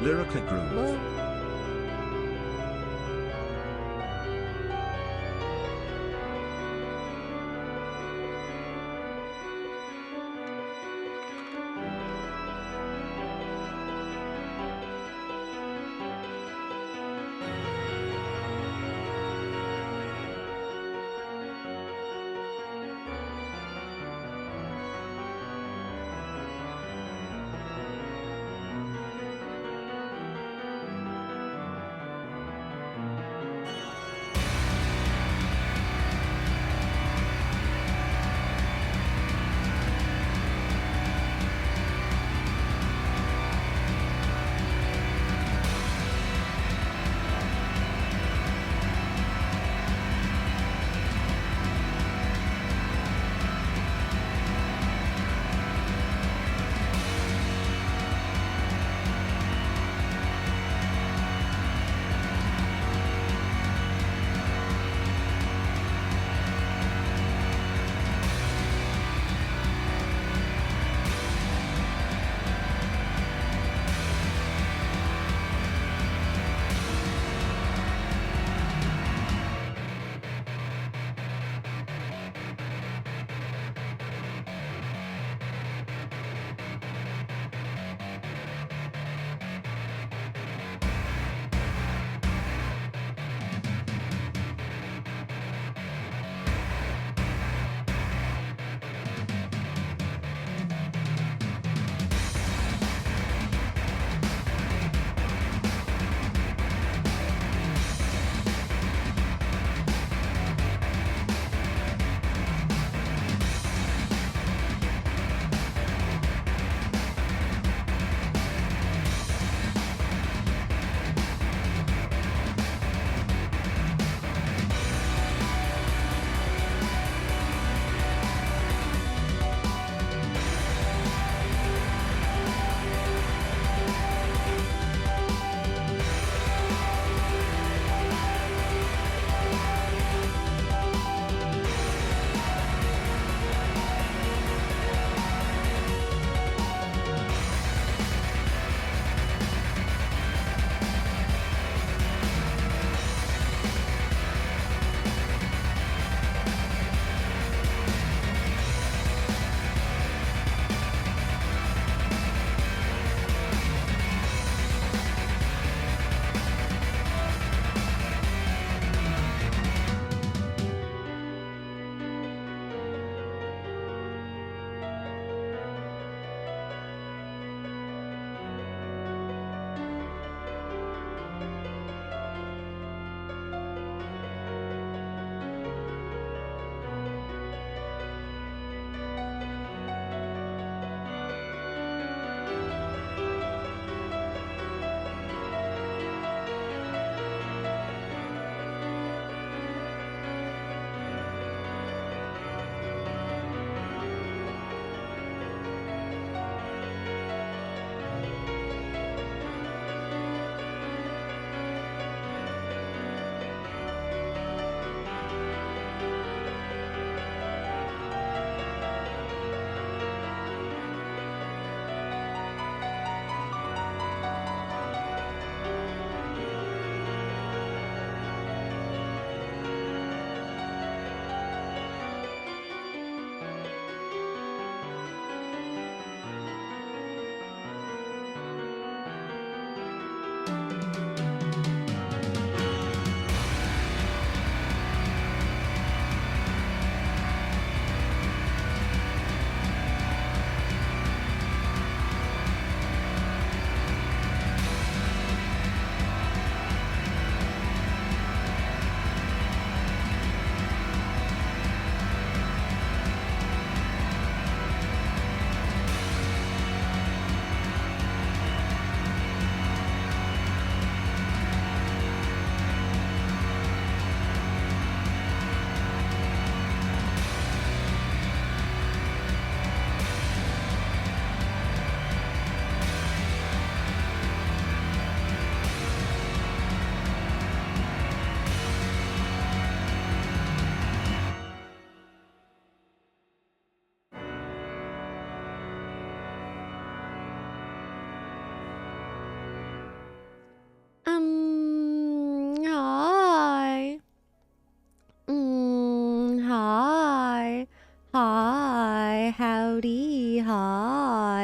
Lyrica groove.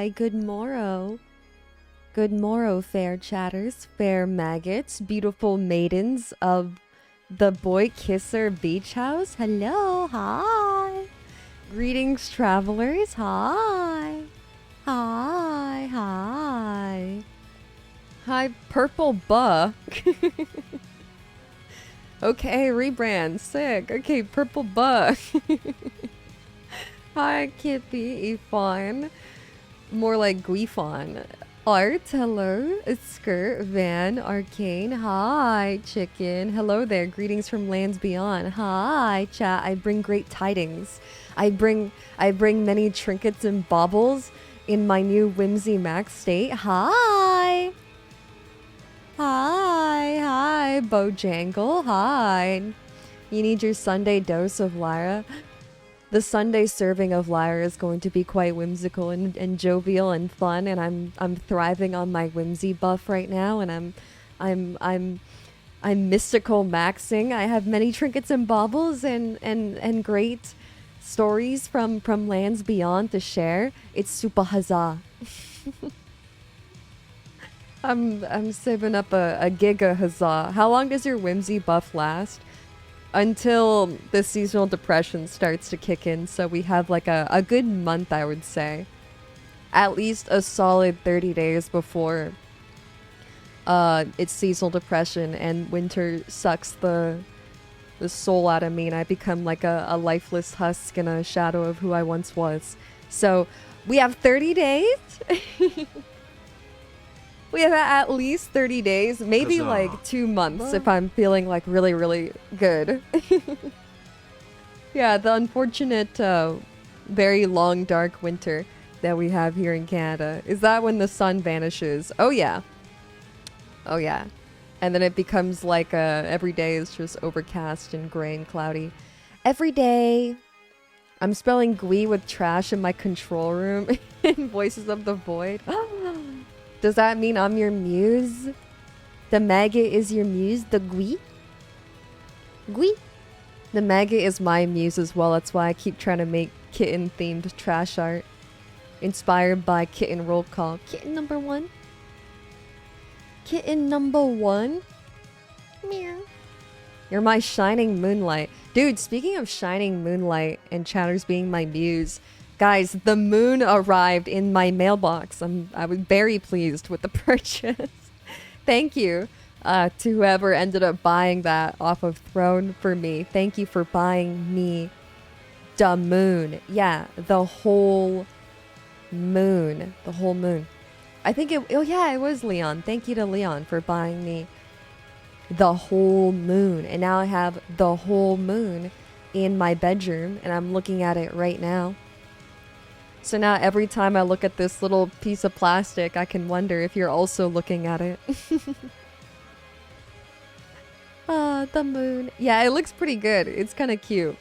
Hi, good morrow. Good morrow, fair chatters, fair maggots, beautiful maidens of the Boy Kisser Beach House. Hello, hi. Greetings, travelers. Hi. Hi, hi. Hi, purple buh. Okay, rebrand. Sick. Okay, purple buh. Hi, Kippy, Ifon. More like Guifon. Art, hello. Skirt, Van, Arcane. Hi, Chicken. Hello there. Greetings from lands beyond. Hi, chat. I bring great tidings. I bring many trinkets and baubles in my new Whimsy Max state. Hi. Hi, Bojangle. Hi. You need your Sunday dose of Lyra. The Sunday serving of Lyra is going to be quite whimsical and jovial and fun, and I'm thriving on my whimsy buff right now, and I'm mystical maxing. I have many trinkets and baubles and great stories from lands beyond to share. It's super huzzah. I'm saving up a giga huzzah. How long does your whimsy buff last? Until the seasonal depression starts to kick in, so we have like a good month, I would say. At least a solid 30 days before it's seasonal depression and winter sucks the soul out of me and I become like a lifeless husk in a shadow of who I once was. So we have 30 days. We have at least 30 days, maybe like 2 months if I'm feeling like really, really good. Yeah, the unfortunate, very long, dark winter that we have here in Canada. Is that when the sun vanishes? Oh, yeah. Oh, yeah. And then it becomes like every day is just overcast and gray and cloudy. Every day, I'm spelling Gui with trash in my control room in Voices of the Void. Does that mean I'm your muse? The maggot is your muse? The Gui? Gui? The maggot is my muse as well. That's why I keep trying to make kitten-themed trash art. Inspired by Kitten Roll Call. Kitten number 1? Kitten number 1? Meow. You're my shining moonlight. Dude, speaking of shining moonlight and Chatters being my muse... Guys, the moon arrived in my mailbox. I was very pleased with the purchase. Thank you to whoever ended up buying that off of Throne for me. Thank you for buying me the moon. Yeah, the whole moon. The whole moon. I think it was Leon. Thank you to Leon for buying me the whole moon. And now I have the whole moon in my bedroom and I'm looking at it right now. So now every time I look at this little piece of plastic, I can wonder if you're also looking at it. Ah, the moon. Yeah, it looks pretty good. It's kind of cute.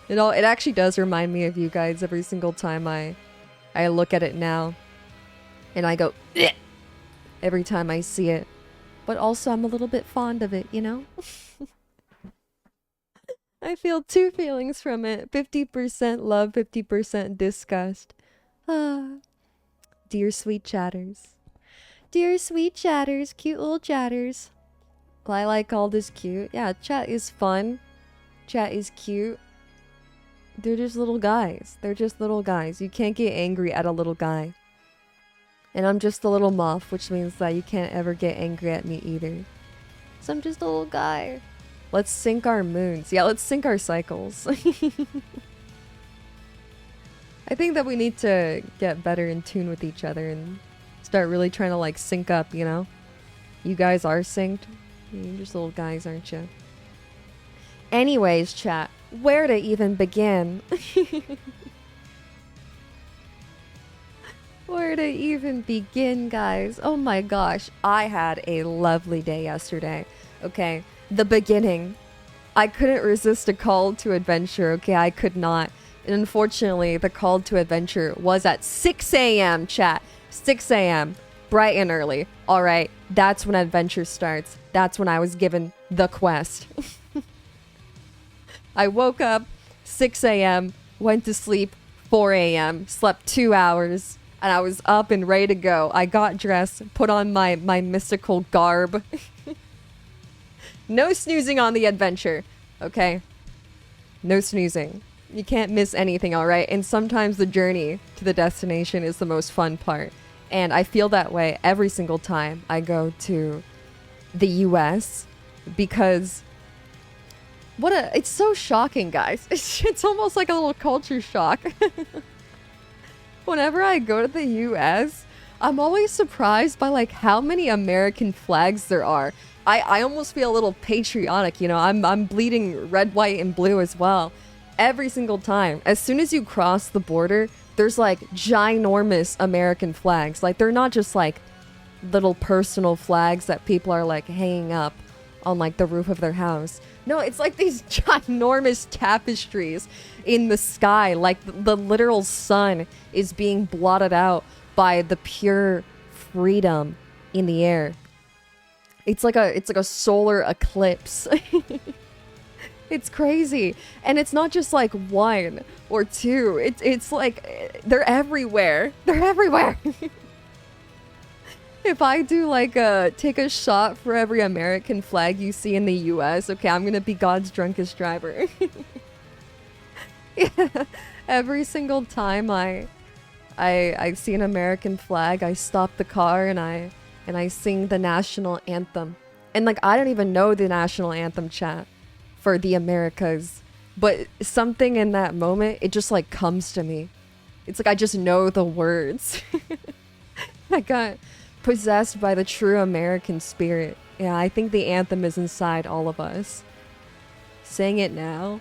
It actually does remind me of you guys every single time I look at it now. And I go, "Bleh," every time I see it. But also I'm a little bit fond of it, you know? I feel two feelings from it. 50% love, 50% disgust. Ah, dear sweet chatters. Dear sweet chatters, cute little chatters. Lilac called is cute. Yeah, chat is fun. Chat is cute. They're just little guys. They're just little guys. You can't get angry at a little guy. And I'm just a little moff, which means that you can't ever get angry at me either. So I'm just a little guy. Let's sync our moons. Yeah, let's sync our cycles. I think that we need to get better in tune with each other and start really trying to like sync up, you know? You guys are synced. You're just little guys, aren't you? Anyways, chat, where to even begin? Where to even begin, guys? Oh my gosh, I had a lovely day yesterday. Okay, the beginning. I couldn't resist a call to adventure, okay? I could not. And unfortunately, the call to adventure was at 6 a.m., chat. 6 a.m. Bright and early. All right, that's when adventure starts. That's when I was given the quest. I woke up 6 a.m., went to sleep 4 a.m., slept 2 hours. and I was up and ready to go. I got dressed, put on my mystical garb. No snoozing on the adventure, okay? No snoozing. You can't miss anything, alright? And sometimes the journey to the destination is the most fun part. And I feel that way every single time I go to the US because it's so shocking, guys. It's almost like a little culture shock. Whenever I go to the US, I'm always surprised by like how many American flags there are. I almost feel a little patriotic, you know. I'm bleeding red, white, and blue as well. Every single time. As soon as you cross the border, there's like ginormous American flags. Like they're not just like little personal flags that people are like hanging up on like the roof of their house. No, it's like these ginormous tapestries in the sky. Like the literal sun is being blotted out by the pure freedom in the air. It's like a solar eclipse. It's crazy. And it's not just like one or two. It's like they're everywhere. They're everywhere. If I do like take a shot for every American flag you see in the US, okay, I'm gonna be God's drunkest driver. Yeah. Every single time I see an American flag, I stop the car and I sing the national anthem. And like I don't even know the national anthem, chat, for the Americas, but something in that moment, it just like comes to me. It's like I just know the words. I got possessed by the true American spirit. Yeah, I think the anthem is inside all of us. Sing it now.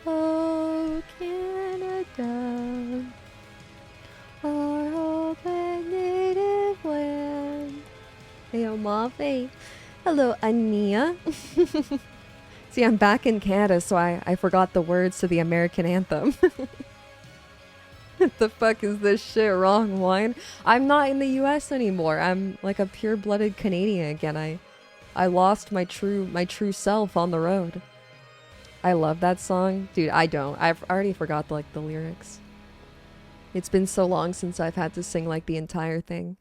Oh, Canada, our hope and native land. Hey, moff. Hey. Hello, Ania. See, I'm back in Canada, so I forgot the words to the American anthem. What the fuck is this shit? Wrong one. I'm not in the US anymore. I'm like a pure-blooded Canadian again. I lost my true self on the road. I love that song. Dude, I don't. I've already forgot like the lyrics. It's been so long since I've had to sing like the entire thing.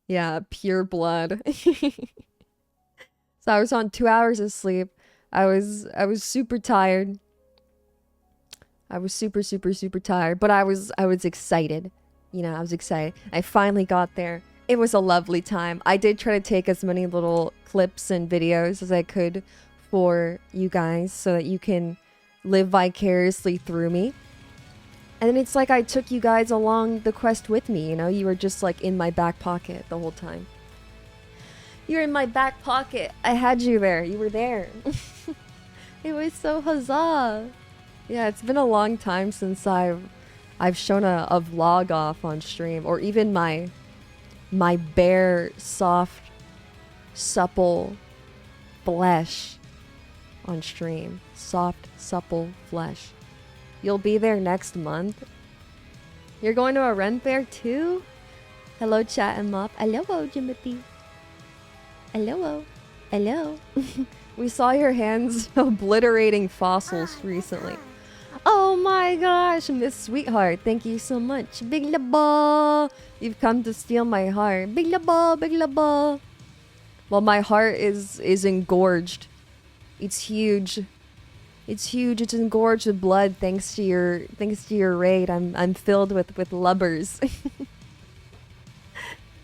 Yeah, pure blood. So I was on 2 hours of sleep. I was super tired. I was super tired, but I was excited. You know, I was excited. I finally got there. It was a lovely time. I did try to take as many little clips and videos as I could for you guys so that you can live vicariously through me. And then it's like I took you guys along the quest with me, you know? You were just like in my back pocket the whole time. You're in my back pocket. I had you there. You were there. It was so huzzah. Yeah, it's been a long time since I've shown a vlog off on stream, or even my bare, soft, supple flesh on stream. Soft, supple flesh. You'll be there next month. You're going to a rent fair too? Hello, chat and moff. Hello, Jimothy. Hello. Hello. We saw your hands obliterating fossils recently. Oh my gosh, Miss Sweetheart, thank you so much. Big laba. You've come to steal my heart. Big laba, big laba. Well, my heart is engorged. It's huge. It's huge. It's engorged with blood thanks to your raid. I'm filled with lubbers.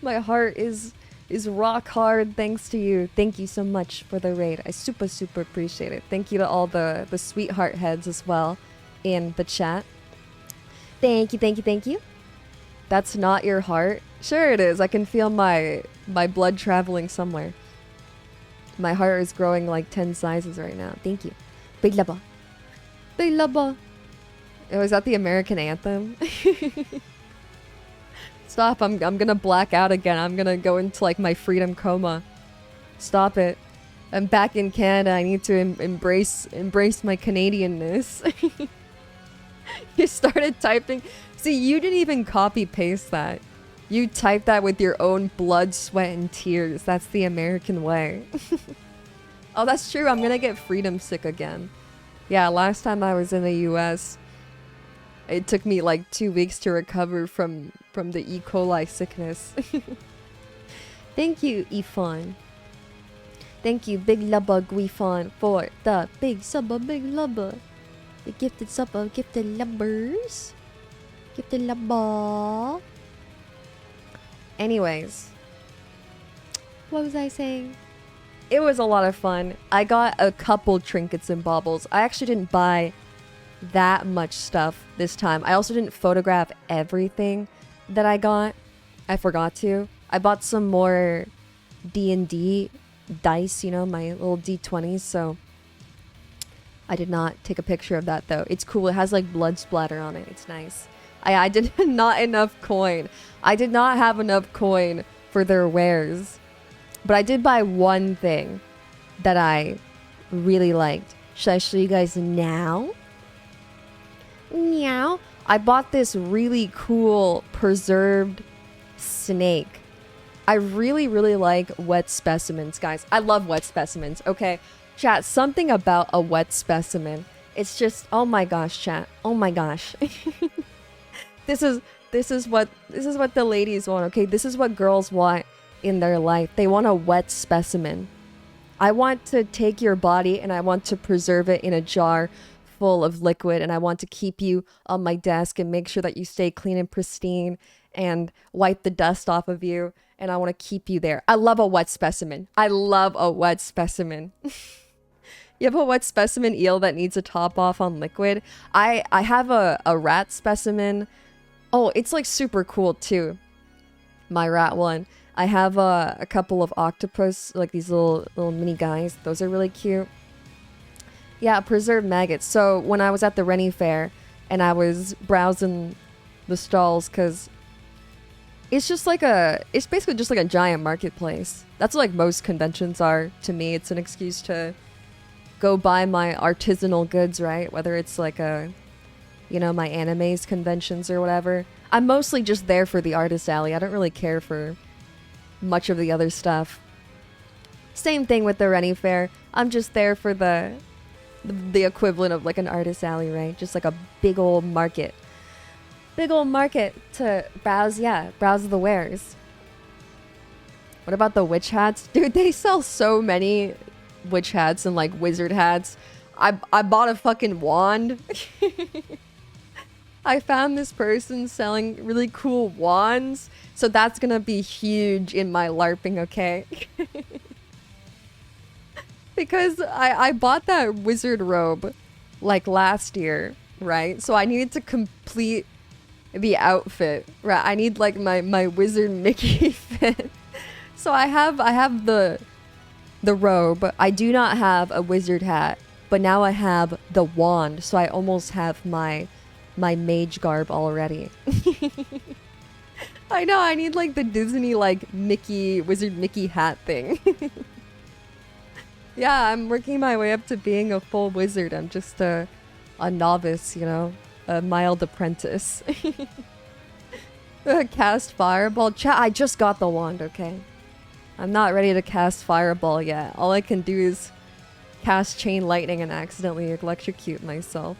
My heart is rock hard thanks to you. Thank you so much for the raid. I super appreciate it. Thank you to all the sweetheart heads as well in the chat. Thank you. That's not your heart? Sure it is. I can feel my blood traveling somewhere. My heart is growing like 10 sizes right now. Thank you. Big laba. Big laba. Oh, is that the American anthem? Stop, I'm gonna black out again. I'm gonna go into like my freedom coma. Stop it. I'm back in Canada. I need to embrace my Canadianness. You started typing. See, you didn't even copy paste that. You typed that with your own blood, sweat, and tears. That's the American way. Oh, that's true. I'm gonna get freedom sick again. Yeah, last time I was in the US, it took me like 2 weeks to recover from from the E. coli sickness. Thank you, Ifan. Thank you, Big Lubba Guifan, for the big subba, Big Lubba. The gifted subba, gifted lubbers. Gifted lubba. Anyways. What was I saying? It was a lot of fun. I got a couple trinkets and baubles. I actually didn't buy that much stuff this time. I also didn't photograph everything that I got. I forgot to. I bought some more D&D dice, you know, my little D20s, so I did not take a picture of that though. It's cool. It has like blood splatter on it. It's nice. I did not enough coin. I did not have enough coin for their wares. But I did buy one thing that I really liked. Should I show you guys now? Meow. I bought this really cool preserved snake. I really, really like wet specimens, guys. I love wet specimens, okay? Chat, something about a wet specimen. It's just, oh my gosh, chat. Oh my gosh. This is what the ladies want, okay? This is what girls want in their life. They want a wet specimen. I want to take your body and I want to preserve it in a jar full of liquid, and I want to keep you on my desk and make sure that you stay clean and pristine and wipe the dust off of you, and I want to keep you there. I love a wet specimen. I love a wet specimen. You have a wet specimen eel that needs a top off on liquid. I have a rat specimen. Oh, it's like super cool too. My rat one. I have a couple of octopus, like these little mini guys. Those are really cute. Yeah, preserved maggots. So when I was at the Rennie Fair and I was browsing the stalls, because it's basically just like a giant marketplace. That's what like most conventions are to me. It's an excuse to go buy my artisanal goods, right? Whether it's like my animes conventions or whatever. I'm mostly just there for the artist alley. I don't really care for much of the other stuff. Same thing with the Rennie Fair. I'm just there for the equivalent of like an artist alley, right? Just like a big old market. Big old market to browse the wares. What about the witch hats? Dude, they sell so many witch hats and like wizard hats. I bought a fucking wand. I found this person selling really cool wands. So that's gonna be huge in my LARPing, okay? Because I bought that wizard robe like last year, right? So I needed to complete the outfit, right? I need like my wizard Mickey fit. So I have the robe. I do not have a wizard hat, but now I have the wand. So I almost have my mage garb already. I know, I need like the Disney like Mickey, wizard Mickey hat thing. Yeah, I'm working my way up to being a full wizard. I'm just a novice, you know, a mild apprentice. Cast fireball. Chat, I just got the wand, okay? I'm not ready to cast fireball yet. All I can do is cast chain lightning and accidentally electrocute myself.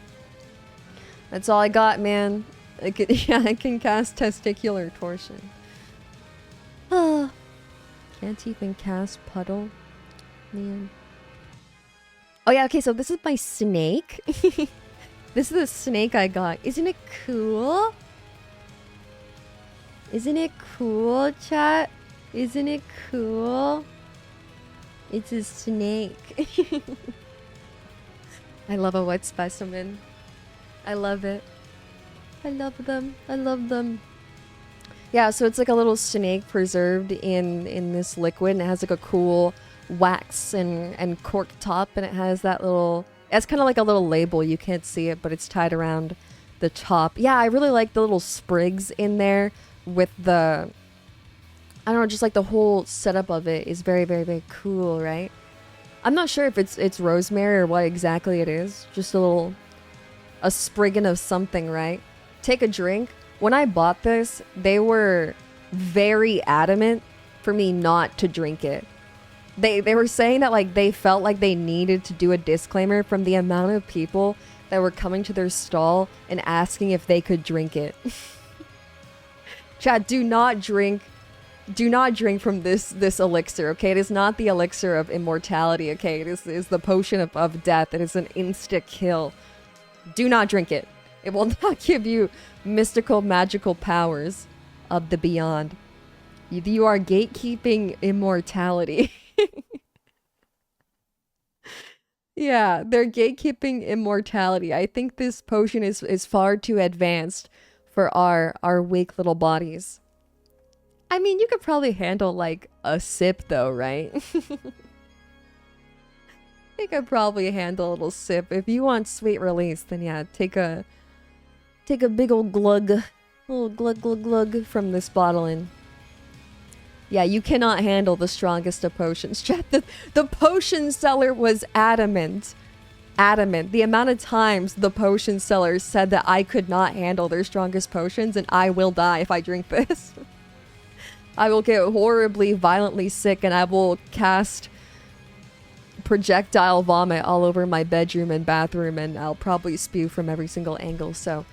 That's all I got, man. I can cast testicular torsion. Can't even cast puddle. Man. Oh yeah, okay, so this is my snake. This is the snake I got. Isn't it cool? Isn't it cool, chat? Isn't it cool? It's a snake. I love a wet specimen. I love it. I love them. I love them. Yeah, so it's like a little snake preserved in this liquid, and it has like a cool wax and cork top, and it has that little, it's kind of like a little label. You can't see it, but it's tied around the top. Yeah, I really like the little sprigs in there with the, I don't know, just like the whole setup of it is very, very, very cool, right? I'm not sure if it's rosemary or what exactly it is. Just a spriggin of something, right? Take a drink. When I bought this, they were very adamant for me not to drink it. They were saying that like they felt like they needed to do a disclaimer from the amount of people that were coming to their stall and asking if they could drink it. Chat, do not drink from this elixir, okay? It is not the elixir of immortality, okay? It is the potion of death. It is an insta-kill. Do not drink it. It will not give you mystical, magical powers of the beyond. You are gatekeeping immortality. Yeah, they're gatekeeping immortality. I think this potion is far too advanced for our weak little bodies. I mean, you could probably handle, like, a sip, though, right? You could probably handle a little sip. If you want sweet release, then yeah, take a big old glug. A little glug, glug, glug from this bottle and... Yeah, you cannot handle the strongest of potions. Chat, the potion seller was adamant. Adamant. The amount of times the potion seller said that I could not handle their strongest potions and I will die if I drink this. I will get horribly, violently sick, and I will cast projectile vomit all over my bedroom and bathroom, and I'll probably spew from every single angle. So,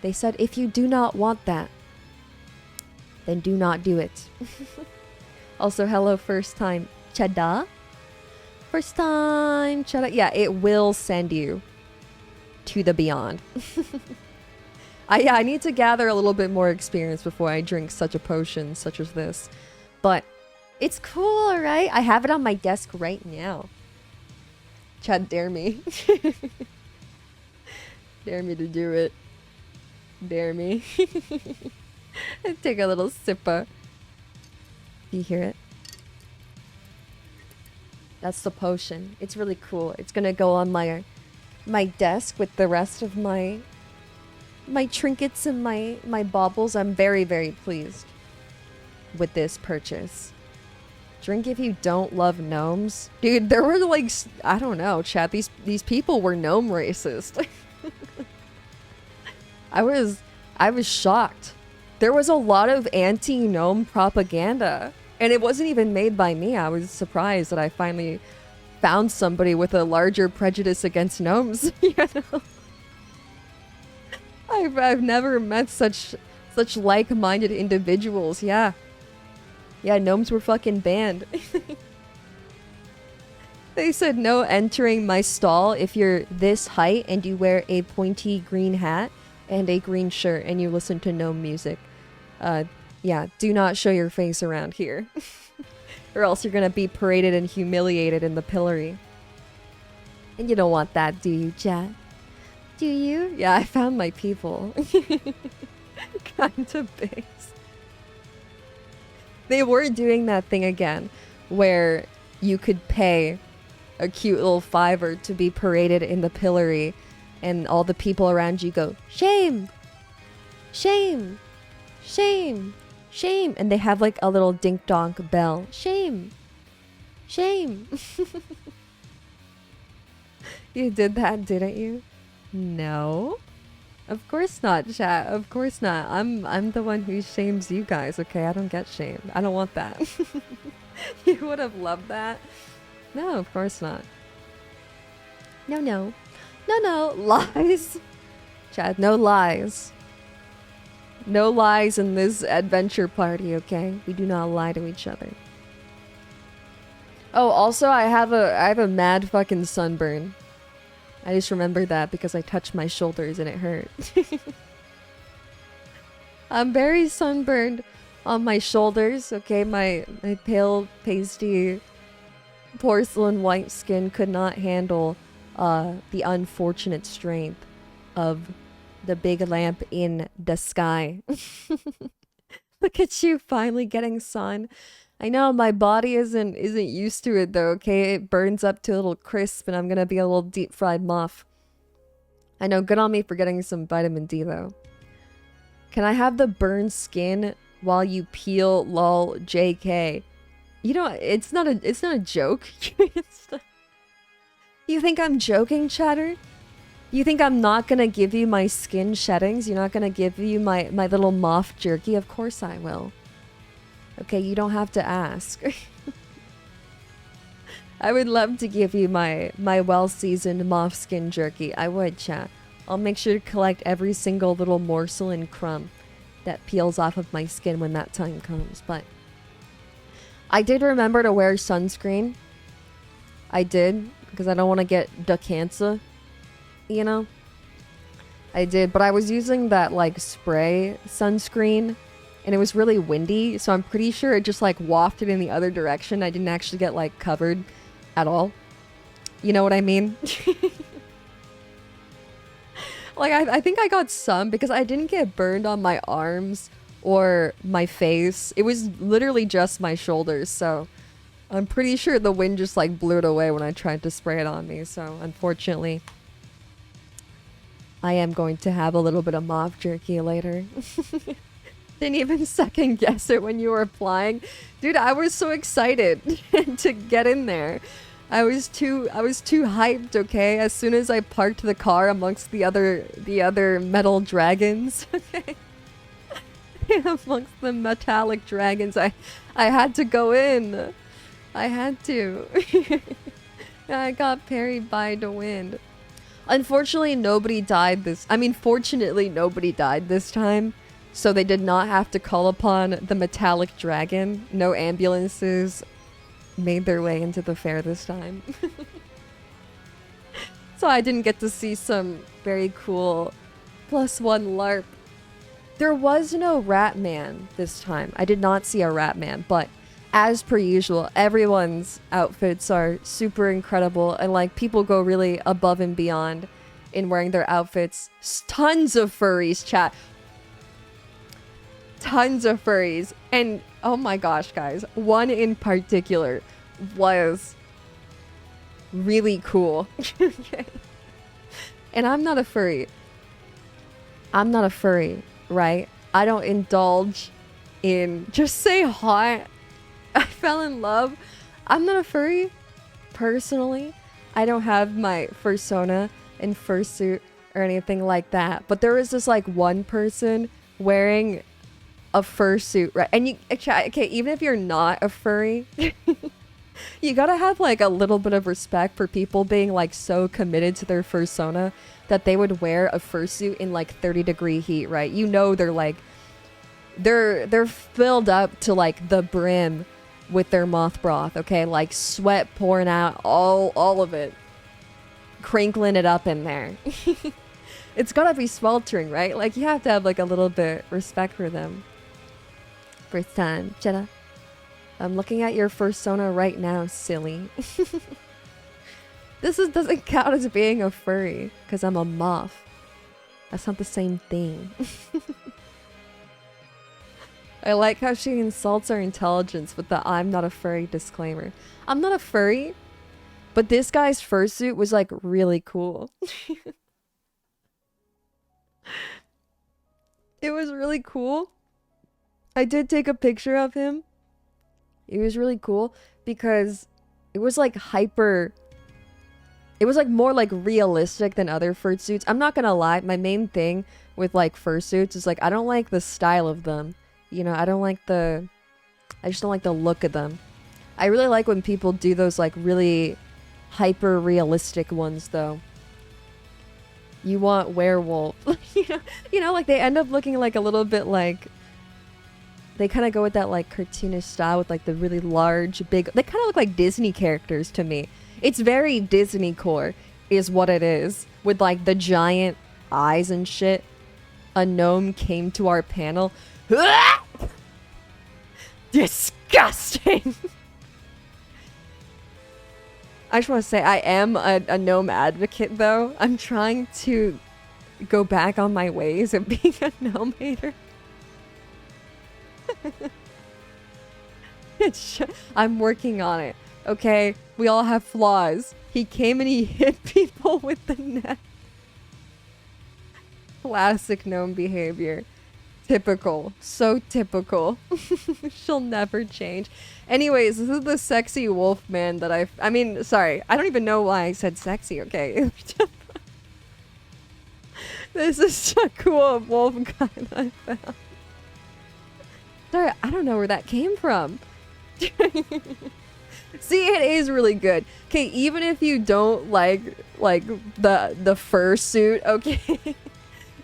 they said, if you do not want that, then do not do it. Also, hello, first time Chada. First time Chada. Yeah, it will send you to the beyond. I need to gather a little bit more experience before I drink such a potion such as this. But it's cool, alright? I have it on my desk right now. Chad, dare me. Dare me to do it. Dare me. Take a little sipper. You hear it? That's the potion. It's really cool. It's gonna go on my desk with the rest of my trinkets and my baubles. I'm very, very pleased with this purchase. Drink if you don't love gnomes. Dude, there were like, I don't know, chat. These people were gnome racist. I was shocked. There was a lot of anti-gnome propaganda. And it wasn't even made by me. I was surprised that I finally found somebody with a larger prejudice against gnomes. You know? I've never met such like-minded individuals. Yeah, gnomes were fucking banned. They said no entering my stall if you're this height and you wear a pointy green hat and a green shirt and you listen to gnome music. Yeah, do not show your face around here. Or else you're gonna be paraded and humiliated in the pillory. And you don't want that, do you, chat? Do you? Yeah, I found my people. Kind of base. They were doing that thing again, where you could pay a cute little $5 to be paraded in the pillory, and all the people around you go, shame! Shame! Shame! Shame! And they have like a little dink-donk bell. Shame! Shame! You did that, didn't you? No. Of course not, chat. Of course not. I'm the one who shames you guys, okay? I don't get shamed. I don't want that. You would have loved that. No, of course not. No, no. No, no. Lies. Chat, no lies. No lies in this adventure party, okay? We do not lie to each other. Oh, also, I have a mad fucking sunburn. I just remembered that because I touched my shoulders and it hurt. I'm very sunburned on my shoulders, okay? My pale, pasty, porcelain white skin could not handle the unfortunate strength of the big lamp in the sky. Look at you finally getting sun. I know my body isn't used to it though, okay? It burns up to a little crisp and I'm gonna be a little deep fried moff. I know, good on me for getting some vitamin D though. Can I have the burned skin while you peel lol JK? You know, it's not a joke. You think I'm joking, chatter? You think I'm not gonna give you my skin sheddings? You're not gonna give you my little moff jerky? Of course I will. Okay, you don't have to ask. I would love to give you my well-seasoned moff skin jerky. I would, chat. I'll make sure to collect every single little morsel and crumb that peels off of my skin when that time comes. But I did remember to wear sunscreen. I did, because I don't want to get the cancer, you know? I did, but I was using that like spray sunscreen and it was really windy, so I'm pretty sure it just like wafted in the other direction. I didn't actually get like covered at all. You know what I mean? Like I think I got some because I didn't get burned on my arms or my face. It was literally just my shoulders, so I'm pretty sure the wind just like blew it away when I tried to spray it on me. So unfortunately, I am going to have a little bit of moff jerky later. Didn't even second guess it when you were applying. Dude, I was so excited to get in there. I was too hyped, okay? As soon as I parked the car amongst the other metal dragons, okay? Amongst the metallic dragons, I had to go in. I had to. I got parried by the wind. Unfortunately, nobody died fortunately, nobody died this time. So they did not have to call upon the metallic dragon. No ambulances made their way into the fair this time. So I didn't get to see some very cool +1 LARP. There was no rat man this time. I did not see a rat man, but as per usual, everyone's outfits are super incredible and like people go really above and beyond in wearing their outfits. Tons of furries, chat. Tons of furries. And oh my gosh, guys, one in particular was really cool. Okay. And I'm not a furry. I'm not a furry, right? I don't indulge in just say hot. I fell in love. I'm not a furry, personally. I don't have my fursona and fursuit or anything like that. But there was this like one person wearing a fursuit, right? And you, okay, even if you're not a furry, you gotta have like a little bit of respect for people being like so committed to their fursona that they would wear a fursuit in like 30-degree heat, right? You know they're like, they're filled up to like the brim with their moth broth, okay? Like sweat pouring out, all of it. Crinkling it up in there. It's gotta be sweltering, right? Like you have to have like a little bit respect for them. First time, Jenna. I'm looking at your fursona right now, silly. This doesn't count as being a furry, because I'm a moff. That's not the same thing. I like how she insults our intelligence with the I'm not a furry disclaimer. I'm not a furry, but this guy's fursuit was like really cool. It was really cool. I did take a picture of him. It was really cool because it was like hyper... It was like more like realistic than other fursuits. I'm not gonna lie, my main thing with like fursuits is like I don't like the style of them. You know, I just don't like the look of them. I really like when people do those like really hyper realistic ones though. You want werewolf. You know, like they end up looking like a little bit like, they kind of go with that like cartoonish style with like the really large, big, they kind of look like Disney characters to me. It's very Disney core is what it is, with like the giant eyes and shit. A gnome came to our panel. Disgusting. I just want to say I am a gnome advocate though. I'm trying to go back on my ways of being a gnome hater. I'm working on it. Okay, we all have flaws. He came and he hit people with the net. Classic gnome behavior. Typical. So typical. She'll never change. Anyways, this is the sexy wolf man that I mean, sorry. I don't even know why I said sexy, okay? This is a cool wolf guy that I found. Sorry, I don't know where that came from. See, it is really good. Okay, even if you don't like the fursuit, okay?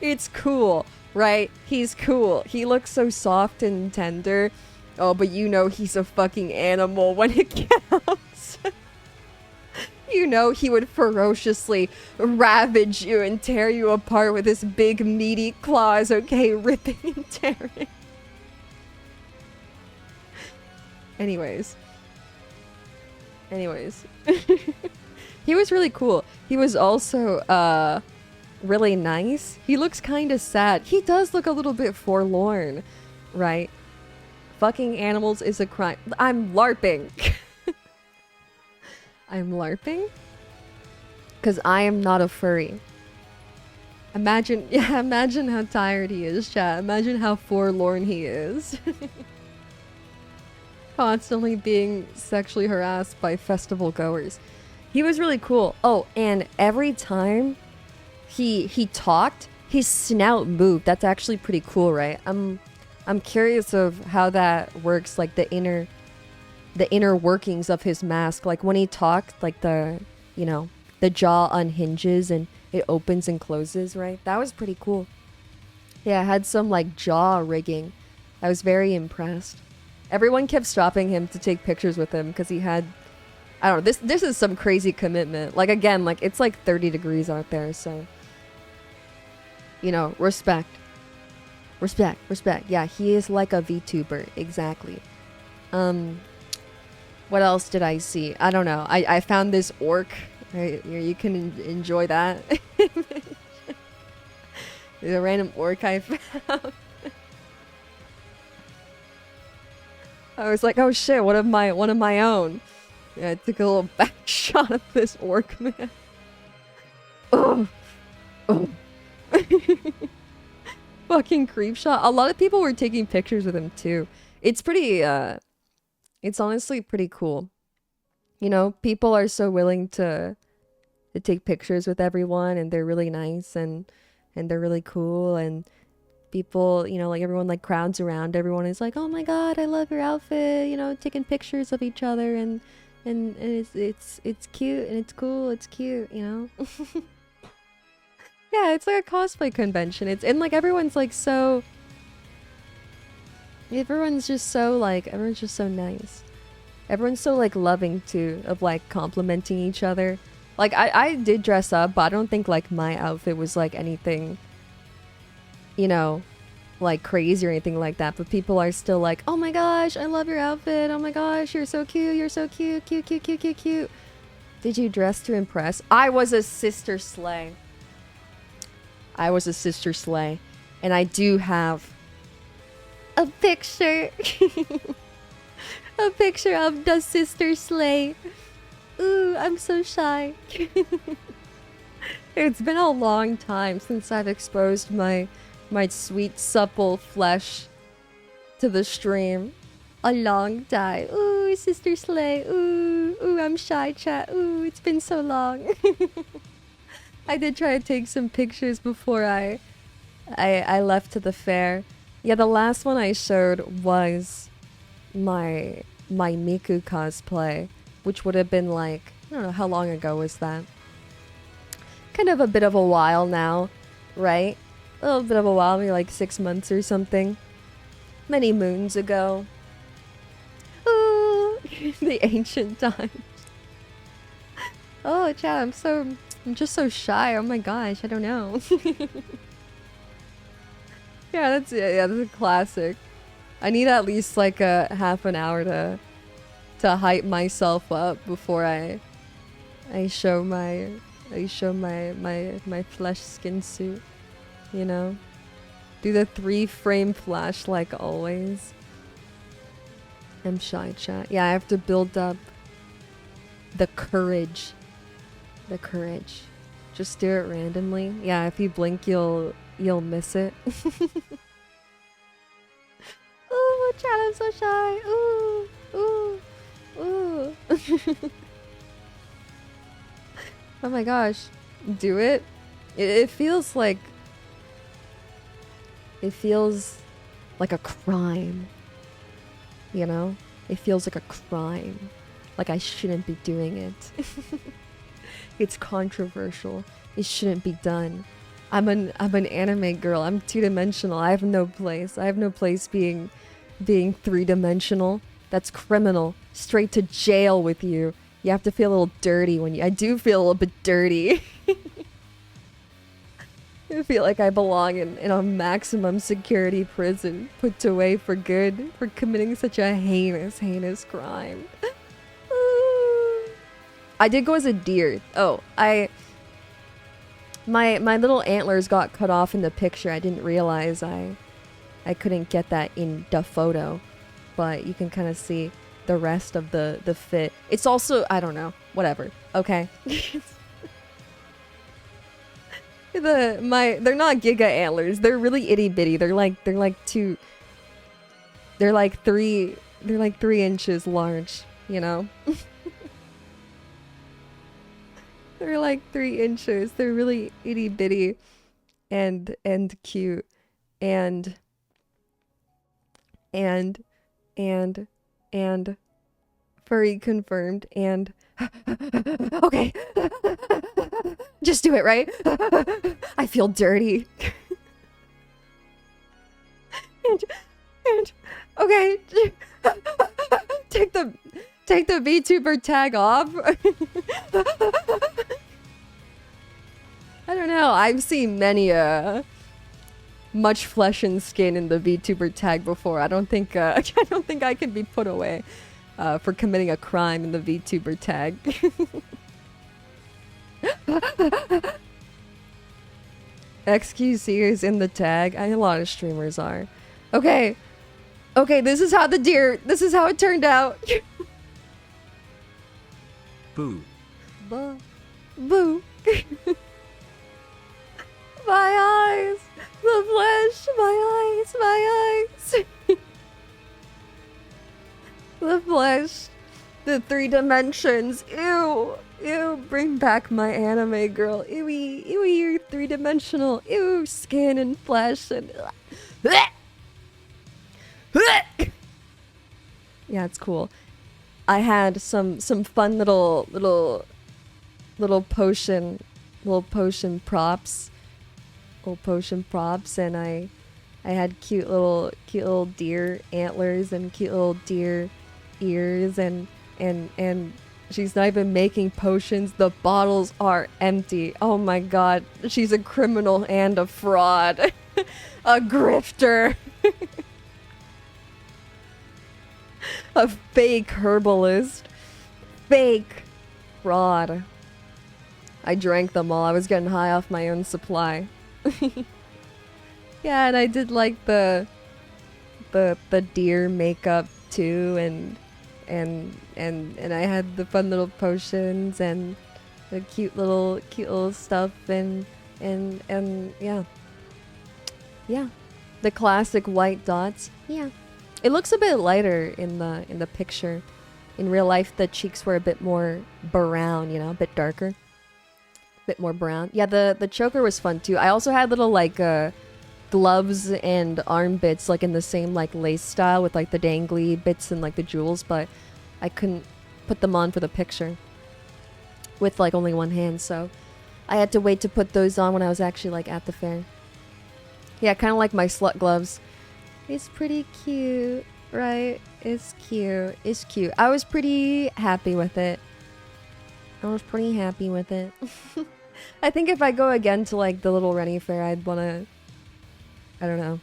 It's cool. right? He's cool. He looks so soft and tender. Oh, but you know he's a fucking animal when it counts. You know he would ferociously ravage you and tear you apart with his big meaty claws, okay? Ripping and tearing. Anyways. He was really cool. He was also, really nice. He looks kind of sad. He does look a little bit forlorn, right? Fucking animals is a crime. I'm LARPing. I'm LARPing? Because I am not a furry. Imagine how tired he is, chat. Imagine how forlorn he is. Constantly being sexually harassed by festival goers. He was really cool. Oh, and every time he talked, his snout moved. That's actually pretty cool, right? I'm curious of how that works, like the inner workings of his mask. Like when he talked, like the jaw unhinges and it opens and closes, right? That was pretty cool. Yeah, it had some like jaw rigging. I was very impressed. Everyone kept stopping him to take pictures with him because he had, I don't know, this is some crazy commitment. Like again, like it's like 30 degrees out there, so respect. Yeah, he is like a VTuber, exactly. What else did I see? I don't know. I found this orc. Right, you can enjoy that. There's a random orc I found. I was like, oh shit, one of my own. Yeah, I took a little back shot of this orc man. Oh. Fucking creep shot. A lot of people were taking pictures with him too. It's pretty it's honestly pretty cool. People are so willing to take pictures with everyone, and they're really nice and they're really cool, and people, like everyone like crowds around. Everyone is like, "Oh my god, I love your outfit," taking pictures of each other, and it's cute and it's cool. It's cute, Yeah, it's like a cosplay convention. Like everyone's like so. Everyone's just so nice. Everyone's so like loving too, of like complimenting each other. Like I did dress up, but I don't think like my outfit was like anything, like crazy or anything like that. But people are still like, "Oh my gosh, I love your outfit. Oh my gosh, you're so cute. You're so cute. Cute. Did you dress to impress? I was a sister slay. And I do have a picture. A picture of the sister slay. Ooh, I'm so shy. It's been a long time since I've exposed my sweet supple flesh to the stream. A long time. Ooh, sister slay. Ooh, I'm shy, chat. Ooh, it's been so long. I did try to take some pictures before I left to the fair. Yeah, the last one I showed was my Miku cosplay, which would have been like, I don't know, how long ago was that? Kind of a bit of a while now, right? A little bit of a while, maybe like 6 months or something. Many moons ago. Ooh, the ancient times. Oh, chat, I'm just so shy. Oh my gosh, I don't know. Yeah, that's a classic. I need at least like a half an hour to hype myself up before I show my flesh skin suit, Do the 3-frame flash like always. I'm shy, chat. Yeah, I have to build up the courage. Just do it randomly. Yeah, if you blink, you'll miss it. Ooh, chat, I'm so shy. Ooh. Oh my gosh. Do it. It feels like a crime. It feels like a crime. Like I shouldn't be doing it. It's controversial. It shouldn't be done. I'm an anime girl. I'm two-dimensional. I have no place. I have no place being three-dimensional. That's criminal. Straight to jail with you. You have to feel a little dirty when you... I do feel a little bit dirty. I feel like I belong in a maximum security prison, put away for good, for committing such a heinous, heinous crime. I did go as a deer. Oh, my little antlers got cut off in the picture. I didn't realize I couldn't get that in the photo, but you can kind of see the rest of the fit. It's also, I don't know, whatever. Okay. They're not giga antlers. They're really itty bitty. They're like 3 inches large, you know? They're like 3 inches. They're really itty bitty and cute and furry confirmed and okay. Just do it, right? I feel dirty. and okay. Take the VTuber tag off. I don't know. I've seen many much flesh and skin in the VTuber tag before. I don't think I can be put away for committing a crime in the VTuber tag. XQC is in the tag. A lot of streamers are. Okay. Okay, this is how it turned out. Boo. Boo. My eyes. The flesh. My eyes. The flesh. The 3 dimensions. Ew. Ew, bring back my anime girl. Ewy, you're 3-dimensional. Ew, skin and flesh and... Yeah, it's cool. I had some fun little potion props. And I had cute little deer antlers and cute little deer ears and she's not even making potions. The bottles are empty. Oh my god. She's a criminal and a fraud. A grifter. A fake herbalist. Fake fraud. I drank them all. I was getting high off my own supply. Yeah, and I did like the deer makeup too, and I had the fun little potions and the cute little stuff and yeah, the classic white dots. Yeah, it looks a bit lighter in the picture. In real life, the cheeks were a bit more brown, you know, a bit darker, a bit more brown. Yeah, the choker was fun too. I also had little like gloves and arm bits like in the same like lace style with like the dangly bits and like the jewels, but I couldn't put them on for the picture with like only one hand, so I had to wait to put those on when I was actually like at the fair. Yeah, kind of like my slut gloves. It's pretty cute, right? It's cute. I was pretty happy with it. I think if I go again to like the Little Rennie Fair, I'd want to, I don't know,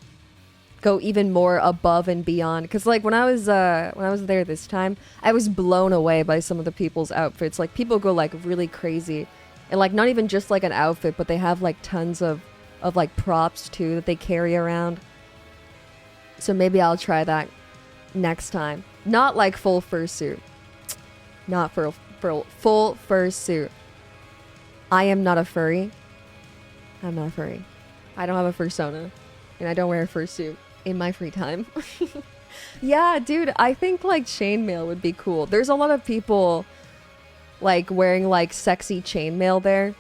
go even more above and beyond. Because like when I was there this time, I was blown away by some of the people's outfits. Like people go like really crazy, and like not even just like an outfit, but they have like tons of like props too that they carry around. So maybe I'll try that next time. Not like full fursuit. Not for full fursuit. I am not a furry. I'm not a furry. I don't have a fursona. And I don't wear a fursuit in my free time. Yeah, dude, I think like chainmail would be cool. There's a lot of people like wearing like sexy chainmail there.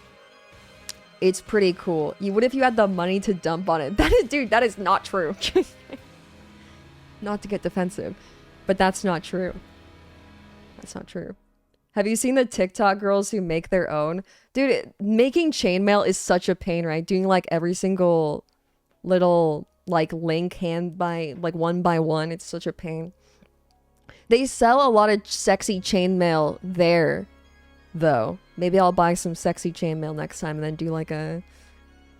It's pretty cool. You would if you had the money to dump on it. That is not true. Not to get defensive, but that's not true. That's not true. Have you seen the TikTok girls who make their own? Dude, making chainmail is such a pain, right? Doing like every single little like link hand by like one by one. It's such a pain. They sell a lot of sexy chainmail there, though. Maybe I'll buy some sexy chainmail next time and then do like an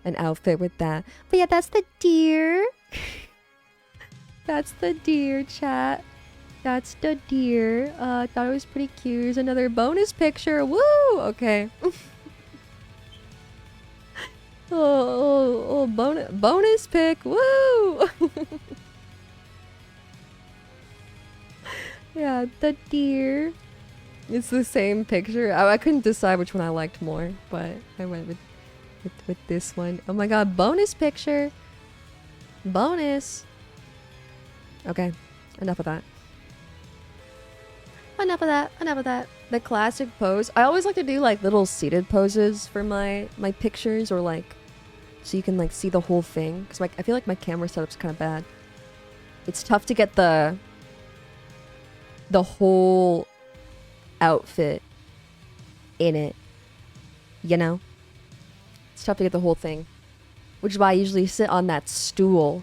outfit with that. But yeah, that's the deer. That's the deer, chat. That's the deer. I thought it was pretty cute. Here's another bonus picture. Woo! Okay. Bonus pic. Woo! Yeah, the deer. It's the same picture. I couldn't decide which one I liked more, but I went with this one. Oh my god, bonus picture. Bonus. Okay, enough of that. Enough of that. Enough of that. The classic pose. I always like to do like little seated poses for my pictures, or like so you can like see the whole thing. Because like I feel like my camera setup's kind of bad. It's tough to get the whole outfit in it. You know? It's tough to get the whole thing. Which is why I usually sit on that stool.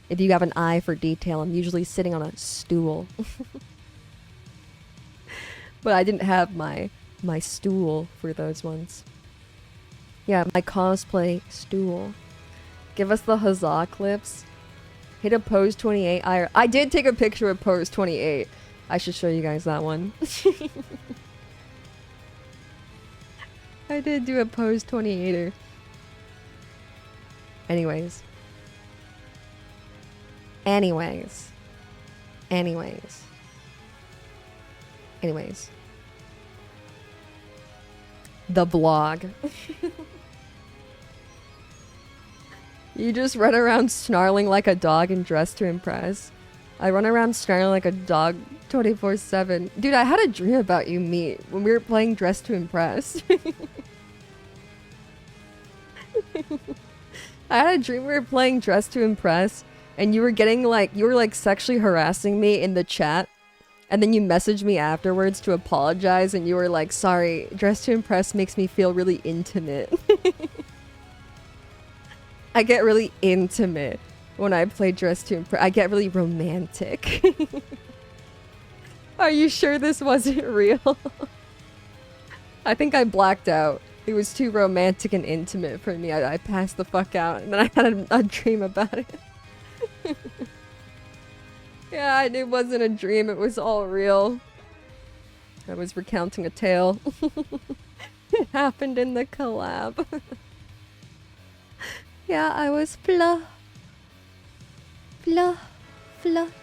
If you have an eye for detail, I'm usually sitting on a stool. But I didn't have my stool for those ones. Yeah, my cosplay stool. Give us the huzzah clips. Hit a pose 28. I did take a picture of pose 28. I should show you guys that one. I did do a pose 28er. Anyways. The vlog. You just run around snarling like a dog and dress to impress. I run around snarling like a dog 24/7. Dude, I had a dream about you, Meat, when we were playing Dress to Impress. I had a dream we were playing Dress to Impress, and you were sexually harassing me in the chat. And then you messaged me afterwards to apologize, and you were like, sorry, Dress to Impress makes me feel really intimate. I get really intimate when I play Dress to Impress. I get really romantic. Are you sure this wasn't real? I think I blacked out. It was too romantic and intimate for me. I passed the fuck out, and then I had a dream about it. Yeah, it wasn't a dream. It was all real. I was recounting a tale. It happened in the collab. Yeah, I was fluh,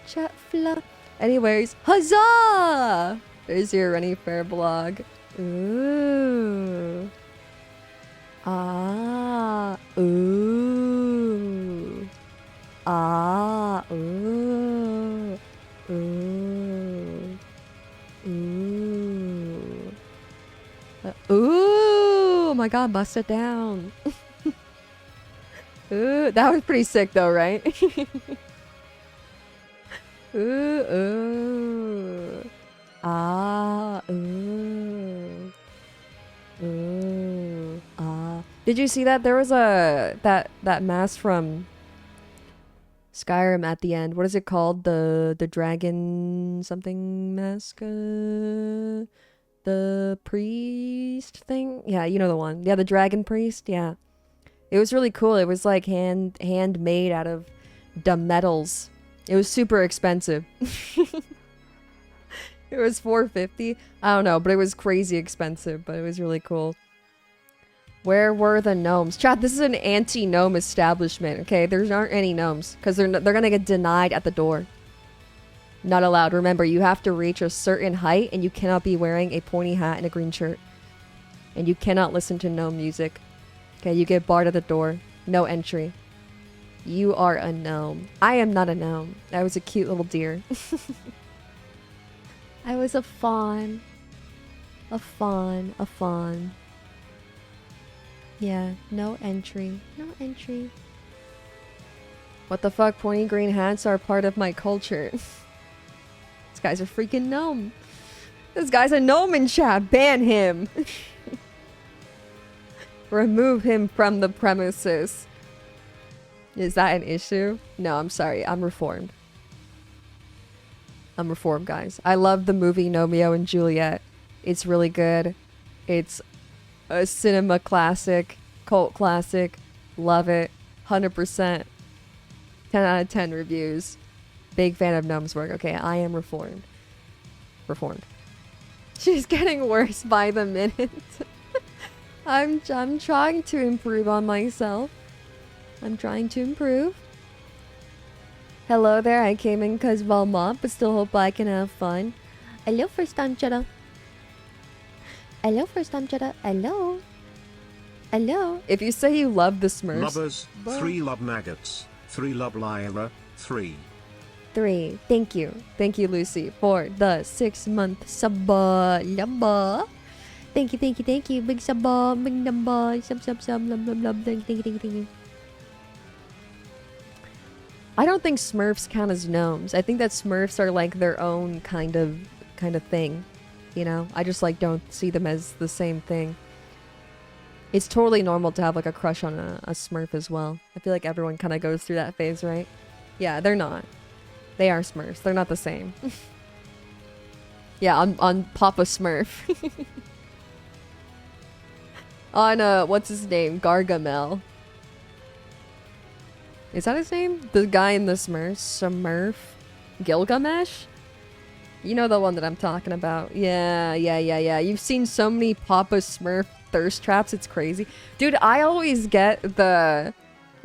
chat fluh. Anyways, huzzah! There's your Rennie Fair blog. Ooh. Ah. Ooh. Ah. Ooh. Ooh. Ooh. Ooh. Oh my god, bust it down. Ooh, that was pretty sick though, right? Ooh, ooh. Ah, ooh. Ooh. Ah. Did you see that? There was that mask from Skyrim at the end. What is it called? The dragon something mask? The priest thing? Yeah, you know the one. Yeah, the dragon priest. Yeah. It was really cool. It was like handmade out of the metals. It was super expensive. It was $450. I don't know, but it was crazy expensive, but it was really cool. Where were the gnomes? Chat, this is an anti-gnome establishment, okay? There aren't any gnomes, because they're gonna get denied at the door. Not allowed. Remember, you have to reach a certain height, and you cannot be wearing a pointy hat and a green shirt. And you cannot listen to gnome music. Okay, you get barred at the door. No entry. You are a gnome. I am not a gnome. I was a cute little deer. I was a fawn. A fawn. A fawn. Yeah, no entry. No entry. What the fuck? Pointy green hats are part of my culture. This guy's a freaking gnome. This guy's a gnome in chat. Ban him. Remove him from the premises. Is that an issue? No, I'm sorry. I'm reformed. I'm reformed, guys. I love the movie Romeo and Juliet. It's really good. It's a cinema classic, cult classic. Love it. 100%. 10 out of 10 reviews. Big fan of Gnome's work. Okay, I am reformed. Reformed. She's getting worse by the minute. I'm trying to improve on myself. I'm trying to improve. Hello there, I came in cause Valmont, but still hope I can have fun. Hello, first time Jetta. Hello, first time Jetta. Hello. Hello. If you say you love the Smurfs. Lubbers, 3 love maggots, 3 love Lyra, 3. 3. Thank you. Thank you, Lucy, for the 6-month sub lubba. Thank you, thank you, thank you. Big sub, big number, sub, lub, lub, lub. Thank you, thank you. I don't think Smurfs count as gnomes. I think that Smurfs are like their own kind of thing. You know? I just like don't see them as the same thing. It's totally normal to have like a crush on a Smurf as well. I feel like everyone kind of goes through that phase, right? Yeah, they're not. They are Smurfs. They're not the same. Yeah, on Papa Smurf. On, what's his name? Gargamel. Is that his name? The guy in the Smurf? Gilgamesh? You know the one that I'm talking about. Yeah. You've seen so many Papa Smurf thirst traps, it's crazy. Dude, I always get the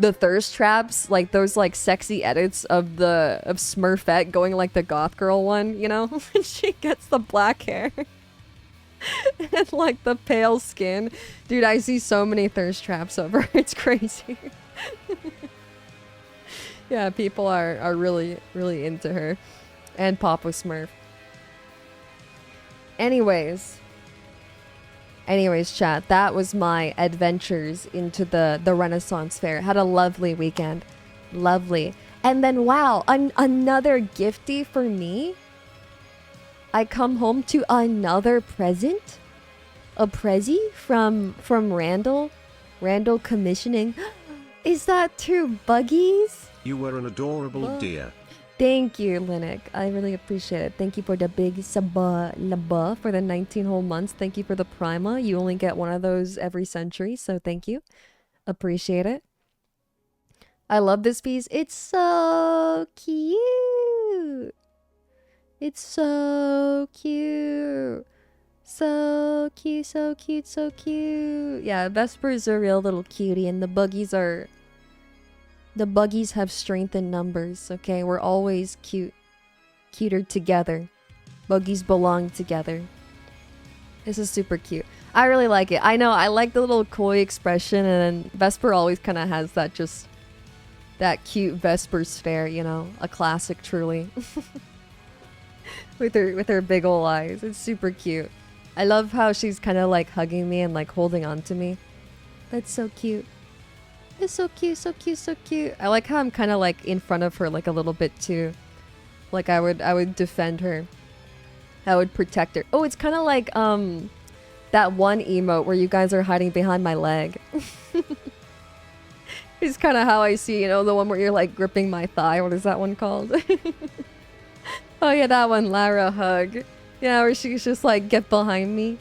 thirst traps, like those like sexy edits of Smurfette going like the goth girl one, you know? When she gets the black hair. And like the pale skin. Dude, I see so many thirst traps of her. It's crazy. Yeah, people are really, really into her. And Papa Smurf. Anyways, chat, that was my adventures into the Renaissance Fair. Had a lovely weekend. Lovely. And then, wow, another gifty for me. I come home to another present. A prezi from Randall. Randall commissioning. Is that 2 buggies? You were an adorable dear. Thank you, Linux. I really appreciate it. Thank you for the big sabba laba for the 19 whole months. Thank you for the prima. You only get one of those every century, so thank you. Appreciate it. I love this piece. It's so cute. It's so cute. So cute, so cute, so cute. Yeah, Vesper's a real little cutie, and the buggies are... The buggies have strength in numbers, okay? We're always cuter together. Buggies belong together. This is super cute. I really like it. I know, I like the little coy expression, and then Vesper always kind of has that just... That cute Vesper stare, you know? A classic, truly. with her big ol' eyes. It's super cute. I love how she's kind of like hugging me and like holding on to me. That's so cute. It's so cute, so cute, so cute. I like how I'm kind of like in front of her like a little bit too. Like I would defend her. I would protect her. Oh, it's kind of like that one emote where you guys are hiding behind my leg. It's kind of how I see, you know, the one where you're like gripping my thigh. What is that one called? Oh yeah, that one, Lyra hug. Yeah, where she's just like, get behind me.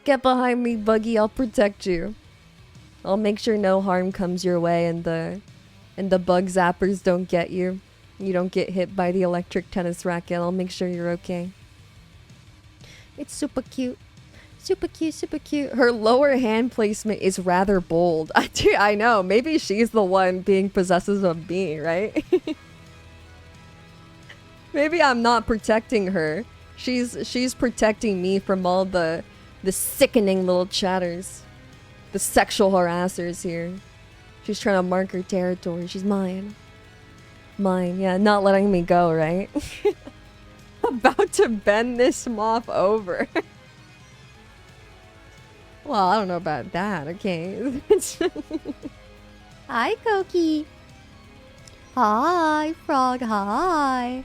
Get behind me, Buggy, I'll protect you. I'll make sure no harm comes your way and the bug zappers don't get you. You don't get hit by the electric tennis racket. I'll make sure you're okay. It's super cute. Super cute, super cute. Her lower hand placement is rather bold. I know. Maybe she's the one being possessive of me, right? Maybe I'm not protecting her. She's protecting me from all the sickening little chatters. The sexual harassers here. She's trying to mark her territory. She's mine. Mine, yeah. Not letting me go, right? About to bend this moff over. Well, I don't know about that, okay? Hi, Koki. Hi, Frog, hi.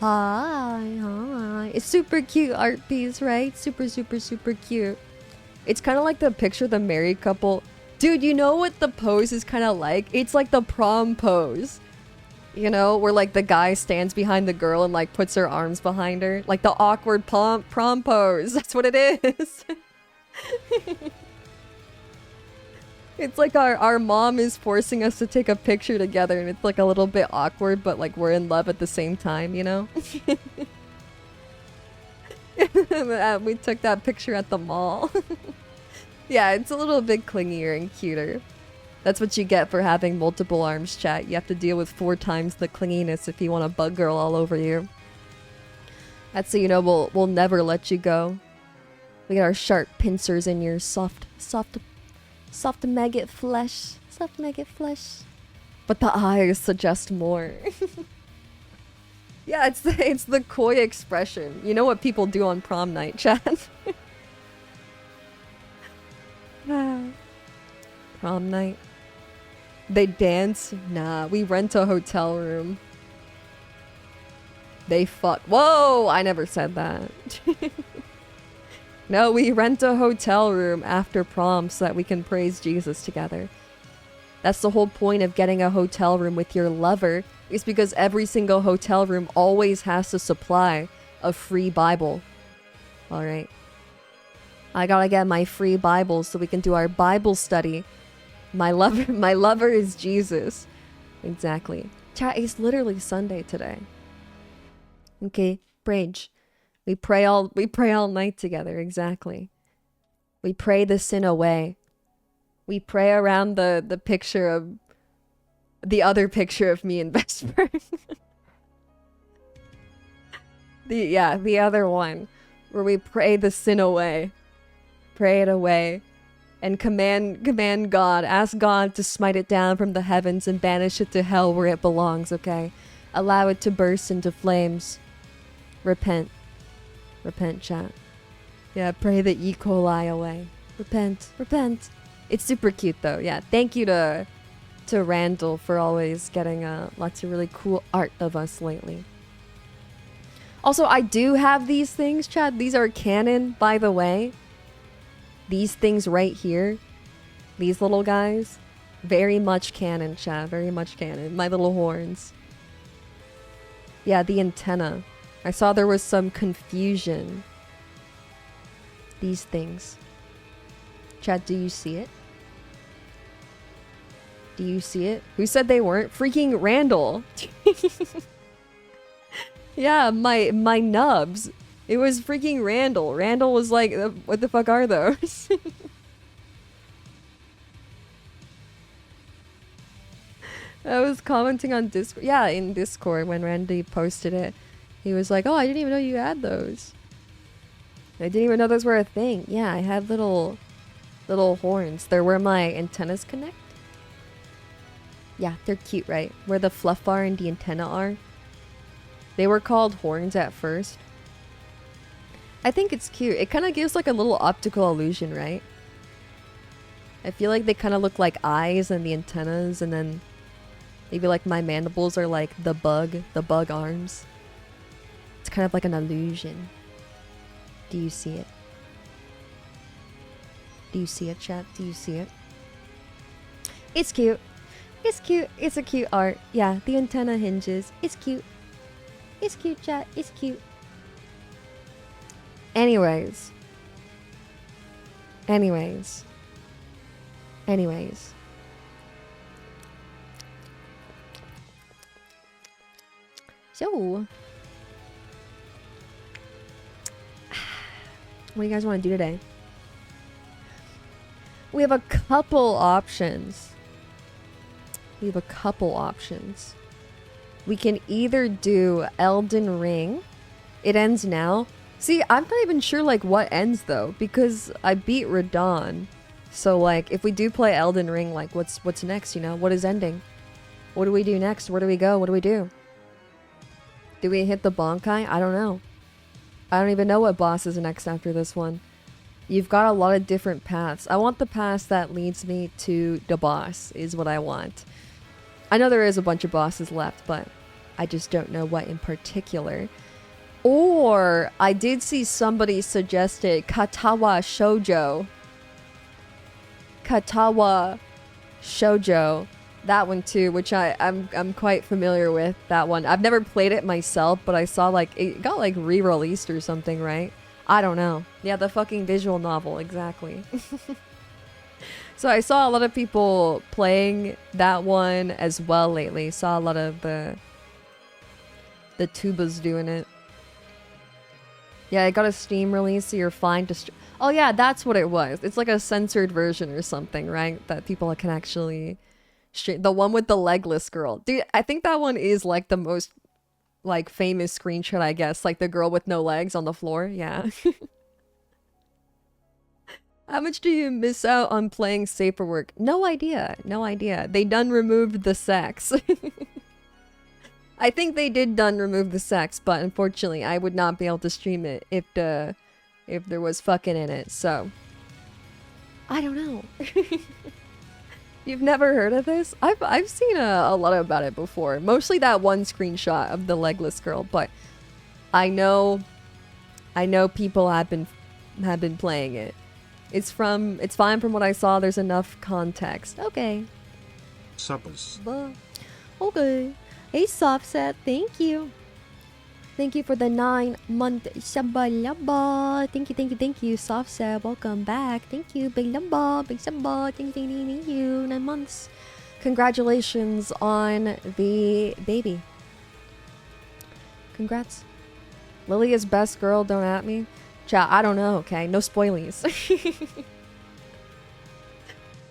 Hi, hi. It's super cute art piece, right? Super, super, super cute. It's kind of like the picture of the married couple. Dude, you know what the pose is kind of like? It's like the prom pose. You know, where like the guy stands behind the girl and like puts her arms behind her. Like the awkward prom pose. That's what it is. It's like our mom is forcing us to take a picture together and it's like a little bit awkward, but like we're in love at the same time, you know? We took that picture at the mall. Yeah, it's a little bit clingier and cuter. That's what you get for having multiple arms, chat. You have to deal with 4 times the clinginess if you want a bug girl all over you. That's so you know we'll never let you go. We got our sharp pincers in your soft maggot flesh. Soft maggot flesh. But the eyes suggest more. Yeah, it's the coy expression. You know what people do on prom night, chat? Prom night. They dance? Nah, we rent a hotel room. They fuck. Whoa, I never said that. No, we rent a hotel room after prom so that we can praise Jesus together. That's the whole point of getting a hotel room with your lover, is because every single hotel room always has to supply a free Bible. Alright. I gotta get my free Bible so we can do our Bible study. My lover is Jesus. Exactly. Chat, it's literally Sunday today. Okay, bridge. We pray all night together, exactly. We pray the sin away. We pray around the picture of the other picture of me and Vesper. The other one where we pray the sin away. Pray it away. And command God, ask God to smite it down from the heavens and banish it to hell where it belongs, okay? Allow it to burst into flames. Repent. Repent, chat. Yeah, pray the E. coli away. Repent. Repent. It's super cute, though. Yeah, thank you to Randall for always getting lots of really cool art of us lately. Also, I do have these things, chat. These are canon, by the way. These things right here, these little guys, very much canon, chat. Very much canon. My little horns. Yeah, the antenna. I saw there was some confusion. These things. Chat, do you see it? Do you see it? Who said they weren't? Freaking Randall. Yeah, my nubs. It was freaking Randall. Randall was like, what the fuck are those? I was commenting on Discord. Yeah, in Discord when Randy posted it. He was like, oh, I didn't even know you had those. I didn't even know those were a thing. Yeah, I had little horns. They're where my antennas connect. Yeah, they're cute, right? Where the fluff bar and the antenna are. They were called horns at first. I think it's cute. It kind of gives like a little optical illusion, right? I feel like they kind of look like eyes and the antennas, and then maybe like my mandibles are like the bug arms. It's kind of like an illusion. Do you see it? Do you see it, chat? Do you see it? It's cute. It's cute. It's a cute art. Yeah, the antenna hinges. It's cute. It's cute, chat. It's cute. Anyways. So, what do you guys want to do today? We have a couple options. We can either do Elden Ring. It ends now. See, I'm not even sure like what ends though, because I beat Radon. So like if we do play Elden Ring, like what's next, you know? What is ending? What do we do next? Where do we go? What do we do? Do we hit the Bonkai? I don't know. I don't even know what boss is next after this one. You've got a lot of different paths. I want the path that leads me to the boss is what I want. I know there is a bunch of bosses left, but I just don't know what in particular. Or I did see somebody suggested Katawa Shoujo. Katawa Shoujo. That one too, which I'm quite familiar with, that one. I've never played it myself, but I saw like it got like re-released or something, right? I don't know. Yeah, the fucking visual novel, exactly. So I saw a lot of people playing that one as well lately. Saw a lot of the tubas doing it. Yeah, it got a Steam release, so you're fine to... Oh yeah, that's what it was. It's like a censored version or something, right? That people can actually... The one with the legless girl. Dude, I think that one is like the most like famous screenshot, I guess. Like the girl with no legs on the floor. Yeah. How much do you miss out on playing Saferwork? No idea. No idea. They done removed the sex. I think they did done remove the sex, but unfortunately I would not be able to stream it if there was fucking in it, so... I don't know. You've never heard of this? I've seen a lot about it before. Mostly that one screenshot of the legless girl, but I know people have been playing it. It's fine from what I saw. There's enough context. Okay. Suppers. Okay. Hey Softset, thank you. Thank you for the 9-month shabalaba. Thank you, Softset. Welcome back. Thank you, big lamba, big samba. Thank you. 9 months. Congratulations on the baby. Congrats. Lily is best girl, don't at me. Chat, I don't know, okay? No spoilies.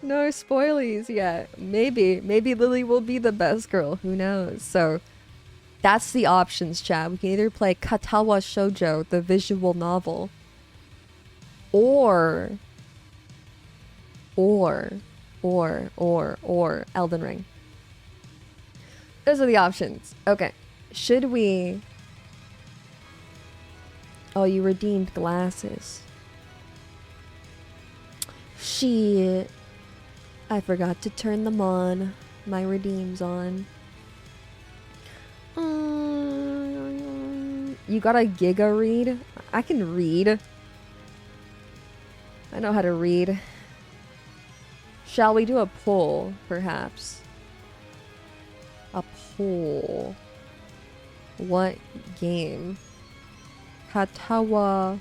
No spoilies yet. Maybe Lily will be the best girl. Who knows? So... that's the options, chat. We can either play Katawa Shoujo, the visual novel, or Elden Ring. Those are the options. Okay. Should we... Oh, you redeemed glasses. Shit. I forgot to turn them on. My redeem's on. You got a giga read? I can read. I know how to read. Shall we do a poll, perhaps? A poll. What game? Katawa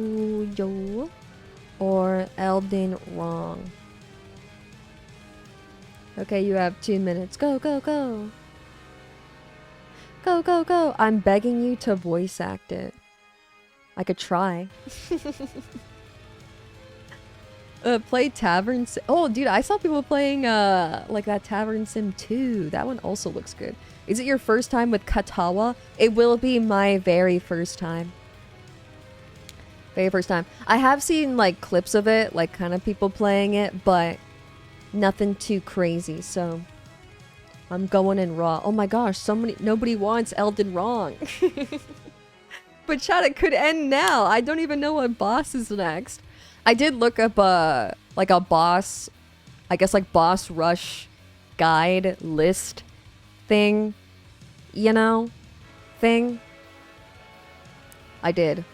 Shoujo or Elden Ring? Okay, you have 2 minutes. Go. Go. I'm begging you to voice act it. I could try. Play Tavern Sim. Oh, dude, I saw people playing like that Tavern Sim 2. That one also looks good. Is it your first time with Katawa? It will be my very first time. Very first time. I have seen like clips of it, like kind of people playing it, but nothing too crazy, so I'm going in raw. Oh my gosh, nobody wants Elden Ring. But chat, it could end now. I don't even know what boss is next. I did look up like a boss, I guess like boss rush guide list thing, you know, thing. I did.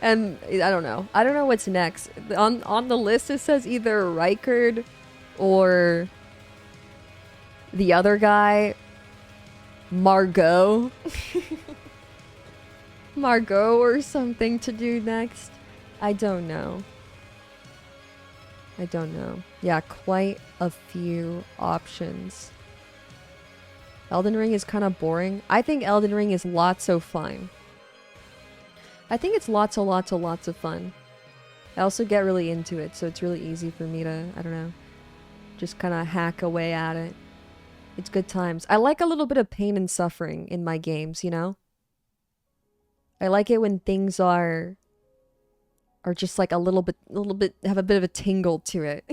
And I don't know what's next. On the list it says either Rykard or the other guy, Margot. Margot or something to do next. I don't know. Yeah, quite a few options. Elden Ring is kind of boring. I think Elden Ring is lots of fun. I think it's lots of fun. I also get really into it, so it's really easy for me to, I don't know, just kind of hack away at it. It's good times. I like a little bit of pain and suffering in my games, you know? I like it when things are just like a little bit, have a bit of a tingle to it.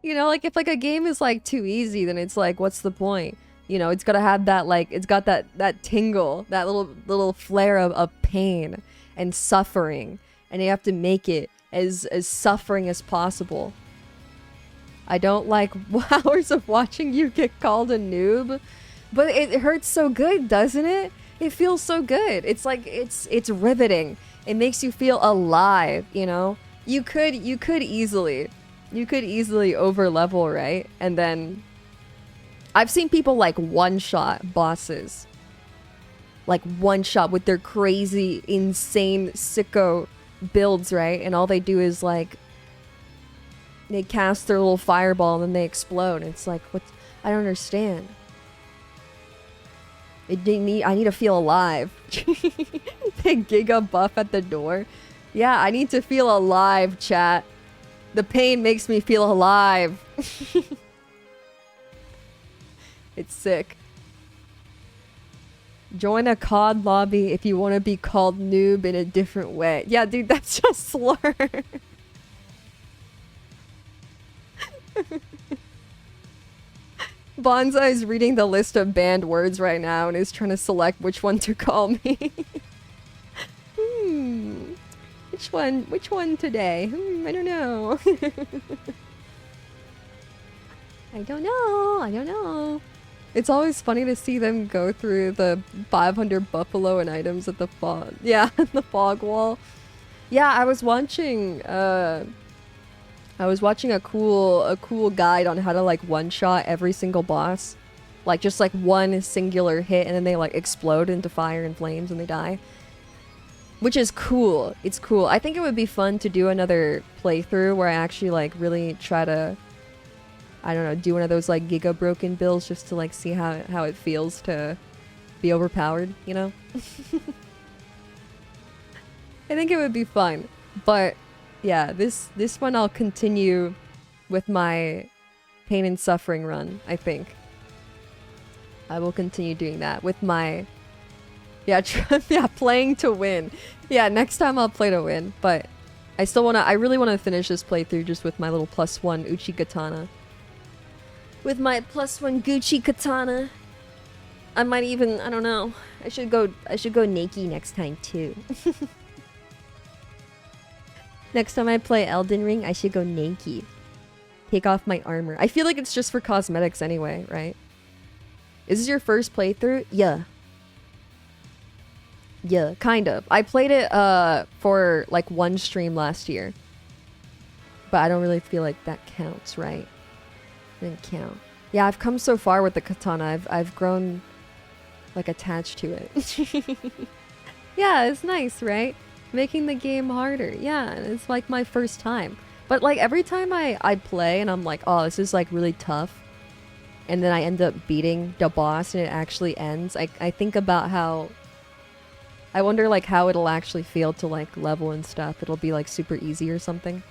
You know, like if like a game is like too easy, then it's like, what's the point? You know, it's gotta have that, like, it's got that tingle, that little flare of pain and suffering. And you have to make it as suffering as possible. I don't like hours of watching you get called a noob, but it hurts so good, doesn't it? It feels so good. It's like it's riveting. It makes you feel alive, you know? You could easily over level, right? And then I've seen people like one-shot bosses. Like one-shot with their crazy, insane, sicko builds, right? And all they do is like they cast their little fireball and then they explode. It's like, what? I don't understand. I need to feel alive. Big Giga buff at the door. Yeah, I need to feel alive, chat. The pain makes me feel alive. It's sick. Join a COD lobby if you want to be called noob in a different way. Yeah, dude, that's just slur. Bonsai is reading the list of banned words right now and is trying to select which one to call me. Which one today? I don't know. I don't know. It's always funny to see them go through the 500 buffalo and items at the fog. Yeah, the fog wall. Yeah, I was watching a cool guide on how to like one-shot every single boss. Like just like one singular hit and then they like explode into fire and flames and they die. Which is cool. It's cool. I think it would be fun to do another playthrough where I actually like really try to, I don't know, do one of those like Giga broken builds just to like see how it feels to be overpowered, you know? I think it would be fun. But yeah, this one I'll continue with my pain and suffering run, I think. I will continue doing that with my playing to win. Yeah, next time I'll play to win, but I really wanna finish this playthrough just with my little +1 Uchi katana. With my +1 Gucci katana. I might even, I don't know. I should go naked next time too. Next time I play Elden Ring, I should go naked. Take off my armor. I feel like it's just for cosmetics anyway, right? Is this your first playthrough? Yeah. Yeah, kind of. I played it for like one stream last year. But I don't really feel like that counts, right? Didn't count. Yeah, I've come so far with the katana. I've grown like attached to it. Yeah, it's nice, right? Making the game harder. Yeah, it's like my first time. But like every time I play and I'm like, oh, this is like really tough. And then I end up beating the boss and it actually ends. I think about how I wonder like how it'll actually feel to like level and stuff. It'll be like super easy or something.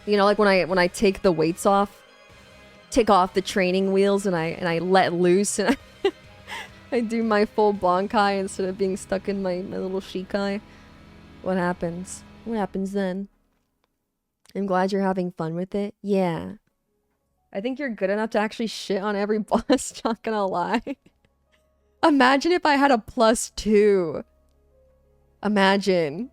You know, like when I take the weights off, take off the training wheels and I let loose and I do my full Bankai instead of being stuck in my little Shikai. What happens? What happens then? I'm glad you're having fun with it. Yeah. I think you're good enough to actually shit on every boss, not gonna lie. Imagine if I had a +2. Imagine.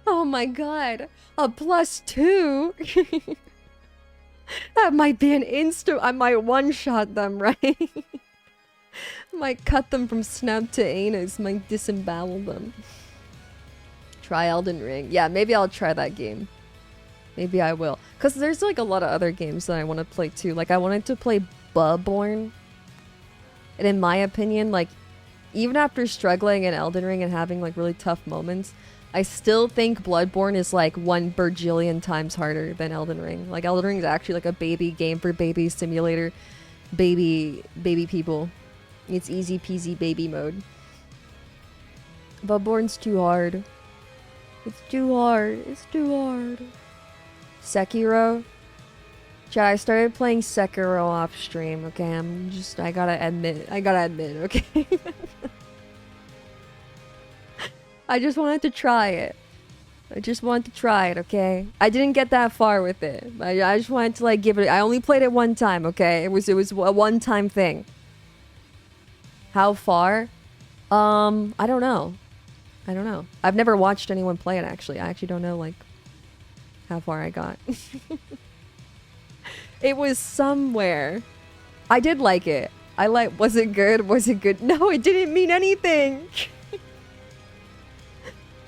Oh my god. A +2? That might be an instant. I might one-shot them, right? Might cut them from snout to anus. Might disembowel them. Try Elden Ring. Yeah, maybe I'll try that game. Maybe I will. Because there's like a lot of other games that I want to play too. Like I wanted to play Bloodborne. And in my opinion, like, even after struggling in Elden Ring and having like really tough moments, I still think Bloodborne is like 1 bajillion times harder than Elden Ring. Like Elden Ring is actually like a baby game for baby simulator. Baby people. It's easy peasy baby mode. Bloodborne's too hard. It's too hard. It's too hard. Sekiro? Chat, I started playing Sekiro off stream, okay? I gotta admit, okay? I just wanted to try it. Okay? I didn't get that far with it. I just wanted to like give it, I only played it one time, okay? It was a one-time thing. How far? I don't know. I don't know. I've never watched anyone play it, actually. I actually don't know, like, how far I got. It was somewhere. I did like it. Was it good? Was it good? No, it didn't mean anything.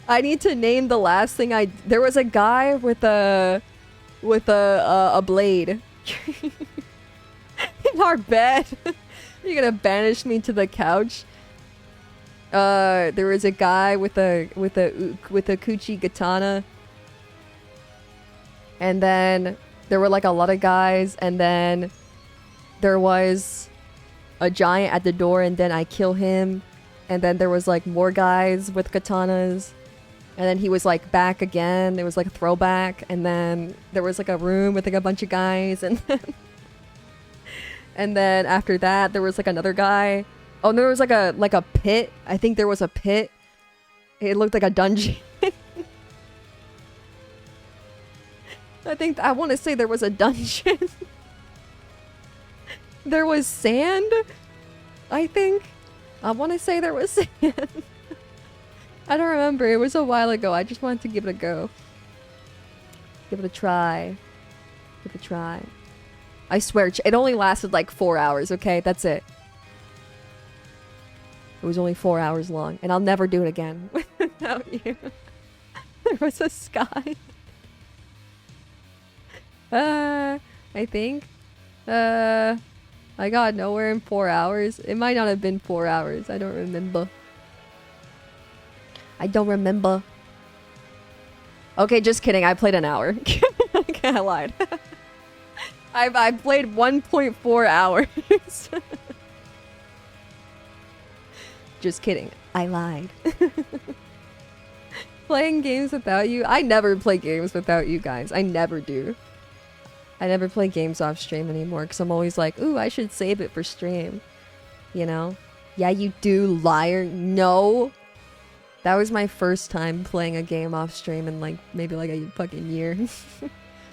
I need to name the last thing there was a guy with a blade in our bed. You're gonna banish me to the couch. There was a guy with a kuchi katana, and then there were like a lot of guys, and then there was a giant at the door, and then I kill him, and then there was like more guys with katanas, and then he was like back again. There was like a throwback, and then there was like a room with like a bunch of guys, and then after that there was like another guy. Oh, and there was like a pit. I think there was a pit. It looked like a dungeon. I want to say there was a dungeon. There was sand, I think. I want to say there was sand. I don't remember. It was a while ago. I just wanted to give it a go. Give it a try. Give it a try. I swear, it only lasted like 4 hours, okay? That's it. It was only 4 hours long, and I'll never do it again without you. There was a sky. I think. I got nowhere in 4 hours. It might not have been 4 hours. I don't remember. I don't remember. Okay, just kidding. I played an hour. Okay, I lied. I played 1.4 hours. Just kidding. I lied. Playing games without you? I never play games without you guys. I never do. I never play games off stream anymore because I'm always like, ooh, I should save it for stream. You know? Yeah, you do, liar. No. That was my first time playing a game off stream in like maybe like a fucking year.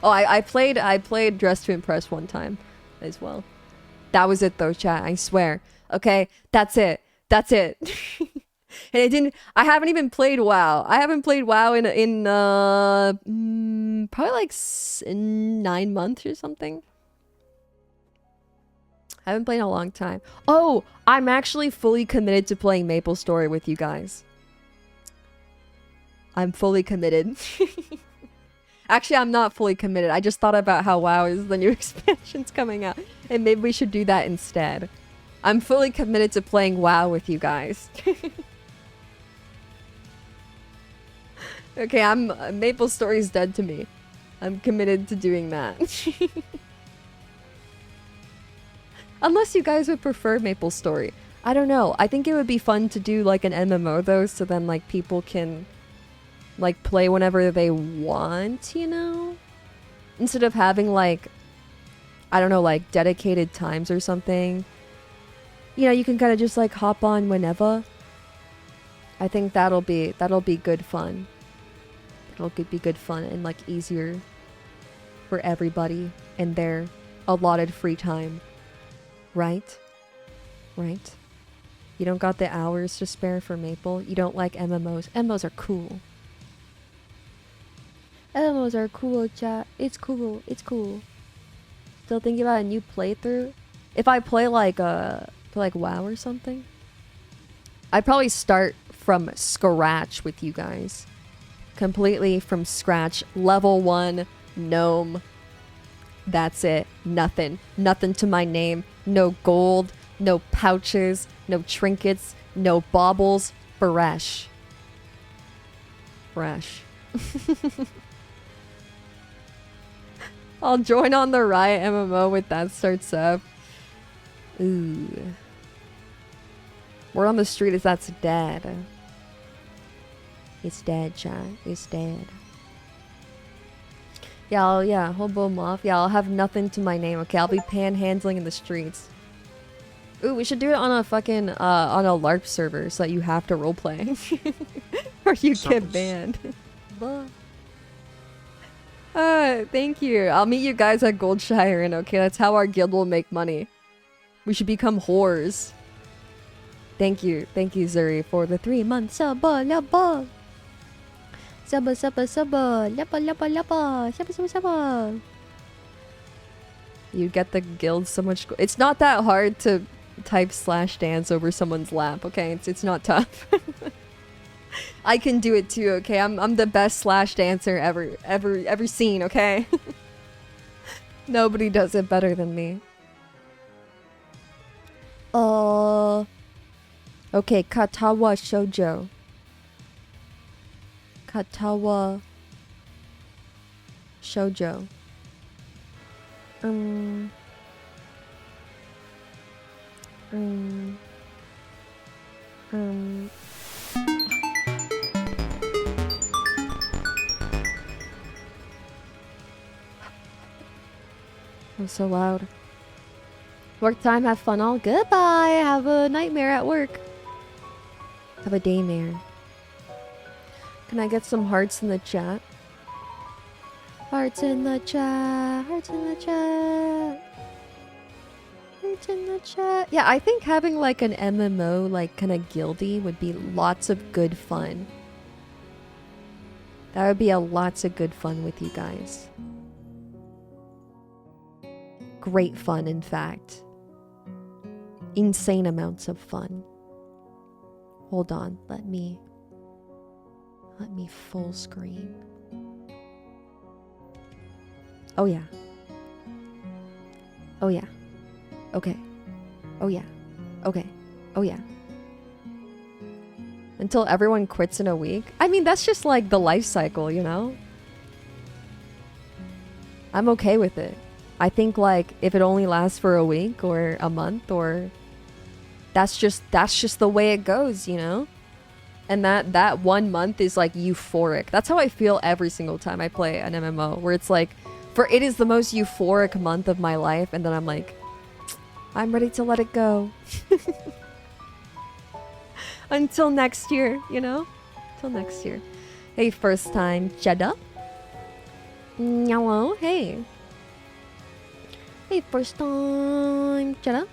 Oh, I played Dress to Impress one time as well. That was it though, chat. I swear. Okay, that's it. That's it. And I haven't even played WoW. I haven't played WoW in probably like 9 months or something. I haven't played in a long time. Oh, I'm actually fully committed to playing MapleStory with you guys. I'm fully committed. Actually, I'm not fully committed. I just thought about how WoW is the new expansion's coming out, and maybe we should do that instead. I'm fully committed to playing WoW with you guys. Okay, MapleStory's dead to me. I'm committed to doing that. Unless you guys would prefer MapleStory. I don't know. I think it would be fun to do like an MMO though, so then like people can like play whenever they want, you know? Instead of having like, I don't know, like dedicated times or something. You know, you can kind of just like hop on whenever. I think that'll be good fun. It'll be good fun and like easier for everybody and their allotted free time. Right? Right? You don't got the hours to spare for Maple? You don't like MMOs? MMOs are cool. MMOs are cool, chat. It's cool. It's cool. Still thinking about a new playthrough? If I play like WoW or something, I'd probably start from scratch with you guys. Completely from scratch. Level 1 gnome. That's it. Nothing. Nothing to my name. No gold. No pouches. No trinkets. No baubles. Fresh. Fresh. I'll join on the Riot MMO when that starts up. Ooh. Word on the street is that's dead. It's dead, chat. It's dead. Yeah, hobo moff. Yeah, I'll have nothing to my name, okay? I'll be panhandling in the streets. Ooh, we should do it on a fucking, on a LARP server so that you have to roleplay. Or you get banned. Thank you. I'll meet you guys at Goldshire, and okay? That's how our guild will make money. We should become whores. Thank you, Zuri, for the 3 months. Sabba, labba. Sabba, sabba, sabba. Labba, labba, labba. Sabba, sabba, sabba. You get the guild so much. It's not that hard to type /dance over someone's lap, okay? It's not tough. I can do it too, okay? I'm the best /dancer ever seen, okay? Nobody does it better than me. Okay, Katawa Shoujo. Katawa Shoujo. I'm so loud. Work time, have fun all. Goodbye. Have a nightmare at work. Have a daymare. Can I get some hearts in the chat? Hearts in the chat. Hearts in the chat. Hearts in the chat. Yeah, I think having like an MMO, like kind of guildy, would be lots of good fun. That would be a lots of good fun with you guys. Great fun, in fact. Insane amounts of fun. Hold on, let me full screen. Oh yeah. Oh yeah. Okay. Oh yeah. Okay. Oh yeah. Until everyone quits in a week. I mean, that's just like the life cycle, you know? I'm okay with it. I think like if it only lasts for a week or a month, or that's just the way it goes, you know? And that 1 month is like euphoric. That's how I feel every single time I play an MMO, where it's like, for it is the most euphoric month of my life, and then I'm like, I'm ready to let it go. Until next year, you know? Until next year. Hey, first time Jeddah. Hello, hey. Hey, first time Jeddah.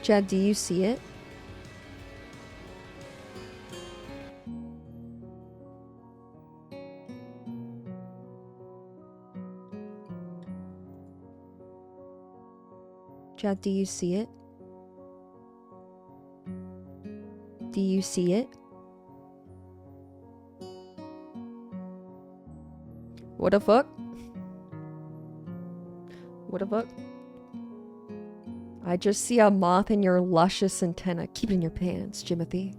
Jed, do you see it? Jed, do you see it? Do you see it? What the fuck? What the fuck? I just see a moth in your luscious antenna. Keep it in your pants, Jimothy.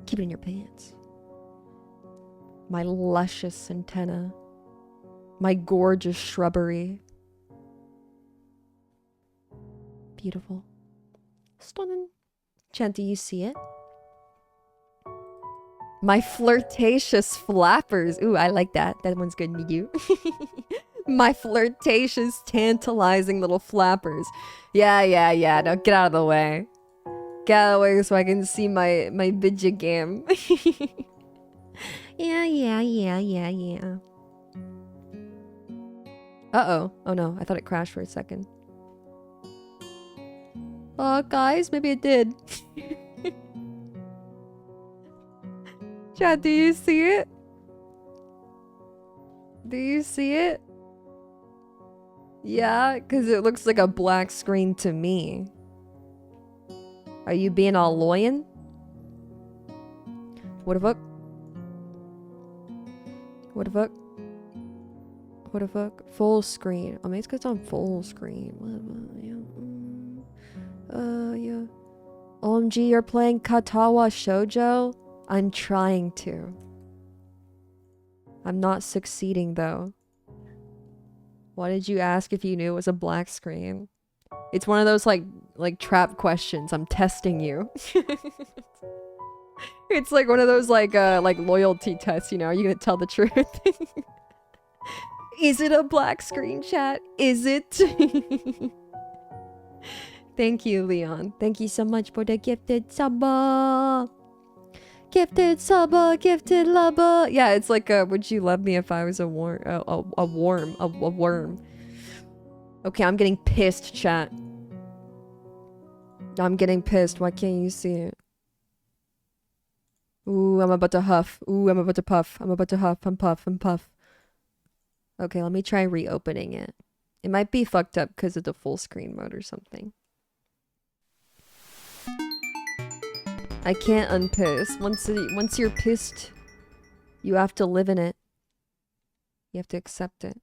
Keep it in your pants. My luscious antenna. My gorgeous shrubbery. Beautiful. Stunning. Chant, do you see it? My flirtatious flappers. Ooh, I like that. That one's good. Me you. My flirtatious, tantalizing little flappers. Yeah. Now get out of the way. Get out of the way so I can see my video game. Yeah. Uh-oh. Oh no, I thought it crashed for a second. Guys, maybe it did. Chat, do you see it? Do you see it? Yeah, because it looks like a black screen to me. Are you being all loyal? What the fuck? What the fuck? What the fuck? Full screen. I mean, it's because it's on full screen. Yeah. OMG, you're playing Katawa Shoujo? I'm trying to. I'm not succeeding though. Why did you ask if you knew it was a black screen? It's one of those like trap questions. I'm testing you. It's like one of those like loyalty tests, you know? Are you gonna tell the truth? Is it a black screen, chat? Is it? Thank you, Leon. Thank you so much for the gifted subba. Gifted subba, gifted lubba. Yeah, it's like would you love me if I was a worm? A worm. Okay, I'm getting pissed, chat. I'm getting pissed. Why can't you see it? Ooh, I'm about to huff. Ooh, I'm about to puff. I'm about to huff and puff and puff. Okay, let me try reopening it. It might be fucked up because of the full screen mode or something. I can't unpiss. Once you're pissed, you have to live in it. You have to accept it.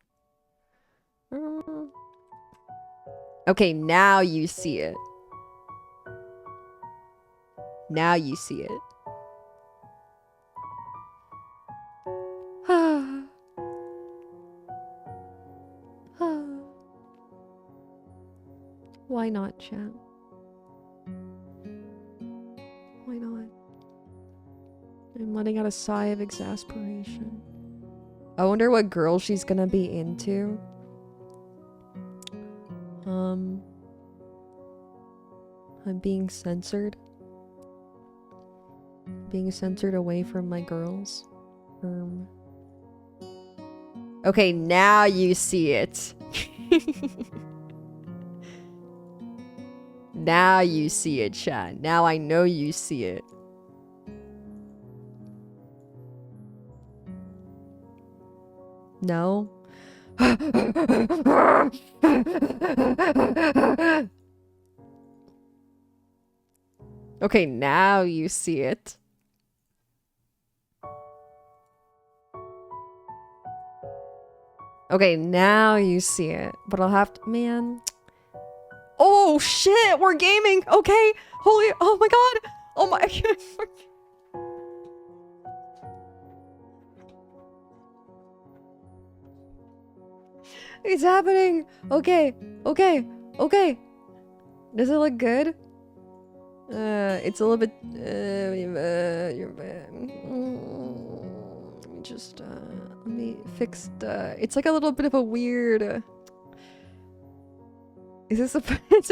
Okay, now you see it. Now you see it. Why not, chat? Why not? I'm letting out a sigh of exasperation. I wonder what girl she's gonna be into. I'm being censored. Being censored away from my girls. Okay, now you see it. Now you see it, chat. Now I know you see it. No? Okay, now you see it. Okay, now you see it. But I'll have to... Man... Oh shit, we're gaming. Okay. Holy, oh my god. Oh my It's happening. Okay. Okay. Okay. Does it look good? It's a little bit let me just let me fix the... It's like a little bit of a weird is it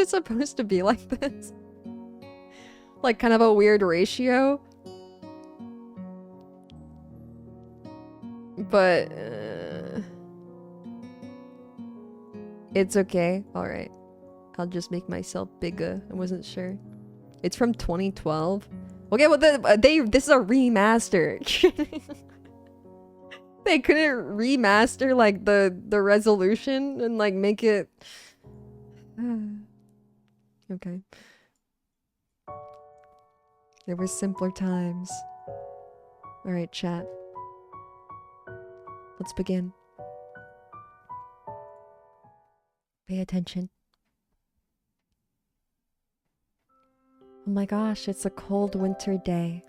supposed to be like this? Like kind of a weird ratio? But it's okay. Alright. I'll just make myself bigger. I wasn't sure. It's from 2012. Okay, well this is a remaster. They couldn't remaster like the resolution and like make it okay. There were simpler times. Alright, chat. Let's begin. Pay attention. Oh my gosh, it's a cold winter day.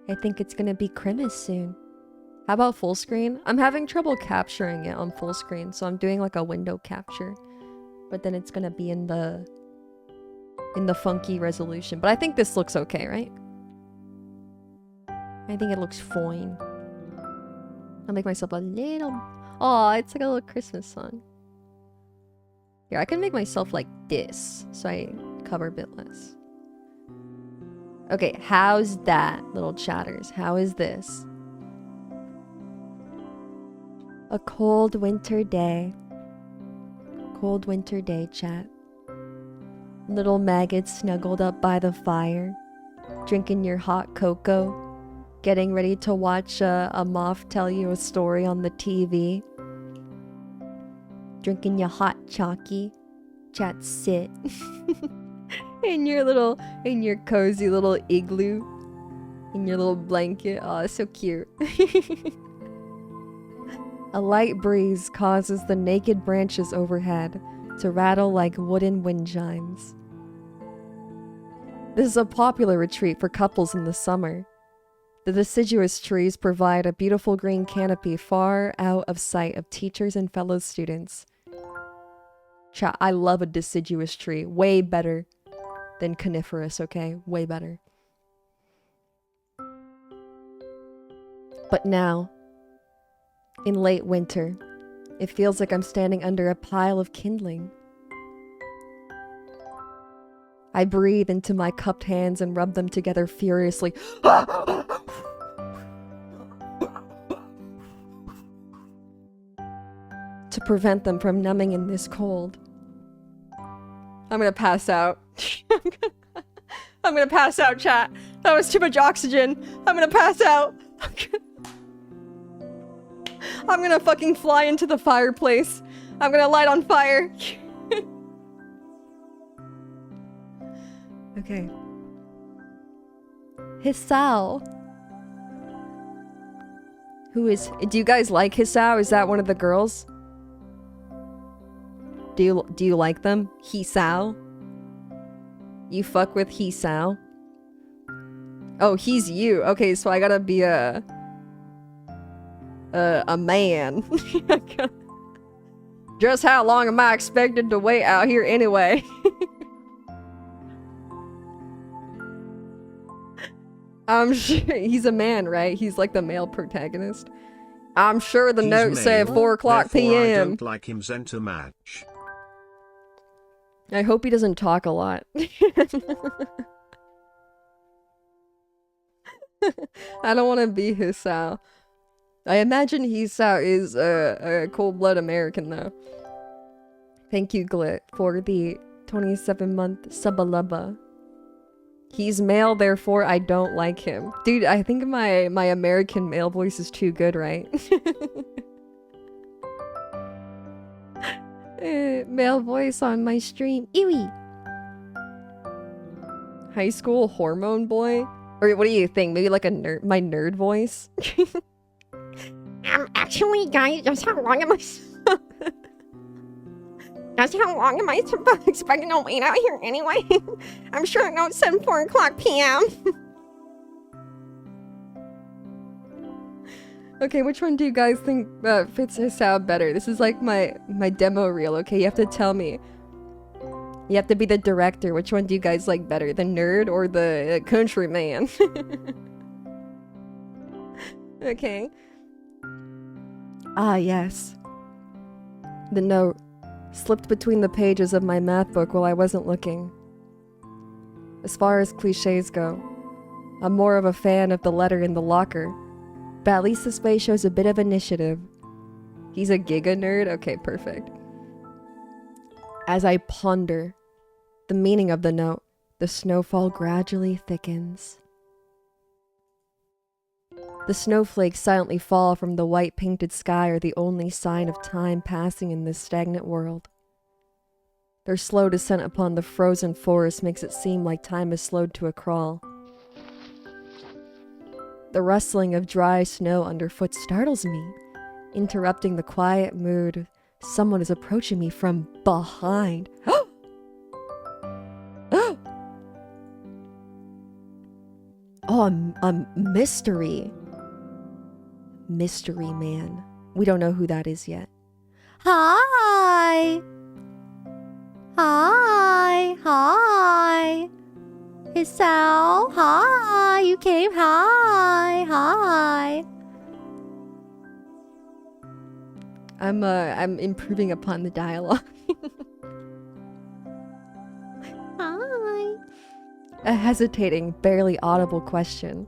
I think it's gonna be Christmas soon. How about full screen? I'm having trouble capturing it on full screen, so I'm doing like a window capture. But then it's gonna be in the funky resolution. But I think this looks okay, right? I think it looks fine. I'll make myself a little... Oh, it's like a little Christmas song. Here, I can make myself like this, so I cover a bit less. Okay, how's that, little chatters? How is this? A cold winter day. Cold winter day, chat. Little maggots snuggled up by the fire, drinking your hot cocoa, getting ready to watch a moff tell you a story on the TV. Drinking your hot chalky. Chat, sit. in your cozy little igloo. In your little blanket. Oh, it's so cute. A light breeze causes the naked branches overhead to rattle like wooden wind chimes. This is a popular retreat for couples in the summer. The deciduous trees provide a beautiful green canopy far out of sight of teachers and fellow students. I love a deciduous tree. Way better than coniferous, okay? Way better. But now, in late winter, it feels like I'm standing under a pile of kindling. I breathe into my cupped hands and rub them together furiously. To prevent them from numbing in this cold. I'm gonna pass out. I'm gonna pass out, chat. That was too much oxygen. I'm gonna pass out. I'm gonna fucking fly into the fireplace. I'm gonna light on fire. Okay. Hisao. Who is... Do you guys like Hisao? Is that one of the girls? Do you like them? Hisao? You fuck with Hisao? Oh, he's you. Okay, so I gotta be a man. Just how long am I expected to wait out here anyway? I'm sure he's a man, right? He's like the male protagonist. I'm sure the note said 4 o'clock p.m. I don't like him sent a match. I hope he doesn't talk a lot. I don't want to be Hisao. I imagine Hisao is a cold-blooded American, though. Thank you, Glit, for the 27-month subalubba. He's male, therefore I don't like him. Dude, I think my American male voice is too good, right? Male voice on my stream. Ewy! High school hormone boy? Or what do you think? Maybe like a nerd, my nerd voice? Actually, guys, just how long am I... Just how long am I expecting to wait out here anyway? I'm sure it don't said 4 o'clock p.m. Okay, which one do you guys think fits Hisao better? This is like my demo reel, okay? You have to tell me. You have to be the director. Which one do you guys like better? The nerd or the country man? Okay. Ah, yes. The note slipped between the pages of my math book while I wasn't looking. As far as cliches go, I'm more of a fan of the letter in the locker, but at least this way shows a bit of initiative. He's a giga nerd? Okay, perfect. As I ponder the meaning of the note, the snowfall gradually thickens. The snowflakes silently fall from the white painted sky are the only sign of time passing in this stagnant world. Their slow descent upon the frozen forest makes it seem like time has slowed to a crawl. The rustling of dry snow underfoot startles me, interrupting the quiet mood. Someone is approaching me from behind. Oh, a mystery. Mystery man. We don't know who that is yet. Hi! Hi! Hi! Hisao! Hi! You came? Hi! Hi! I'm improving upon the dialogue. Hi! A hesitating, barely audible question.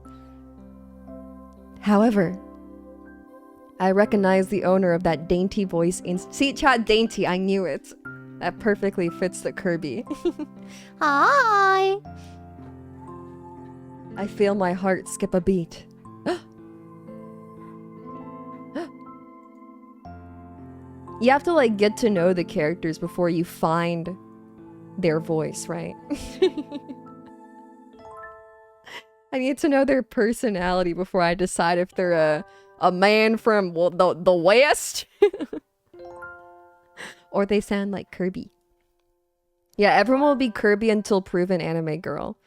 However, I recognize the owner of that dainty voice See, chat, dainty, I knew it. That perfectly fits the Kirby. Hi! I feel my heart skip a beat. You have to, like, get to know the characters before you find their voice, right? I need to know their personality before I decide if they're a man from the West or they sound like Kirby. Yeah, everyone will be Kirby until proven anime girl.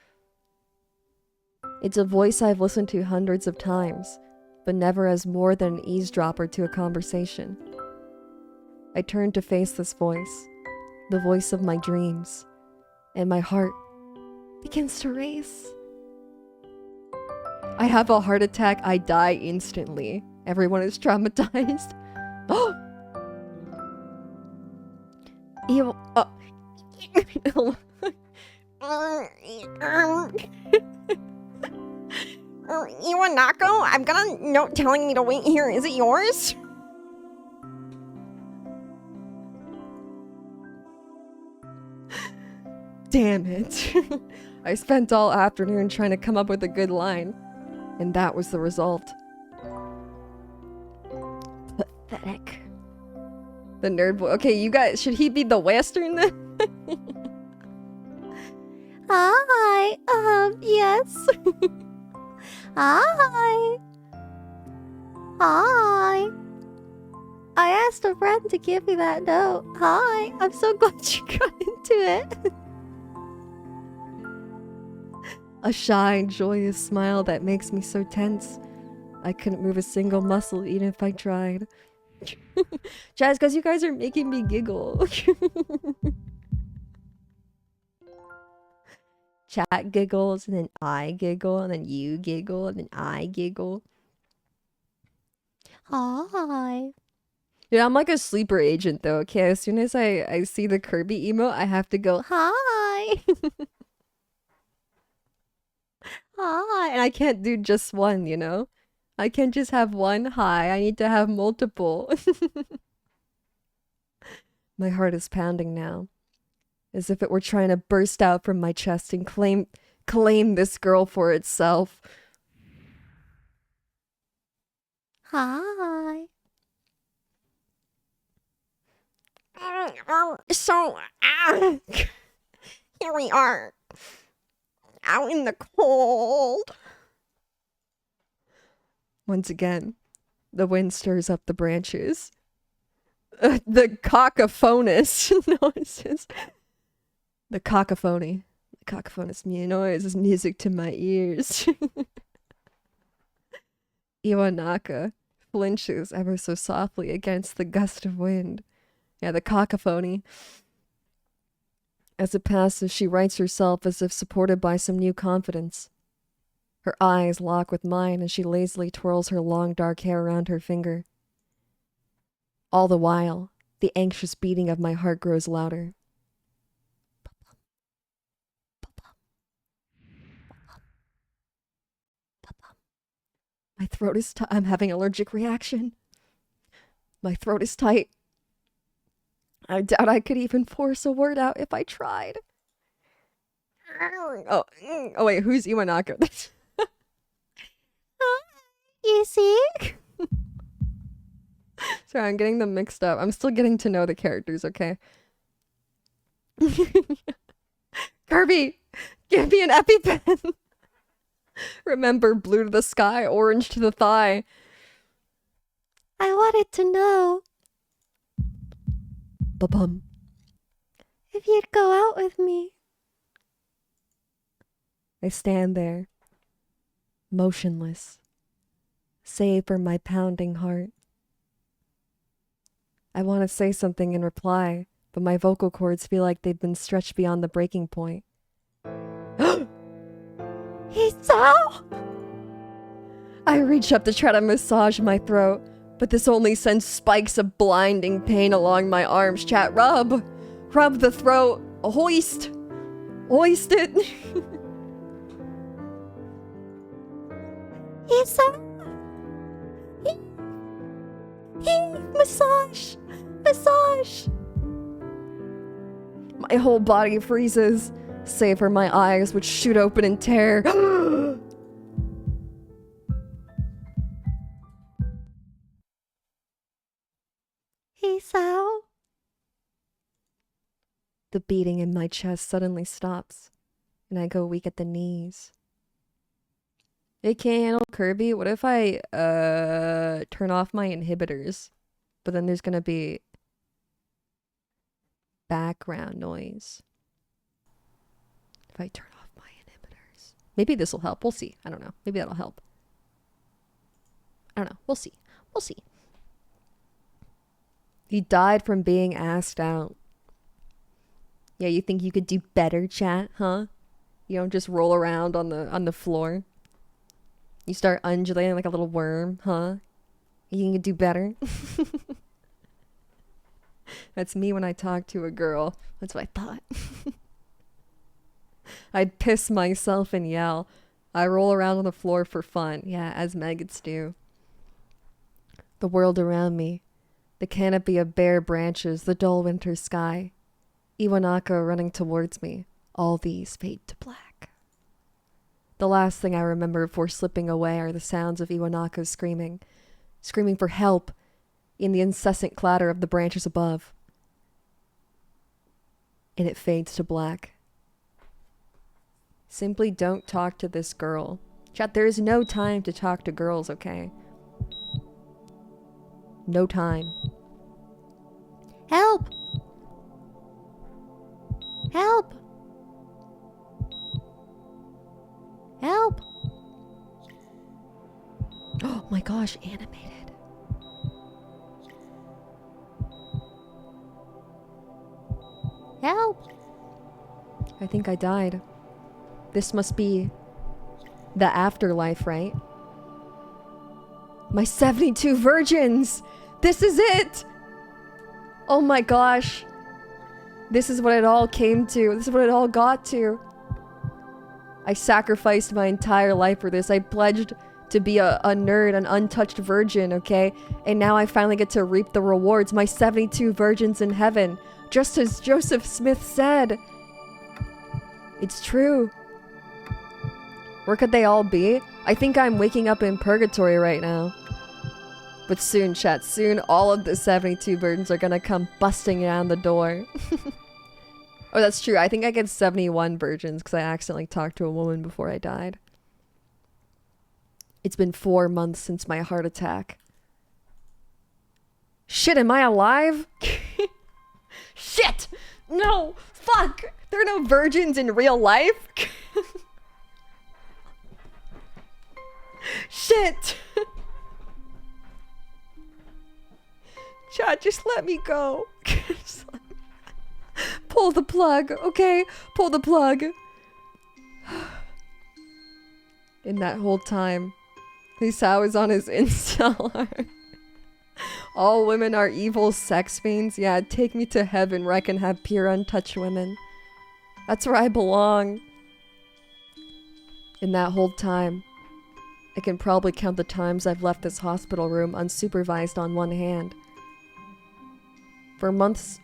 It's a voice I've listened to hundreds of times, but never as more than an eavesdropper to a conversation. I turn to face this voice, the voice of my dreams, and my heart begins to race. I have a heart attack, I die instantly. Everyone is traumatized. Oh! Ew. Iwanako, I've got a note telling me to wait here. Is it yours? Damn it. I spent all afternoon trying to come up with a good line, and that was the result. Pathetic. The nerd boy. Okay, you guys, should he be the Western then? Hi. Yes. Hi. Hi. I asked a friend to give me that note. Hi. I'm so glad you got into it. A shy, joyous smile that makes me so tense. I couldn't move a single muscle even if I tried. Jazz, because you guys are making me giggle. Chat giggles, and then I giggle, and then you giggle, and then I giggle. Hi. Dude, I'm like a sleeper agent though, okay? As soon as I see the Kirby emote, I have to go, hi! Hi! And I can't do just one, you know? I can't just have one hi, I need to have multiple. My heart is pounding now, as if it were trying to burst out from my chest and claim this girl for itself. Hi. Here we are. Out in the cold. Once again, the wind stirs up the branches. The cacophonous noises. The cacophony. The cacophonous noise is music to my ears. Iwanaka flinches ever so softly against the gust of wind. Yeah, the cacophony. As it passes, she rights herself as if supported by some new confidence. Her eyes lock with mine as she lazily twirls her long dark hair around her finger. All the while, the anxious beating of my heart grows louder. My throat is tight. I'm having an allergic reaction. My throat is tight. I doubt I could even force a word out if I tried. Oh wait, who's Iwanaka? You see? Sorry, I'm getting them mixed up. I'm still getting to know the characters, okay? Kirby, give me an EpiPen. Remember, blue to the sky, orange to the thigh. I wanted to know Ba-bum. if you'd go out with me. I stand there, motionless, save for my pounding heart. I want to say something in reply, but my vocal cords feel like they've been stretched beyond the breaking point. Isao! I reach up to try to massage my throat, but this only sends spikes of blinding pain along my arms. Chat, rub! Rub the throat! Hoist! Hoist it! Isao! Massage! Massage! My whole body freezes, save for my eyes which shoot open in terror. Isao? The beating in my chest suddenly stops, and I go weak at the knees. It can't handle Kirby. What if I turn off my inhibitors? But then there's gonna be background noise. If I turn off my inhibitors. Maybe this will help. We'll see. I don't know. Maybe that'll help. I don't know. We'll see. We'll see. He died from being asked out. Yeah, you think you could do better, chat, huh? You don't just roll around on the floor. You start undulating like a little worm, huh? You can do better. That's me when I talk to a girl. That's what I thought. I'd piss myself and yell. I roll around on the floor for fun. Yeah, as maggots do. The world around me. The canopy of bare branches, the dull winter sky. Iwanaka running towards me, all these fade to black. The last thing I remember before slipping away are the sounds of Iwanako screaming for help in the incessant clatter of the branches above. And it fades to black. Simply don't talk to this girl. Chat, there is no time to talk to girls, okay? No time. Help! Help! Help! Oh my gosh, animated. Help! I think I died. This must be the afterlife, right? My 72 virgins! This is it! Oh my gosh. This is what it all came to. This is what it all got to. I sacrificed my entire life for this. I pledged to be a nerd, an untouched virgin, okay? And now I finally get to reap the rewards. My 72 virgins in heaven. Just as Joseph Smith said. It's true. Where could they all be? I think I'm waking up in purgatory right now. But soon, chat, soon all of the 72 virgins are gonna come busting down the door. Oh, that's true. I think I get 71 virgins because I accidentally talked to a woman before I died. It's been 4 months since my heart attack. Shit, am I alive? Shit! No! Fuck! There are no virgins in real life? Shit! Chat, just let me go. Pull the plug, okay? Pull the plug. In that whole time, Hisao is on his installer. All women are evil sex fiends. Yeah, take me to heaven where I can have pure, untouched women. That's where I belong. In that whole time, I can probably count the times I've left this hospital room unsupervised on one hand. 4 months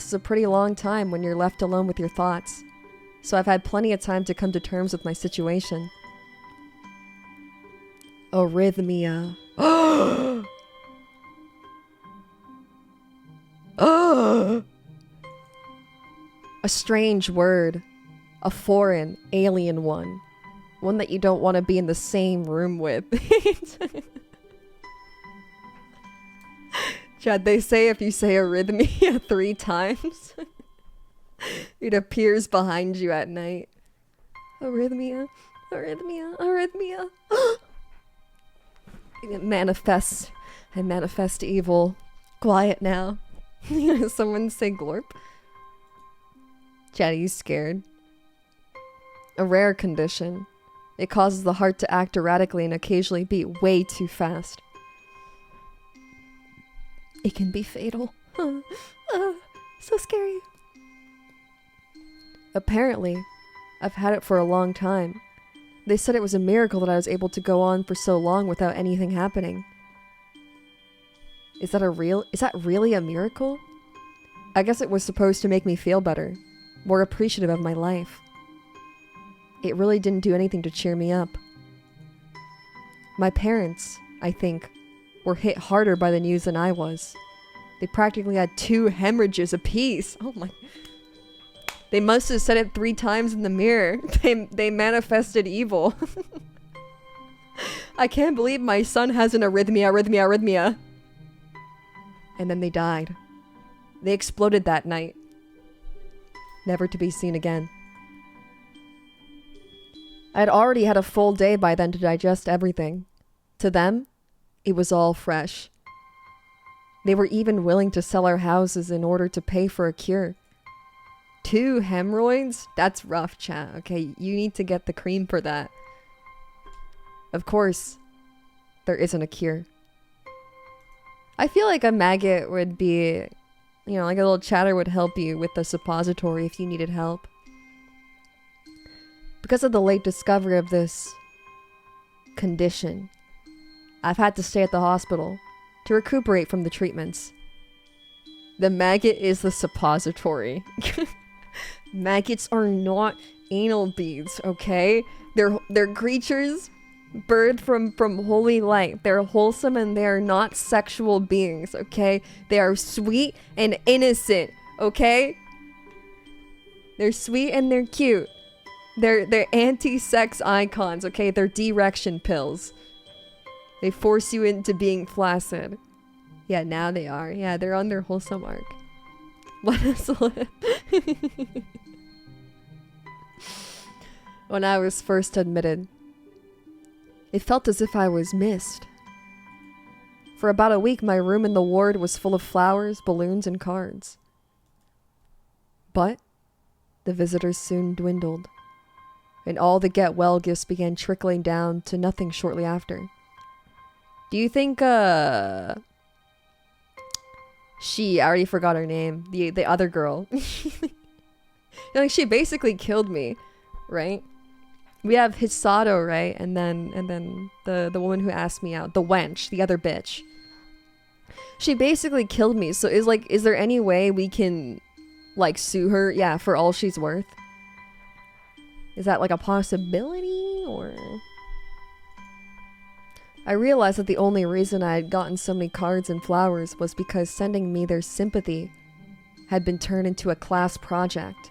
is a pretty long time when you're left alone with your thoughts. So I've had plenty of time to come to terms with my situation. Arrhythmia. A strange word. A foreign, alien one. One that you don't want to be in the same room with. Chad, they say if you say arrhythmia 3 times, it appears behind you at night. Arrhythmia, arrhythmia, arrhythmia. It manifests. I manifest evil. Quiet now. Someone say glorp. Chad, are you scared? A rare condition. It causes the heart to act erratically and occasionally beat way too fast. It can be fatal. So scary. Apparently, I've had it for a long time. They said it was a miracle that I was able to go on for so long without anything happening. Is that really a miracle? I guess it was supposed to make me feel better, more appreciative of my life. It really didn't do anything to cheer me up. My parents, I think, were hit harder by the news than I was. They practically had 2 hemorrhages apiece. Oh my. They must have said it 3 times in the mirror. They manifested evil. I can't believe my son has an arrhythmia. And then they died. They exploded that night. Never to be seen again. I had already had a full day by then to digest everything. To them, it was all fresh. They were even willing to sell our houses in order to pay for a cure. 2 hemorrhoids? That's rough, chat. Okay, you need to get the cream for that. Of course, there isn't a cure. I feel like a maggot would be, you know, like a little chatter would help you with the suppository if you needed help. Because of the late discovery of this condition, I've had to stay at the hospital to recuperate from the treatments. The maggot is the suppository. Maggots are not anal beads, okay? They're creatures birthed from holy light. They're wholesome and they are not sexual beings, okay? They are sweet and innocent, okay? They're sweet and they're cute. They're anti-sex icons, okay? They're direction pills. They force you into being flaccid. Yeah, now they are. Yeah, they're on their wholesome arc. What is it? When I was first admitted, it felt as if I was missed. For about a week, my room in the ward was full of flowers, balloons, and cards. But the visitors soon dwindled, and all the get well gifts began trickling down to nothing shortly after. Do you think, I already forgot her name, the other girl. Like, she basically killed me, right? We have Hisato, right? And then the woman who asked me out, the wench, the other bitch. She basically killed me. So is there any way we can, like, sue her? Yeah, for all she's worth. Is that like a possibility, or? I realized that the only reason I had gotten so many cards and flowers was because sending me their sympathy had been turned into a class project.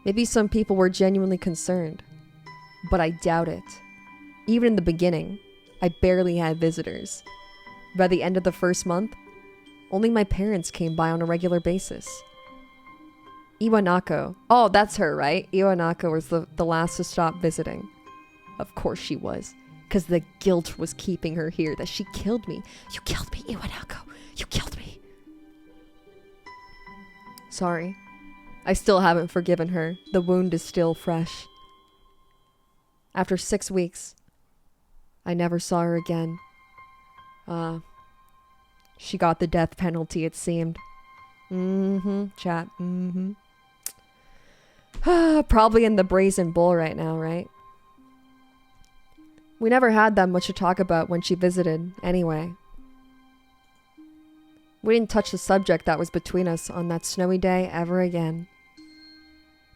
Maybe some people were genuinely concerned, but I doubt it. Even in the beginning, I barely had visitors. By the end of the first month, only my parents came by on a regular basis. Iwanako. Oh, that's her, right? Iwanako was the last to stop visiting. Of course she was. Because the guilt was keeping her here, that she killed me. You killed me, Iwanako. You killed me. Sorry. I still haven't forgiven her. The wound is still fresh. After 6 weeks, I never saw her again. She got the death penalty, it seemed. Chat. Probably in the Brazen Bull right now, right? We never had that much to talk about when she visited, anyway. We didn't touch the subject that was between us on that snowy day ever again.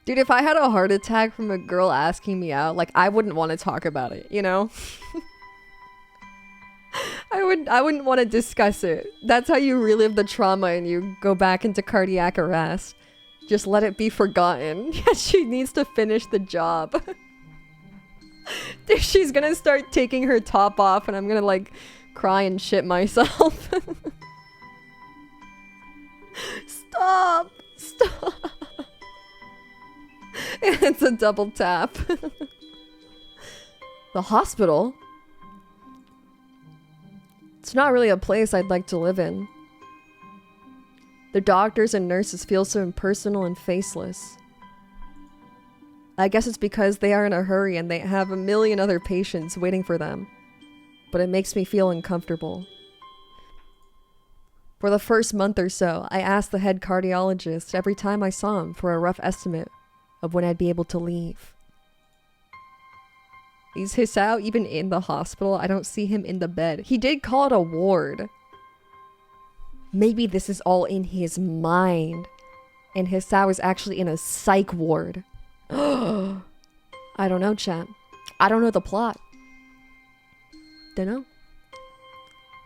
Dude, if I had a heart attack from a girl asking me out, like, I wouldn't want to talk about it, you know? I wouldn't want to discuss it. That's how you relive the trauma and you go back into cardiac arrest. Just let it be forgotten. Yeah, she needs to finish the job. Dude, she's gonna start taking her top off and I'm gonna, like, cry and shit myself. Stop! Stop! It's a double tap. The hospital? It's not really a place I'd like to live in. The doctors and nurses feel so impersonal and faceless. I guess it's because they are in a hurry and they have a million other patients waiting for them. But it makes me feel uncomfortable. For the first month or so, I asked the head cardiologist every time I saw him for a rough estimate of when I'd be able to leave. Is Hisao even in the hospital? I don't see him in the bed. He did call it a ward. Maybe this is all in his mind. And Hisao is actually in a psych ward. I don't know, chat. I don't know the plot. Dunno.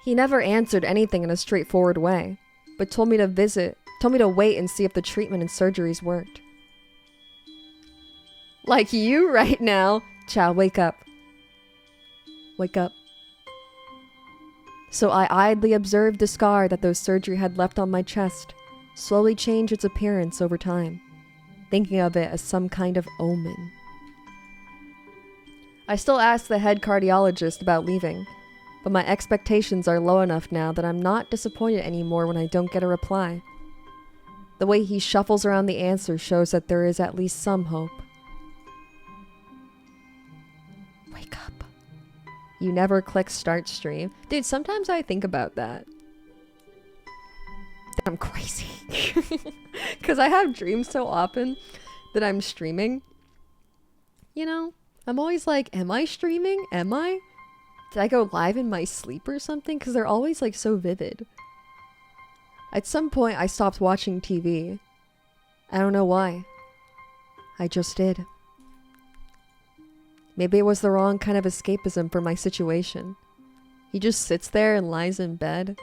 He never answered anything in a straightforward way, but told me to wait and see if the treatment and surgeries worked. Like you right now. Chow, wake up. Wake up. So I idly observed the scar that those surgery had left on my chest slowly change its appearance over time, thinking of it as some kind of omen. I still ask the head cardiologist about leaving, but my expectations are low enough now that I'm not disappointed anymore when I don't get a reply. The way he shuffles around the answer shows that there is at least some hope. Wake up. You never click start stream. Dude, sometimes I think about that. I'm crazy. Because I have dreams so often that I'm streaming. You know? I'm always like, am I streaming? Am I? Did I go live in my sleep or something? Because they're always like so vivid. At some point, I stopped watching TV. I don't know why. I just did. Maybe it was the wrong kind of escapism for my situation. He just sits there and lies in bed.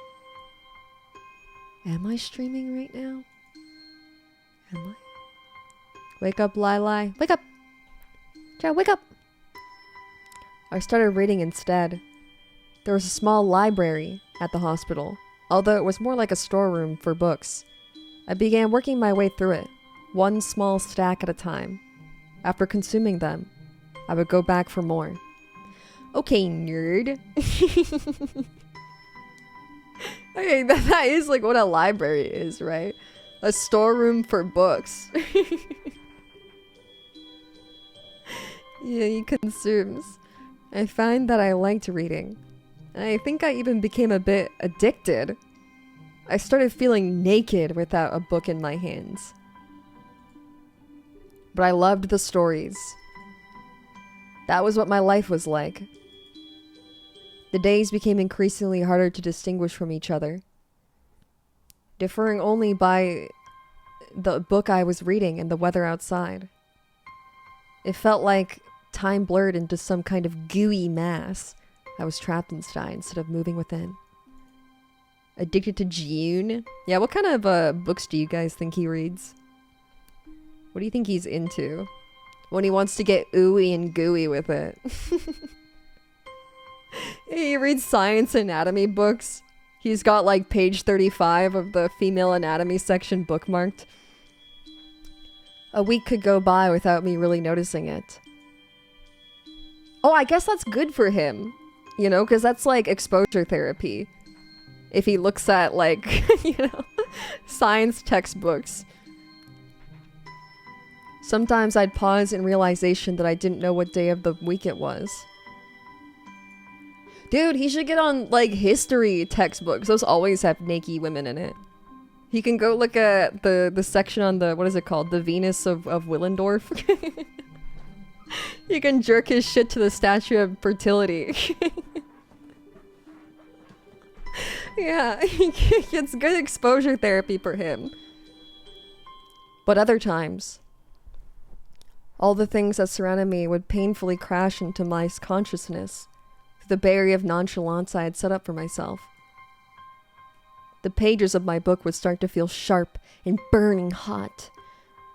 Am I streaming right now? Am I? Wake up, Lili. Wake up! Child, wake up! I started reading instead. There was a small library at the hospital, although it was more like a storeroom for books. I began working my way through it, one small stack at a time. After consuming them, I would go back for more. Okay, nerd. Okay, that is like what a library is, right? A storeroom for books. Yeah, he consumes. I find that I liked reading. And I think I even became a bit addicted. I started feeling naked without a book in my hands. But I loved the stories. That was what my life was like. The days became increasingly harder to distinguish from each other, differing only by the book I was reading and the weather outside. It felt like time blurred into some kind of gooey mass. I was trapped inside instead of moving within. Addicted to June? Yeah, what kind of books do you guys think he reads? What do you think he's into? When he wants to get ooey and gooey with it. He reads science anatomy books. He's got like page 35 of the female anatomy section bookmarked. A week could go by without me really noticing it. Oh, I guess that's good for him. You know, because that's like exposure therapy. If he looks at like, you know, science textbooks. Sometimes I'd pause in realization that I didn't know what day of the week it was. Dude, he should get on, like, history textbooks. Those always have naked women in it. He can go look at the section on the, what is it called? The Venus of Willendorf. He can jerk his shit to the Statue of Fertility. Yeah, it's good exposure therapy for him. But other times, all the things that surrounded me would painfully crash into my consciousness. The barrier of nonchalance I had set up for myself. The pages of my book would start to feel sharp and burning hot,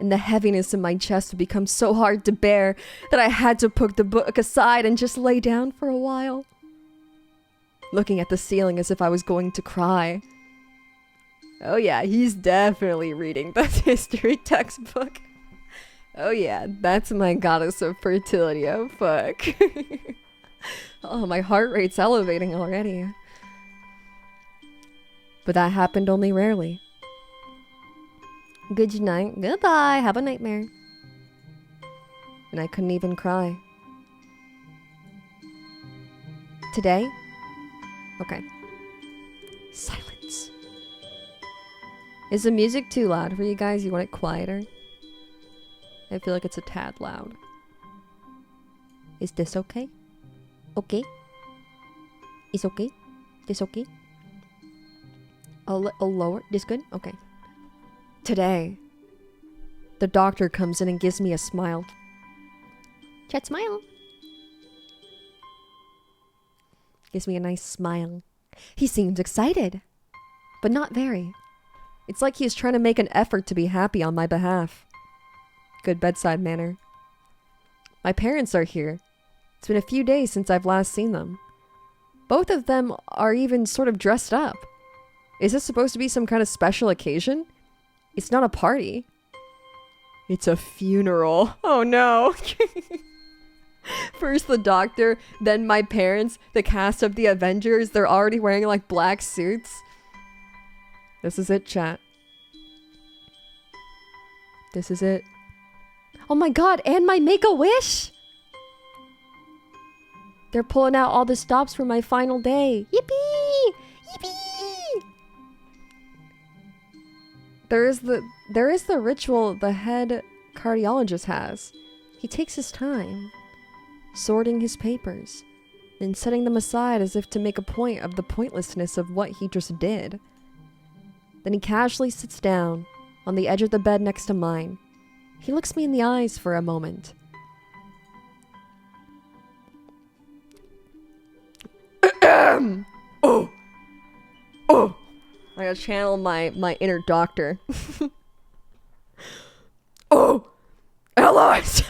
and the heaviness in my chest would become so hard to bear that I had to put the book aside and just lay down for a while, looking at the ceiling as if I was going to cry. Oh yeah, he's definitely reading that history textbook. Oh yeah, that's my goddess of fertility. Oh fuck. Oh, my heart rate's elevating already. But that happened only rarely. Good night. Goodbye. Have a nightmare. And I couldn't even cry. Today? Okay. Silence. Is the music too loud for you guys? You want it quieter? I feel like it's a tad loud. Is this okay? Okay. It's okay. This okay. A lower. This good? Okay. Today, the doctor comes in and gives me a smile. Chat smile. Gives me a nice smile. He seems excited, but not very. It's like he's trying to make an effort to be happy on my behalf. Good bedside manner. My parents are here. It's been a few days since I've last seen them. Both of them are even sort of dressed up. Is this supposed to be some kind of special occasion? It's not a party. It's a funeral. Oh no. First the doctor, then my parents, the cast of the Avengers. They're already wearing like black suits. This is it, chat. This is it. Oh my god, and my Make-A-Wish! They're pulling out all the stops for my final day. Yippee! Yippee! There is the ritual the head cardiologist has. He takes his time, sorting his papers, then setting them aside as if to make a point of the pointlessness of what he just did. Then he casually sits down on the edge of the bed next to mine. He looks me in the eyes for a moment. Oh! Oh! I gotta channel my inner doctor. Oh! Allies!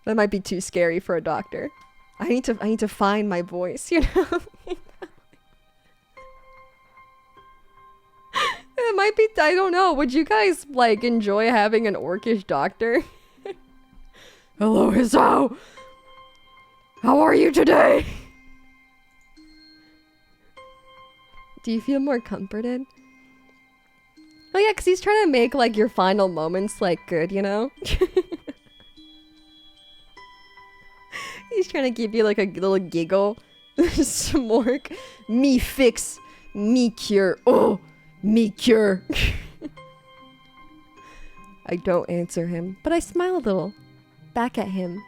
That might be too scary for a doctor. I need to find my voice, you know? It might be, I don't know. Would you guys, like, enjoy having an orcish doctor? Hello, Hisao! How are you today? Do you feel more comforted? Oh yeah, because he's trying to make, like, your final moments, like, good, you know? He's trying to give you, like, a little giggle. Smork. Me fix. Me cure. Oh! Me cure. I don't answer him, but I smile a little. Back at him.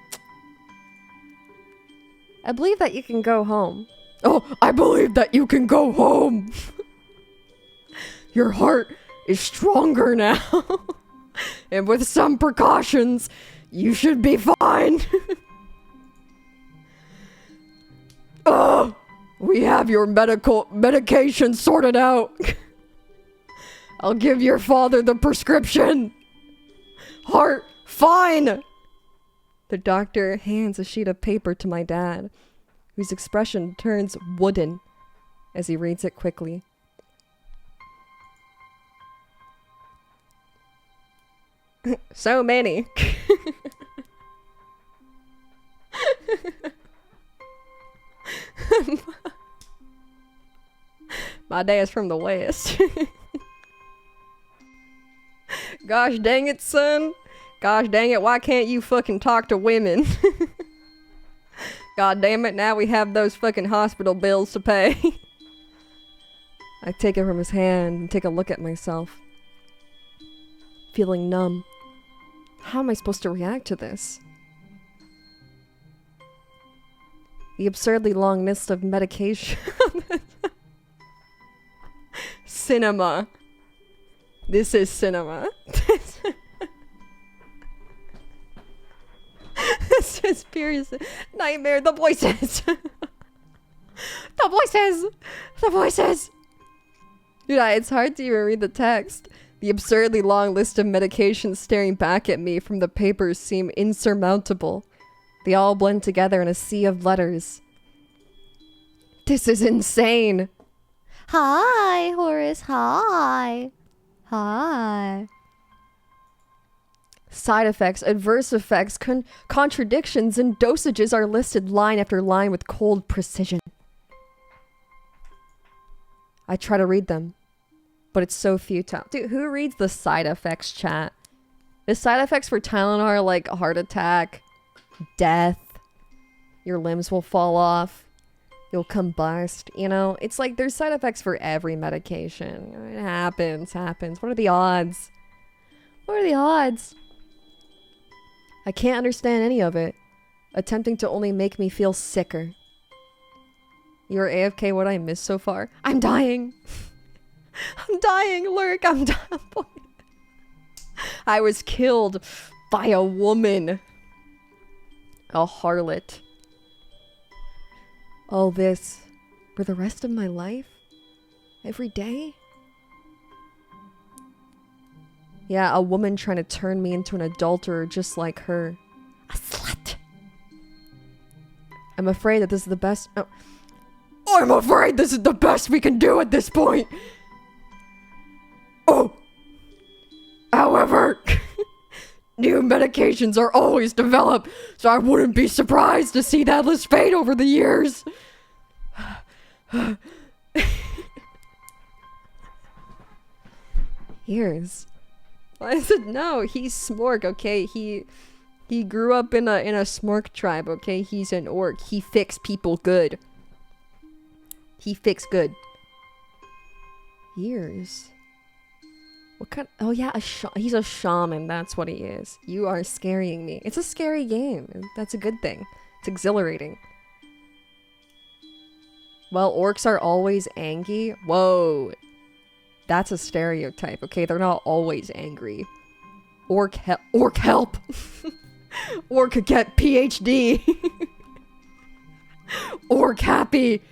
I believe that you can go home. Oh, I believe that you can go home! Your heart is stronger now. And with some precautions, you should be fine. Oh, we have your medication sorted out. I'll give your father the prescription. Heart, fine. The doctor hands a sheet of paper to my dad, whose expression turns wooden as he reads it quickly. So many. My dad's from the West. Gosh dang it, son. Gosh dang it, why can't you fucking talk to women? God damn it, now we have those fucking hospital bills to pay. I take it from his hand and take a look at myself. Feeling numb. How am I supposed to react to this? The absurdly long list of medication. Cinema. This is cinema. This is pure nightmare. The voices. The voices. The voices. Dude, it's hard to even read the text. The absurdly long list of medications staring back at me from the papers seem insurmountable. They all blend together in a sea of letters. This is insane. Hi, Horace. Hi. Hi. Side effects, adverse effects, contradictions, and dosages are listed line after line with cold precision. I try to read them, but it's so futile. Dude, who reads the side effects chat? The side effects for Tylenol are like a heart attack, death, your limbs will fall off, you'll combust, you know? It's like there's side effects for every medication. It happens. What are the odds? What are the odds? I can't understand any of it, attempting to only make me feel sicker. You're AFK, what I missed so far? I'm dying. I'm dying, Lurk, I'm dying. I was killed by a woman. A harlot. All this for the rest of my life? Every day? Yeah, a woman trying to turn me into an adulterer just like her. A slut! I'm afraid that this is the best... Oh. I'm afraid this is the best we can do at this point! Oh! However, new medications are always developed, so I wouldn't be surprised to see that list fade over the years. Years? I said no, he's Smork, okay? He grew up in a Smork tribe, okay? He's an orc. He fixed people good. He fixed good. Years? What kind? Oh yeah, he's a shaman. That's what he is. You are scaring me. It's a scary game. That's a good thing. It's exhilarating. Well, orcs are always angry. Whoa. That's a stereotype, okay? They're not always angry. Orc help. Orc could get PhD. Orc happy.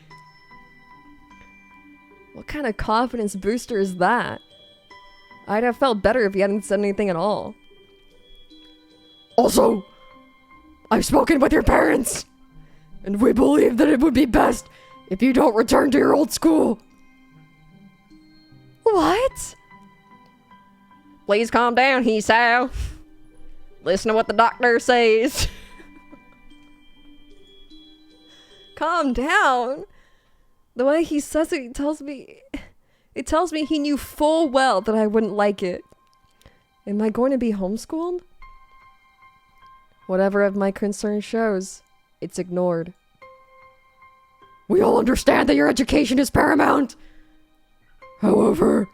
What kind of confidence booster is that? I'd have felt better if you hadn't said anything at all. Also, I've spoken with your parents, and we believe that it would be best if you don't return to your old school. What? Please calm down, Hisao. Listen to what the doctor says. Calm down. The way he says it, it tells me he knew full well that I wouldn't like it. Am I going to be homeschooled? Whatever of my concern shows, it's ignored. We all understand that your education is paramount. However,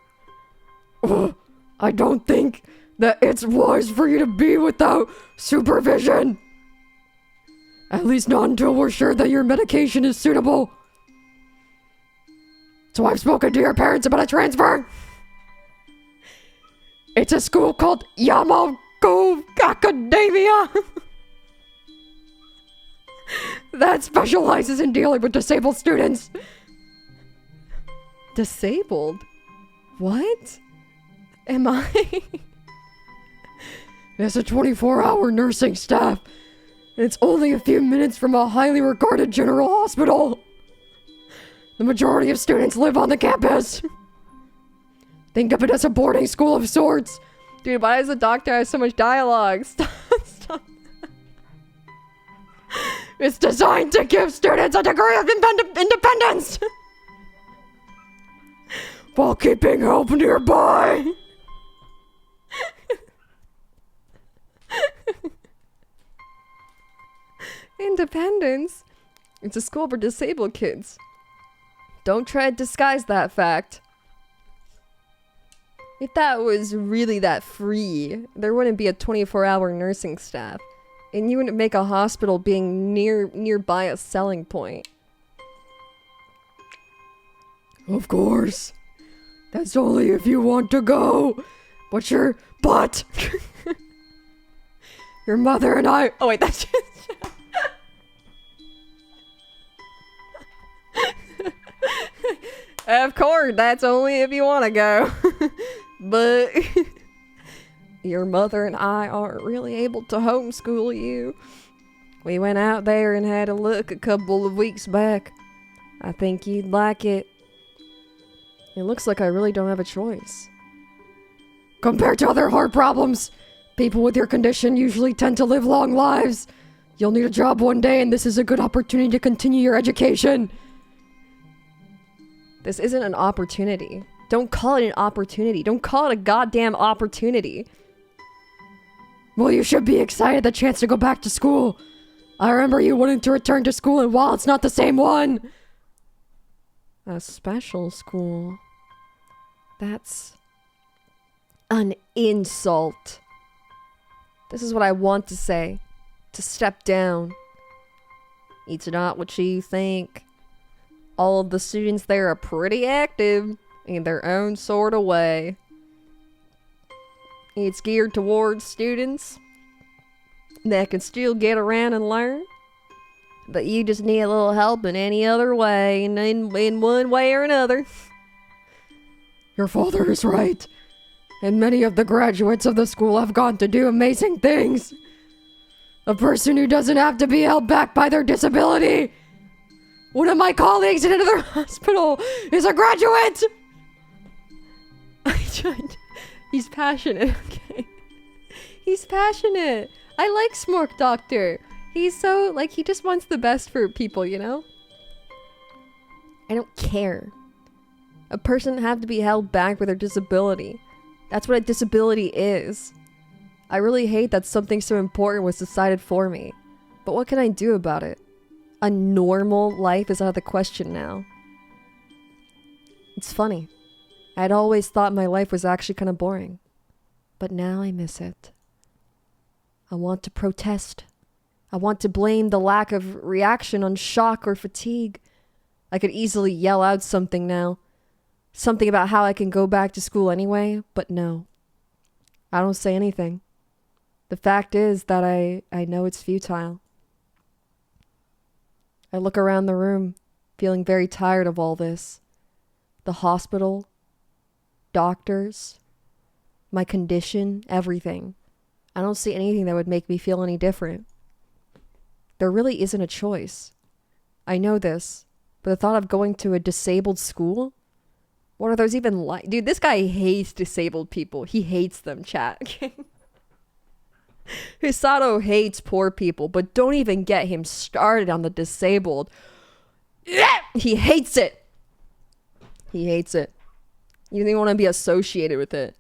I don't think that it's wise for you to be without supervision. At least not until we're sure that your medication is suitable. So I've spoken to your parents about a transfer. It's a school called Yamago Academia that specializes in dealing with disabled students. Disabled? What? Am I? It's a 24-hour nursing staff. And it's only a few minutes from a highly regarded general hospital. The majority of students live on the campus. Think of it as a boarding school of sorts. Dude, why does the doctor have so much dialogue? Stop. It's designed to give students a degree of independence while keeping help nearby. Independence? It's a school for disabled kids. Don't try to disguise that fact. If that was really that free, there wouldn't be a 24-hour nursing staff. And you wouldn't make a hospital being nearby a selling point. Of course. That's only if you want to go. But your mother and I... Oh wait, that's just... Of course, that's only if you want to go. But your mother and I aren't really able to homeschool you. We went out there and had a look a couple of weeks back. I think you'd like it. It looks like I really don't have a choice. Compared to other heart problems, people with your condition usually tend to live long lives. You'll need a job one day, and this is a good opportunity to continue your education. This isn't an opportunity. Don't call it an opportunity. Don't call it a goddamn opportunity. Well, you should be excited the chance to go back to school. I remember you wanting to return to school, and while it's not the same one... A special school. That's... an insult. This is what I want to say. To step down. It's not what you think. All of the students there are pretty active in their own sort of way. It's geared towards students that can still get around and learn, but you just need a little help in any other way, in one way or another. Your father is right, and many of the graduates of the school have gone to do amazing things. A person who doesn't have to be held back by their disability. One of my colleagues in another hospital is a graduate! He's passionate, okay? He's passionate. I like Smork Doctor. He's so, like, he just wants the best for people, you know? I don't care. A person doesn't have to be held back with their disability. That's what a disability is. I really hate that something so important was decided for me. But what can I do about it? A normal life is out of the question now. It's funny. I'd always thought my life was actually kind of boring. But now I miss it. I want to protest. I want to blame the lack of reaction on shock or fatigue. I could easily yell out something now. Something about how I can go back to school anyway, but no. I don't say anything. The fact is that I know it's futile. I look around the room, feeling very tired of all this. The hospital, doctors, my condition, everything. I don't see anything that would make me feel any different. There really isn't a choice. I know this, but the thought of going to a disabled school? What are those even like? Dude, this guy hates disabled people. He hates them, chat. Hisato hates poor people, but don't even get him started on the disabled. He hates it. He hates it. You don't even want to be associated with it.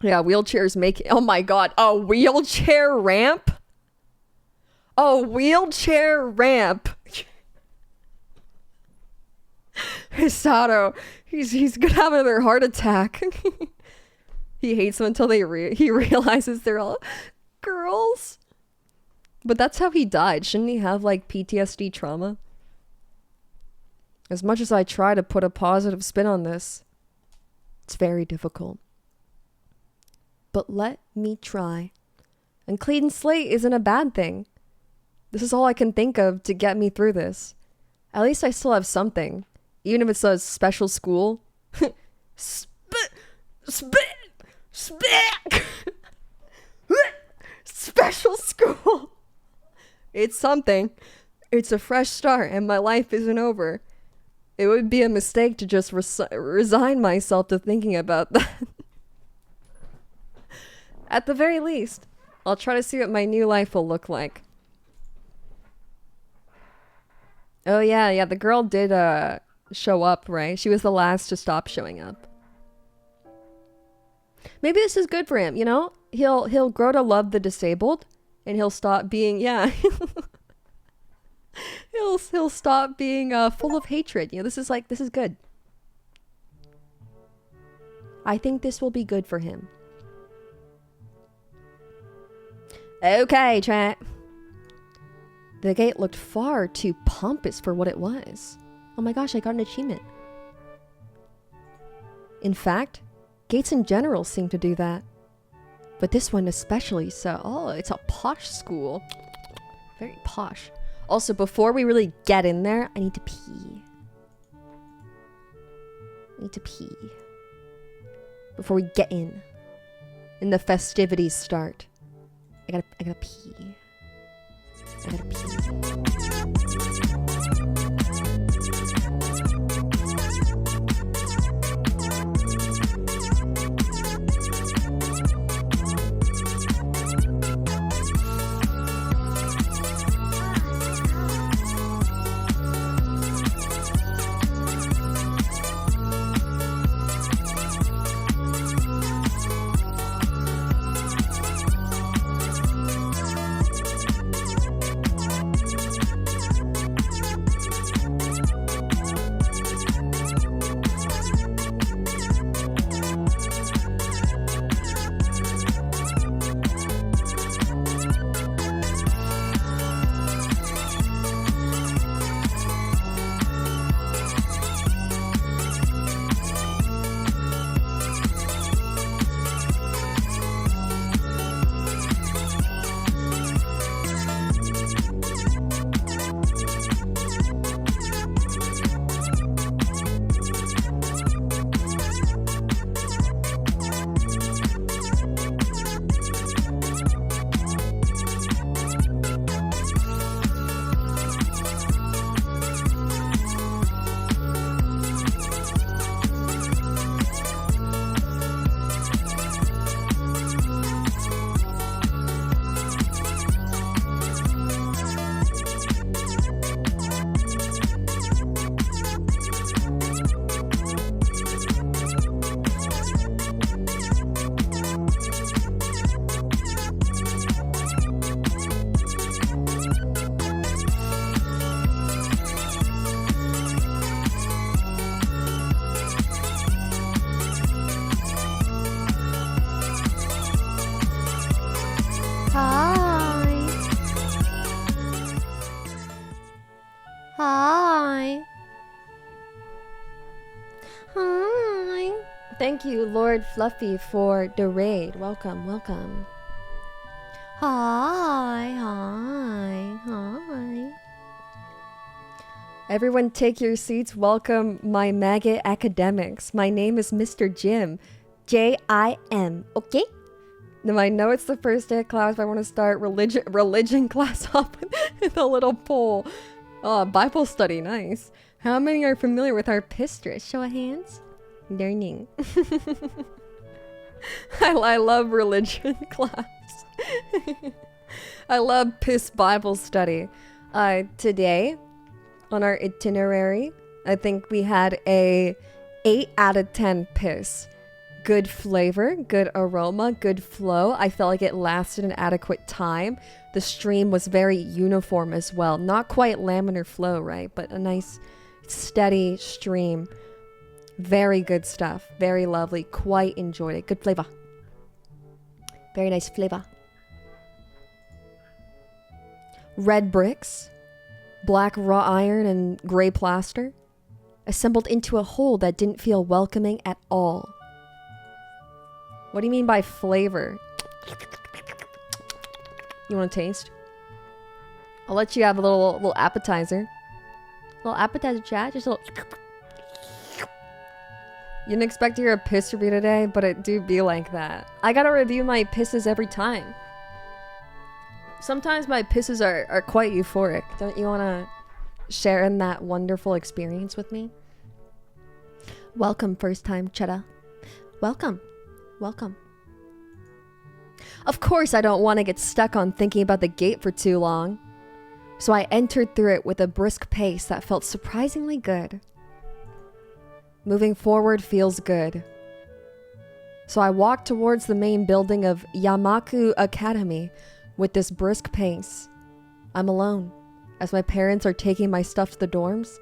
Yeah, wheelchairs make... Oh my god, a wheelchair ramp? A wheelchair ramp. Hisato, he's gonna have another heart attack. He hates them until he realizes they're all girls. But that's how he died. Shouldn't he have like PTSD trauma? As much as I try to put a positive spin on this, it's very difficult. But let me try. And clean slate isn't a bad thing. This is all I can think of to get me through this. At least I still have something. Even if it's a special school. Special school. It's something. It's a fresh start and my life isn't over. It would be a mistake to just resign myself to thinking about that. At the very least, I'll try to see what my new life will look like. Oh yeah, the girl did show up, right? She was the last to stop showing up. Maybe this is good for him, you know? He'll grow to love the disabled and he'll stop being, yeah. he'll stop being full of hatred. You know, this is good. I think this will be good for him. Okay, chat. The gate looked far too pompous for what it was. Oh my gosh, I got an achievement. In fact, gates in general seem to do that. But this one especially so. Oh, it's a posh school. Very posh. Also, before we really get in there, I need to pee. Before we get in. And the festivities start. I gotta pee. I gotta pee. Thank you, Lord Fluffy, for the raid. Welcome, welcome. Hi, hi, hi. Everyone take your seats. Welcome, my maggot academics. My name is Mr. Jim. J-I-M, okay? Now, I know it's the first day of class, but I want to start religion class off with a little poll. Oh, Bible study, nice. How many are familiar with our pistress? Show of hands. Learning. I love religion class. I love piss Bible study. Today, on our itinerary, I think we had a 8 out of 10 piss. Good flavor, good aroma, good flow. I felt like it lasted an adequate time. The stream was very uniform as well. Not quite laminar flow, right? But a nice steady stream. Very good stuff. Very lovely. Quite enjoyed it. Good flavor. Very nice flavor. Red bricks, black raw iron and gray plaster, assembled into a whole that didn't feel welcoming at all. What do you mean by flavor? You want to taste? I'll let you have a little appetizer. Little appetizer, chat. Just a little. You didn't expect to hear a piss review today, but it do be like that. I gotta review my pisses every time. Sometimes my pisses are quite euphoric. Don't you want to share in that wonderful experience with me? Welcome, first time Cheddar. Welcome. Welcome. Of course I don't want to get stuck on thinking about the gate for too long. So I entered through it with a brisk pace that felt surprisingly good. Moving forward feels good. So I walked towards the main building of Yamaku Academy with this brisk pace. I'm alone, as my parents are taking my stuff to the dorms,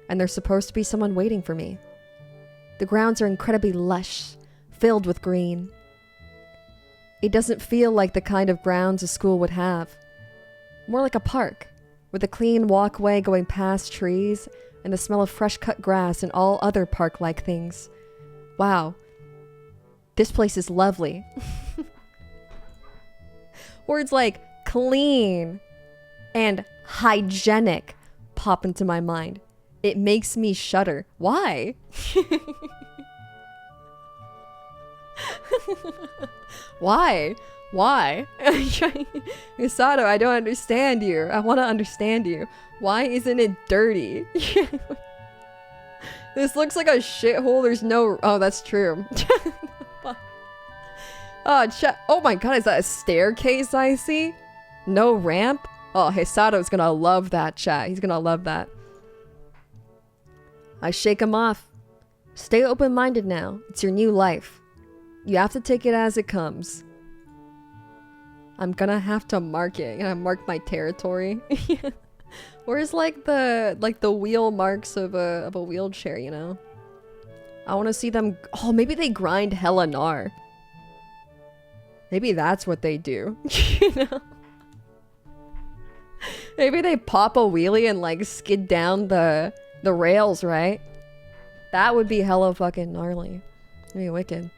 and there's supposed to be someone waiting for me. The grounds are incredibly lush, filled with green. It doesn't feel like the kind of grounds a school would have. More like a park, with a clean walkway going past trees and the smell of fresh cut grass and all other park-like things. Wow. This place is lovely. Words like clean and hygienic pop into my mind. It makes me shudder. Why? Why? Why? Misato, I don't understand you. I want to understand you. Why isn't it dirty? This looks like a shithole. There's no... Oh, that's true. Oh my god, is that a staircase I see? No ramp? Oh, Hisato's gonna love that, chat. He's gonna love that. I shake him off. Stay open-minded now. It's your new life. You have to take it as it comes. I'm gonna have to mark it. And I mark my territory. Where's like the wheel marks of a wheelchair, you know? I want to see them. Oh, maybe they grind hella gnar. Maybe that's what they do. You know? Maybe they pop a wheelie and like skid down the rails, right? That would be hella fucking gnarly. That'd be wicked.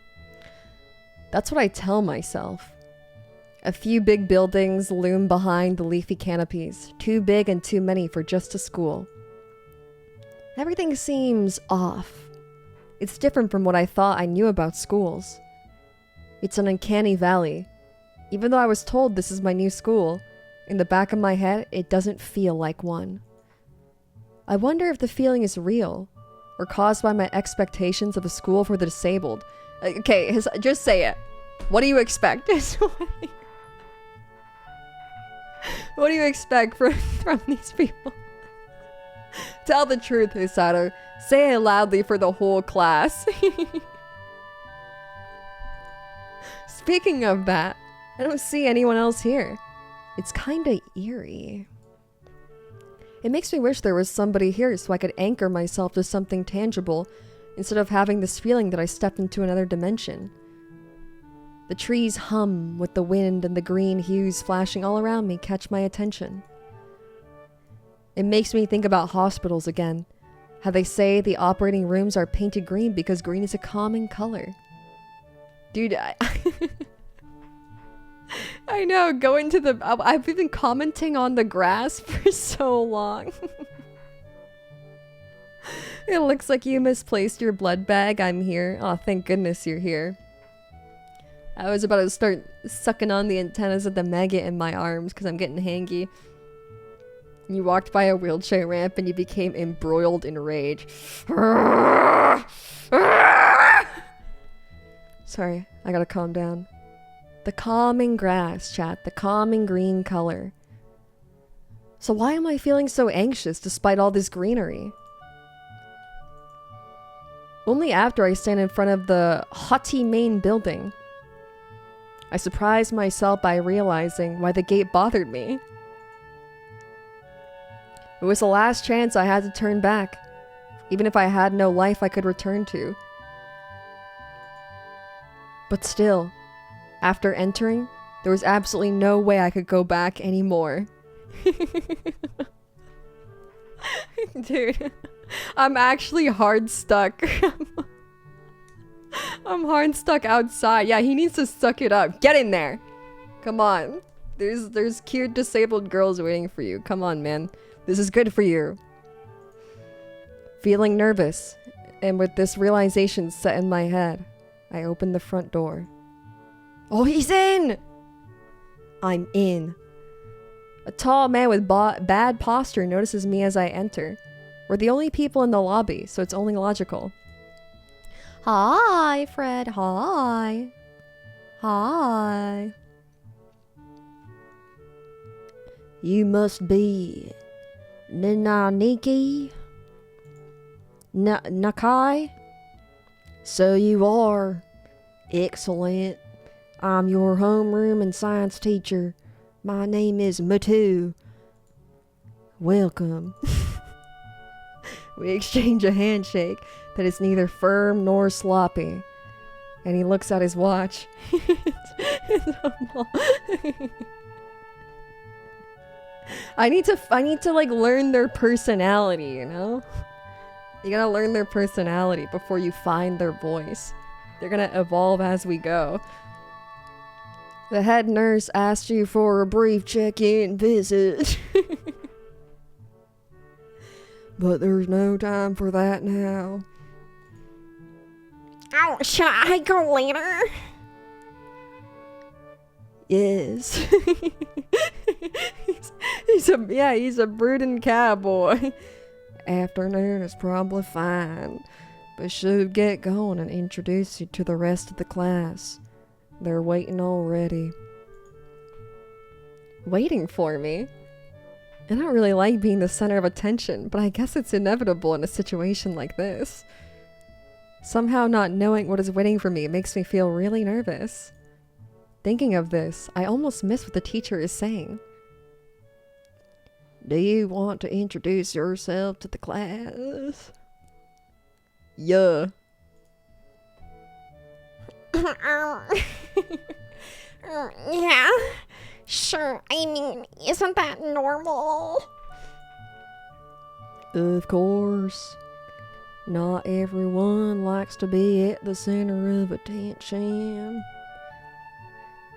That's what I tell myself. A few big buildings loom behind the leafy canopies. Too big and too many for just a school. Everything seems off. It's different from what I thought I knew about schools. It's an uncanny valley. Even though I was told this is my new school, in the back of my head, it doesn't feel like one. I wonder if the feeling is real, or caused by my expectations of a school for the disabled. Okay, just say it. What do you expect? What do you expect from these people? Tell the truth, Hisato. Say it loudly for the whole class. Speaking of that, I don't see anyone else here. It's kinda eerie. It makes me wish there was somebody here so I could anchor myself to something tangible instead of having this feeling that I stepped into another dimension. The trees hum with the wind and the green hues flashing all around me catch my attention. It makes me think about hospitals again, How they say the operating rooms are painted green because green is a common color. Dude, I know, go into the... I've been commenting on the grass for so long. It looks like you misplaced your blood bag. I'm here. Oh, thank goodness you're here. I was about to start sucking on the antennas of the maggot in my arms because I'm getting hangy. You walked by a wheelchair ramp and you became embroiled in rage. Sorry, I gotta calm down. The calming grass, chat. The calming green color. So why am I feeling so anxious despite all this greenery? Only after I stand in front of the haughty main building. I surprised myself by realizing why the gate bothered me. It was the last chance I had to turn back. Even if I had no life I could return to. But still, after entering, there was absolutely no way I could go back anymore. Dude, I'm actually hard stuck. I'm hard stuck outside. Yeah, he needs to suck it up. Get in there. Come on. There's cute disabled girls waiting for you. Come on, man. This is good for you. Feeling nervous, and with this realization set in my head, I opened the front door. Oh, he's in! I'm in. A tall man with bad posture notices me as I enter. We're the only people in the lobby, so it's only logical. Hi, Fred. Hi. Hi. You must be Ninaniki? Nakai? So you are. Excellent. I'm your homeroom and science teacher. My name is Matu. Welcome. We exchange a handshake that is neither firm nor sloppy. And he looks at his watch. I need to like learn their personality, you know? You gotta learn their personality before you find their voice. They're gonna evolve as we go. The head nurse asked you for a brief check-in visit. But there's no time for that now. Oh, should I go later? Yes. he's a brooding cowboy. Afternoon is probably fine, but should get going and introduce you to the rest of the class. They're waiting already. Waiting for me? I don't really like being the center of attention, but I guess it's inevitable in a situation like this. Somehow not knowing what is waiting for me makes me feel really nervous. Thinking of this, I almost miss what the teacher is saying. Do you want to introduce yourself to the class? Yeah. Yeah, sure. I mean, isn't that normal? Of course. Not everyone likes to be at the center of attention.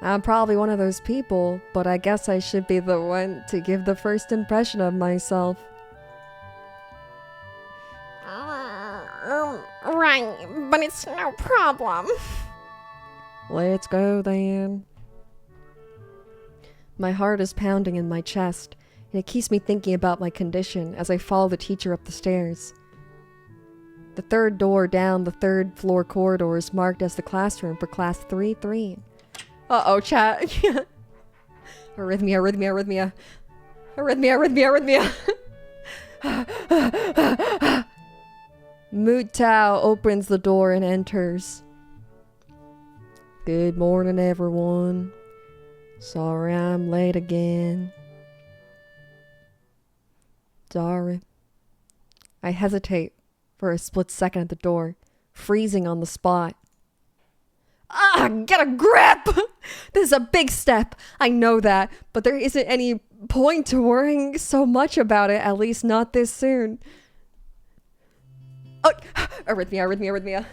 I'm probably one of those people, but I guess I should be the one to give the first impression of myself. Right, but it's no problem. Let's go then. My heart is pounding in my chest, and it keeps me thinking about my condition as I follow the teacher up the stairs. The third door down the third floor corridor is marked as the classroom for class 3-3. Uh-oh, chat. Arrhythmia. Moot Tao opens the door and enters. Good morning, everyone. Sorry I'm late again. Sorry. I hesitate for a split second at the door, freezing on the spot. Ah, get a grip! This is a big step. I know that, but there isn't any point to worrying so much about it, at least not this soon. Oh, arrhythmia.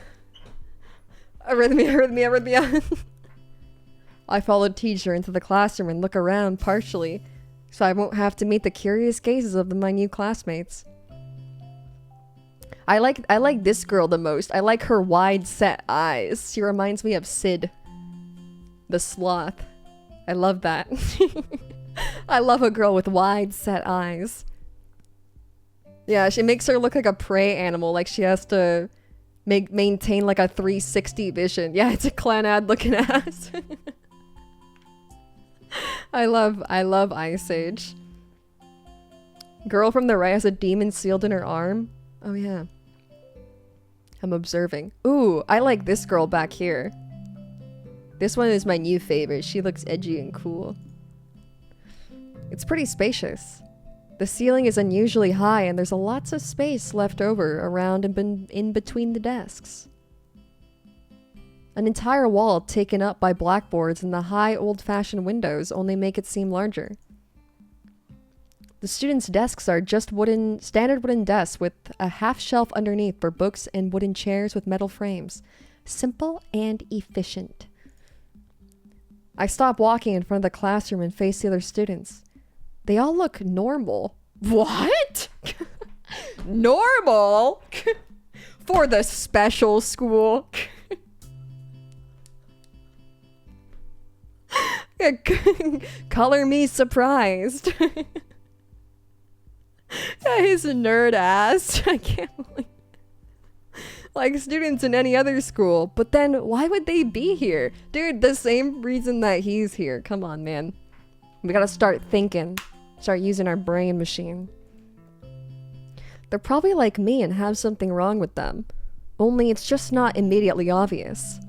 Arrhythmia. I followed teacher into the classroom and look around partially, so I won't have to meet the curious gazes of my new classmates. I like this girl the most. I like her wide set eyes. She reminds me of Sid, the sloth. I love that. I love a girl with wide set eyes. Yeah, she makes her look like a prey animal, like she has to maintain like a 360 vision. Yeah, it's a Clanad looking ass. I love Ice Age. Girl from the right has a demon sealed in her arm. Oh yeah. I'm observing. Ooh, I like this girl back here. This one is my new favorite. She looks edgy and cool. It's pretty spacious. The ceiling is unusually high and there's lots of space left over around and in between the desks. An entire wall taken up by blackboards and the high old-fashioned windows only make it seem larger. The students' desks are just standard wooden desks with a half shelf underneath for books and wooden chairs with metal frames. Simple and efficient. I stop walking in front of the classroom and face the other students. They all look normal. What? Normal? For the special school? Color me surprised. His nerd ass. I can't believe. Like students in any other school. But then why would they be here? Dude, the same reason that he's here. Come on, man. We gotta start thinking. Start using our brain machine. They're probably like me and have something wrong with them. Only it's just not immediately obvious.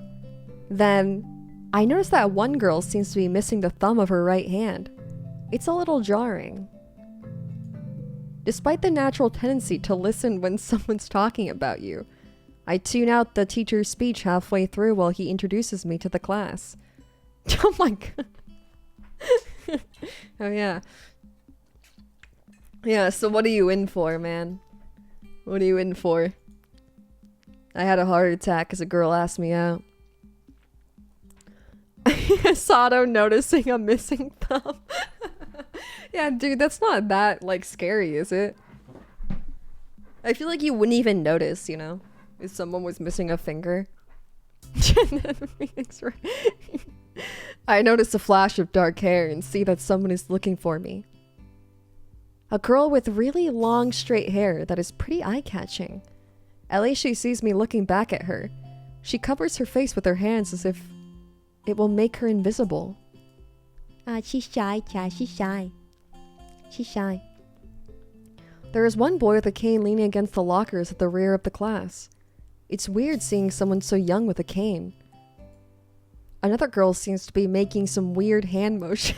Then, I noticed that one girl seems to be missing the thumb of her right hand. It's a little jarring. Despite the natural tendency to listen when someone's talking about you, I tune out the teacher's speech halfway through while he introduces me to the class. Oh my god. Oh yeah. Yeah, so what are you in for, man? What are you in for? I had a heart attack because a girl asked me out. Sato noticing a missing thumb. Yeah, dude, that's not that, like, scary, is it? I feel like you wouldn't even notice, you know? If someone was missing a finger. I notice a flash of dark hair and see that someone is looking for me. A girl with really long straight hair that is pretty eye-catching. At least she sees me looking back at her. She covers her face with her hands as if it will make her invisible. She's shy, she's shy. She's shy. There is one boy with a cane leaning against the lockers at the rear of the class. It's weird seeing someone so young with a cane. Another girl seems to be making some weird hand motion.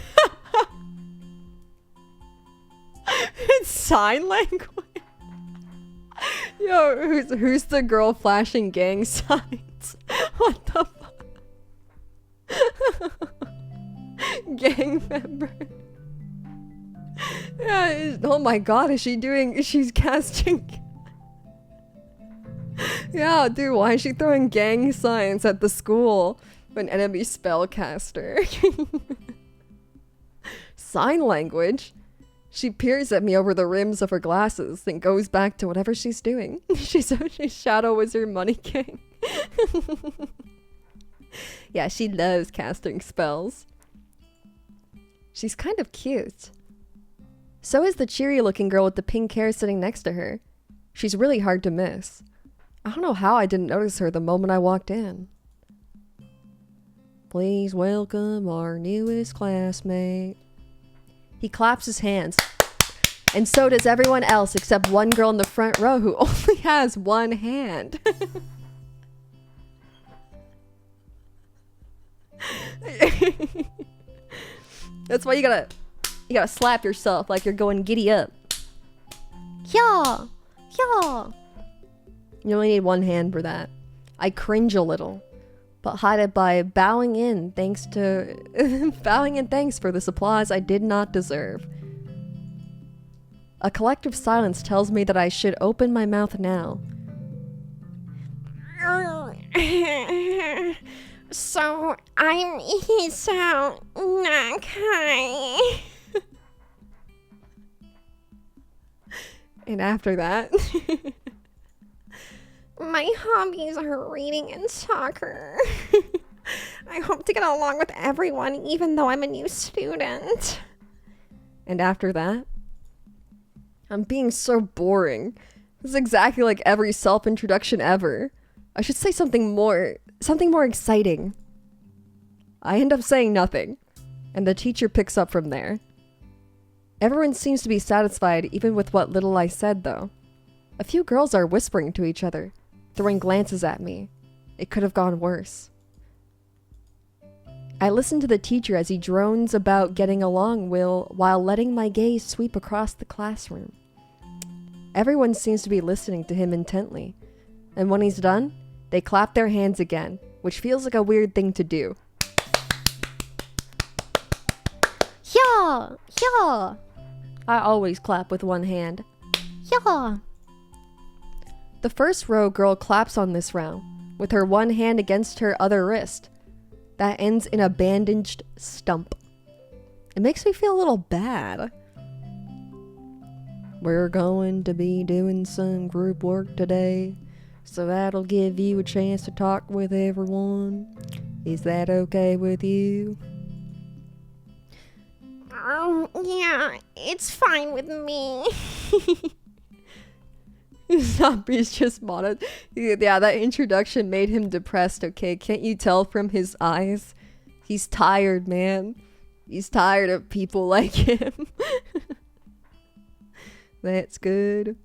It's sign language. Yo, who's the girl flashing gang signs? What the fuck? Gang member. Yeah, oh my god, she's casting. Yeah, dude, why is she throwing gang signs at the school? An enemy spellcaster. Sign language? She peers at me over the rims of her glasses, then goes back to whatever she's doing. She's Shadow Wizard Money King. Yeah, she loves casting spells. She's kind of cute. So is the cheery-looking girl with the pink hair sitting next to her. She's really hard to miss. I don't know how I didn't notice her the moment I walked in. Please welcome our newest classmate. He claps his hands. And so does everyone else except one girl in the front row who only has one hand. That's why you gotta slap yourself like you're going giddy up. Yeah, yeah. You only need one hand for that. I cringe a little, but hide it by bowing in thanks for this applause I did not deserve. A collective silence tells me that I should open my mouth now. So, I'm Isao Nakai. And after that, My hobbies are reading and soccer. I hope to get along with everyone, even though I'm a new student. and after that, I'm being so boring. This is exactly like every self-introduction ever. I should say something more exciting. I end up saying nothing, and the teacher picks up from there. Everyone seems to be satisfied even with what little I said, though. A few girls are whispering to each other, throwing glances at me. It could have gone worse. I listen to the teacher as he drones about getting along while letting my gaze sweep across the classroom. Everyone seems to be listening to him intently, and when he's done, they clap their hands again, which feels like a weird thing to do. Yeah, yeah, I always clap with one hand. yeah. The first row girl claps on this round, with her one hand against her other wrist. That ends in a bandaged stump. It makes me feel a little bad. We're going to be doing some group work today, so that'll give you a chance to talk with everyone. Is that okay with you? Yeah, it's fine with me. Zombies just modded. Yeah, that introduction made him depressed, okay? Can't you tell from his eyes? He's tired, man. He's tired of people like him. That's good.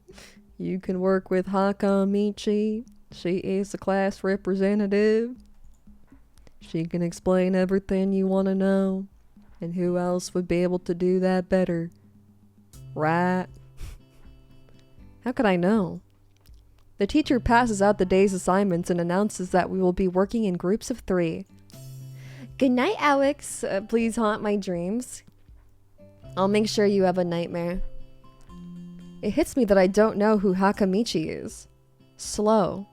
You can work with Hakamichi. She is the class representative. She can explain everything you want to know. And who else would be able to do that better? Right? How could I know? The teacher passes out the day's assignments and announces that we will be working in groups of 3. Good night, Alex. Please haunt my dreams. I'll make sure you have a nightmare. It hits me that I don't know who Hakamichi is. Slow.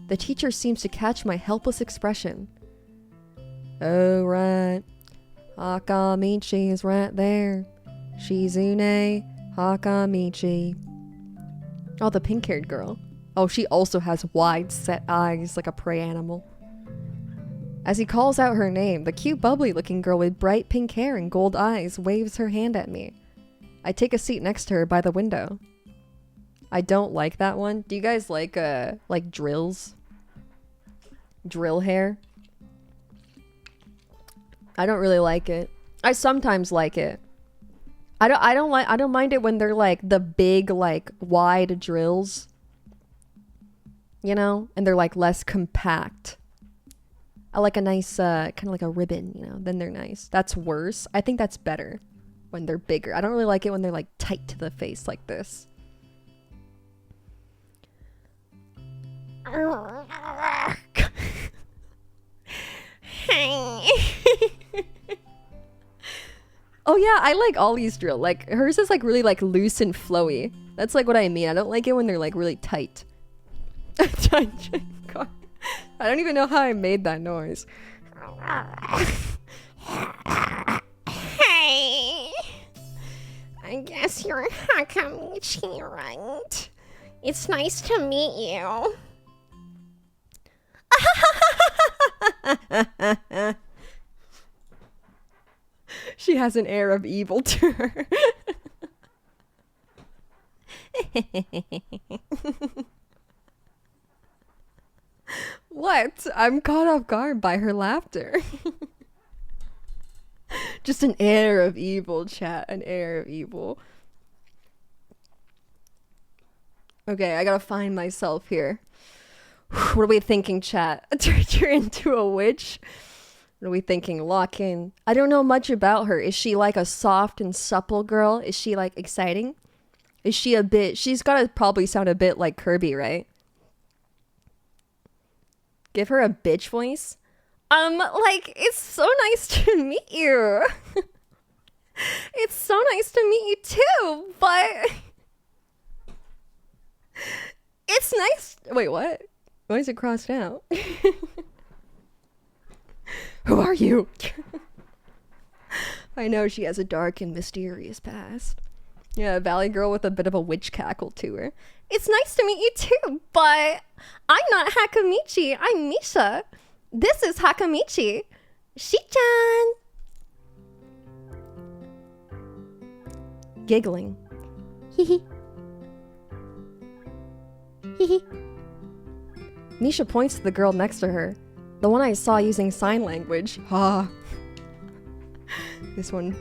The teacher seems to catch my helpless expression. Oh, right. Hakamichi is right there. Shizune Hakamichi. Oh, the pink-haired girl. Oh, she also has wide set eyes like a prey animal. As he calls out her name, the cute bubbly-looking girl with bright pink hair and gold eyes waves her hand at me. I take a seat next to her by the window. I don't like that one. Do you guys like drills? Drill hair? I don't really like it. I sometimes like it. I don't mind it when they're like the big, like wide drills. You know? And they're like less compact. I like a nice kind of like a ribbon, you know, then they're nice. That's worse. I think that's better when they're bigger. I don't really like it when they're like tight to the face like this. Hey. Oh yeah, I like Ollie's drill. Like hers is like really like loose and flowy. That's like what I mean. I don't like it when they're like really tight. I don't even know how I made that noise. Hey. I guess you're Hakamichi, right? It's nice to meet you. She has an air of evil to her. What? I'm caught off guard by her laughter. Just an air of evil, chat. An air of evil. Okay, I gotta find myself here. What are we thinking, chat? Turn her into a witch? What are we thinking? Lock in. I don't know much about her. Is she like a soft and supple girl? Is she like exciting? Is she a bit... She's gotta probably sound a bit like Kirby, right? Give her a bitch voice? Like, it's so nice to meet you. It's so nice to meet you too, but... It's nice... Wait, what? Why is it crossed out? Who are you? I know she has a dark and mysterious past. Yeah, a valley girl with a bit of a witch cackle to her. It's nice to meet you too, but I'm not Hakamichi. I'm Misha. This is Hakamichi. Shi-chan. Giggling. Hehe. Hehe. Misha points to the girl next to her. The one I saw using sign language. Ha. This one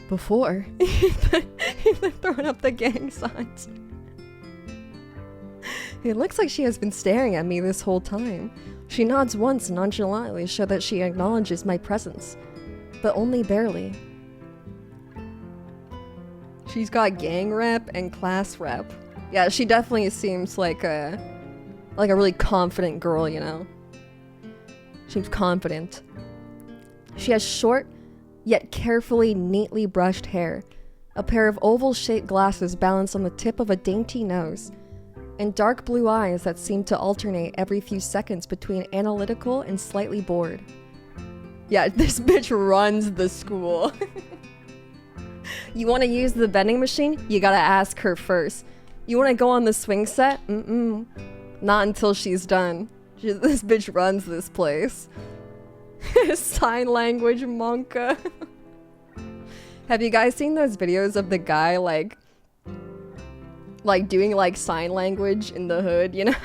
before. They're throwing up the gang signs. It looks like she has been staring at me this whole time. She nods once nonchalantly to show that she acknowledges my presence, but only barely. She's got gang rep and class rep. Yeah, she definitely seems like a really confident girl, you know? Seems confident. She has short, yet carefully, neatly brushed hair, a pair of oval-shaped glasses balanced on the tip of a dainty nose, and dark blue eyes that seem to alternate every few seconds between analytical and slightly bored. Yeah, this bitch runs the school. You want to use the vending machine? You gotta ask her first. You want to go on the swing set? Not until she's done. This bitch runs this place. Sign language monka. Have you guys seen those videos of the guy like doing like sign language in the hood, you know?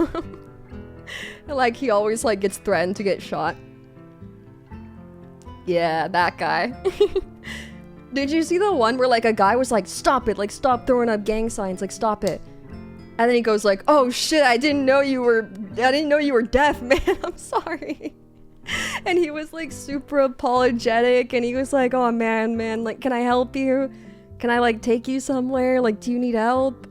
And, like he always like gets threatened to get shot. Yeah, that guy. Did you see the one where like a guy was like, stop it, like stop throwing up gang signs, like stop it. And then he goes like, oh shit, I didn't know you were deaf, man, I'm sorry. And he was like super apologetic and he was like, oh man, like can I help you? Can I like take you somewhere? Like do you need help?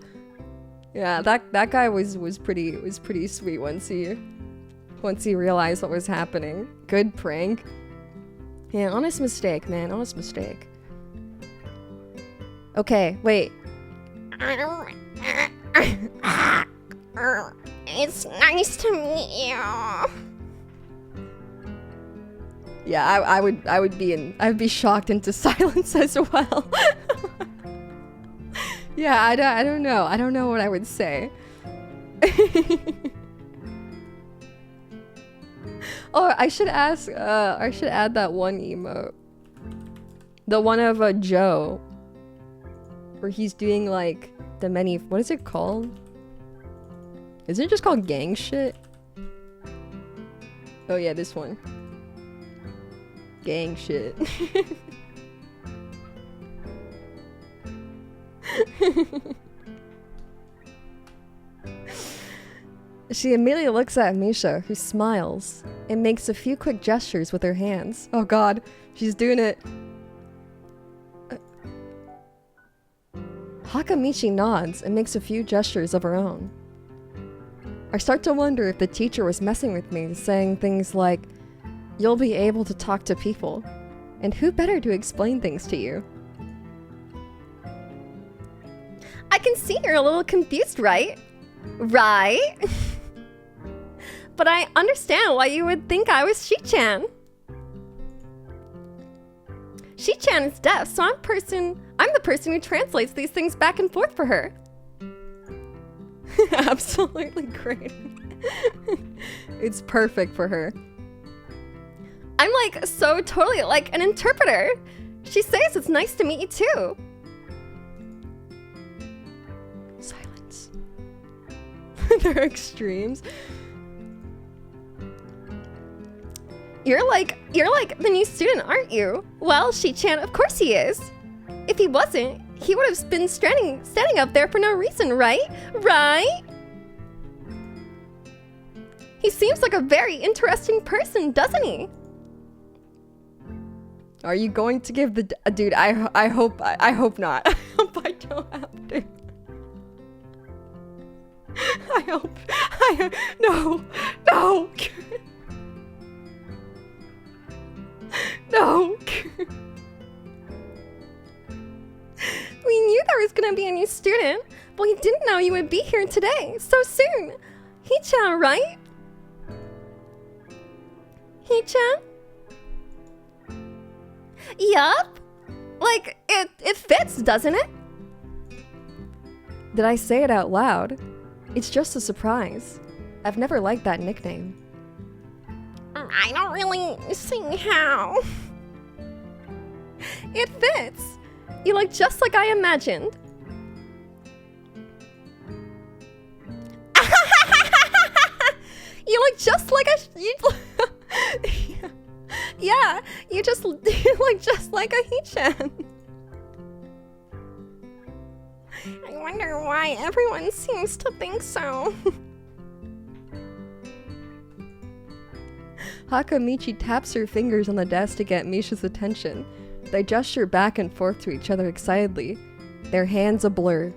Yeah, that guy was pretty sweet once he realized what was happening. Good prank. Yeah, honest mistake, man, honest mistake. Okay, wait. It's nice to meet you. Yeah, I would be shocked into silence as well. Yeah, I don't know. I don't know what I would say. Oh, I should add that one emote. The one of Joe. Where he's doing like the many, what is it called? Isn't it just called gang shit? Oh yeah, this one. Gang shit. She immediately looks at Misha, who smiles and makes a few quick gestures with her hands. Oh god, she's doing it. Hakamichi nods and makes a few gestures of her own. I start to wonder if the teacher was messing with me, saying things like, you'll be able to talk to people, and who better to explain things to you? I can see you're a little confused, right? Right? But I understand why you would think I was Shi-chan. Shi-chan is deaf, so I'm the person who translates these things back and forth for her. Absolutely great. It's perfect for her. I'm like so totally like an interpreter. She says it's nice to meet you too. Silence. They're extremes. You're like the new student, aren't you? Well, Shi-chan, of course he is. If he wasn't, he would have been standing up there for no reason, right? Right? He seems like a very interesting person, doesn't he? Are you going to give the dude? I hope not. I hope I don't have to. No. No. We knew there was gonna be a new student, but we didn't know you would be here today, so soon. Hi-chan, right? Hee-chan? Yup. Like, it fits, doesn't it? Did I say it out loud? It's just a surprise. I've never liked that nickname. I don't really see how. It fits. You look just like I imagined. You look just like yeah, you look just like a Hee-chan. I wonder why everyone seems to think so. Hakamichi taps her fingers on the desk to get Misha's attention. They gesture back and forth to each other excitedly, their hands a blur.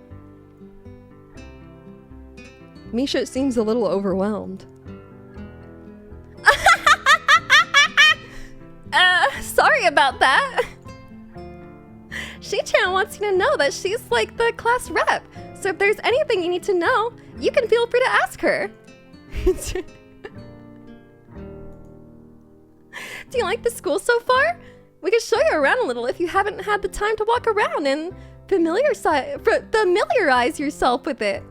Misha seems a little overwhelmed. Sorry about that. She-chan wants you to know that she's like the class rep. So if there's anything you need to know, you can feel free to ask her. Do you like the school so far? We can show you around a little if you haven't had the time to walk around and familiarize yourself with it.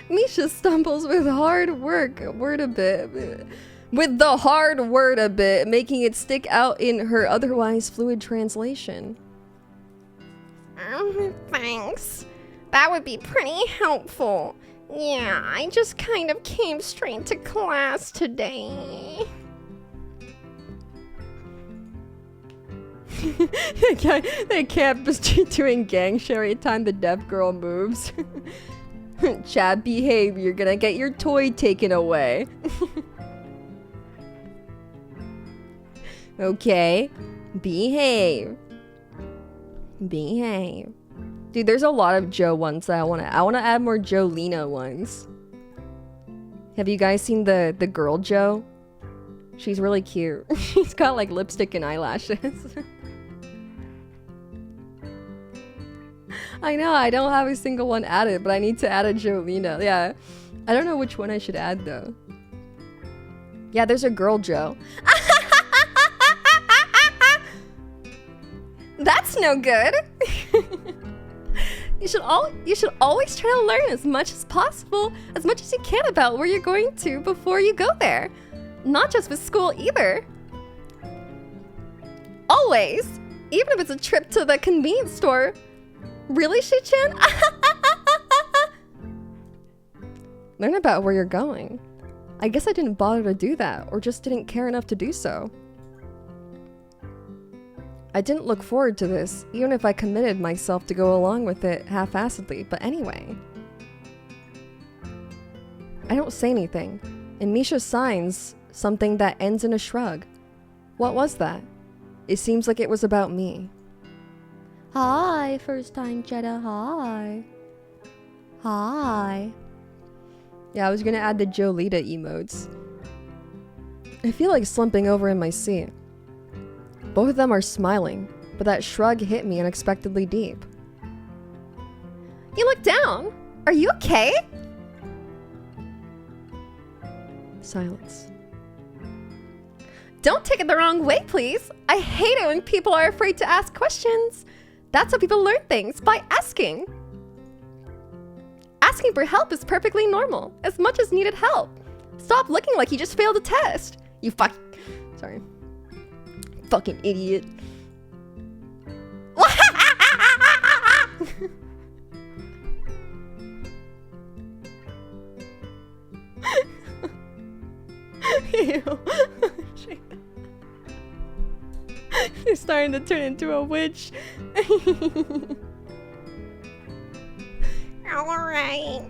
Misha stumbles with the hard word a bit, making it stick out in her otherwise fluid translation. Thanks. That would be pretty helpful. Yeah, I just kind of came straight to class today. They can't be doing gang shit every time the deaf girl moves. Chad, behave. You're gonna get your toy taken away. Okay. Behave. Behave. Dude, there's a lot of Joe ones that I wanna add more Jolena ones. Have you guys seen the girl Joe? She's really cute. She's got like lipstick and eyelashes. I know, I don't have a single one added, but I need to add a Jolena. Yeah. I don't know which one I should add though. Yeah, there's a girl Joe. That's no good. You should always try to learn as much as possible, as much as you can about where you're going to before you go there. Not just with school either. Always. Even if it's a trip to the convenience store. Really, Shi-chan? Learn about where you're going. I guess I didn't bother to do that, or just didn't care enough to do so. I didn't look forward to this, even if I committed myself to go along with it half-assedly, but anyway. I don't say anything, and Misha signs something that ends in a shrug. What was that? It seems like it was about me. Hi, first time Jeddah, hi. Hi. Yeah, I was gonna add the Jolita emotes. I feel like slumping over in my seat. Both of them are smiling, but that shrug hit me unexpectedly deep. You look down. Are you okay? Silence. Don't take it the wrong way, please. I hate it when people are afraid to ask questions. That's how people learn things, by asking. Asking for help is perfectly normal, as much as needed help. Stop looking like you just failed a test. You Sorry. Fucking idiot. Ew. You're starting to turn into a witch. Alright.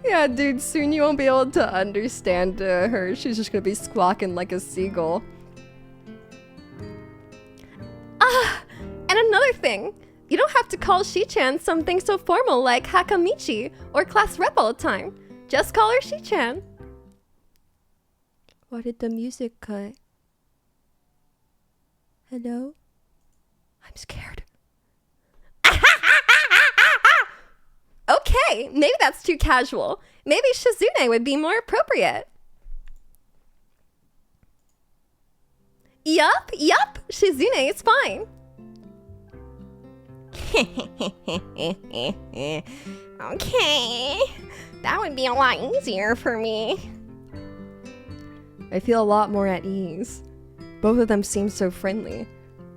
Yeah, dude, soon you won't be able to understand her. She's just gonna be squawking like a seagull. And another thing. You don't have to call Shi-chan something so formal like Hakamichi or class rep all the time. Just call her Shi-chan. Why did the music cut? Hello? I'm scared. hey, maybe that's too casual. Maybe Shizune would be more appropriate. Yup, Shizune is fine. Okay, that would be a lot easier for me. I feel a lot more at ease. Both of them seem so friendly,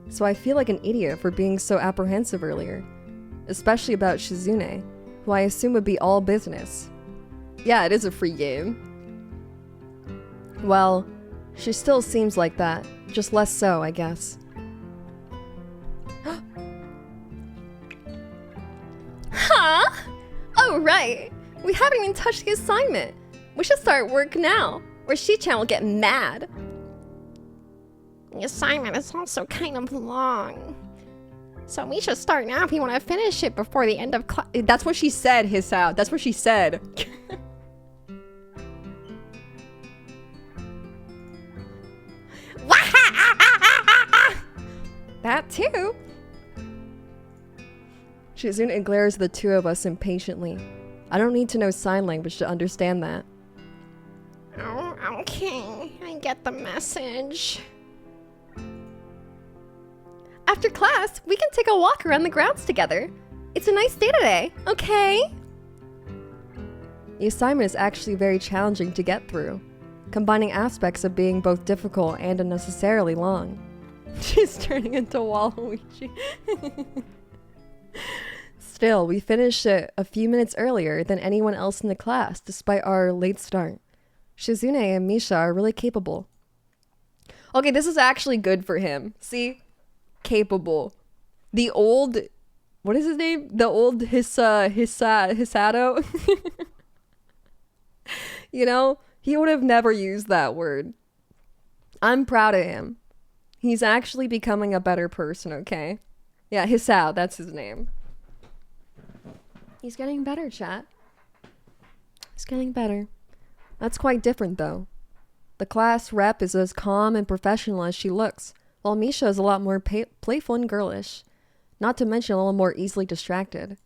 so I feel like an idiot for being so apprehensive earlier, especially about Shizune, who I assume would be all business. Yeah, it is a free game. Well, she still seems like that, just less so, I guess. Huh? Oh, right. We haven't even touched the assignment. We should start work now, or Shi-chan will get mad. The assignment is also kind of long. So we should start now if you want to finish it before the end of class. That's what she said, Hisao. That's what she said. That too. Shizune glares at the two of us impatiently. I don't need to know sign language to understand that. Oh, okay. I get the message. After class, we can take a walk around the grounds together. It's a nice day today, okay? The assignment is actually very challenging to get through, combining aspects of being both difficult and unnecessarily long. She's turning into Waluigi. Still, we finished it a few minutes earlier than anyone else in the class, despite our late start. Shizune and Misha are really capable. Okay, this is actually good for him. See? Capable. The old... What is his name? The old Hisato? You know? He would have never used that word. I'm proud of him. He's actually becoming a better person, okay? Yeah, Hisao, that's his name. He's getting better, chat. He's getting better. That's quite different, though. The class rep is as calm and professional as she looks, while Misha is a lot more playful and girlish, not to mention a little more easily distracted.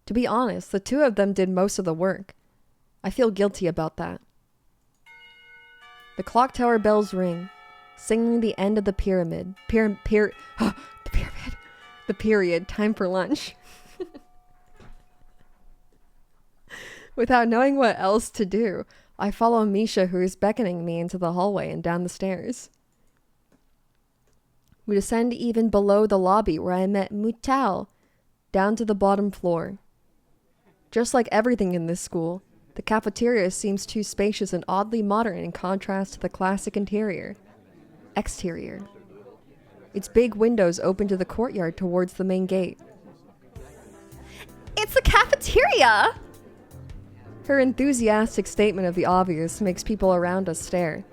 To be honest, the two of them did most of the work. I feel guilty about that. The clock tower bells ring, signaling the end of the pyramid. The pyramid. The period. Time for lunch. Without knowing what else to do, I follow Misha, who is beckoning me into the hallway and down the stairs. We descend even below the lobby where I met Mutao, down to the bottom floor. Just like everything in this school, the cafeteria seems too spacious and oddly modern in contrast to the classic exterior. Its big windows open to the courtyard towards the main gate. It's the cafeteria! Her enthusiastic statement of the obvious makes people around us stare,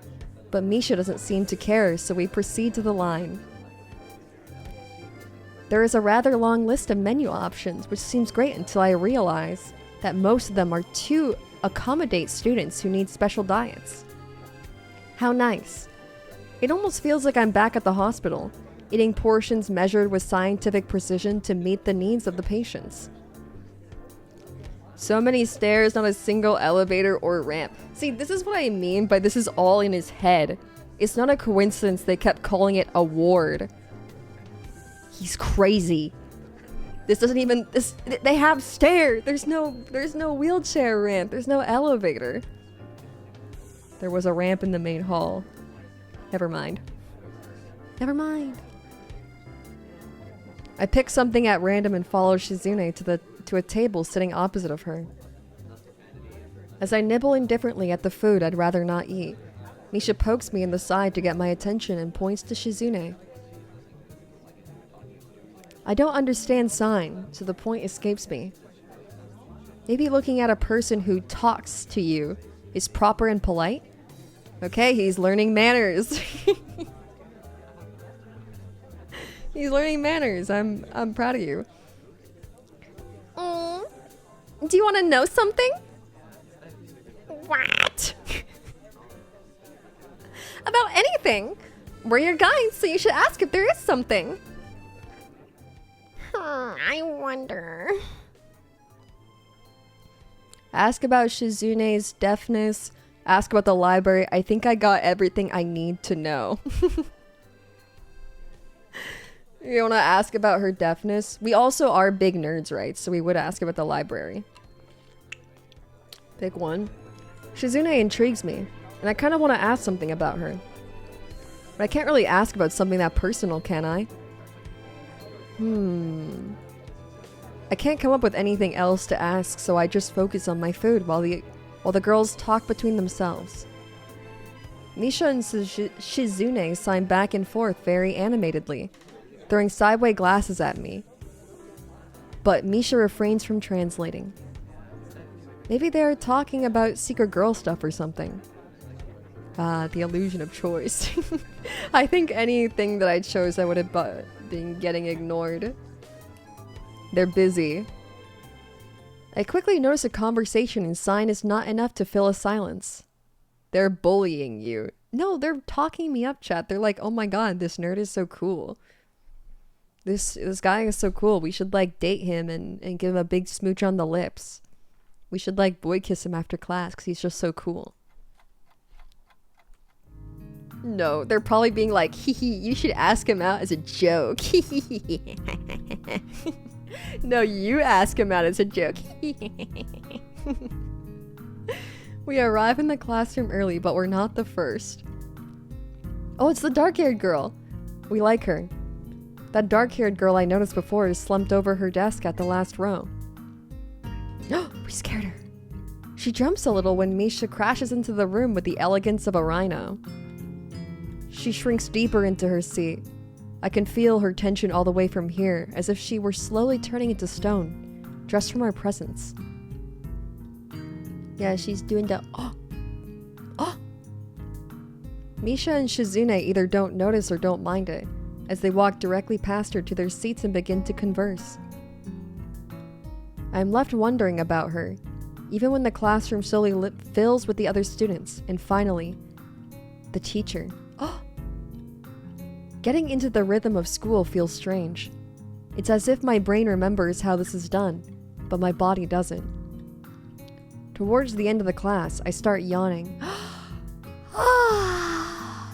but Misha doesn't seem to care, so we proceed to the line. There is a rather long list of menu options, which seems great until I realize that most of them are to accommodate students who need special diets. How nice. It almost feels like I'm back at the hospital, eating portions measured with scientific precision to meet the needs of the patients. So many stairs, not a single elevator or ramp. See, this is what I mean by this is all in his head. It's not a coincidence they kept calling it a ward. He's crazy. This doesn't even... they have stairs. There's no wheelchair ramp. There's no elevator. There was a ramp in the main hall. Never mind. Never mind. I pick something at random and follow Shizune to a table sitting opposite of her. As I nibble indifferently at the food I'd rather not eat, Misha pokes me in the side to get my attention and points to Shizune. I don't understand sign, so the point escapes me. Maybe looking at a person who talks to you is proper and polite? Okay, he's learning manners. He's learning manners. I'm proud of you. Do you want to know something? What? About anything. We're your guides, so you should ask if there is something. I wonder. Ask about Shizune's deafness. Ask about the library. I think I got everything I need to know. You want to ask about her deafness? We also are big nerds, right? So we would ask about the library. Pick one. Shizune intrigues me, and I kind of want to ask something about her. But I can't really ask about something that personal, can I? I can't come up with anything else to ask, so I just focus on my food while the girls talk between themselves. Misha and Shizune sign back and forth very animatedly, throwing sideways glasses at me. But Misha refrains from translating. Maybe they're talking about secret girl stuff or something. Ah, the illusion of choice. I think anything that I chose I would have been getting ignored. They're busy. I quickly notice a conversation and sign is not enough to fill a silence. They're bullying you. No, they're talking me up, chat. They're like, oh my god, this nerd is so cool. This guy is so cool. We should like date him and give him a big smooch on the lips. We should like boy kiss him after class because he's just so cool. No, they're probably being like, hee hee, you should ask him out as a joke. No, you ask him out as a joke. We arrive in the classroom early, but we're not the first. Oh, it's the dark-haired girl. We like her. That dark-haired girl I noticed before is slumped over her desk at the last row. We scared her. She jumps a little when Misha crashes into the room with the elegance of a rhino. She shrinks deeper into her seat. I can feel her tension all the way from here, as if she were slowly turning into stone, just from our presence. Yeah, she's doing the oh! Misha and Shizune either don't notice or don't mind it, as they walk directly past her to their seats and begin to converse. I am left wondering about her, even when the classroom slowly fills with the other students, and finally, the teacher. Getting into the rhythm of school feels strange. It's as if my brain remembers how this is done, but my body doesn't. Towards the end of the class, I start yawning.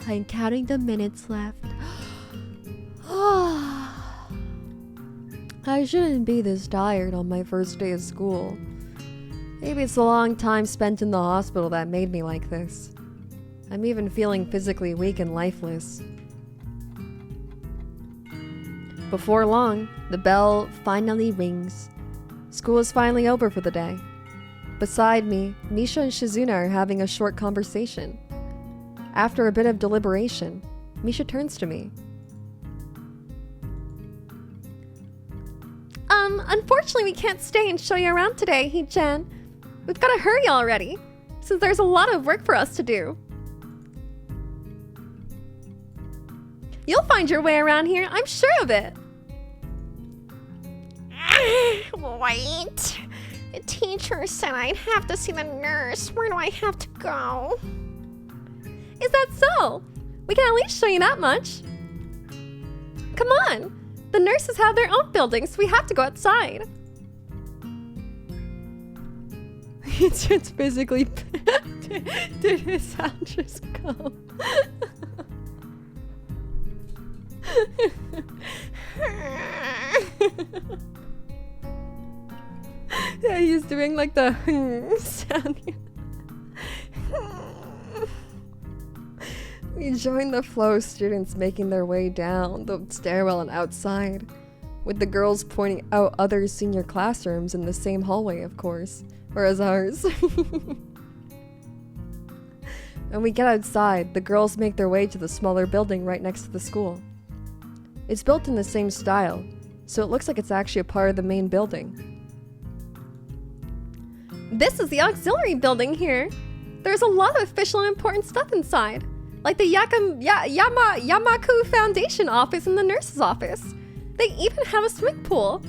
I'm counting the minutes left. I shouldn't be this tired on my first day of school. Maybe it's the long time spent in the hospital that made me like this. I'm even feeling physically weak and lifeless. Before long, the bell finally rings. School is finally over for the day. Beside me, Misha and Shizuna are having a short conversation. After a bit of deliberation, Misha turns to me. Unfortunately we can't stay and show you around today, Hee-chan. We've got to hurry already, since there's a lot of work for us to do. You'll find your way around here, I'm sure of it. Wait. The teacher said I'd have to see the nurse. Where do I have to go? Is that so? We can at least show you that much. Come on. The nurses have their own building, so we have to go outside. It's basically... Did his sound just go? Yeah, he's doing like the sound. We join the flow of students making their way down the stairwell and outside, with the girls pointing out other senior classrooms in the same hallway, of course, or as ours. When we get outside, the girls make their way to the smaller building right next to the school. It's built in the same style, so it looks like it's actually a part of the main building. This is the auxiliary building here. There's a lot of official and important stuff inside, like the Yamaku Foundation office and the nurse's office. They even have a swimming pool.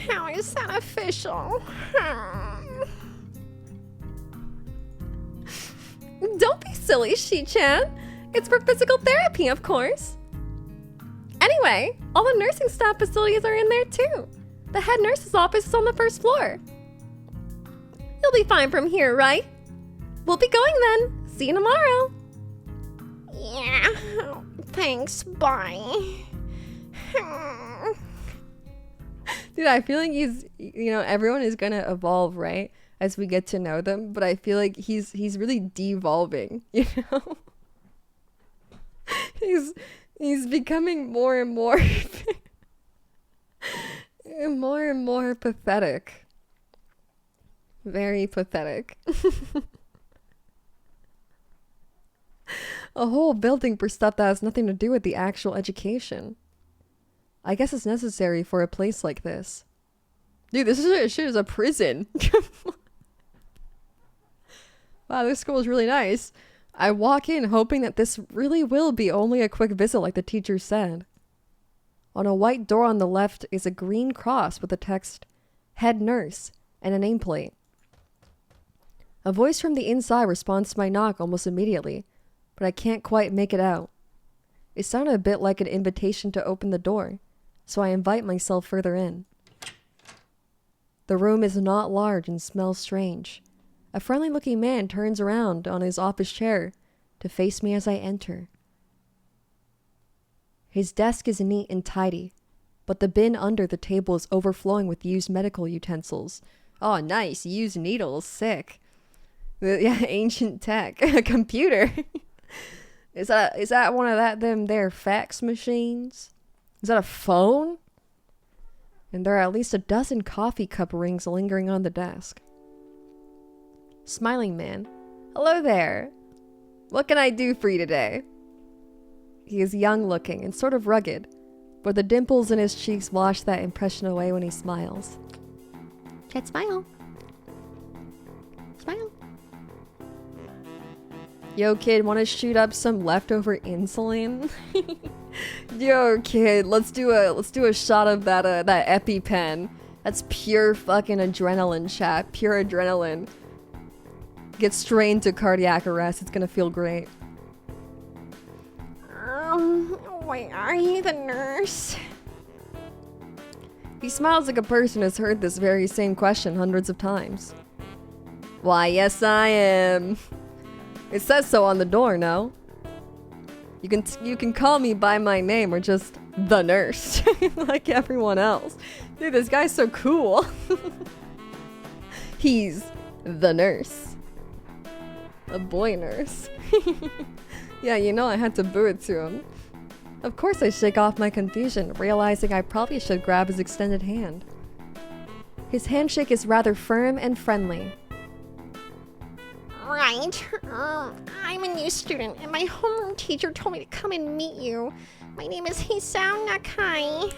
How is that official? Don't be silly, Shi-chan. It's for physical therapy, of course. Anyway, all the nursing staff facilities are in there too. The head nurse's office is on the first floor. You'll be fine from here, right? We'll be going then. See you tomorrow. Yeah, thanks, bye. Dude, I feel like everyone is gonna evolve, right? As we get to know them, but I feel like he's really devolving, you know? He's becoming more and more more and more pathetic. Very pathetic. A whole building for stuff that has nothing to do with the actual education. I guess it's necessary for a place like this. Dude, this shit is a prison. Wow, this school is really nice. I walk in hoping that this really will be only a quick visit like the teacher said. On a white door on the left is a green cross with the text, Head Nurse, and a nameplate. A voice from the inside responds to my knock almost immediately, but I can't quite make it out. It sounded a bit like an invitation to open the door, so I invite myself further in. The room is not large and smells strange. A friendly-looking man turns around on his office chair to face me as I enter. His desk is neat and tidy, but the bin under the table is overflowing with used medical utensils. Oh, nice. Used needles. Sick. Yeah, ancient tech. A computer. Is that one of them there fax machines? Is that a phone? And there are at least a dozen coffee cup rings lingering on the desk. Smiling man. Hello there. What can I do for you today? He is young looking and sort of rugged, but the dimples in his cheeks wash that impression away when he smiles. Chet, smile. Smile. Yo kid, wanna shoot up some leftover insulin? Yo kid, let's do a shot of that EpiPen. That's pure fucking adrenaline, chat. Pure adrenaline. Get straight into cardiac arrest. It's gonna feel great. Wait, are you the nurse? He smiles like a person who's heard this very same question hundreds of times. Why, yes I am. It says so on the door, no? You can call me by my name or just the nurse, like everyone else. Dude, this guy's so cool. He's the nurse. A boy nurse. Yeah, I had to boo it to him. Of course I shake off my confusion, realizing I probably should grab his extended hand. His handshake is rather firm and friendly. Right. I'm a new student, and my homeroom teacher told me to come and meet you. My name is Hisao Nakai.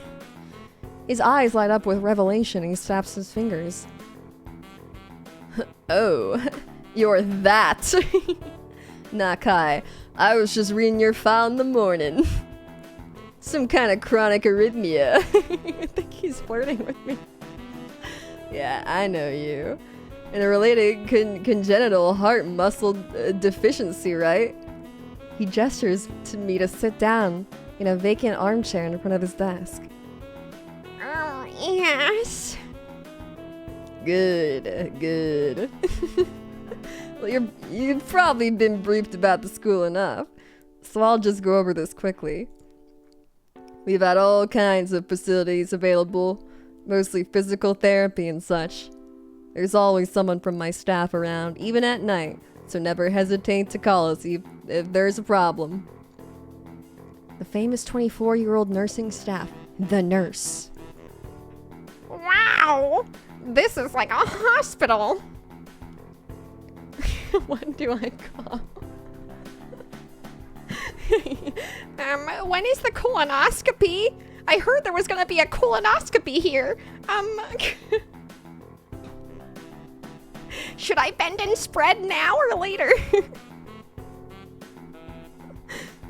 His eyes light up with revelation and he snaps his fingers. Oh, you're that. Nakai, I was just reading your file in the morning. Some kind of chronic arrhythmia. I think he's flirting with me. Yeah, I know you. And a related congenital heart muscle deficiency, right? He gestures to me to sit down in a vacant armchair in front of his desk. Yes. Good. Well, you've probably been briefed about the school enough, so I'll just go over this quickly. We've had all kinds of facilities available, mostly physical therapy and such. There's always someone from my staff around, even at night, so never hesitate to call us if there's a problem. The famous 24-year-old nursing staff, the nurse. Wow. This is like a hospital. What do I call? When is the colonoscopy? I heard there was gonna be a colonoscopy here. Should I bend and spread now or later?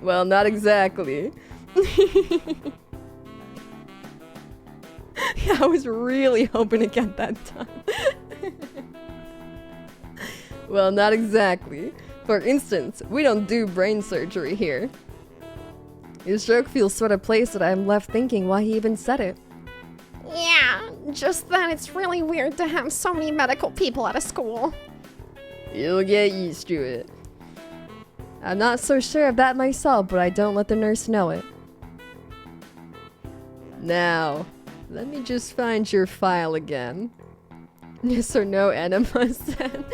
Well, not exactly. Yeah, I was really hoping to get that done. Well, not exactly. For instance, we don't do brain surgery here. His joke feels sort of placed that I'm left thinking why he even said it. Yeah, Just that it's really weird to have so many medical people at a school. You'll get used to it. I'm not so sure of that myself, but I don't let the nurse know it. Now, let me just find your file again. Yes or no enemas then?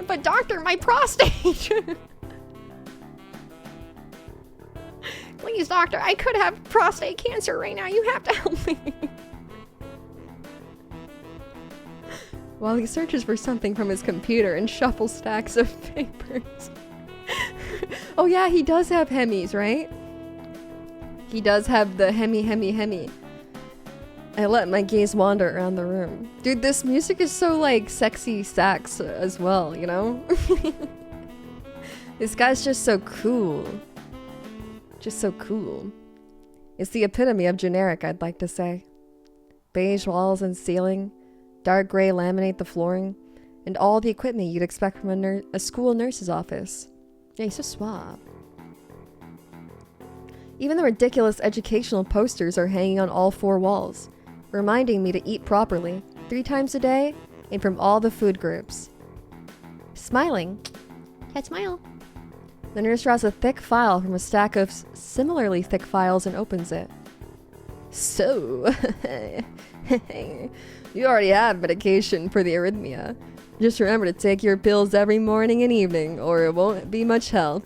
But doctor, my prostate! Please, doctor, I could have prostate cancer right now. You have to help me. While he searches for something from his computer and shuffles stacks of papers. Oh yeah, he does have hemis, right? He does have the hemi. I let my gaze wander around the room. Dude, this music is so like sexy sax as well, you know? This guy's just so cool. Just so cool. It's the epitome of generic, I'd like to say. Beige walls and ceiling, dark gray laminate the flooring, and all the equipment you'd expect from a school nurse's office. Yeah, he's so suave. Even the ridiculous educational posters are hanging on all 4 walls, reminding me to eat properly, 3 times a day, and from all the food groups. Smiling. Can't smile. The nurse draws a thick file from a stack of similarly thick files and opens it. So, you already have medication for the arrhythmia. Just remember to take your pills every morning and evening, or it won't be much help.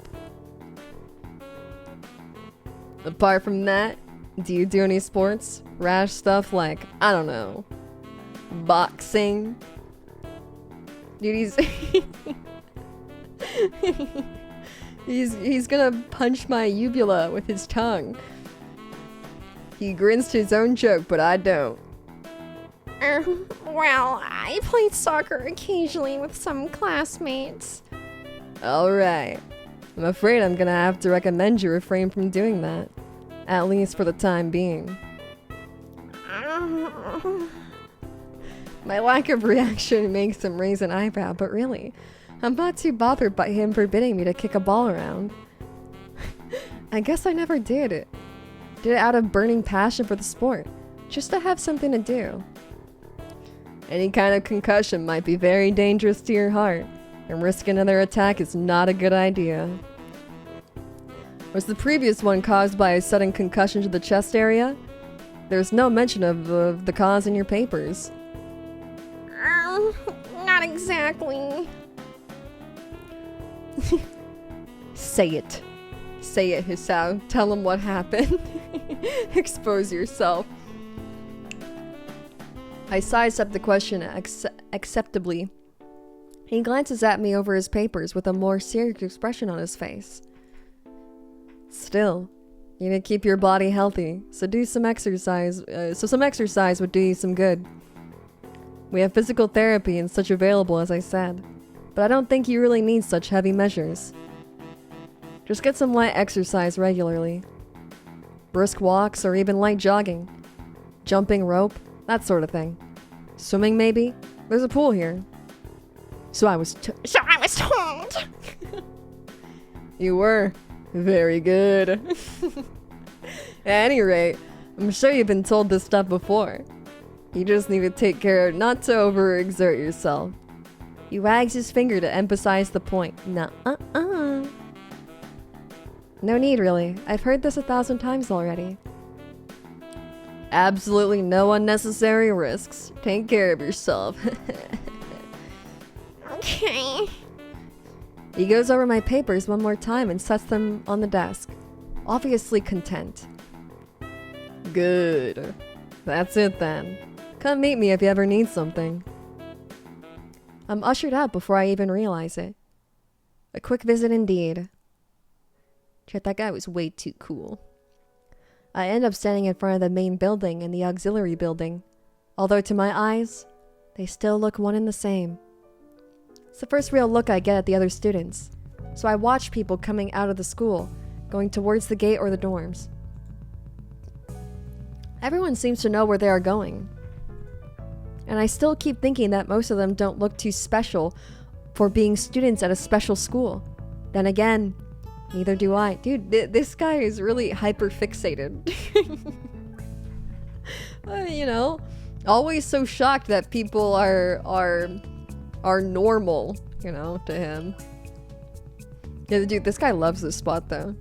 Apart from that, do you do any sports? Rash stuff like, I don't know, boxing? Dude, he's gonna punch my uvula with his tongue. He grins to his own joke, but I don't. Well, I played soccer occasionally with some classmates. Alright. I'm afraid I'm gonna have to recommend you refrain from doing that. At least for the time being. My lack of reaction makes him raise an eyebrow, but really, I'm not too bothered by him forbidding me to kick a ball around. I guess I never did it. Did it out of burning passion for the sport, just to have something to do. Any kind of concussion might be very dangerous to your heart, and risking another attack is not a good idea. Was the previous one caused by a sudden concussion to the chest area? There's no mention of the cause in your papers. Not exactly. Say it. Say it, Hisao. Tell him what happened. Expose yourself. I size up the question acceptably. He glances at me over his papers with a more serious expression on his face. Still, you need to keep your body healthy, so do some exercise. Some exercise would do you some good. We have physical therapy and such available, as I said, but I don't think you really need such heavy measures. Just get some light exercise regularly. Brisk walks or even light jogging. Jumping rope, that sort of thing. Swimming maybe? There's a pool here. So I was told. You were. Very good. At any rate, I'm sure you've been told this stuff before. You just need to take care not to overexert yourself. He wags his finger to emphasize the point. No need, really. I've heard this 1,000 times already. Absolutely no unnecessary risks. Take care of yourself. Okay. He goes over my papers one more time and sets them on the desk, obviously content. Good. That's it then. Come meet me if you ever need something. I'm ushered out before I even realize it. A quick visit indeed. Shit, that guy was way too cool. I end up standing in front of the main building and the auxiliary building, although to my eyes, they still look one and the same. It's the first real look I get at the other students, so I watch people coming out of the school, going towards the gate or the dorms. Everyone seems to know where they are going. And I still keep thinking that most of them don't look too special for being students at a special school. Then again, neither do I. Dude, this guy is really hyper-fixated. You know, always so shocked that people are normal, you know, to him. Yeah, dude, this guy loves this spot though.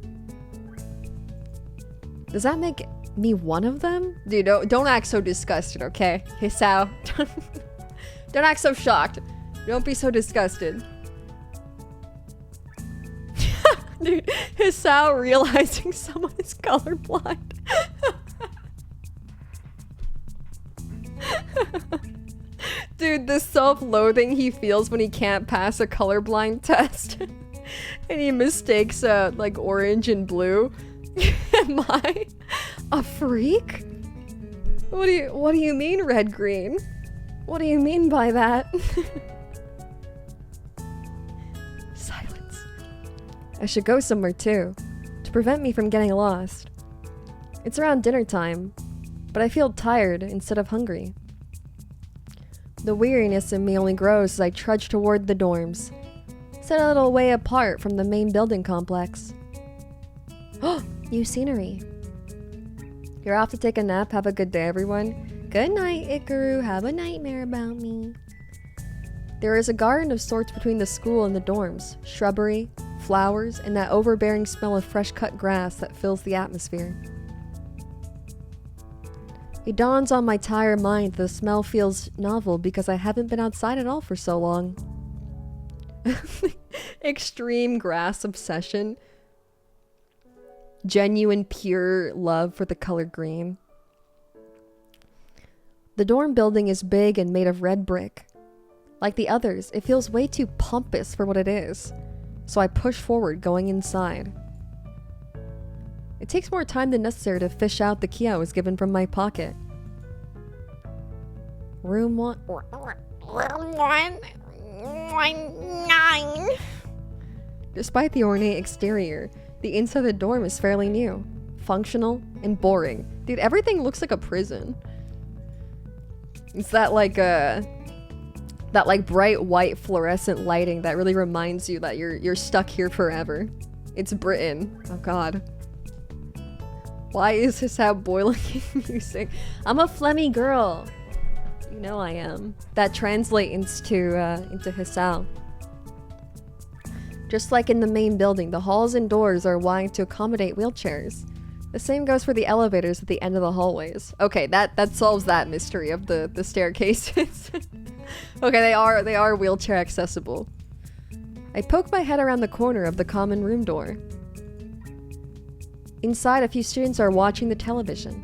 Does that make me one of them? Dude, don't act so disgusted, okay? Hisao. Don't act so shocked. Don't be so disgusted. Dude, Hisao realizing someone is colorblind. Dude, the self-loathing he feels when he can't pass a colorblind test. And he mistakes like orange and blue. Am I a freak? What do you mean red green? What do you mean by that? Silence. I should go somewhere too, to prevent me from getting lost. It's around dinner time, but I feel tired instead of hungry. The weariness in me only grows as I trudge toward the dorms, set a little way apart from the main building complex. Oh, new scenery. You're off to take a nap. Have a good day, everyone. Good night, Ikaru. Have a nightmare about me. There is a garden of sorts between the school and the dorms. Shrubbery, flowers, and that overbearing smell of fresh-cut grass that fills the atmosphere. It dawns on my tired mind that the smell feels novel because I haven't been outside at all for so long. Extreme grass obsession. Genuine, pure love for the color green. The dorm building is big and made of red brick. Like the others, it feels way too pompous for what it is, so I push forward, going inside. It takes more time than necessary to fish out the key I was given from my pocket. Room 1... Room 119. Despite the ornate exterior, the inside of the dorm is fairly new, functional, and boring. Dude, everything looks like a prison. It's that bright white fluorescent lighting that really reminds you that you're stuck here forever. It's Britain. Oh god. Why is this how boiling music? I'm a phlegmy girl. You know I am. That translates into Hisao. Just like in the main building, the halls and doors are wide to accommodate wheelchairs. The same goes for the elevators at the end of the hallways. Okay, that solves that mystery of the staircases. Okay, they are wheelchair accessible. I poke my head around the corner of the common room door. Inside, a few students are watching the television.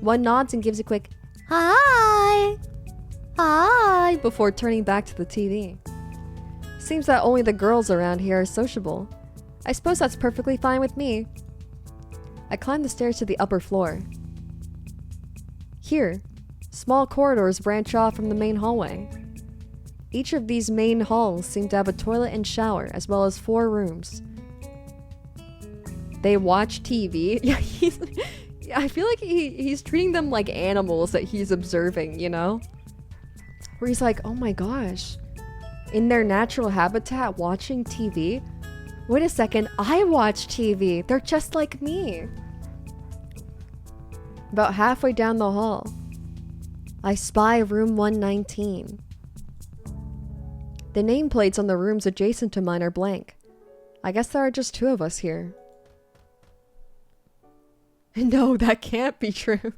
One nods and gives a quick "Hi! Hi!" before turning back to the TV. Seems that only the girls around here are sociable. I suppose that's perfectly fine with me. I climb the stairs to the upper floor. Here, small corridors branch off from the main hallway. Each of these main halls seem to have a toilet and shower, as well as 4 rooms. They watch TV? Yeah, I feel like he's treating them like animals that he's observing, you know? Where he's like, oh my gosh, in their natural habitat watching TV? Wait a second, I watch TV. They're just like me. About halfway down the hall, I spy room 119. The nameplates on the rooms adjacent to mine are blank. I guess there are just 2 of us here. No, that can't be true.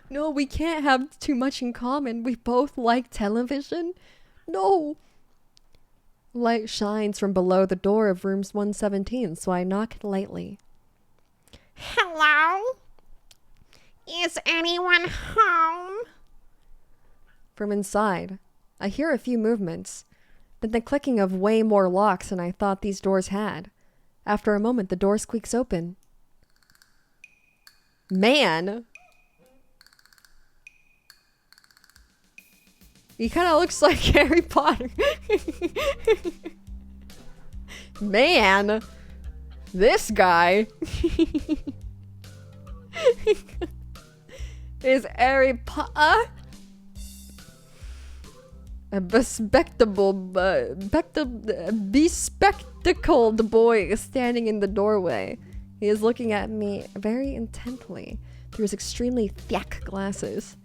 No, we can't have too much in common. We both like television. No. Light shines from below the door of rooms 117, so I knock lightly. Hello? Is anyone home? From inside, I hear a few movements, then the clicking of way more locks than I thought these doors had. After a moment, the door squeaks open. Man! He kind of looks like Harry Potter. Man! This guy is Harry Potter. A bespectacled boy is standing in the doorway. He is looking at me very intently. through his extremely thick glasses.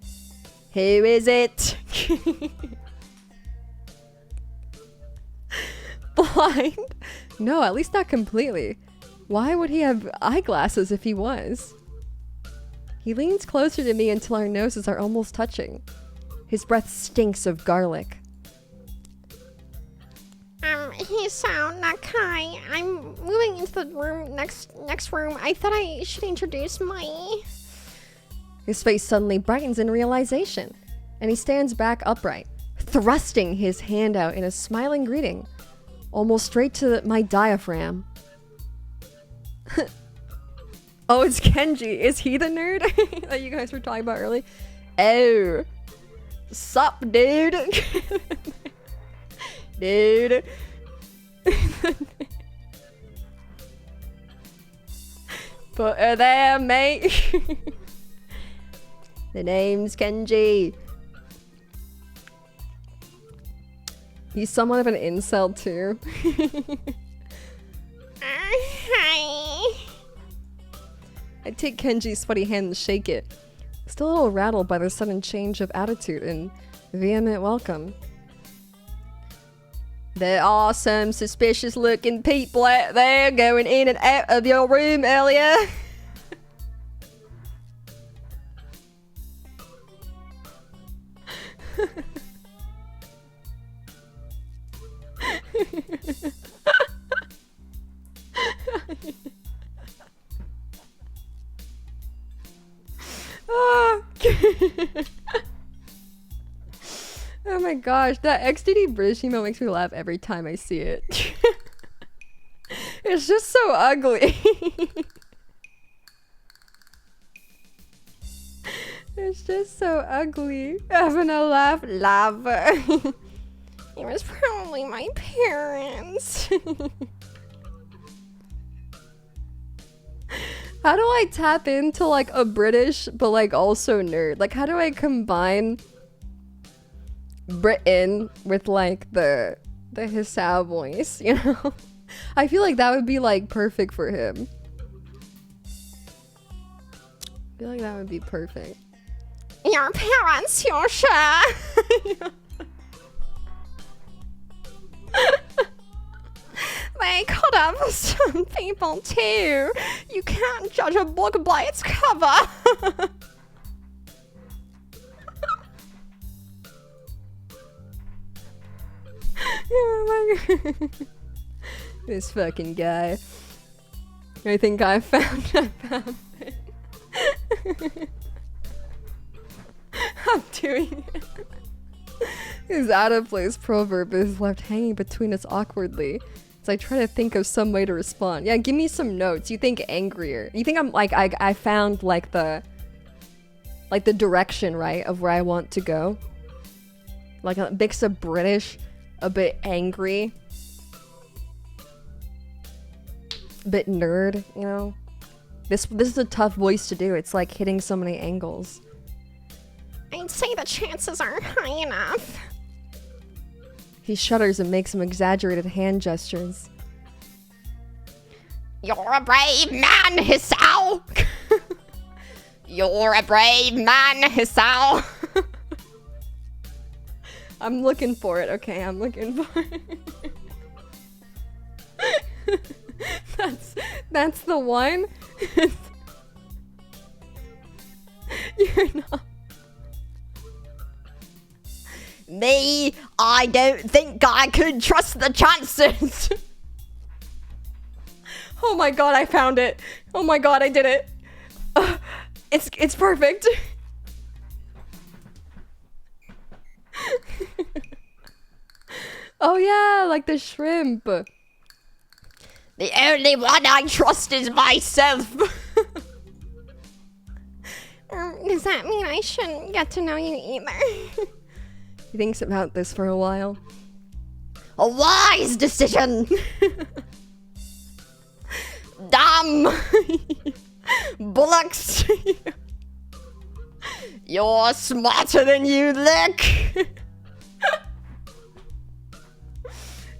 Who is it? Blind? No, at least not completely. Why would he have eyeglasses if he was? He leans closer to me until our noses are almost touching. His breath stinks of garlic. Hisao Nakai. I'm moving into the room next room. I thought I should introduce my... His face suddenly brightens in realization, and he stands back upright, thrusting his hand out in a smiling greeting, almost straight to my diaphragm. Oh, it's Kenji. Is he the nerd that you guys were talking about earlier? Oh. Sup, dude? Dude. Put her there, mate. The name's Kenji. He's somewhat of an incel too. Hi. I take Kenji's sweaty hand and shake it, still a little rattled by the sudden change of attitude and vehement welcome. There are some suspicious looking people out there going in and out of your room earlier. Oh my gosh, that XDD British email makes me laugh every time I see it. It's just so ugly. It's just so ugly. Having a laugh. It was probably my parents. How do I tap into like a British but like also nerd? Like how do I combine Britain with like the Hisao voice, you know? I feel like that would be like perfect for him. I feel like that would be perfect. Your parents, Yosha. They could have some people too. You can't judge a book by its cover. Oh my god. This fucking guy. I think I found it. I'm doing it. His out of place proverb is left hanging between us awkwardly as I try to think of some way to respond. Yeah, give me some notes. You think angrier. You think I'm like, I found like the direction, right, of where I want to go. Like a mix of British, a bit angry, a bit nerd, you know? This is a tough voice to do. It's like hitting so many angles. I'd say the chances aren't high enough. He shudders and makes some exaggerated hand gestures. You're a brave man, Hisao. You're a brave man, Hisao. I'm looking for it. Okay, I'm looking for it. That's the one. You're not. Me, I don't think I could trust the chances. Oh my god, I found it. Oh my god, I did it. It's perfect. Oh yeah, like the shrimp. The only one I trust is myself. Does that mean I shouldn't get to know you either? He thinks about this for a while. A wise decision. Damn. Bullocks. You're smarter than you look.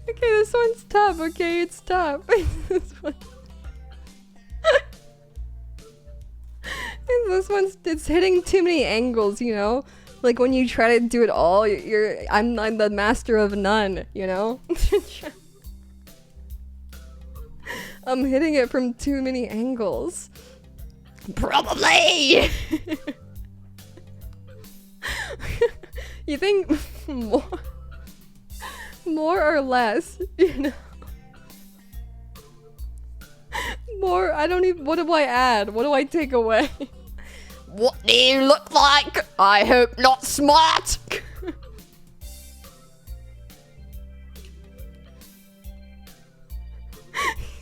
Okay, this one's tough. Okay, it's tough. This This one's, it's hitting too many angles, you know? Like when you try to do it all, I'm the master of none, you know? I'm hitting it from too many angles. Probably! You think more or less, you know? More, I don't even, what do I add? What do I take away? What do you look like? I hope not smart!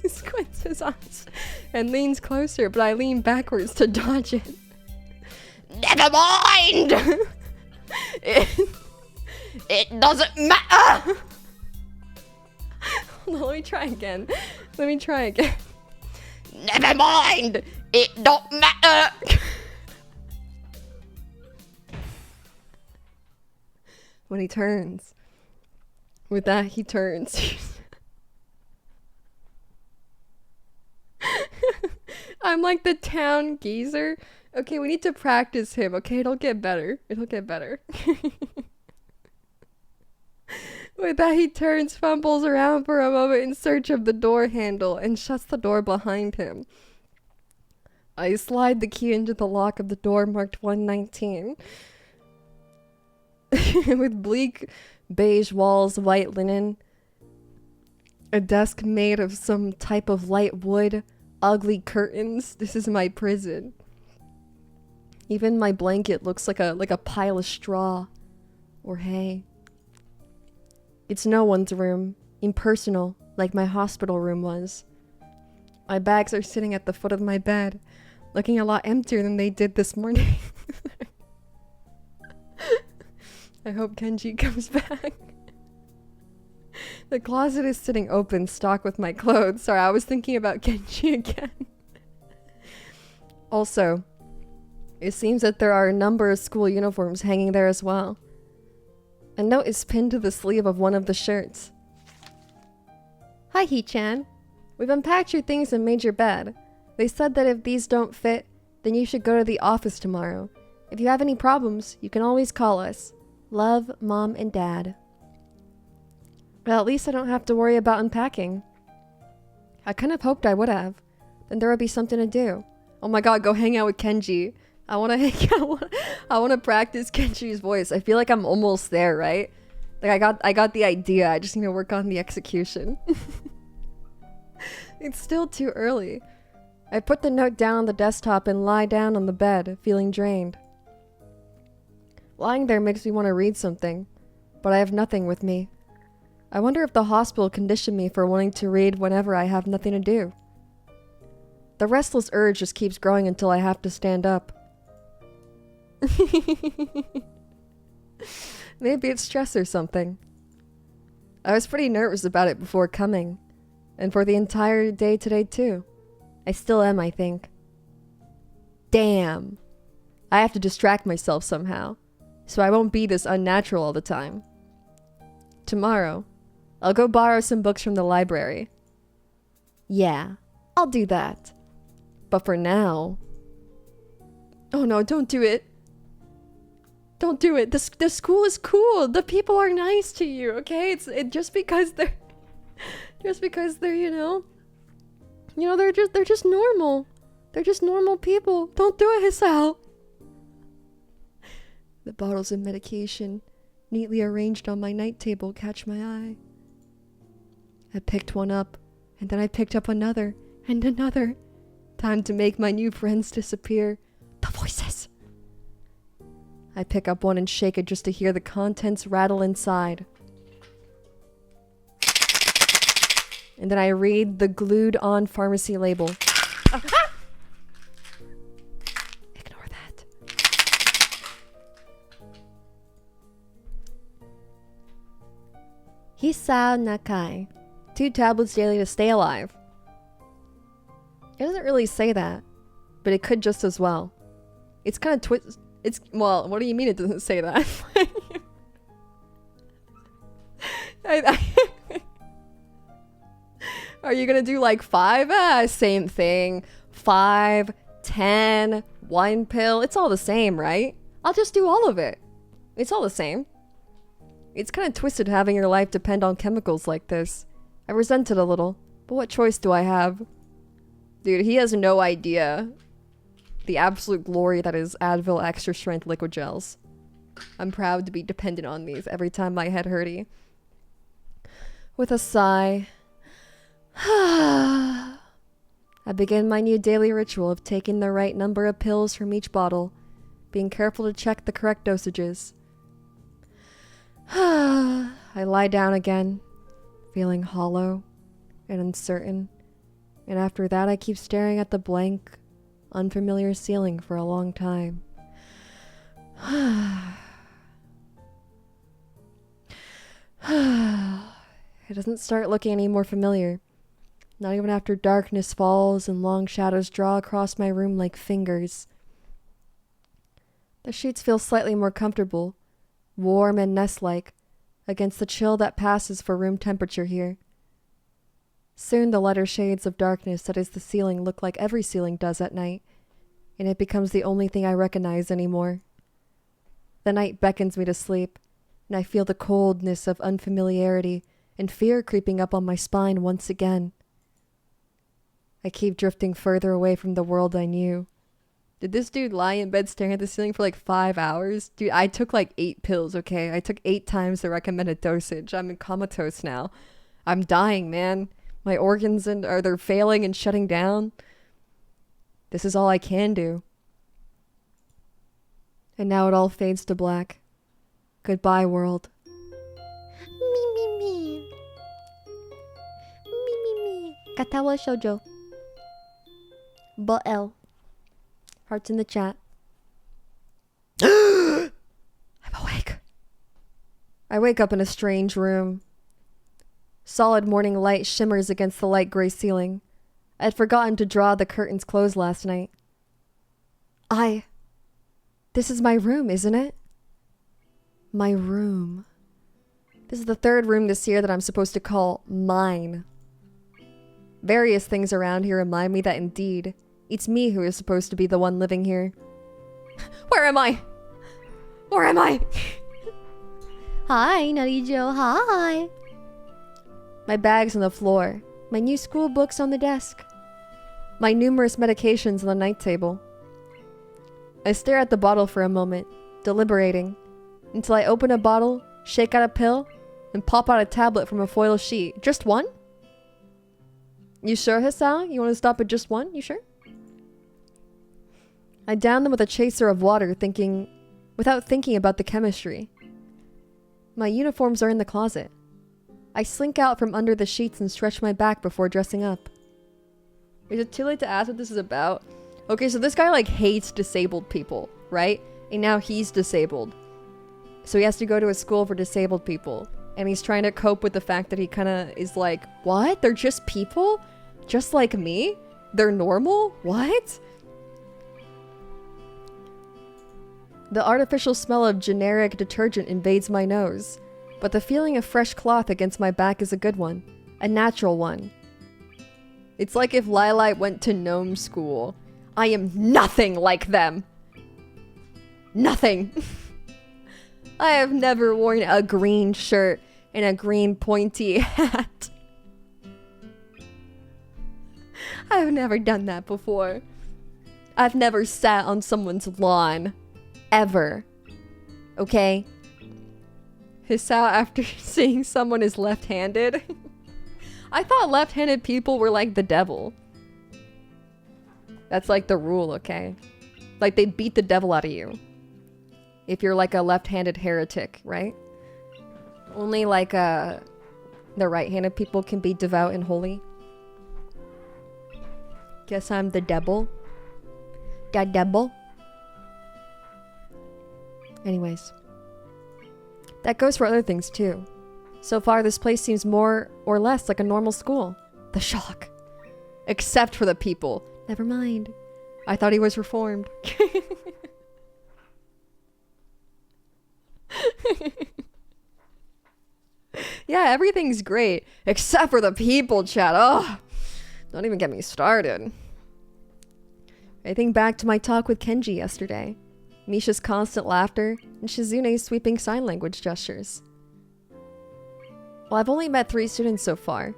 He squints his eyes and leans closer, but I lean backwards to dodge it. Never mind! It doesn't matter! Hold on, let me try again. Let me try again. Never mind! It don't matter! When he turns. With that, he turns. I'm like the town geezer. Okay, we need to practice him. Okay, it'll get better. It'll get better. With that, he turns, fumbles around for a moment in search of the door handle, and shuts the door behind him. I slide the key into the lock of the door marked 119. With bleak beige walls, white linen, a desk made of some type of light wood, ugly curtains. This is my prison. Even my blanket looks like a pile of straw or hay. It's no one's room, impersonal, like my hospital room was. My bags are sitting at the foot of my bed, looking a lot emptier than they did this morning. I hope Kenji comes back. The closet is sitting open, stocked with my clothes. Sorry, I was thinking about Kenji again. Also, it seems that there are a number of school uniforms hanging there as well. A note is pinned to the sleeve of one of the shirts. Hi, Hee-chan. We've unpacked your things and made your bed. They said that if these don't fit, then you should go to the office tomorrow. If you have any problems, you can always call us. Love, Mom and Dad. Well, at least I don't have to worry about unpacking. I kind of hoped I would have. Then there would be something to do. Oh my god, go hang out with Kenji. I want to hang out. I want to practice Kenji's voice. I feel like I'm almost there, right? Like I got the idea. I just need to work on the execution. It's still too early. I put the note down on the desktop and lie down on the bed, feeling drained. Lying there makes me want to read something, but I have nothing with me. I wonder if the hospital conditioned me for wanting to read whenever I have nothing to do. The restless urge just keeps growing until I have to stand up. Maybe it's stress or something. I was pretty nervous about it before coming, and for the entire day today too. I still am, I think. Damn. I have to distract myself somehow, so I won't be this unnatural all the time. Tomorrow, I'll go borrow some books from the library. Yeah, I'll do that. But for now... Oh no, don't do it. Don't do it. The school is cool. The people are nice to you, okay? Just because they're they're just normal. They're just normal people. Don't do it, Hisao. The bottles of medication, neatly arranged on my night table, catch my eye. I picked one up, and then I picked up another, and another. Time to make my new friends disappear. The voices! I pick up one and shake it just to hear the contents rattle inside. And then I read the glued-on pharmacy label. Ignore that. Hisao Nakai. 2 tablets daily to stay alive. It doesn't really say that, but it could just as well. It's kind of well, what do you mean it doesn't say that? Are you gonna do like 5? Same thing. 5, 10, one pill. It's all the same, right? I'll just do all of it. It's all the same. It's kind of twisted having your life depend on chemicals like this. I resent it a little, but what choice do I have? Dude, he has no idea the absolute glory that is Advil extra strength liquid gels. I'm proud to be dependent on these every time my head hurty. With a sigh, I begin my new daily ritual of taking the right number of pills from each bottle, being careful to check the correct dosages. I lie down again, feeling hollow and uncertain, and after that I keep staring at the blank, unfamiliar ceiling for a long time. It doesn't start looking any more familiar. Not even after darkness falls and long shadows draw across my room like fingers. The sheets feel slightly more comfortable, warm and nest-like, against the chill that passes for room temperature here. Soon the lighter shades of darkness that is the ceiling look like every ceiling does at night, and it becomes the only thing I recognize anymore. The night beckons me to sleep, and I feel the coldness of unfamiliarity and fear creeping up on my spine once again. I keep drifting further away from the world I knew. Did this dude lie in bed staring at the ceiling for like 5 hours? Dude, I took like 8 pills, okay? I took 8 times the recommended dosage. I'm in comatose now. I'm dying, man. My organs they're failing and shutting down. This is all I can do. And now it all fades to black. Goodbye, world. Me, me, me. Me, me, me. Katawa Shoujo. L. Hearts in the chat. I'm awake. I wake up in a strange room. Solid morning light shimmers against the light gray ceiling. I had forgotten to draw the curtains closed last night. This is my room, isn't it? My room. This is the 3rd room this year that I'm supposed to call mine. Various things around here remind me that indeed, it's me who is supposed to be the one living here. Where am I? Where am I? Hi, Narijo. Hi. My bag's on the floor. My new school books on the desk. My numerous medications on the night table. I stare at the bottle for a moment, deliberating, until I open a bottle, shake out a pill, and pop out a tablet from a foil sheet. Just one? You sure, Hisao? You want to stop at just one? You sure? I down them with a chaser of water, without thinking about the chemistry. My uniforms are in the closet. I slink out from under the sheets and stretch my back before dressing up. Is it too late to ask what this is about? Okay, so this guy like hates disabled people, right? And now he's disabled. So he has to go to a school for disabled people. And he's trying to cope with the fact that he kind of is like, what? They're just people? Just like me? They're normal? What? The artificial smell of generic detergent invades my nose, but the feeling of fresh cloth against my back is a good one, a natural one. It's like if Lyra went to gnome school. I am nothing like them. Nothing. I have never worn a green shirt and a green pointy hat. I've never done that before. I've never sat on someone's lawn. Ever. Okay? Hisao, after seeing someone is left-handed. I thought left-handed people were like the devil. That's like the rule, okay? Like they beat the devil out of you. If you're like a left-handed heretic, right? Only like the right-handed people can be devout and holy. Guess I'm the devil. The devil. Anyways. That goes for other things too. So far, this place seems more or less like a normal school. The shock. Except for the people. Never mind. I thought he was reformed. Yeah, everything's great. Except for the people, chat. Oh, don't even get me started. I think back to my talk with Kenji yesterday. Misha's constant laughter, and Shizune's sweeping sign language gestures. Well, I've only met 3 students so far.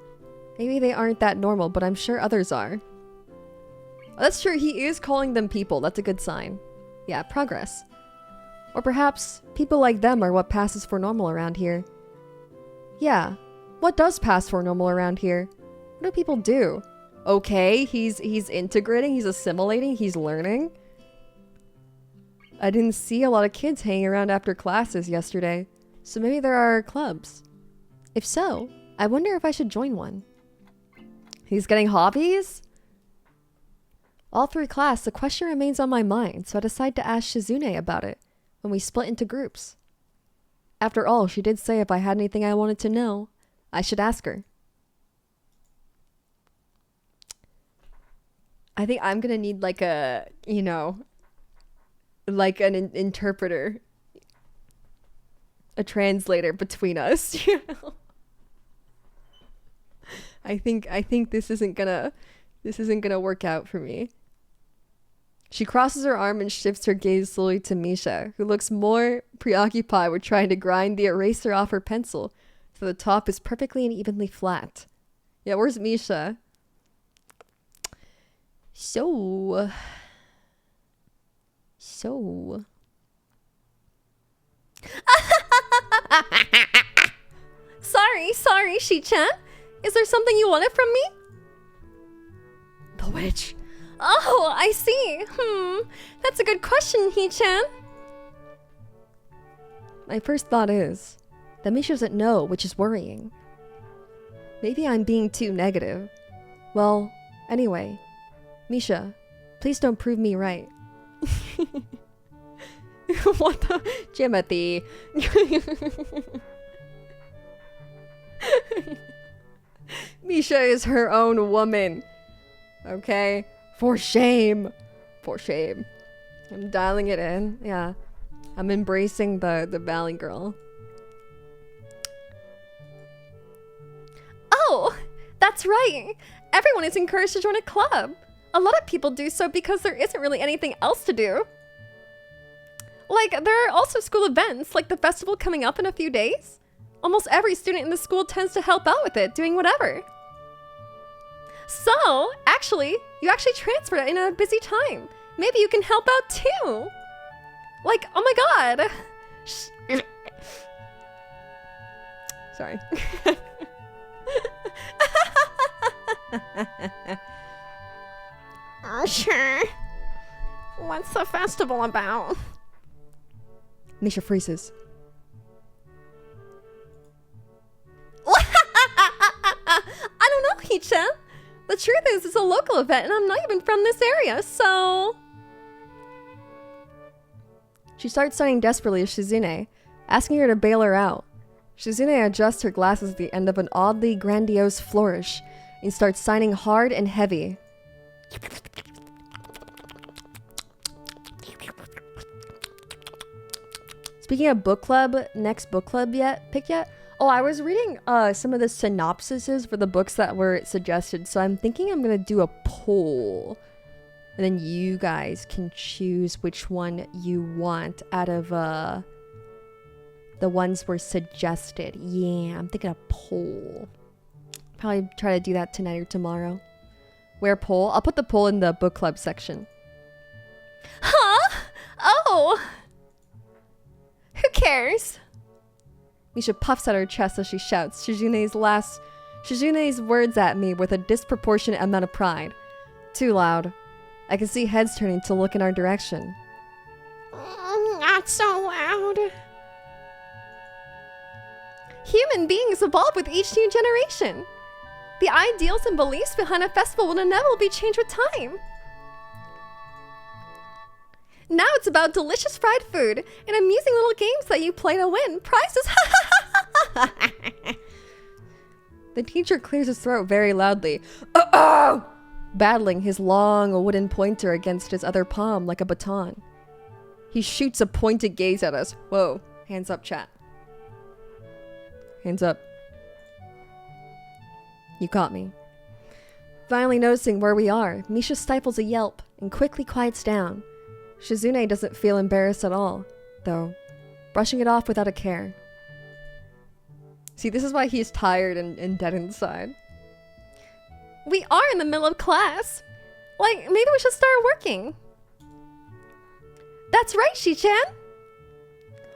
Maybe they aren't that normal, but I'm sure others are. Oh, that's true, he is calling them people. That's a good sign. Yeah, progress. Or perhaps people like them are what passes for normal around here. Yeah, what does pass for normal around here? What do people do? Okay, he's integrating, he's assimilating, he's learning. I didn't see a lot of kids hanging around after classes yesterday, so maybe there are clubs. If so, I wonder if I should join one. He's getting hobbies? All through class, the question remains on my mind, so I decide to ask Shizune about it when we split into groups. After all, she did say if I had anything I wanted to know, I should ask her. I think I'm gonna need like a, you know, like an interpreter, a translator between us. You know? I think this isn't gonna work out for me. She crosses her arm and shifts her gaze slowly to Misha, who looks more preoccupied with trying to grind the eraser off her pencil so the top is perfectly and evenly flat. Yeah, where's Misha? So. Sorry, Shi-chan. Is there something you wanted from me? The witch. Oh, I see. That's a good question, Hee-chan. My first thought is that Misha doesn't know, which is worrying. Maybe I'm being too negative. Well, anyway, Misha, please don't prove me right. What the? Jimothy. Misha is her own woman. Okay? For shame. For shame. I'm dialing it in. Yeah. I'm embracing the Valley girl. Oh, that's right. Everyone is encouraged to join a club. A lot of people do so because there isn't really anything else to do. Like, there are also school events, like the festival coming up in a few days. Almost every student in the school tends to help out with it, doing whatever. So, you actually transferred in a busy time. Maybe you can help out too. Like, oh my god. Sorry. Sure. What's the festival about? Misha freezes. I don't know, Hee-chan. The truth is, it's a local event and I'm not even from this area, so... She starts signing desperately to Shizune, asking her to bail her out. Shizune adjusts her glasses at the end of an oddly grandiose flourish and starts signing hard and heavy. Speaking of book club, next book club pick yet? Oh, I was reading some of the synopsises for the books that were suggested, so I'm thinking I'm gonna do a poll. And then you guys can choose which one you want out of the ones were suggested. Yeah, I'm thinking a poll. Probably try to do that tonight or tomorrow. Where poll? I'll put the poll in the book club section. Huh? Oh! Who cares? Misha puffs at her chest as she shouts Shizune's words at me with a disproportionate amount of pride. Too loud. I can see heads turning to look in our direction. Not so loud. Human beings evolve with each new generation. The ideals and beliefs behind a festival will inevitably change with time. Now it's about delicious fried food and amusing little games that you play to win prizes. The teacher clears his throat very loudly, battling his long wooden pointer against his other palm like a baton. He shoots a pointed gaze at us. Whoa, hands up, chat. Hands up. You caught me. Finally noticing where we are, Misha stifles a yelp and quickly quiets down. Shizune doesn't feel embarrassed at all, though, brushing it off without a care. See, this is why he's tired and dead inside. We are in the middle of class. Like, maybe we should start working. That's right, Shi-chan.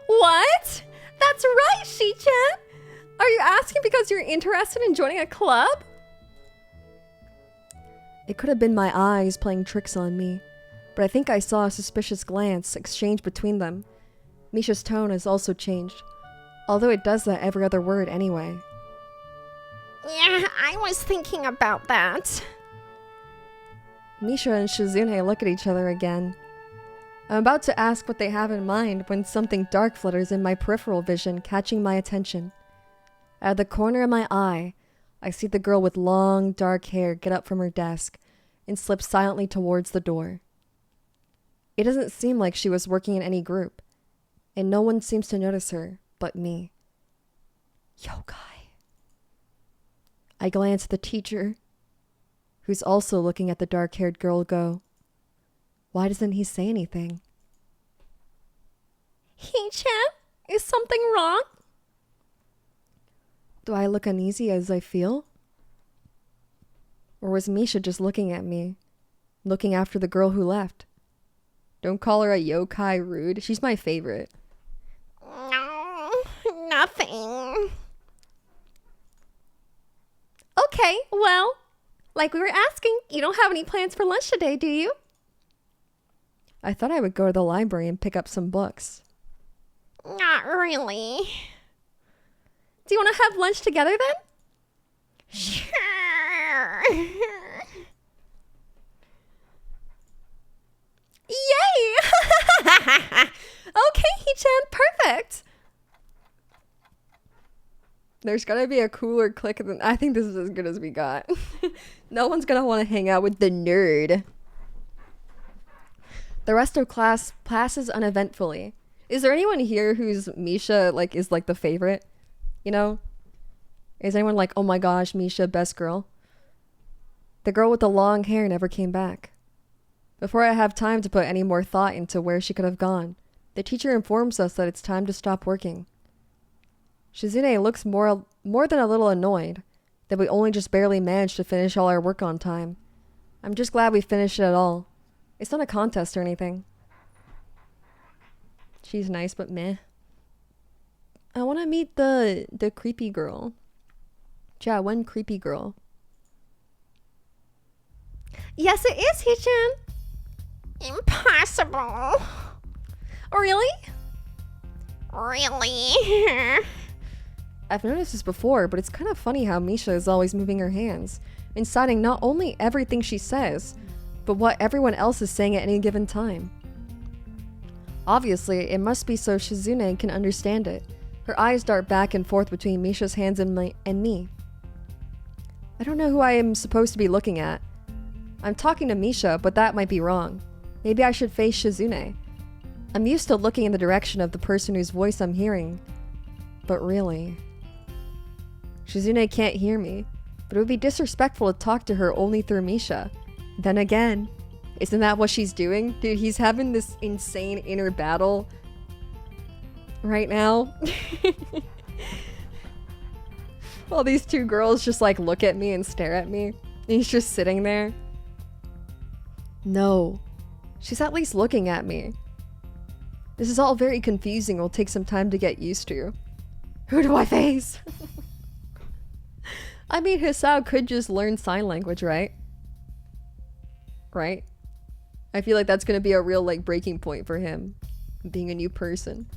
What? That's right, Shi-chan. Are you asking because you're interested in joining a club? It could have been my eyes playing tricks on me, but I think I saw a suspicious glance exchanged between them. Misha's tone has also changed, although it does that every other word anyway. Yeah, I was thinking about that. Misha and Shizune look at each other again. I'm about to ask what they have in mind when something dark flutters in my peripheral vision, catching my attention. Out of the corner of my eye, I see the girl with long, dark hair get up from her desk and slip silently towards the door. It doesn't seem like she was working in any group, and no one seems to notice her but me. Yokai. I glance at the teacher, who's also looking at the dark-haired girl go. Why doesn't he say anything? Hee-chan, is something wrong? Do I look uneasy as I feel? Or was Misha just looking at me, looking after the girl who left? Don't call her a yokai, rude. She's my favorite. No, nothing. Okay, well, like we were asking, you don't have any plans for lunch today, do you? I thought I would go to the library and pick up some books. Not really. Do you want to have lunch together then? Sure. Yay! Okay, Hee-chan, perfect. There's gotta be a cooler click than I think this is as good as we got. No one's gonna want to hang out with the nerd. The rest of class passes uneventfully. Is there anyone here who's Misha is the favorite? You know? Is anyone like, oh my gosh, Misha, best girl? The girl with the long hair never came back. Before I have time to put any more thought into where she could have gone, the teacher informs us that it's time to stop working. Shizune looks more than a little annoyed that we only just barely managed to finish all our work on time. I'm just glad we finished it at all. It's not a contest or anything. She's nice, but meh. I want to meet the creepy girl. Yeah, one creepy girl. Yes, it is, Hee-chan. Impossible. Really? Really? I've noticed this before, but it's kind of funny how Misha is always moving her hands and citing not only everything she says, but what everyone else is saying at any given time. Obviously, it must be so Shizune can understand it. Her eyes dart back and forth between Misha's hands and me. I don't know who I am supposed to be looking at. I'm talking to Misha, but that might be wrong. Maybe I should face Shizune. I'm used to looking in the direction of the person whose voice I'm hearing. But really, Shizune can't hear me, but it would be disrespectful to talk to her only through Misha. Then again, isn't that what she's doing? Dude, he's having this insane inner battle right now. While these two girls just look at me and stare at me. And he's just sitting there. No, she's at least looking at me. This is all very confusing. Will take some time to get used to. Who do I face? I mean, Hisao could just learn sign language, right? Right? I feel like that's gonna be a real breaking point for him, being a new person.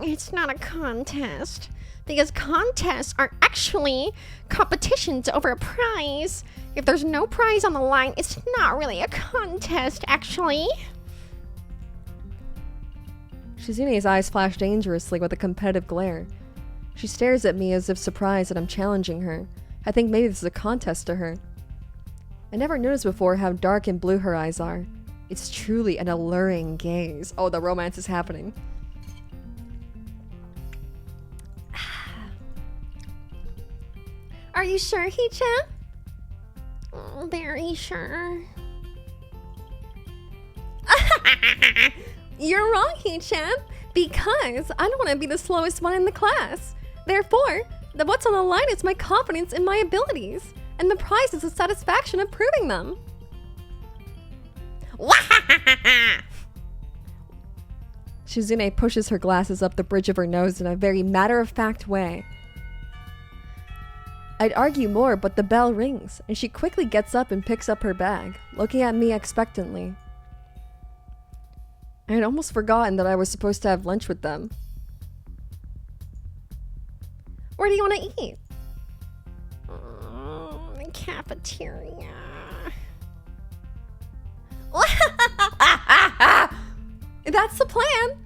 It's not a contest. Because contests are actually competitions over a prize. If there's no prize on the line, it's not really a contest, actually. Shizune's eyes flash dangerously with a competitive glare. She stares at me as if surprised that I'm challenging her. I think maybe this is a contest to her. I never noticed before how dark and blue her eyes are. It's truly an alluring gaze. Oh, the romance is happening. Are you sure, Hee-chan? Very sure. You're wrong, Hee-chan, because I don't want to be the slowest one in the class. Therefore, what's on the line is my confidence in my abilities, and the prize is the satisfaction of proving them. Shizune pushes her glasses up the bridge of her nose in a very matter-of-fact way. I'd argue more, but the bell rings, and she quickly gets up and picks up her bag, looking at me expectantly. I had almost forgotten that I was supposed to have lunch with them. Where do you want to eat? The cafeteria. That's the plan.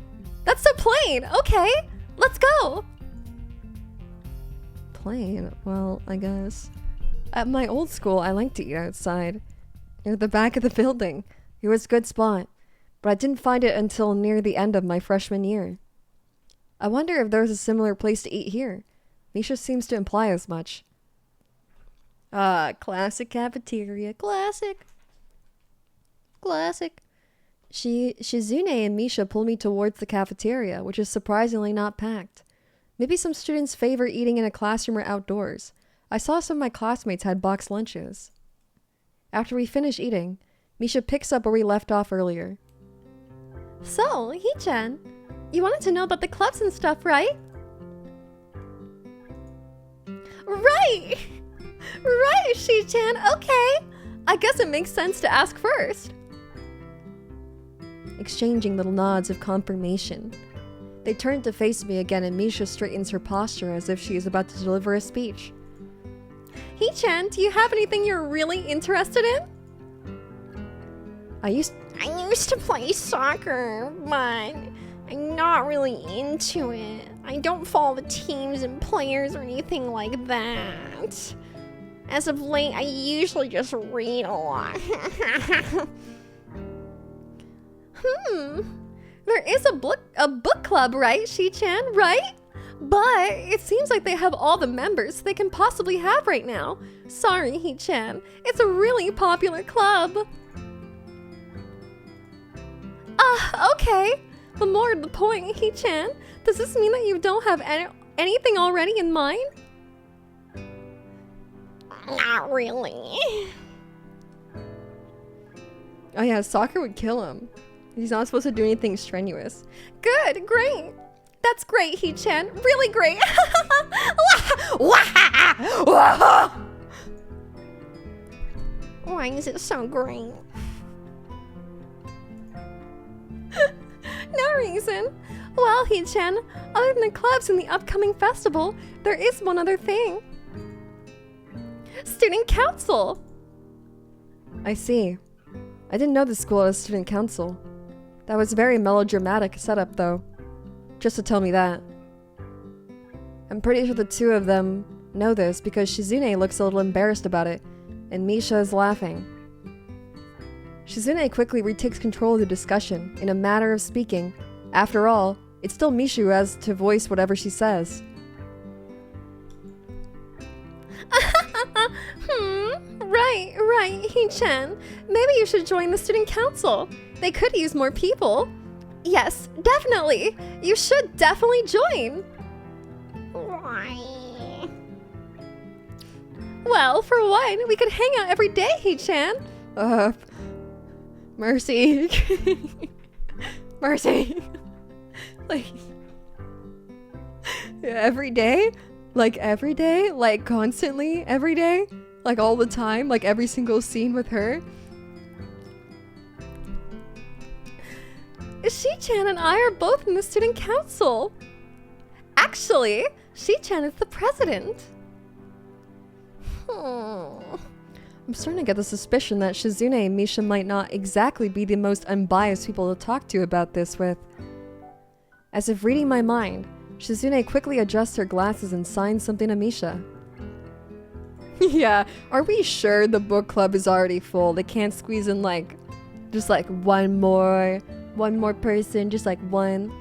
That's the plane. Okay, let's go. Plane? Well, I guess. At my old school, I liked to eat outside. Near the back of the building. It was a good spot. But I didn't find it until near the end of my freshman year. I wonder if there's a similar place to eat here. Misha seems to imply as much. Ah, classic cafeteria. Classic. Shizune and Misha pull me towards the cafeteria, which is surprisingly not packed. Maybe some students favor eating in a classroom or outdoors. I saw some of my classmates had boxed lunches. After we finish eating, Misha picks up where we left off earlier. So, Hee-chan, you wanted to know about the clubs and stuff, right? Right! Right, Shi-chan, okay. I guess it makes sense to ask first. Exchanging little nods of confirmation. They turn to face me again and Misha straightens her posture as if she is about to deliver a speech. Hee-chan, do you have anything you're really interested in? I used to play soccer, but I'm not really into it. I don't follow the teams and players or anything like that. As of late, I usually just read a lot. There is a book club, right, Shi-chan, right? But it seems like they have all the members they can possibly have right now. Sorry, Hee-chan. It's a really popular club. Okay. But more to the point, Hee-chan, does this mean that you don't have anything already in mind? Not really. Oh yeah, soccer would kill him. He's not supposed to do anything strenuous. Good, great. That's great, Hee-chan. Really great. Why is it so great? No reason. Well, Hee-chan, other than the clubs and the upcoming festival, there is one other thing. Student council. I see. I didn't know the school had a student council. That was a very melodramatic setup, though. Just to tell me that. I'm pretty sure the two of them know this because Shizune looks a little embarrassed about it, and Misha is laughing. Shizune quickly retakes control of the discussion, in a manner of speaking. After all, it's still Misha who has to voice whatever she says. Right, Hee-chan. Maybe you should join the student council. They could use more people. Yes, definitely. You should definitely join. Why? Well, for one, we could hang out every day, Hee-chan. Mercy. Mercy. Like, every day? Like every day? Like constantly every day? Like all the time? Like every single scene with her? Shi-chan and I are both in the student council. Actually, Shi-chan is the president. I'm starting to get the suspicion that Shizune and Misha might not exactly be the most unbiased people to talk to about this with. As if reading my mind, Shizune quickly adjusts her glasses and signs something to Misha. Yeah, are we sure the book club is already full? They can't squeeze in just one more person, just like one.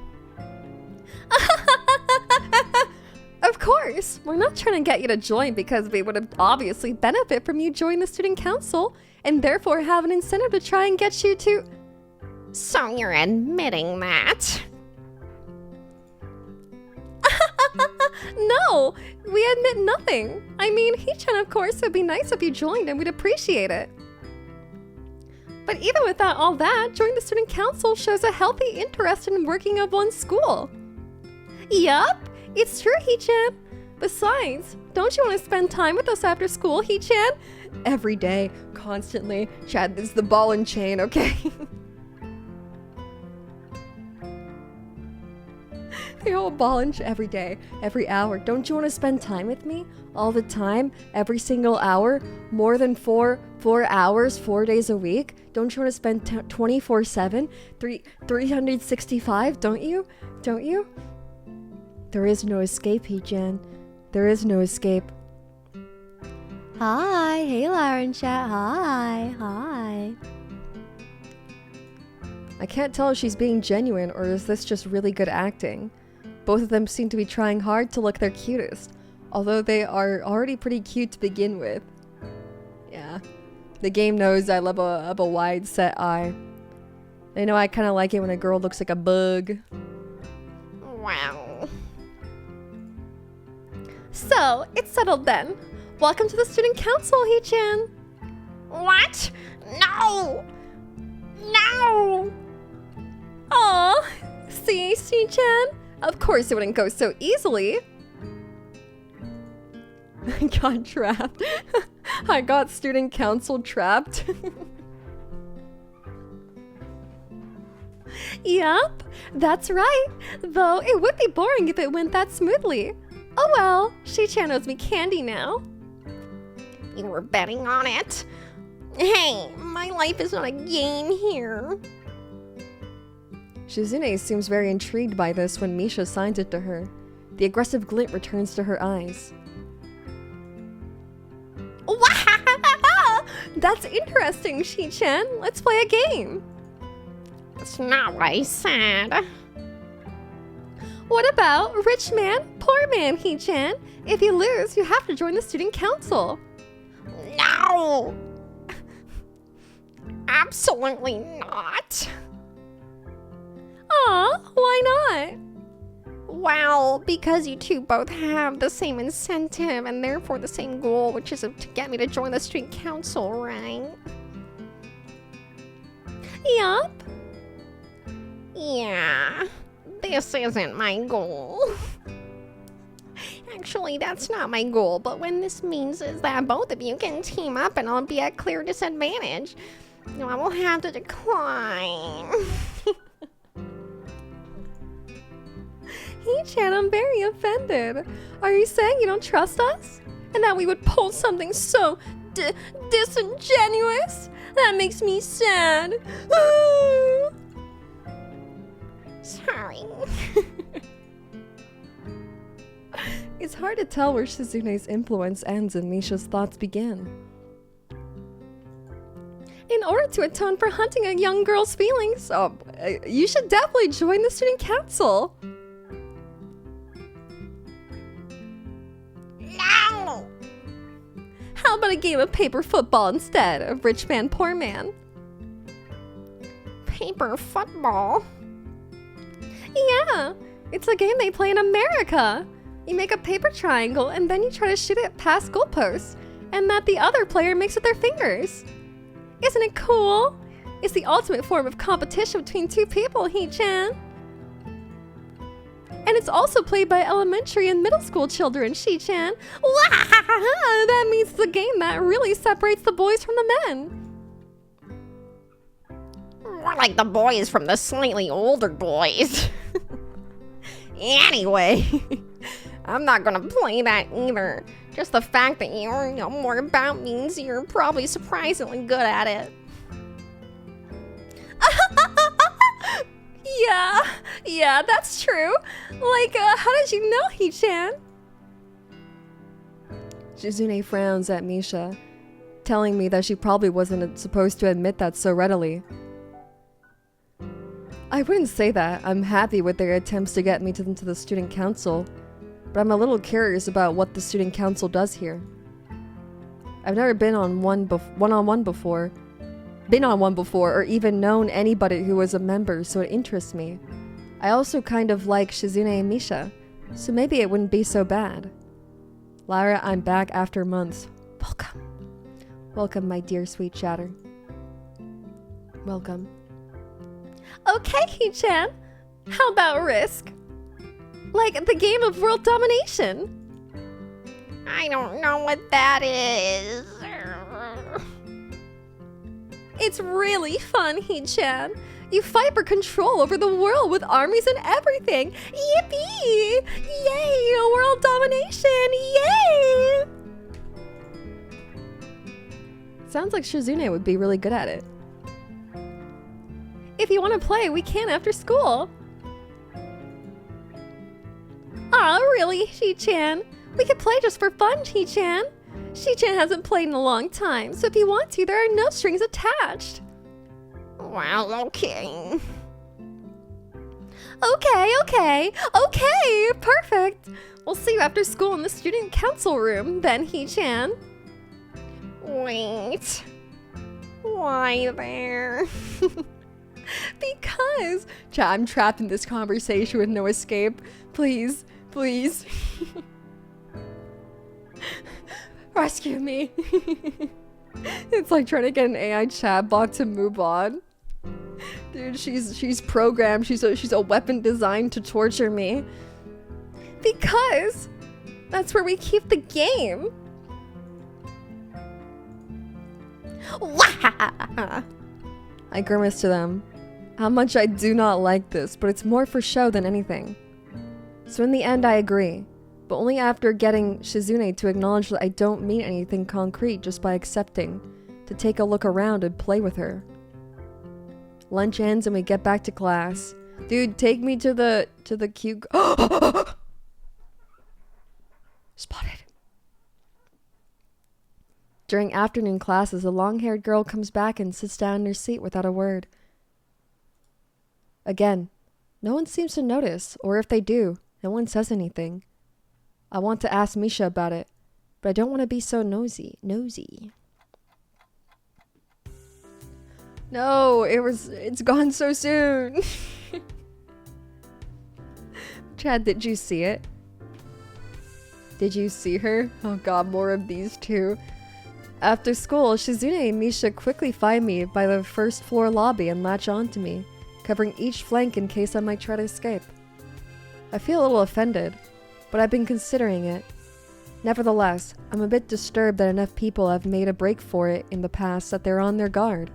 Of course, we're not trying to get you to join because we would have obviously benefit from you joining the student council and therefore have an incentive to try and get you to... So you're admitting that? No, we admit nothing. I mean, Hee-chan, of course, it'd be nice if you joined and we'd appreciate it. But even without all that, joining the student council shows a healthy interest in working of one's school. Yup, it's true, Hee-chan. Besides, don't you want to spend time with us after school, Hee-chan? Every day, constantly. Chad, this is the ball and chain, okay? The whole ball and every day, every hour. Don't you want to spend time with me? All the time? Every single hour? More than four hours, 4 days a week? Don't you want to spend 24/7? 365? Don't you? Don't you? There is no escape, Hee-chan. There is no escape. Hi. Hey, Lyra and chat. Hi. Hi. I can't tell if she's being genuine or is this just really good acting. Both of them seem to be trying hard to look their cutest, although they are already pretty cute to begin with. Yeah. The game knows I love a wide set eye. They know I kind of like it when a girl looks like a bug. Wow. So, it's settled then. Welcome to the student council, Hee-chan. What? No! No! Aw, see, Hee-chan? Of course it wouldn't go so easily. I got trapped. I got student council trapped. Yup, that's right. Though it would be boring if it went that smoothly. Oh well, Hee-chan owes me candy now. You were betting on it? Hey, my life is not a game here. Shizune seems very intrigued by this when Misha signs it to her. The aggressive glint returns to her eyes. That's interesting, Hee-chan. Let's play a game. That's not what I said. What about rich man, poor man, Hee-chan? If you lose, you have to join the student council. No! Absolutely not. Aw, why not? Well, because you two both have the same incentive and therefore the same goal, which is to get me to join the student council, right? Yup. Yeah, this isn't my goal. Actually, that's not my goal, but what this means is that both of you can team up and I'll be at clear disadvantage. No, I will have to decline. Hee-chan, I'm very offended. Are you saying you don't trust us? And that we would pull something so disingenuous? That makes me sad. Sorry. It's hard to tell where Shizune's influence ends and Misha's thoughts begin. In order to atone for hunting a young girl's feelings, you should definitely join the student council. No! How about a game of paper football instead of rich man, poor man? Paper football? Yeah, it's a game they play in America. You make a paper triangle and then you try to shoot it past goalposts, and that the other player makes with their fingers. Isn't it cool? It's the ultimate form of competition between two people, Hee-chan. And it's also played by elementary and middle school children, Hee-chan. That means it's a game that really separates the boys from the men. More like the boys from the slightly older boys. Anyway, I'm not gonna play that either. Just the fact that you know more about means you're probably surprisingly good at it. Yeah, that's true. Like, how did you know, Hee-chan? Shizune frowns at Misha, telling me that she probably wasn't supposed to admit that so readily. I wouldn't say that. I'm happy with their attempts to get me into the student council, but I'm a little curious about what the student council does here. I've never been on one-on-one before, been on one before or even known anybody who was a member, so it interests me. I also kind of like Shizune and Misha, so maybe it wouldn't be so bad. Lyra, I'm back after months. Welcome. Welcome, my dear sweet chatter. Welcome. Okay, Hee-chan. How about Risk? Like the game of world domination. I don't know what that is. It's really fun, Hee-chan. You fight for control over the world with armies and everything. Yippee! Yay! World domination! Yay! Sounds like Shizune would be really good at it. If you want to play, we can after school. Aw, really, Hee-chan? We could play just for fun, Hee-chan. Hee-chan hasn't played in a long time, so if you want to, there are no strings attached. Well, okay. Okay, perfect. We'll see you after school in the student council room, then, Hee-chan. Wait. Why there? Because I'm trapped in this conversation with no escape. Please, please. Rescue me. It's like trying to get an AI chatbot to move on. Dude, she's programmed. She's a weapon designed to torture me. Because that's where we keep the game. I grimace to them. How much I do not like this, but it's more for show than anything. So in the end, I agree. But only after getting Shizune to acknowledge that I don't mean anything concrete just by accepting to take a look around and play with her. Lunch ends and we get back to class. Dude, take me to the cute... Spotted. During afternoon classes, a long-haired girl comes back and sits down in her seat without a word. Again, no one seems to notice, or if they do, no one says anything. I want to ask Misha about it, but I don't want to be so nosy. No, it's gone so soon. Chad, did you see it? Did you see her? Oh god, more of these two. After school, Shizune and Misha quickly find me by the first floor lobby and latch onto me, covering each flank in case I might try to escape. I feel a little offended, but I've been considering it. Nevertheless, I'm a bit disturbed that enough people have made a break for it in the past that they're on their guard.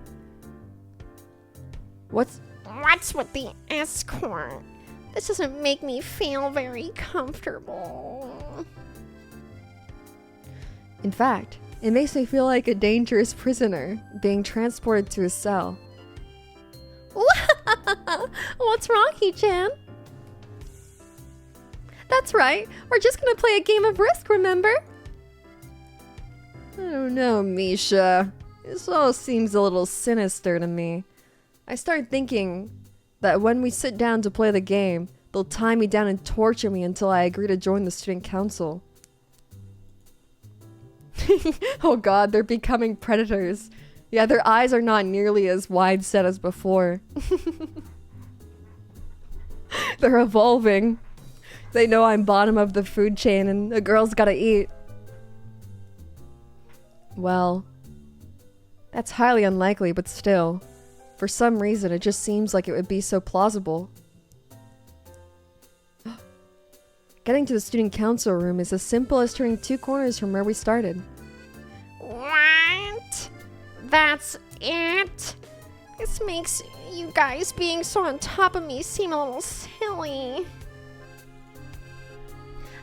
What's with the escort? This doesn't make me feel very comfortable. In fact, it makes me feel like a dangerous prisoner being transported to a cell. What's wrong, Hee-chan? That's right, we're just gonna play a game of Risk, remember? I don't know, Misha. This all seems a little sinister to me. I start thinking that when we sit down to play the game, they'll tie me down and torture me until I agree to join the student council. Oh god, they're becoming predators. Yeah, their eyes are not nearly as wide set as before. They're evolving. They know I'm bottom of the food chain and the girl's gotta eat. Well, that's highly unlikely, but still. For some reason, it just seems like it would be so plausible. Getting to the student council room is as simple as turning 2 corners from where we started. What? That's it? This makes you guys being so on top of me seem a little silly.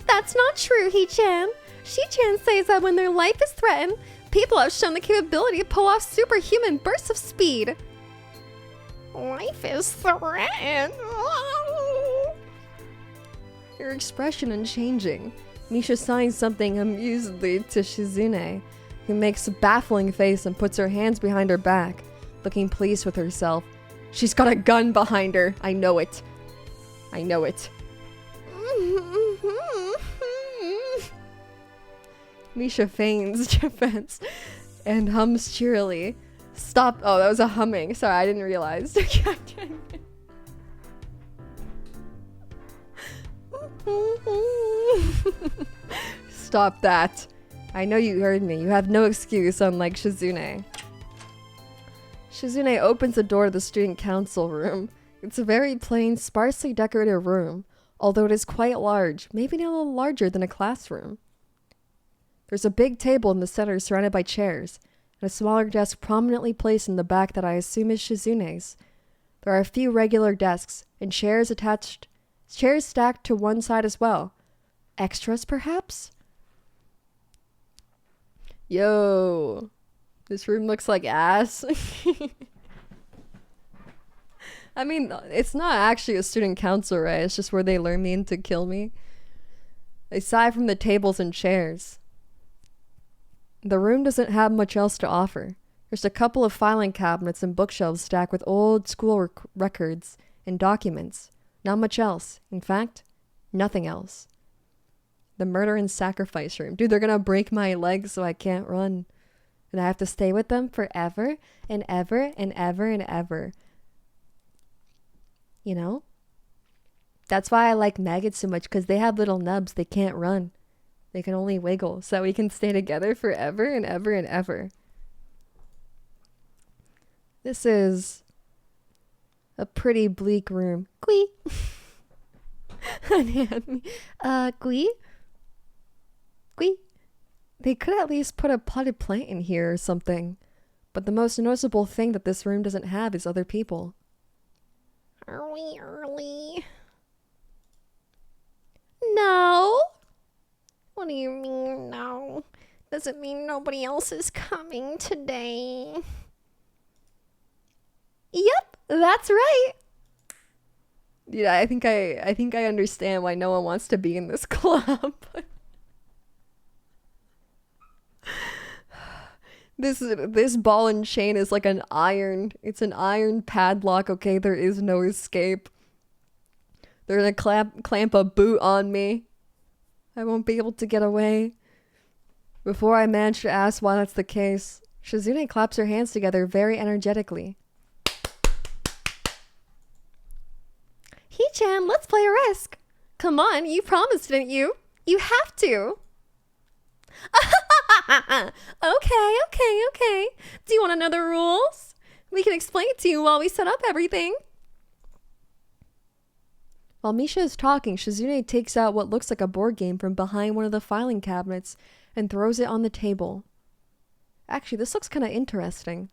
That's not true, Hee-chan. She-chan says that when their life is threatened, people have shown the capability to pull off superhuman bursts of speed. Life is threatened. Your expression unchanging. Misha signs something amusedly to Shizune, who makes a baffling face and puts her hands behind her back, looking pleased with herself. She's got a gun behind her. I know it. I know it. Misha feigns defense and hums cheerily, Stop. Oh, that was a humming. Sorry, I didn't realize. Stop that. I know you heard me. You have no excuse, unlike Shizune. Shizune opens the door to the student council room. It's a very plain, sparsely decorated room, although it is quite large, maybe a little larger than a classroom. There's a big table in the center surrounded by chairs, and a smaller desk prominently placed in the back that I assume is Shizune's. There are a few regular desks, and chairs stacked to one side as well. Extras, perhaps? Yo, this room looks like ass. I mean, it's not actually a student council, right? It's just where they lure me in to kill me. Aside from the tables and chairs, the room doesn't have much else to offer. There's a couple of filing cabinets and bookshelves stacked with old school records and documents. Not much else. In fact, nothing else. The murder and sacrifice room. Dude, they're gonna break my legs so I can't run. And I have to stay with them forever and ever and ever and ever. You know? That's why I like maggots so much, because they have little nubs. They can't run. They can only wiggle, so we can stay together forever and ever and ever. This is a pretty bleak room. Gui. Gui? Gui? They could at least put a potted plant in here or something. But the most noticeable thing that this room doesn't have is other people. Are we early? No. What do you mean, no? Does it mean nobody else is coming today? Yep, that's right. Yeah, I think I understand why no one wants to be in this club. This ball and chain is like an iron. It's an iron padlock, okay? There is no escape. They're gonna clamp a boot on me. I won't be able to get away. Before I manage to ask why that's the case, Shizune claps her hands together very energetically. Hee-chan, let's play a risk. Come on, you promised, didn't you? You have to. Okay. Do you want to know the rules? We can explain it to you while we set up everything. While Misha is talking, Shizune takes out what looks like a board game from behind one of the filing cabinets and throws it on the table. Actually, this looks kind of interesting.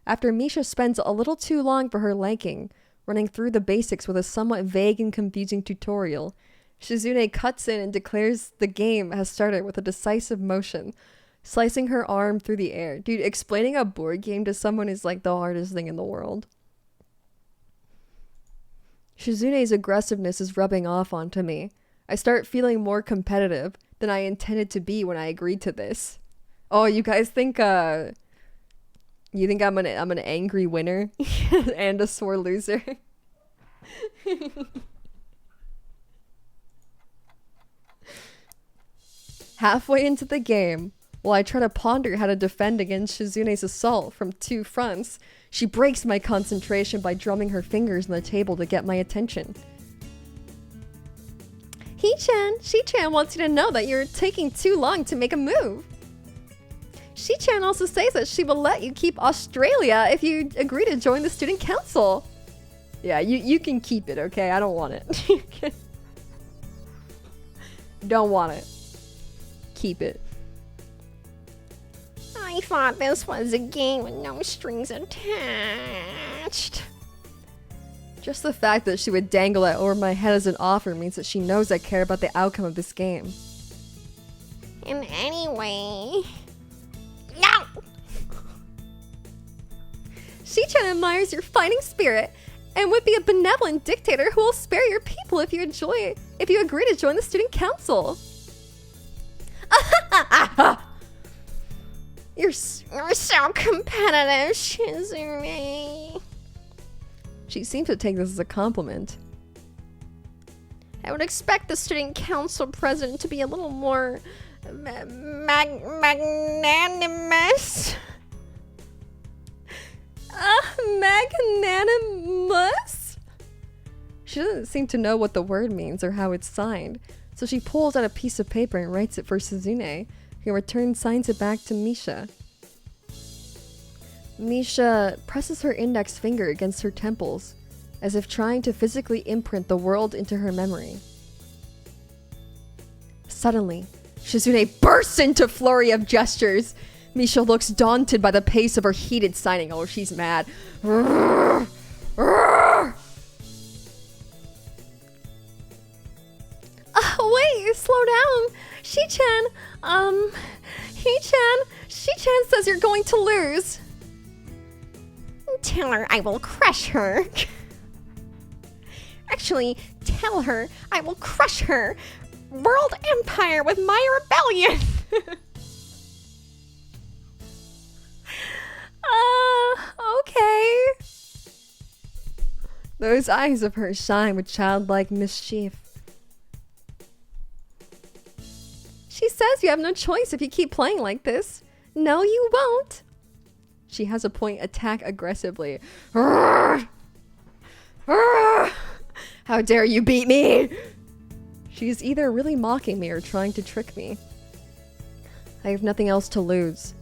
After Misha spends a little too long for her liking, running through the basics with a somewhat vague and confusing tutorial, Shizune cuts in and declares the game has started with a decisive motion, slicing her arm through the air. Dude, explaining a board game to someone is like the hardest thing in the world. Shizune's aggressiveness is rubbing off onto me. I start feeling more competitive than I intended to be when I agreed to this. Oh, you guys think you think I'm an angry winner and a sore loser? Halfway into the game, while I try to ponder how to defend against Shizune's assault from two fronts, she breaks my concentration by drumming her fingers on the table to get my attention. She-chan wants you to know that you're taking too long to make a move. She-chan also says that she will let you keep Australia if you agree to join the student council. Yeah, you can keep it, okay? I don't want it. Don't want it. Keep it. I thought this was a game with no strings attached. Just the fact that she would dangle that over my head as an offer means that she knows I care about the outcome of this game. And anyway... No! She-chan admires your fighting spirit and would be a benevolent dictator who will spare your people if you agree to join the student council. You're so competitive, Shizune. She seems to take this as a compliment. I would expect the student council president to be a little more magnanimous. Magnanimous? She doesn't seem to know what the word means or how it's signed, so she pulls out a piece of paper and writes it for Suzune, who in return signs it back to Misha. Misha presses her index finger against her temples, as if trying to physically imprint the world into her memory. Suddenly, Shizune bursts into a flurry of gestures. Misha looks daunted by the pace of her heated signing. Oh, she's mad. Wait, slow down. Shi-chan, Shi-chan says you're going to lose. Tell her I will crush her. Actually, tell her I will crush her. World Empire with my rebellion. Okay. those eyes of hers shine with childlike mischief. She says you have no choice if you keep playing like this. No, you won't. She has a point. Attack aggressively. How dare you beat me? She's either really mocking me or trying to trick me. I have nothing else to lose,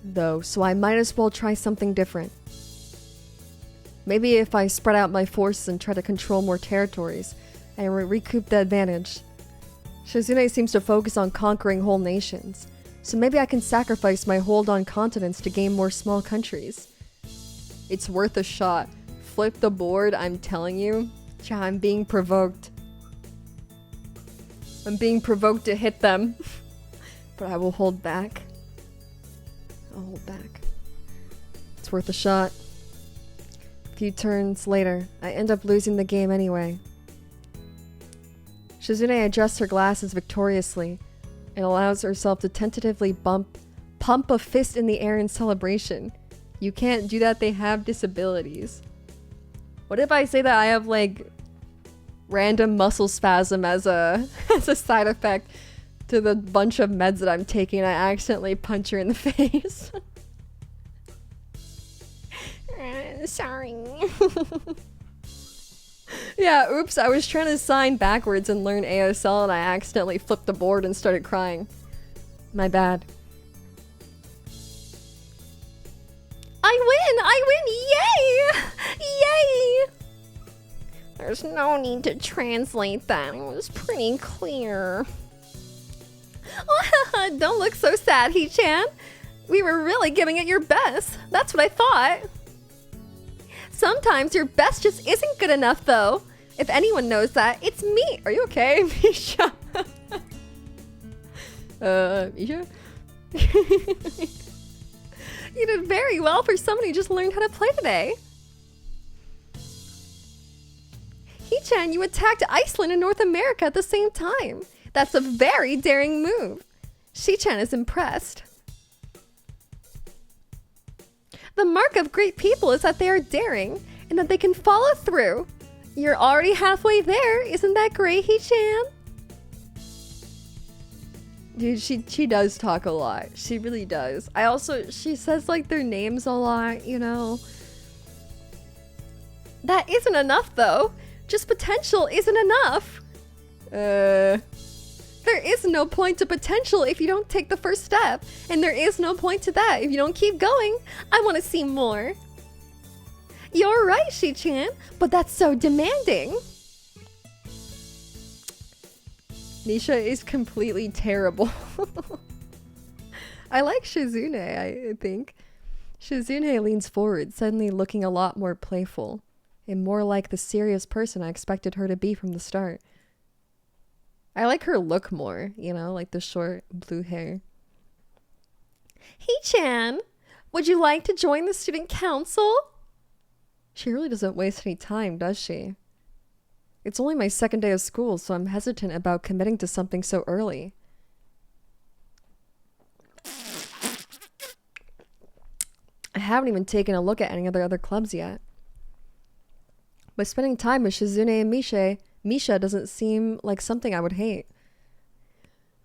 though, so I might as well try something different. Maybe if I spread out my forces and try to control more territories, I recoup the advantage. Shizune seems to focus on conquering whole nations, so maybe I can sacrifice my hold on continents to gain more small countries. It's worth a shot. Flip the board, I'm telling you. Yeah, I'm being provoked. I'm being provoked to hit them. But I will hold back. I'll hold back. It's worth a shot. A few turns later, I end up losing the game anyway. Shizune adjusts her glasses victoriously and allows herself to tentatively pump a fist in the air in celebration. You can't do that, they have disabilities. What if I say that I have like random muscle spasm as a side effect to the bunch of meds that I'm taking and I accidentally punch her in the face? Sorry. Yeah, oops, I was trying to sign backwards and learn ASL and I accidentally flipped the board and started crying. My bad. I win! Yay! There's no need to translate that. It was pretty clear. Don't look so sad, Hee-chan. We were really giving it your best. That's what I thought. Sometimes your best just isn't good enough, though. If anyone knows that, it's me. Are you okay, Misha? Misha? You did very well for someone who just learned how to play today. Hee-chan, you attacked Iceland and North America at the same time. That's a very daring move. Shi-chan is impressed. The mark of great people is that they are daring and that they can follow through. You're already halfway there. Isn't that great, Hee-chan? Dude, she does talk a lot. She really does. She says like their names a lot, you know. That isn't enough, though. Just potential isn't enough. There is no point to potential if you don't take the first step. And there is no point to that if you don't keep going. I want to see more. You're right, Shi-chan, but that's so demanding. Misha is completely terrible. I like Shizune, I think. Shizune leans forward, suddenly looking a lot more playful and more like the serious person I expected her to be from the start. I like her look more, you know, like the short blue hair. Hee-chan, would you like to join the student council? She really doesn't waste any time, does she? It's only my second day of school, so I'm hesitant about committing to something so early. I haven't even taken a look at any of the other clubs yet. But spending time with Shizune and Misha doesn't seem like something I would hate.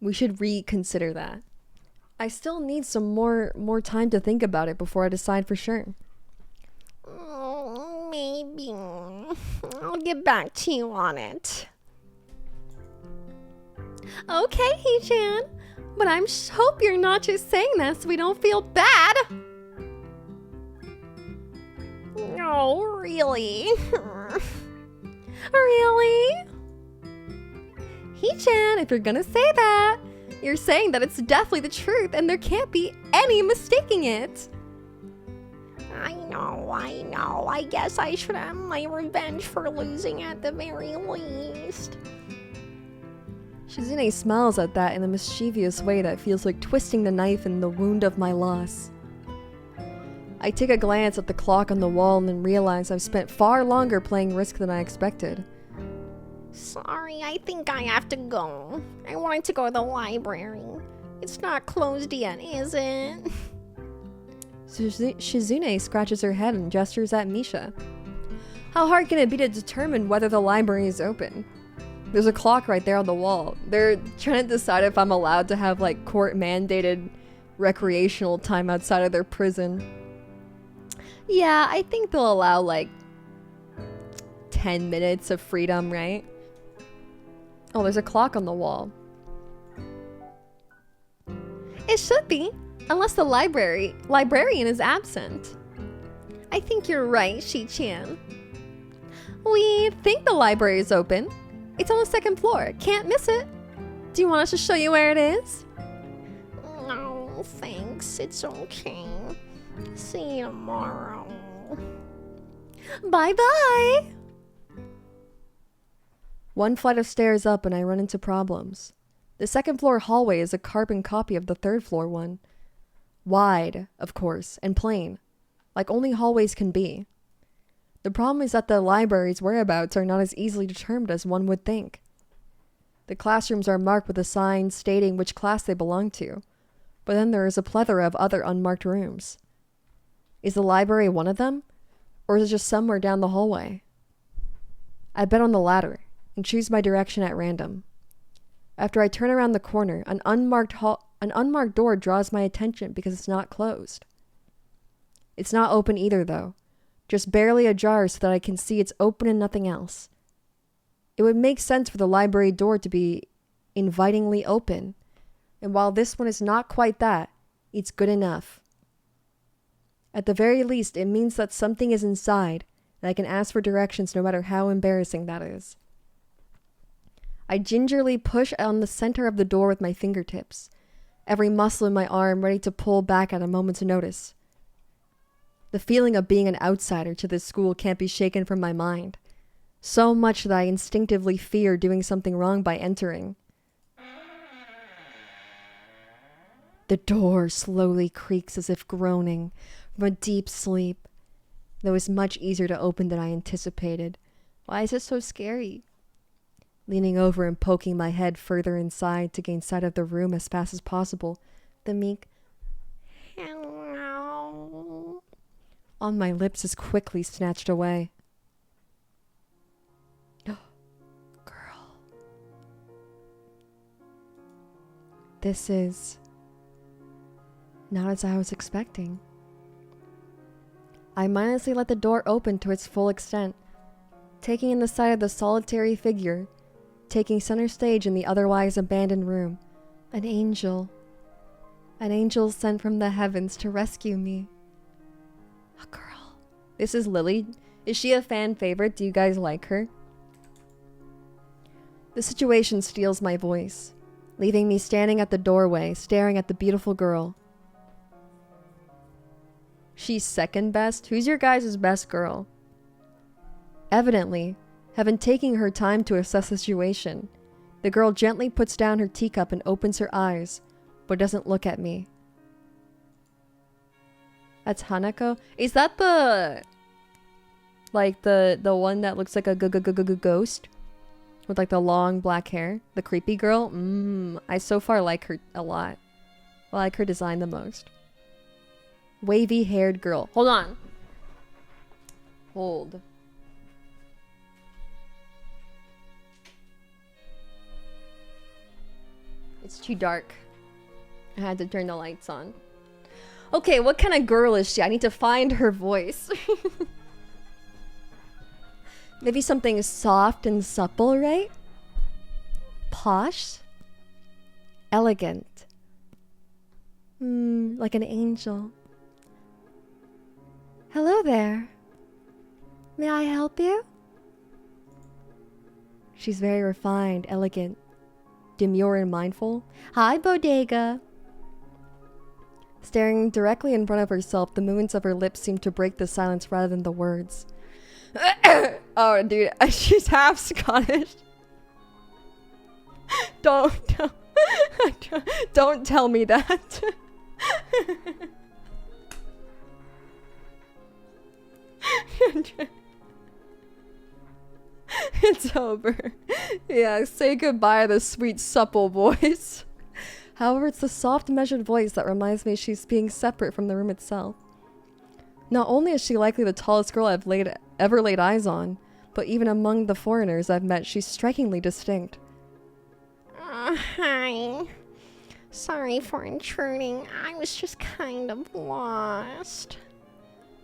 We should reconsider that. I still need some more time to think about it before I decide for sure. Maybe. I'll get back to you on it. Okay, Hee-chan. But I hope you're not just saying that so we don't feel bad. No, really? Really? Hee-chan, if you're gonna say that, you're saying that it's definitely the truth and there can't be any mistaking it. I know. I guess I should have my revenge for losing at the very least. Shizune smiles at that in a mischievous way that feels like twisting the knife in the wound of my loss. I take a glance at the clock on the wall and then realize I've spent far longer playing Risk than I expected. Sorry, I think I have to go. I wanted to go to the library. It's not closed yet, is it? Shizune scratches her head and gestures at Misha. How hard can it be to determine whether the library is open? There's a clock right there on the wall. They're trying to decide if I'm allowed to have like court-mandated recreational time outside of their prison. Yeah, I think they'll allow like 10 minutes of freedom, right? Oh, there's a clock on the wall. It should be, unless the librarian is absent. I think you're right, Shi-chan. We think the library is open. It's on the second floor. Can't miss it. Do you want us to show you where it is? No, thanks. It's okay. See you tomorrow. Bye-bye! One flight of stairs up and I run into problems. The second floor hallway is a carbon copy of the third floor one. Wide, of course, and plain, like only hallways can be. The problem is that the library's whereabouts are not as easily determined as one would think. The classrooms are marked with a sign stating which class they belong to, but then there is a plethora of other unmarked rooms. Is the library one of them, or is it just somewhere down the hallway? I bet on the latter, and choose my direction at random. After I turn around the corner, an unmarked door draws my attention because it's not closed. It's not open either, though. Just barely ajar so that I can see it's open and nothing else. It would make sense for the library door to be invitingly open, and while this one is not quite that, it's good enough. At the very least, it means that something is inside, and I can ask for directions no matter how embarrassing that is. I gingerly push on the center of the door with my fingertips, every muscle in my arm ready to pull back at a moment's notice. The feeling of being an outsider to this school can't be shaken from my mind, so much that I instinctively fear doing something wrong by entering. The door slowly creaks as if groaning from a deep sleep, though it's much easier to open than I anticipated. Why is it so scary? Leaning over and poking my head further inside to gain sight of the room as fast as possible, the meek Hello. on my lips is quickly snatched away. Girl. This is not as I was expecting. I mindlessly let the door open to its full extent, taking in the sight of the solitary figure, taking center stage in the otherwise abandoned room. An angel. An angel sent from the heavens to rescue me. A girl. This is Lily. Is she a fan favorite? Do you guys like her? The situation steals my voice, leaving me standing at the doorway, staring at the beautiful girl. She's second best? Who's your guys' best girl? Evidently, having taken her time to assess the situation, the girl gently puts down her teacup and opens her eyes, but doesn't look at me. That's Hanako? Is that the... like the one that looks like a ghost? With like the long black hair? The creepy girl? I so far like her a lot. I like her design the most. Wavy haired girl. Hold on. Hold. It's too dark. I had to turn the lights on. Okay, what kind of girl is she? I need to find her voice. Maybe something soft and supple, right? Posh? Elegant. Like an angel. Hello there. May I help you? She's very refined, elegant, demure and mindful. Hi, bodega. Staring directly in front of herself, the movements of her lips seem to break the silence rather than the words. Oh, dude, she's half Scottish. Don't tell me that. It's over. Yeah, say goodbye to the sweet, supple voice. However, it's the soft, measured voice that reminds me she's being separate from the room itself. Not only is she likely the tallest girl I've ever laid eyes on, but even among the foreigners I've met, she's strikingly distinct. Hi. Sorry for intruding. I was just kind of lost.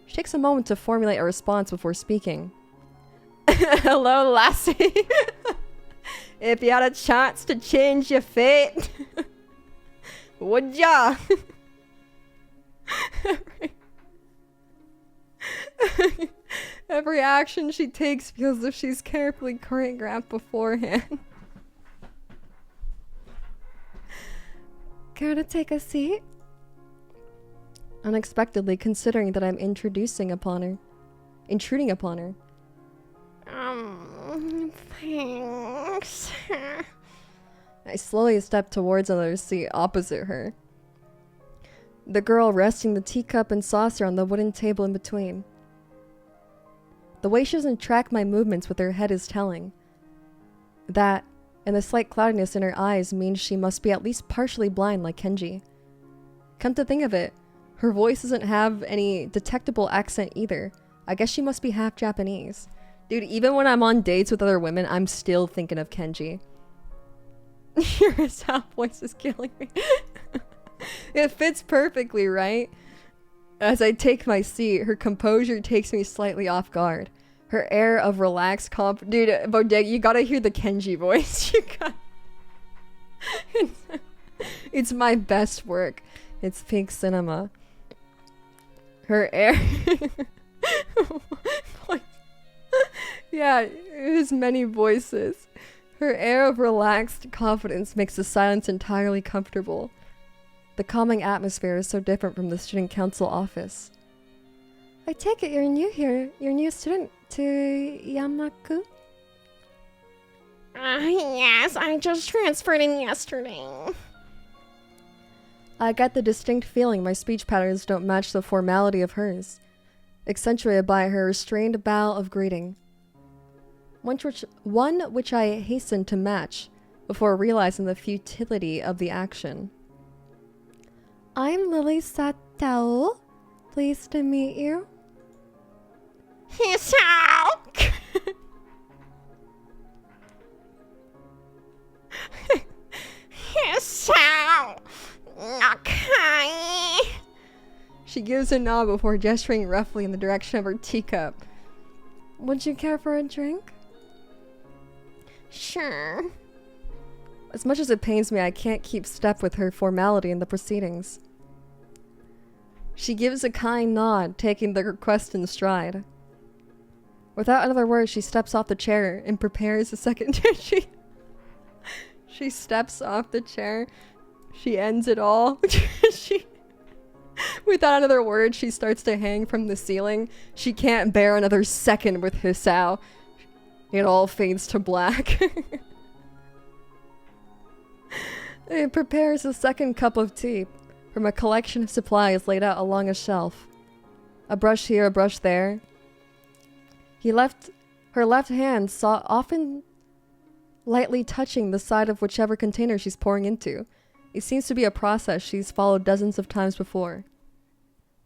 She takes a moment to formulate a response before speaking. Hello, lassie. If you had a chance to change your fate, would ya? Every action she takes feels as if she's carefully choreographed beforehand. Care to take a seat? Unexpectedly, considering that I'm intruding upon her. Thanks. I slowly step towards another seat opposite her. The girl resting the teacup and saucer on the wooden table in between. The way she doesn't track my movements with her head is telling. That, and the slight cloudiness in her eyes means she must be at least partially blind like Kenji. Come to think of it, her voice doesn't have any detectable accent either. I guess she must be half Japanese. Dude, even when I'm on dates with other women, I'm still thinking of Kenji. Your soft voice is killing me. It fits perfectly, right? As I take my seat, her composure takes me slightly off guard. Her air of relaxed Dude, Bodega, you gotta hear the Kenji voice. It's my best work. It's pink cinema. Her air... Yeah, there's many voices. Her air of relaxed confidence makes the silence entirely comfortable. The calming atmosphere is so different from the student council office. I take it you're new here. You're a new student to Yamaku? Yes, I just transferred in yesterday. I get the distinct feeling my speech patterns don't match the formality of hers, accentuated by her restrained bow of greeting. One which I hasten to match before realizing the futility of the action. I'm Lily Satao. Pleased to meet you. Hisao! Hisao! Nakai! She gives a nod before gesturing roughly in the direction of her teacup. Would you care for a drink? Sure. As much as it pains me, I can't keep step with her formality in the proceedings. She gives a kind nod, taking the request in stride. Without another word, she steps off the chair and prepares a second. She steps off the chair. She ends it all. Without another word, she starts to hang from the ceiling. She can't bear another second with Hisao. It all fades to black. It prepares a second cup of tea from a collection of supplies laid out along a shelf. A brush here, a brush there. Her left hand often lightly touching the side of whichever container she's pouring into. It seems to be a process she's followed dozens of times before.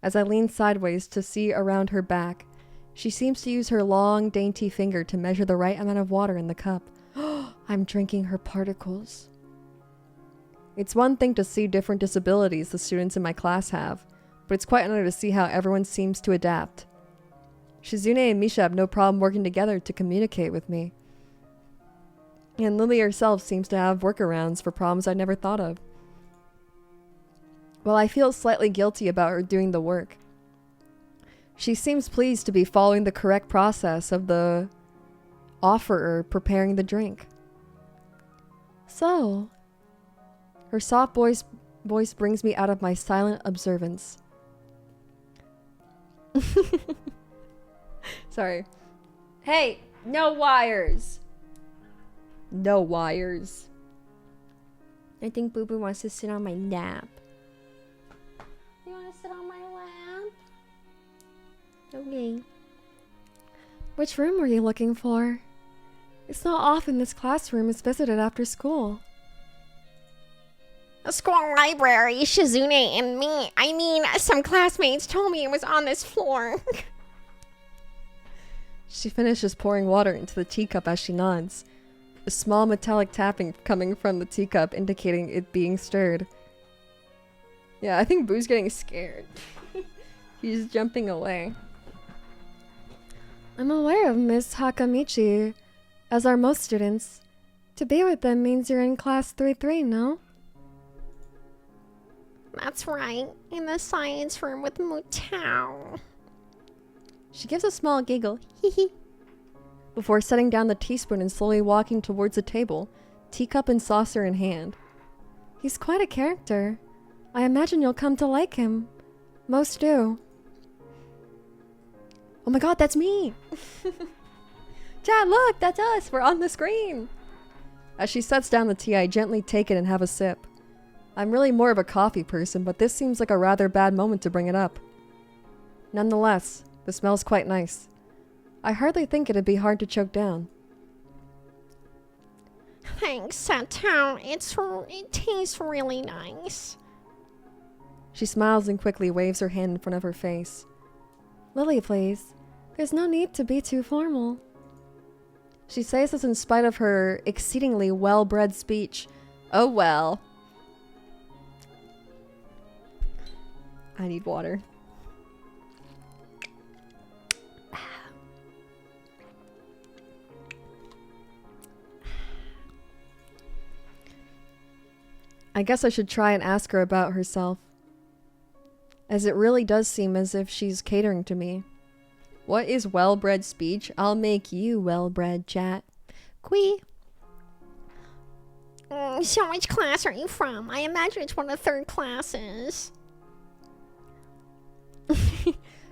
As I lean sideways to see around her back, she seems to use her long, dainty finger to measure the right amount of water in the cup. I'm drinking her particles. It's one thing to see different disabilities the students in my class have, but it's quite another to see how everyone seems to adapt. Shizune and Misha have no problem working together to communicate with me. And Lily herself seems to have workarounds for problems I never thought of. While I feel slightly guilty about her doing the work, she seems pleased to be following the correct process of the offerer preparing the drink. So, her soft voice brings me out of my silent observance. Sorry. Hey, no wires. No wires. I think Boo Boo wants to sit on my lap. You want to sit on my lap? Okay. Which room were you looking for? It's not often this classroom is visited after school. The school library, Shizune and me. I mean, some classmates told me it was on this floor. She finishes pouring water into the teacup as she nods. A small metallic tapping coming from the teacup indicating it being stirred. Yeah, I think Boo's getting scared. He's jumping away. I'm aware of Miss Hakamichi, as are most students. To be with them means you're in class 3-3, no? That's right, in the science room with Mutao. She gives a small giggle, hee before setting down the teaspoon and slowly walking towards the table, teacup and saucer in hand. He's quite a character. I imagine you'll come to like him. Most do. Oh my god, that's me! Chad, look, that's us! We're on the screen! As she sets down the tea, I gently take it and have a sip. I'm really more of a coffee person, but this seems like a rather bad moment to bring it up. Nonetheless, the smell's quite nice. I hardly think it'd be hard to choke down. Thanks, Sato. It tastes really nice. She smiles and quickly waves her hand in front of her face. Lily, please. There's no need to be too formal. She says this in spite of her exceedingly well-bred speech. Oh well. I need water. I guess I should try and ask her about herself, as it really does seem as if she's catering to me. What is well-bred speech? I'll make you well-bred, chat. Quee. So which class are you from? I imagine it's one of the third classes.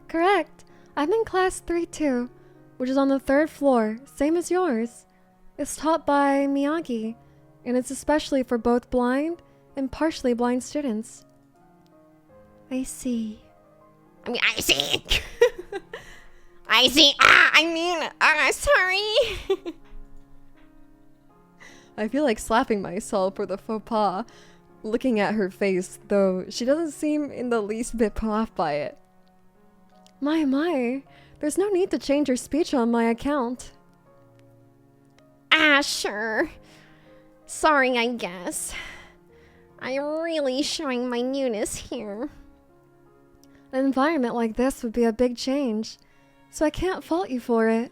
Correct. I'm in class 3-2, which is on the 3rd floor, same as yours. It's taught by Miyagi, and it's especially for both blind and partially blind students. I see. I see. I see. Sorry. I feel like slapping myself for the faux pas, looking at her face, though she doesn't seem in the least bit put off by it. My, there's no need to change your speech on my account. Sure. Sorry, I guess. I'm really showing my newness here. An environment like this would be a big change, so I can't fault you for it.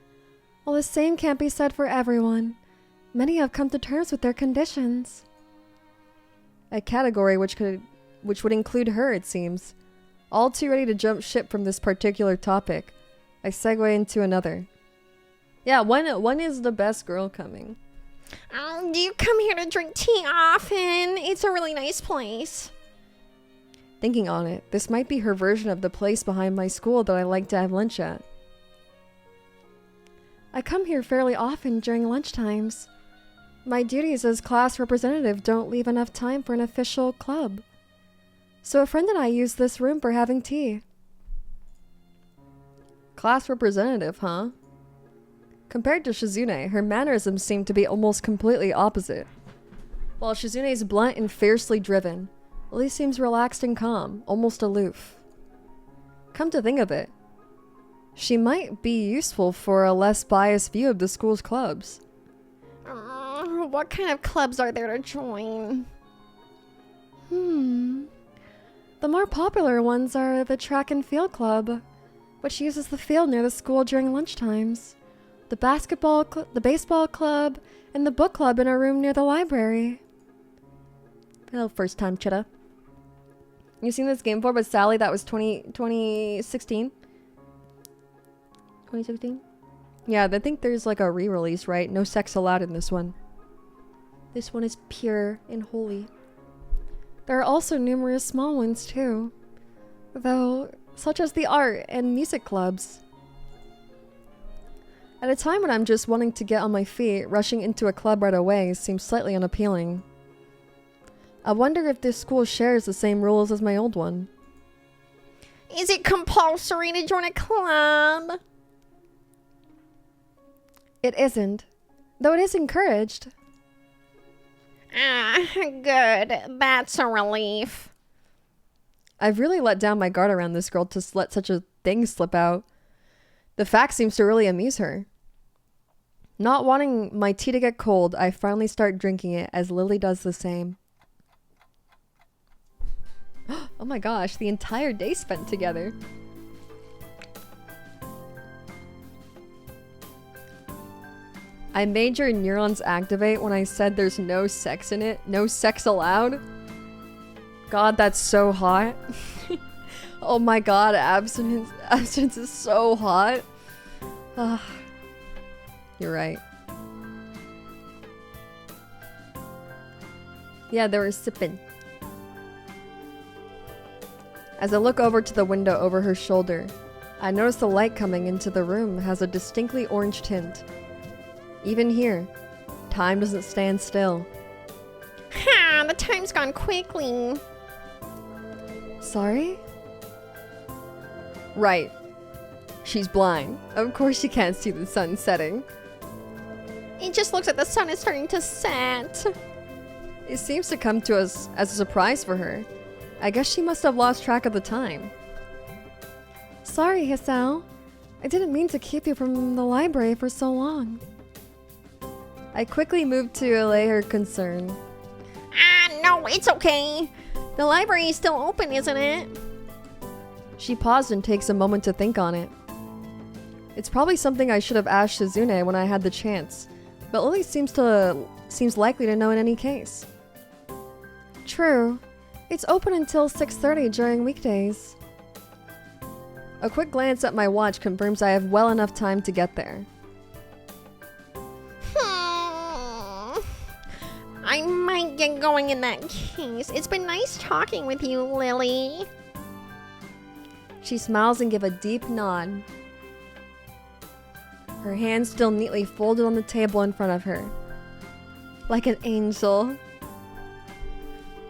While the same can't be said for everyone. Many have come to terms with their conditions. A category which would include her, it seems. All too ready to jump ship from this particular topic, I segue into another. Yeah, when is the best girl coming? Do you come here to drink tea often? It's a really nice place. Thinking on it, this might be her version of the place behind my school that I like to have lunch at. I come here fairly often during lunchtimes. My duties as class representative don't leave enough time for an official club. So a friend and I use this room for having tea. Class representative, huh? Compared to Shizune, her mannerisms seem to be almost completely opposite. While Shizune's blunt and fiercely driven, Lily seems relaxed and calm, almost aloof. Come to think of it, she might be useful for a less biased view of the school's clubs. What kind of clubs are there to join? The more popular ones are the track and field club, but she uses the field near the school during lunchtimes. The baseball club, and the book club in a room near the library. Hello, first time Chitta. You seen this game before, but Sally, that was 2016? 2016? Yeah, I think there's like a re-release, right? No sex allowed in this one. This one is pure and holy. There are also numerous small ones too, though, such as the art and music clubs. At a time when I'm just wanting to get on my feet, rushing into a club right away seems slightly unappealing. I wonder if this school shares the same rules as my old one. Is it compulsory to join a club? It isn't, though it is encouraged. Ah, good. That's a relief. I've really let down my guard around this girl to let such a thing slip out. The fact seems to really amuse her. Not wanting my tea to get cold, I finally start drinking it as Lily does the same. Oh my gosh, the entire day spent together. I made your neurons activate when I said there's no sex in it. No sex allowed. God, that's so hot. Oh my god, abstinence is so hot. You're right. Yeah, they were sipping. As I look over to the window over her shoulder, I notice the light coming into the room has a distinctly orange tint. Even here, time doesn't stand still. Ha! The time's gone quickly. Sorry? Right. She's blind. Of course she can't see the sun setting. It just looks like the sun is starting to set. It seems to come to us as a surprise for her. I guess she must have lost track of the time. Sorry, Hisao. I didn't mean to keep you from the library for so long. I quickly moved to allay her concern. Ah, no, it's okay. The library is still open, isn't it? She paused and takes a moment to think on it. It's probably something I should have asked Shizune when I had the chance, but Lily seems likely to know in any case. True. It's open until 6:30 during weekdays. A quick glance at my watch confirms I have well enough time to get there. I might get going in that case. It's been nice talking with you, Lily. She smiles and gives a deep nod. Her hands still neatly folded on the table in front of her. Like an angel.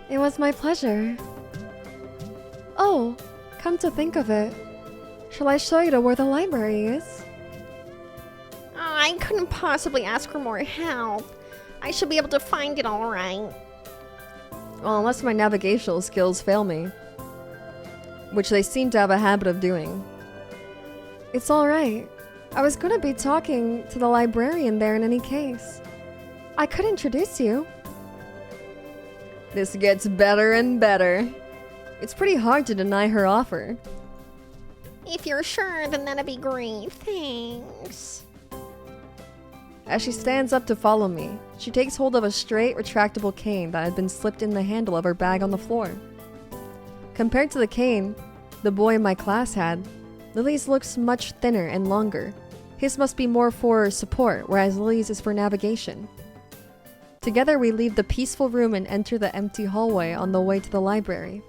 It was my pleasure. Oh, come to think of it. Shall I show you to where the library is? I couldn't possibly ask for more help. I should be able to find it all right. Well, unless my navigational skills fail me. Which they seem to have a habit of doing. It's alright. I was gonna be talking to the librarian there in any case. I could introduce you. This gets better and better. It's pretty hard to deny her offer. If you're sure, then that'd be great. Thanks. As she stands up to follow me, she takes hold of a straight, retractable cane that had been slipped in the handle of her bag on the floor. Compared to the cane the boy in my class had, Lily's looks much thinner and longer. His must be more for support, whereas Lily's is for navigation. Together we leave the peaceful room and enter the empty hallway on the way to the library.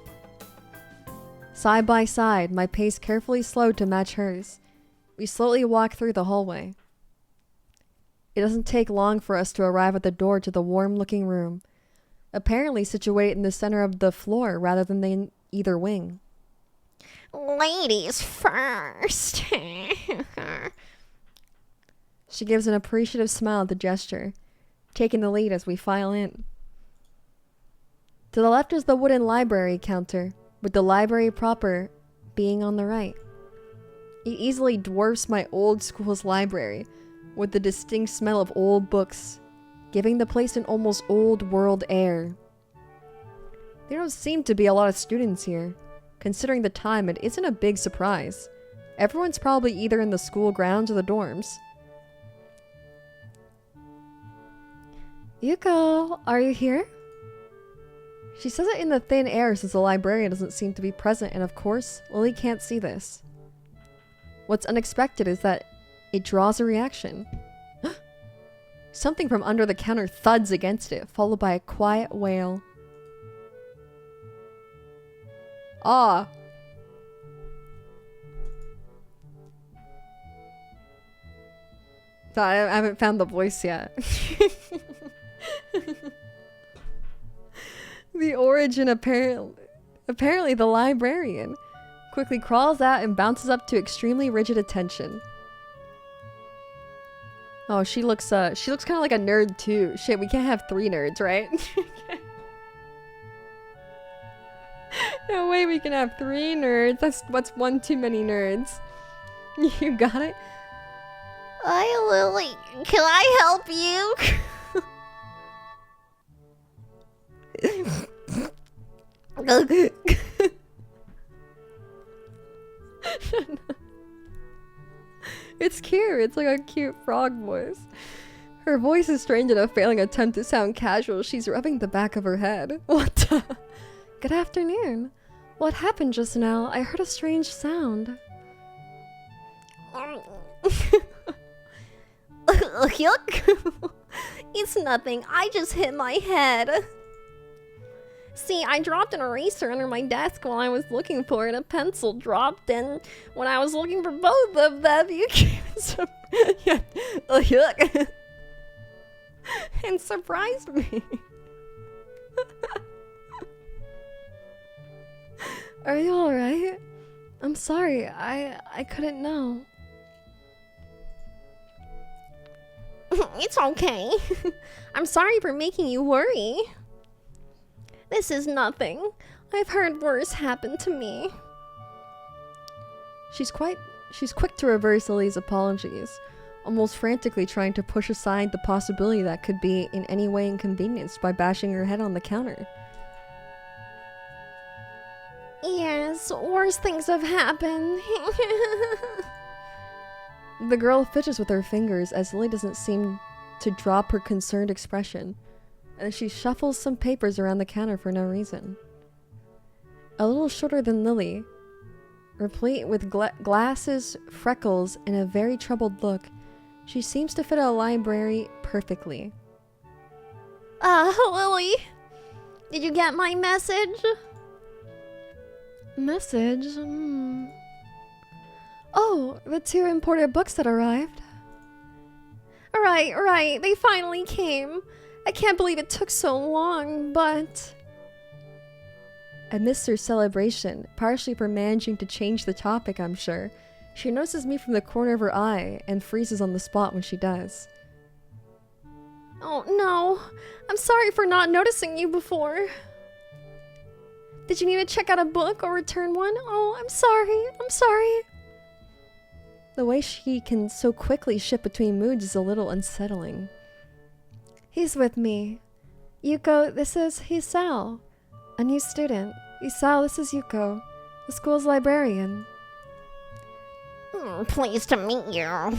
Side by side, my pace carefully slowed to match hers. We slowly walk through the hallway. It doesn't take long for us to arrive at the door to the warm-looking room, apparently situated in the center of the floor rather than in either wing. Ladies first. She gives an appreciative smile at the gesture, taking the lead as we file in. To the left is the wooden library counter, with the library proper being on the right. It easily dwarfs my old school's library, with the distinct smell of old books, giving the place an almost old-world air. There don't seem to be a lot of students here. Considering the time, it isn't a big surprise. Everyone's probably either in the school grounds or the dorms. Yuko, are you here? She says it in the thin air since the librarian doesn't seem to be present, and of course, Lily can't see this. What's unexpected is that it draws a reaction. Something from under the counter thuds against it, followed by a quiet wail. Ah. I haven't found the voice yet. The origin apparently the librarian quickly crawls out and bounces up to extremely rigid attention. Oh, she looks kind of like a nerd too. Shit, we can't have 3 nerds, right? No way we can have 3 nerds. What's one too many nerds. You got it? Hi, Lily. Can I help you? It's cute. It's like a cute frog voice. Her voice is strained in a failing attempt to sound casual. She's rubbing the back of her head. What the? Good afternoon. What happened just now? I heard a strange sound. Yuck. It's nothing. I just hit my head. See, I dropped an eraser under my desk while I was looking for it. A pencil dropped, and when I was looking for both of them, you came yuck. And surprised me. Are you alright? I'm sorry. I couldn't know. It's okay. I'm sorry for making you worry. This is nothing. I've heard worse happen to me. She's quick to reverse Lily's apologies, almost frantically trying to push aside the possibility that could be in any way inconvenienced by bashing her head on the counter. Yes, worse things have happened. The girl fidgets with her fingers as Lily doesn't seem to drop her concerned expression, and she shuffles some papers around the counter for no reason. A little shorter than Lily, replete with glasses, freckles, and a very troubled look, she seems to fit a library perfectly. Lily, did you get my message? Message? Oh, the 2 imported books that arrived. Right, they finally came. I can't believe it took so long, but... Amidst her celebration, partially for managing to change the topic, I'm sure, she notices me from the corner of her eye and freezes on the spot when she does. Oh no, I'm sorry for not noticing you before. Did you need to check out a book or return one? Oh, I'm sorry. The way she can so quickly shift between moods is a little unsettling. He's with me. Yuko, this is Hisao, a new student. Hisao, this is Yuko, the school's librarian. Pleased to meet you.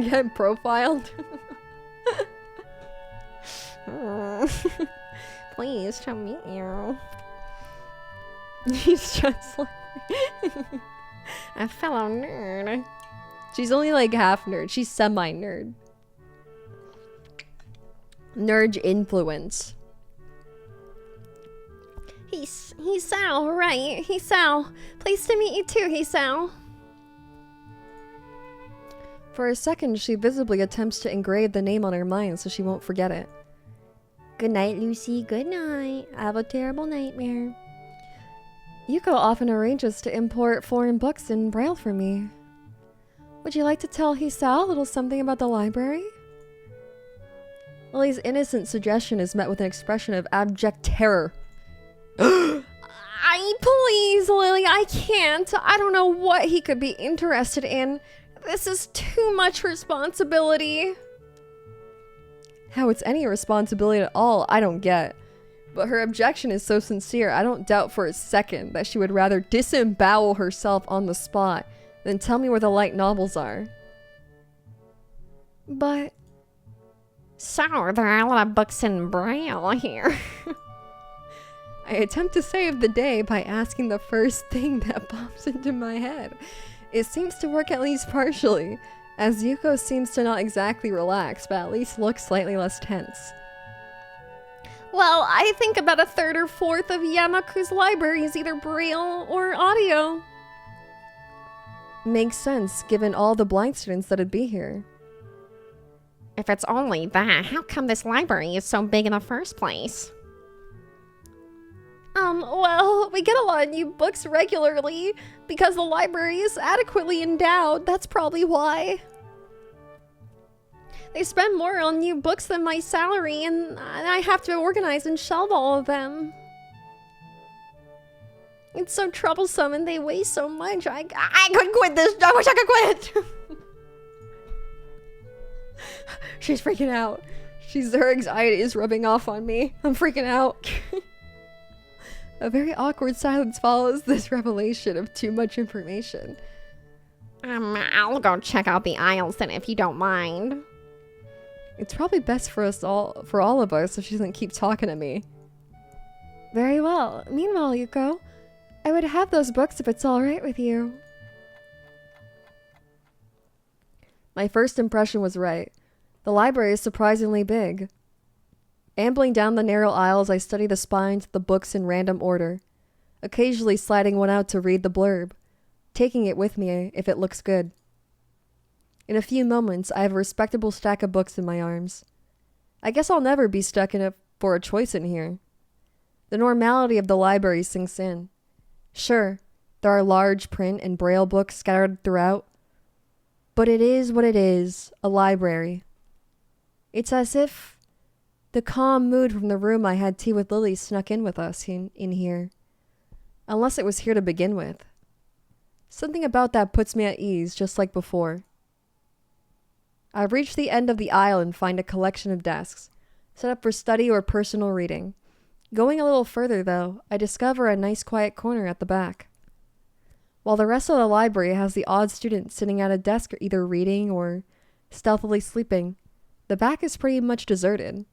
Get profiled. Pleased to meet you. He's just like A fellow nerd. she's only like half nerd. She's semi-nerd. Nerd influence. Hisao, right? Hisao. Pleased to meet you too, Hisao. For a second, she visibly attempts to engrave the name on her mind so she won't forget it. Good night, Lucy. Good night. I have a terrible nightmare. Yuko often arranges to import foreign books in Braille for me. Would you like to tell Hisao a little something about the library? Lily's innocent suggestion is met with an expression of abject terror. Please, Lily, I can't. I don't know what he could be interested in. This is too much responsibility. How it's any responsibility at all, I don't get. But her objection is so sincere, I don't doubt for a second that she would rather disembowel herself on the spot than tell me where the light novels are. But... So, there are a lot of books in Braille here. I attempt to save the day by asking the first thing that pops into my head. It seems to work at least partially, as Yuko seems to not exactly relax, but at least looks slightly less tense. Well, I think about a third or fourth of Yamaku's library is either Braille or audio. Makes sense, given all the blind students that'd be here. If it's only that, how come this library is so big in the first place? Well, we get a lot of new books regularly because the library is adequately endowed. That's probably why. They spend more on new books than my salary, and I have to organize and shelve all of them. It's so troublesome and they weigh so much. I could quit this. I wish I could quit. She's freaking out. Her anxiety is rubbing off on me. I'm freaking out. A very awkward silence follows this revelation of too much information. I'll go check out the aisles then if you don't mind. It's probably best for all of us, if she doesn't keep talking to me. Very well. Meanwhile, Yuko, I would have those books if it's alright with you. My first impression was right. The library is surprisingly big. Ambling down the narrow aisles, I study the spines of the books in random order, occasionally sliding one out to read the blurb, taking it with me if it looks good. In a few moments, I have a respectable stack of books in my arms. I guess I'll never be stuck for a choice in here. The normality of the library sinks in. Sure, there are large print and braille books scattered throughout, but it is what it is, a library. It's as if the calm mood from the room I had tea with Lily snuck in with us in here. Unless it was here to begin with. Something about that puts me at ease, just like before. I reach the end of the aisle and find a collection of desks, set up for study or personal reading. Going a little further, though, I discover a nice quiet corner at the back. While the rest of the library has the odd student sitting at a desk either reading or stealthily sleeping, the back is pretty much deserted.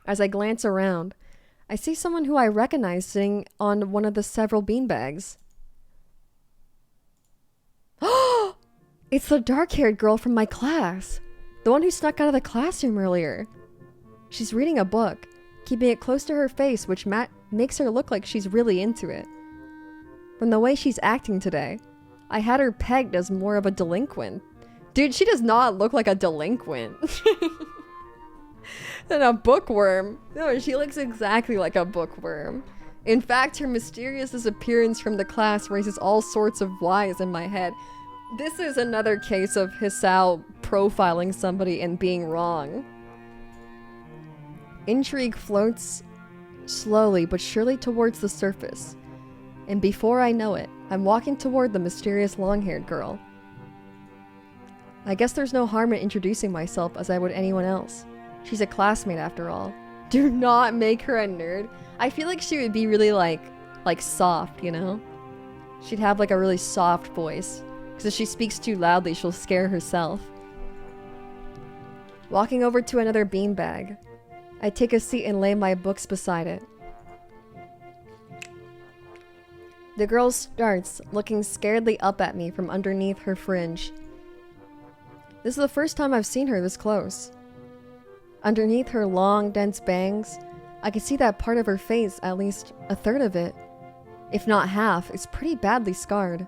As I glance around, I see someone who I recognize sitting on one of the several beanbags. Oh! It's the dark-haired girl from my class. The one who snuck out of the classroom earlier. She's reading a book, keeping it close to her face, which makes her look like she's really into it. From the way she's acting today, I had her pegged as more of a delinquent. Dude, she does not look like a delinquent. Than a bookworm. No, she looks exactly like a bookworm. In fact, her mysterious disappearance from the class raises all sorts of whys in my head. This is another case of Hisao profiling somebody and being wrong. Intrigue floats slowly but surely towards the surface. And before I know it, I'm walking toward the mysterious long-haired girl. I guess there's no harm in introducing myself as I would anyone else. She's a classmate after all. Do not make her a nerd. I feel like she would be really like soft, you know? She'd have like a really soft voice. Because if she speaks too loudly, she'll scare herself. Walking over to another beanbag, I take a seat and lay my books beside it. The girl starts, looking scaredly up at me from underneath her fringe. This is the first time I've seen her this close. Underneath her long, dense bangs, I can see that part of her face, at least a third of it, if not half, is pretty badly scarred.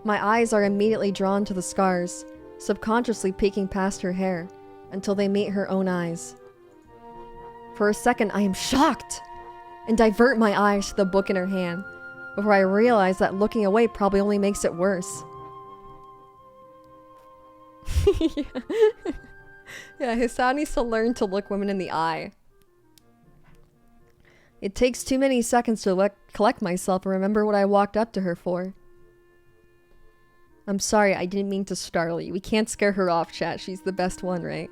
My eyes are immediately drawn to the scars, subconsciously peeking past her hair, until they meet her own eyes. For a second, I am shocked, and divert my eyes to the book in her hand, before I realize that looking away probably only makes it worse. Yeah, Hisao needs to learn to look women in the eye. It takes too many seconds to collect myself and remember what I walked up to her for. I'm sorry, I didn't mean to startle you. We can't scare her off, chat. She's the best one, right?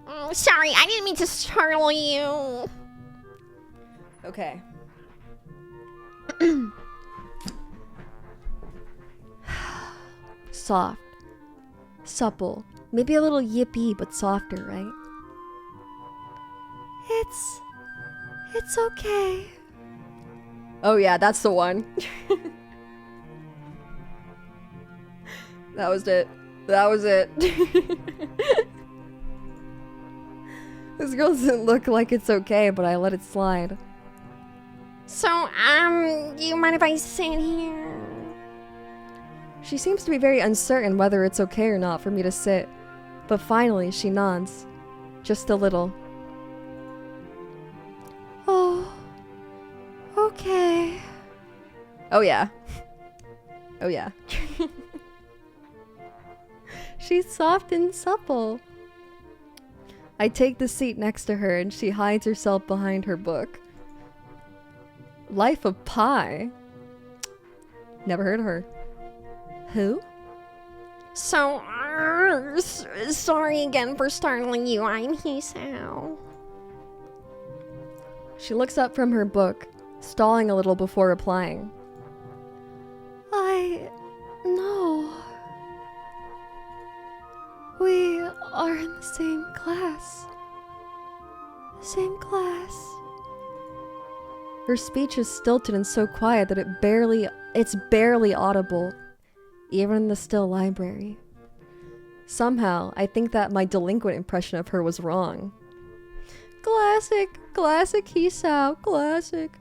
Oh, sorry, I didn't mean to startle you. Okay. Soft. Supple. Maybe a little yippy, but softer, right? It's okay. Oh yeah, that's the one. That was it. That was it. This girl doesn't look like it's okay, but I let it slide. So, you mind if I sit here? She seems to be very uncertain whether it's okay or not for me to sit, but finally she nods. Just a little. Oh, okay. Oh yeah. Oh yeah. She's soft and supple. I take the seat next to her and she hides herself behind her book. Life of Pi. Never heard of her. Who? So, sorry again for startling you. I'm Hisao. She looks up from her book, stalling a little before replying. No. We are in the same class. Same class. Her speech is stilted and so quiet that it's barely audible, even in the still library. Somehow, I think that my delinquent impression of her was wrong. Classic Hisao, classic.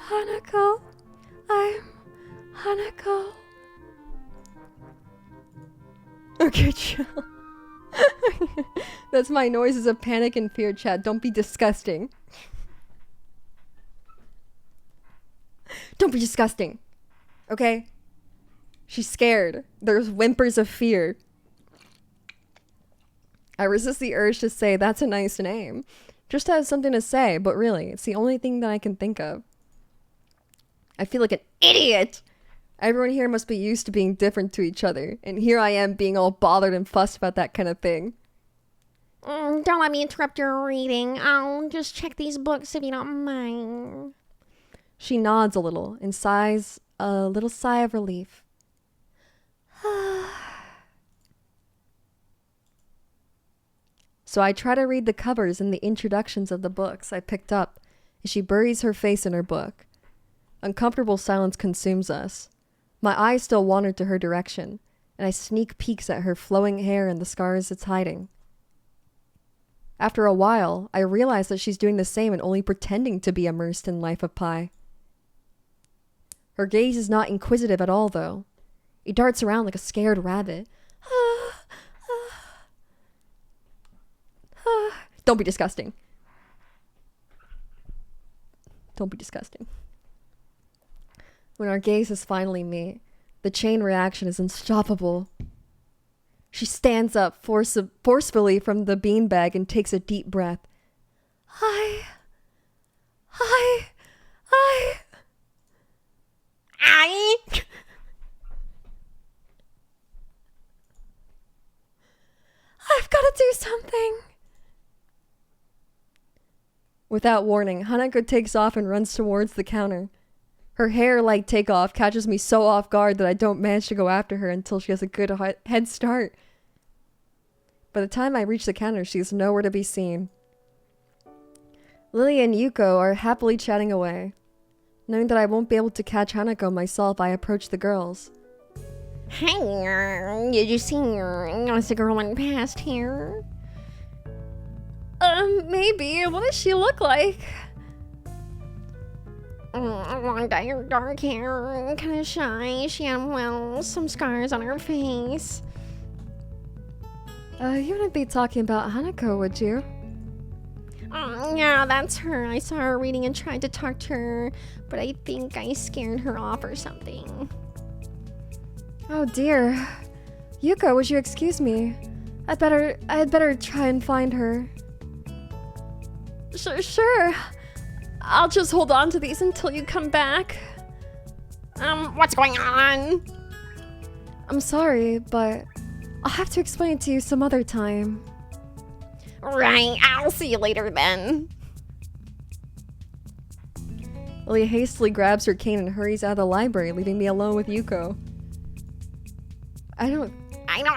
Hanako. I'm Hanako. Okay, chill. That's my noises of panic and fear, chat. Don't be disgusting. Don't be disgusting. Okay? She's scared. There's whimpers of fear. I resist the urge to say, that's a nice name. Just to have something to say, but really, it's the only thing that I can think of. I feel like an idiot! Everyone here must be used to being different to each other, and here I am being all bothered and fussed about that kind of thing. Don't let me interrupt your reading. I'll just check these books if you don't mind. She nods a little and sighs a little sigh of relief. So I try to read the covers and the introductions of the books I picked up as she buries her face in her book. Uncomfortable silence consumes us. My eyes still wander to her direction, and I sneak peeks at her flowing hair and the scars it's hiding. After a while, I realize that she's doing the same and only pretending to be immersed in Life of Pi. Her gaze is not inquisitive at all, though. It darts around like a scared rabbit. Don't be disgusting. Don't be disgusting. When our gazes finally meet, the chain reaction is unstoppable. She stands up forcefully from the beanbag and takes a deep breath. I've got to do something. Without warning, Hanako takes off and runs towards the counter. Her hair, like takeoff, catches me so off guard that I don't manage to go after her until she has a good head start. By the time I reach the counter, she is nowhere to be seen. Lily and Yuko are happily chatting away. Knowing that I won't be able to catch Hanako myself, I approach the girls. Hey, did you see the girl went past here? Maybe. What does she look like? Long dark hair, kind of shy. She had, well, some scars on her face. You wouldn't be talking about Hanako, would you? Yeah, that's her. I saw her reading and tried to talk to her, but I think I scared her off or something. Oh dear. Yuko, would you excuse me? I'd better try and find her. Sure. I'll just hold on to these until you come back. What's going on? I'm sorry, but I'll have to explain it to you some other time. Right, I'll see you later then. Lily hastily grabs her cane and hurries out of the library, leaving me alone with Yuko. I don't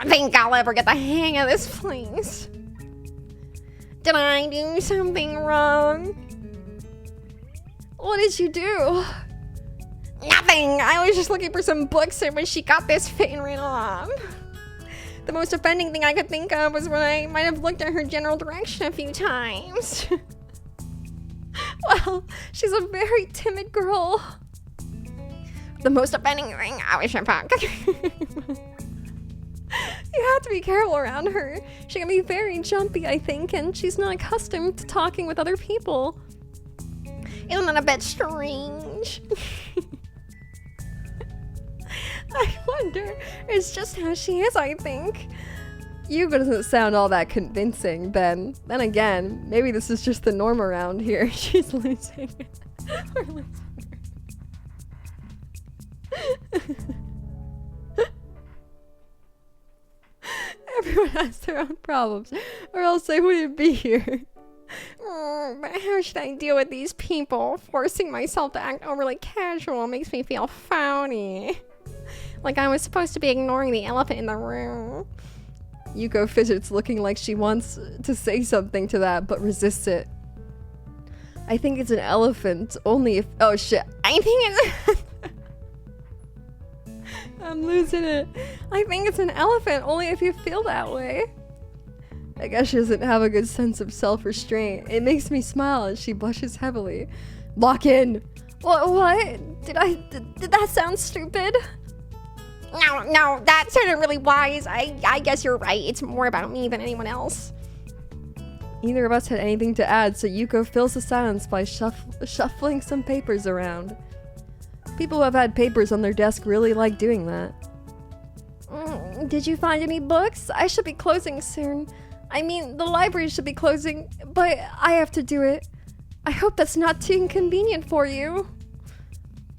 think I'll ever get the hang of this place. Did I do something wrong? What did you do? Nothing! I was just looking for some books and when she got this fit and ran off. The most offending thing I could think of was when I might have looked at her general direction a few times. Well, she's a very timid girl. The most offending thing I wish I found. You have to be careful around her. She can be very jumpy, I think, and she's not accustomed to talking with other people. Isn't that a bit strange? I wonder. It's just how she is, I think. Yuko doesn't sound all that convincing, Ben. Then again, maybe this is just the norm around here. She's losing it. We're losing her. Everyone has their own problems, or else they wouldn't be here. But how should I deal with these people? Forcing myself to act overly casual makes me feel phony. Like I was supposed to be ignoring the elephant in the room. Yuko fidgets, looking like she wants to say something to that, but resists it. I think it's an elephant, only if— oh shit. I think it's— I'm losing it. I think it's an elephant, only if you feel that way. I guess she doesn't have a good sense of self-restraint. It makes me smile as she blushes heavily. Lock in! What? Did that sound stupid? No, that sounded really wise. I guess you're right. It's more about me than anyone else. Neither of us had anything to add, so Yuko fills the silence by shuffling some papers around. People who have had papers on their desk really like doing that. Did you find any books? I should be closing soon. I mean, the library should be closing, but I have to do it. I hope that's not too inconvenient for you.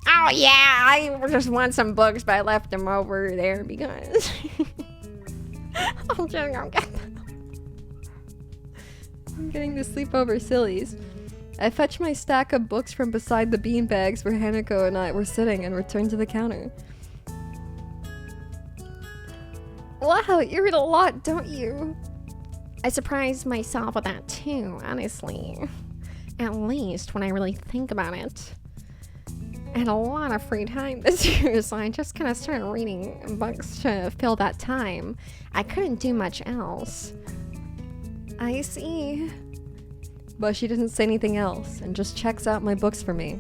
Oh yeah, I just want some books, but I left them over there because I'll just go get them. I'm getting to sleep over sillies. I fetch my stack of books from beside the beanbags where Hanako and I were sitting and return to the counter. Wow, you read a lot, don't you? I surprise myself with that too, honestly. At least when I really think about it. I had a lot of free time this year, so I just kind of started reading books to fill that time. I couldn't do much else. I see. But she doesn't say anything else and just checks out my books for me.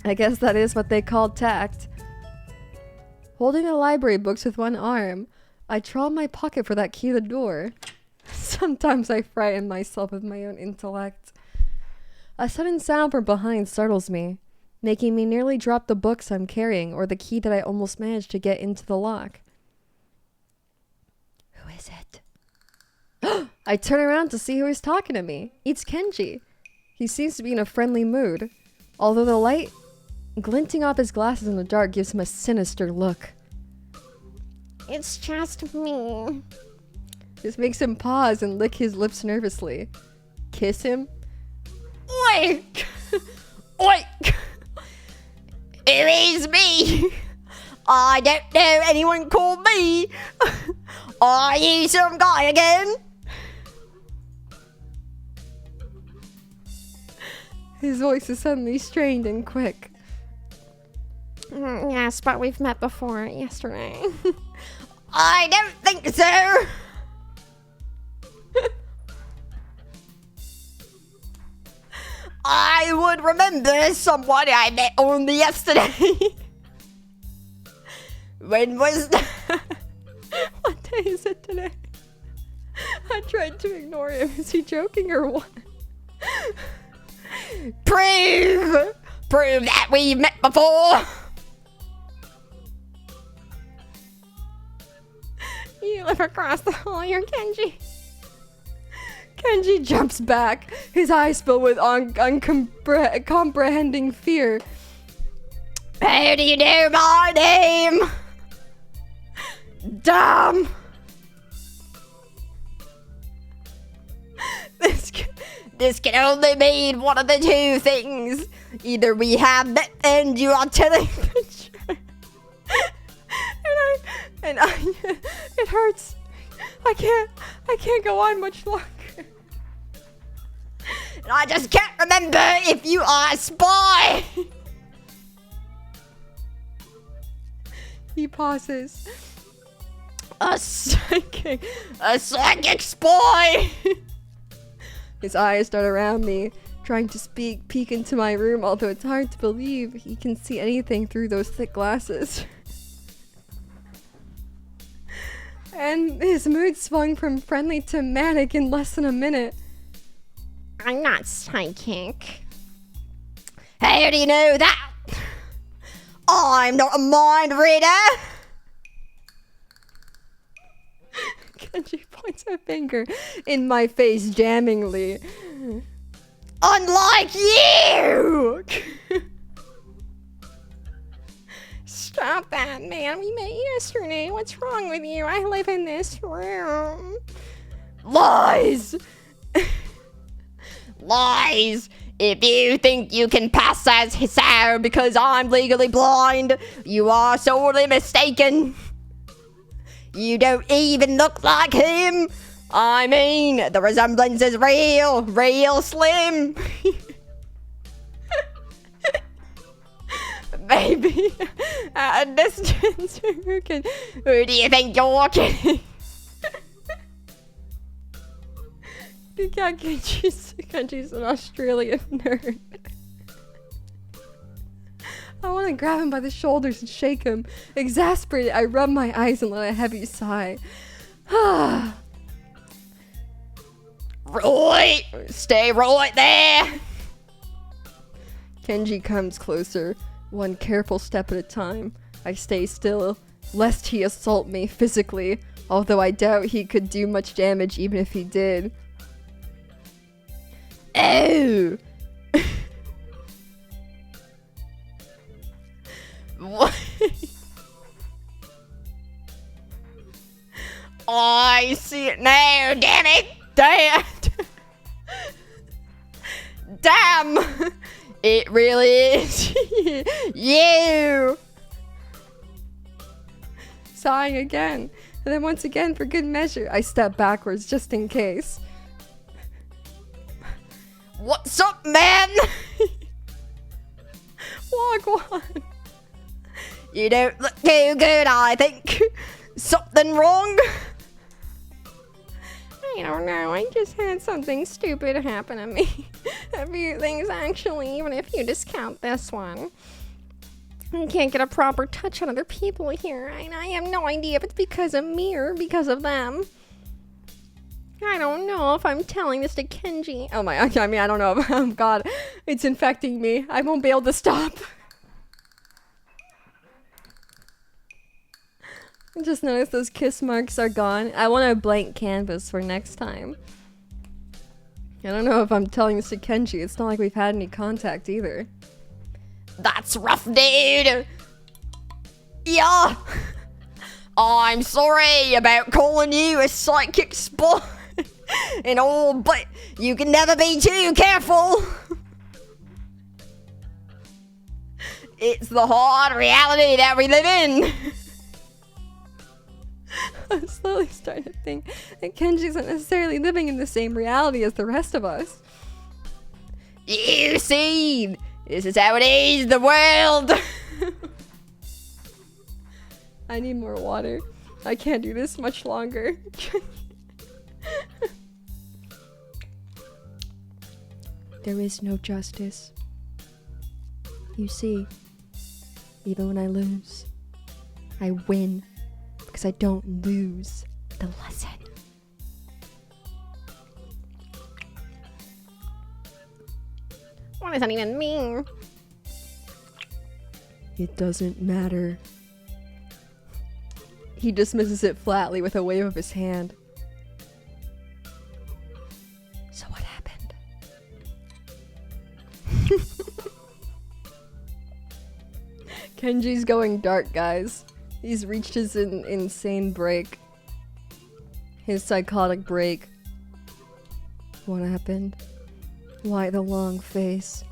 I guess that is what they call tact. Holding the library books with one arm, I trawl in my pocket for that key to the door. Sometimes I frighten myself with my own intellect. A sudden sound from behind startles me, making me nearly drop the books I'm carrying or the key that I almost managed to get into the lock. Who is it? I turn around to see who is talking to me. It's Kenji. He seems to be in a friendly mood, although the light glinting off his glasses in the dark gives him a sinister look. It's just me. This makes him pause and lick his lips nervously. Kiss him? Oi! Oi! It is me! I don't know anyone called me! Are you some guy again? His voice is suddenly strained and quick. Yes, but we've met before yesterday. I don't think so! I would remember someone I met only yesterday. When was that? What day is it today? I tried to ignore him. Is he joking or what? Prove that we met before. You live across the hall, you're Kenji. Kenji jumps back, his eyes fill with uncomprehending fear. How do you know my name? Damn! This can only mean one of the two things. Either we have met and you are telling the truth. and I, it hurts. I can't go on much longer. And I just can't remember if you are a spy. He pauses. A psychic spy. His eyes dart around me, trying to peek into my room, although it's hard to believe he can see anything through those thick glasses. And his mood swung from friendly to manic in less than a minute. I'm not psychic. How do you know that? I'm not a mind reader. Kenji points a finger in my face damningly. Unlike you! Stop that, man. We met yesterday. What's wrong with you? I live in this room. Lies! Lies! If you think you can pass as Hisao because I'm legally blind, you are sorely mistaken. You don't even look like him. I mean, the resemblance is real slim. Baby, at a distance, who do you think you're kidding? Kenji's an Australian nerd. I want to grab him by the shoulders and shake him. Exasperated, I rub my eyes and let a heavy sigh. Roy! Stay right there! Kenji comes closer, one careful step at a time. I stay still, lest he assault me physically, although I doubt he could do much damage even if he did. Oh! What? I see it now, damn it! Damn! It really is you! Sighing again, and then once again for good measure, I step backwards just in case. What's up, man? Wagwan. You don't look too good, I think. Something wrong? I don't know. I just had something stupid happen to me. A few things, actually, even if you discount this one. I can't get a proper touch on other people here, and I have no idea if it's because of me or because of them. I don't know if I'm telling this to Kenji. Oh my, I mean, I don't know. Oh God, it's infecting me. I won't be able to stop. I just noticed those kiss marks are gone. I want a blank canvas for next time. I don't know if I'm telling this to Kenji. It's not like we've had any contact either. That's rough, dude! Yeah! I'm sorry about calling you a psychic spy and all, but you can never be too careful! It's the hard reality that we live in! I'm slowly starting to think that Kenji's not necessarily living in the same reality as the rest of us. You see, this is how it is, the world! I need more water. I can't do this much longer. There is no justice. You see, even when I lose, I win. Because I don't lose the lesson. What does that even mean? It doesn't matter. He dismisses it flatly with a wave of his hand. So what happened? Kenji's going dark, guys. He's reached his insane break. His psychotic break. What happened? Why the long face?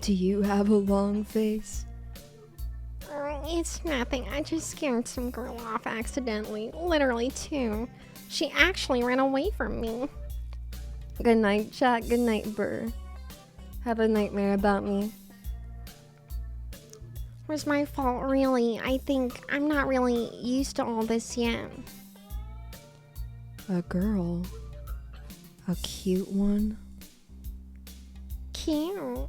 Do you have a long face? It's nothing. I just scared some girl off accidentally. Literally, too. She actually ran away from me. Good night, chat. Good night, Burr. Have a nightmare about me. It was my fault, really. I think I'm not really used to all this yet. A girl? A cute one? Cute.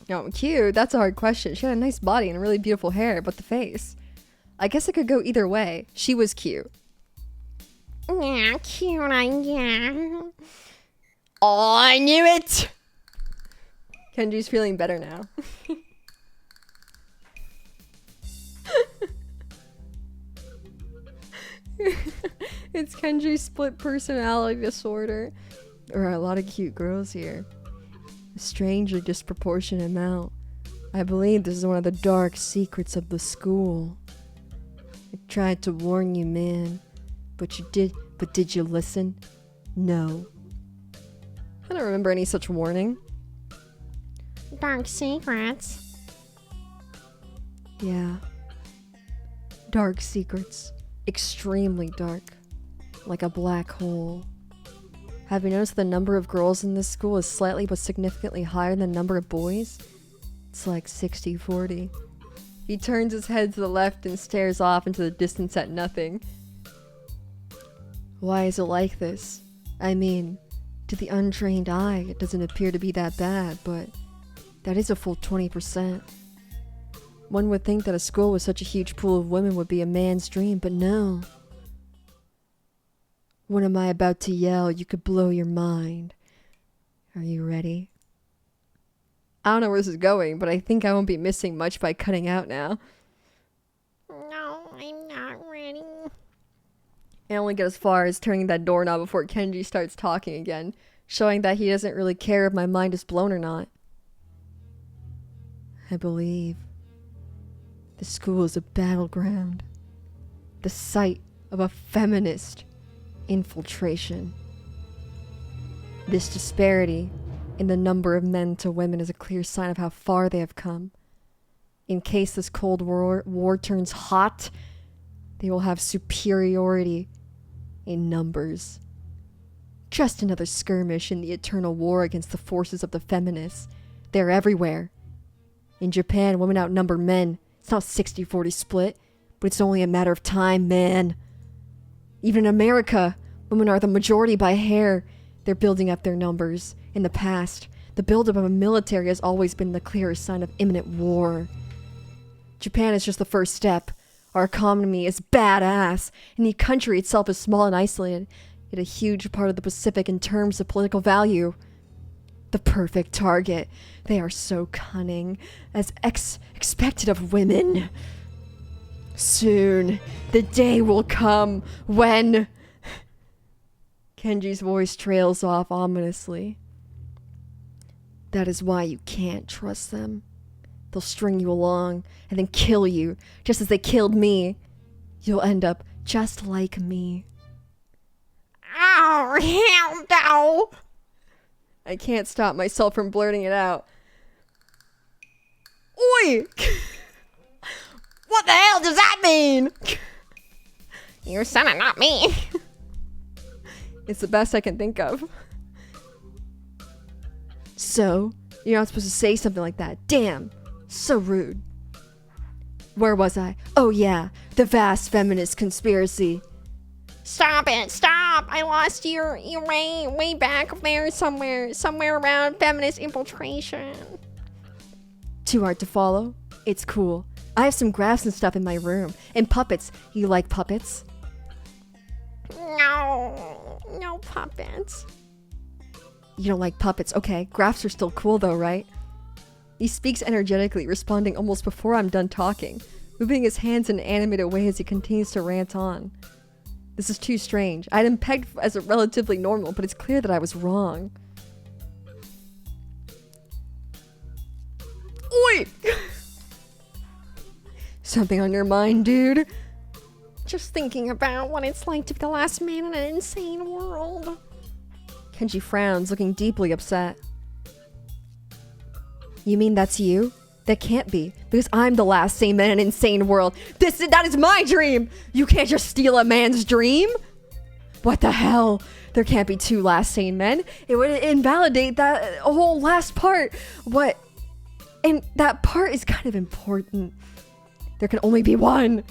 No, cute? That's a hard question. She had a nice body and really beautiful hair, but the face. I guess it could go either way. She was cute. Yeah, cute, yeah. Oh, I knew it! Kenji's feeling better now. It's Kenji's split personality disorder. There are a lot of cute girls here. A strangely disproportionate amount. I believe this is one of the dark secrets of the school. I tried to warn you, man. But did you listen? No. I don't remember any such warning. Dark secrets. Yeah. Dark secrets. Extremely dark. Like a black hole. Have you noticed the number of girls in this school is slightly but significantly higher than the number of boys? It's like 60-40. He turns his head to the left and stares off into the distance at nothing. Why is it like this? I mean, to the untrained eye, it doesn't appear to be that bad, but that is a full 20%. One would think that a school with such a huge pool of women would be a man's dream, but no. What am I about to yell? You could blow your mind. Are you ready? I don't know where this is going, but I think I won't be missing much by cutting out now. No, I'm not ready. I only get as far as turning that doorknob before Kenji starts talking again, showing that he doesn't really care if my mind is blown or not. I believe the school is a battleground, the site of a feminist infiltration. This disparity in the number of men to women is a clear sign of how far they have come. In case this Cold War turns hot, they will have superiority in numbers. Just another skirmish in the eternal war against the forces of the feminists. They're everywhere. In Japan, women outnumber men. It's not 60-40 split, but it's only a matter of time, man. Even in America, women are the majority by a hair. They're building up their numbers. In the past, the buildup of a military has always been the clearest sign of imminent war. Japan is just the first step. Our economy is badass, and the country itself is small and isolated, yet a huge part of the Pacific in terms of political value. The perfect target. They are so cunning, as expected of women. Soon, the day will come when... Kenji's voice trails off ominously. That is why you can't trust them. They'll string you along and then kill you, just as they killed me. You'll end up just like me. Oh, hell no! I can't stop myself from blurting it out. Oi! What the hell does that mean? You said it, not me. It's the best I can think of. So, you're not supposed to say something like that. Damn. So rude. Where was I? Oh yeah, the vast feminist conspiracy. Stop it, stop! I lost you way back there somewhere around feminist infiltration. Too hard to follow? It's cool. I have some graphs and stuff in my room. And puppets. You like puppets? No puppets. You don't like puppets. Okay, graphs are still cool though, right? He speaks energetically, responding almost before I'm done talking, moving his hands in an animated way as he continues to rant on. This is too strange. I had him pegged as a relatively normal, but it's clear that I was wrong. Oi! Something on your mind, dude? Just thinking about what it's like to be the last man in an insane world. Kenji frowns, looking deeply upset. You mean that's you? That can't be, because I'm the last sane man in an insane world. That is my dream! You can't just steal a man's dream? What the hell? There can't be two last sane men. It would invalidate that whole last part. What? And that part is kind of important. There can only be one.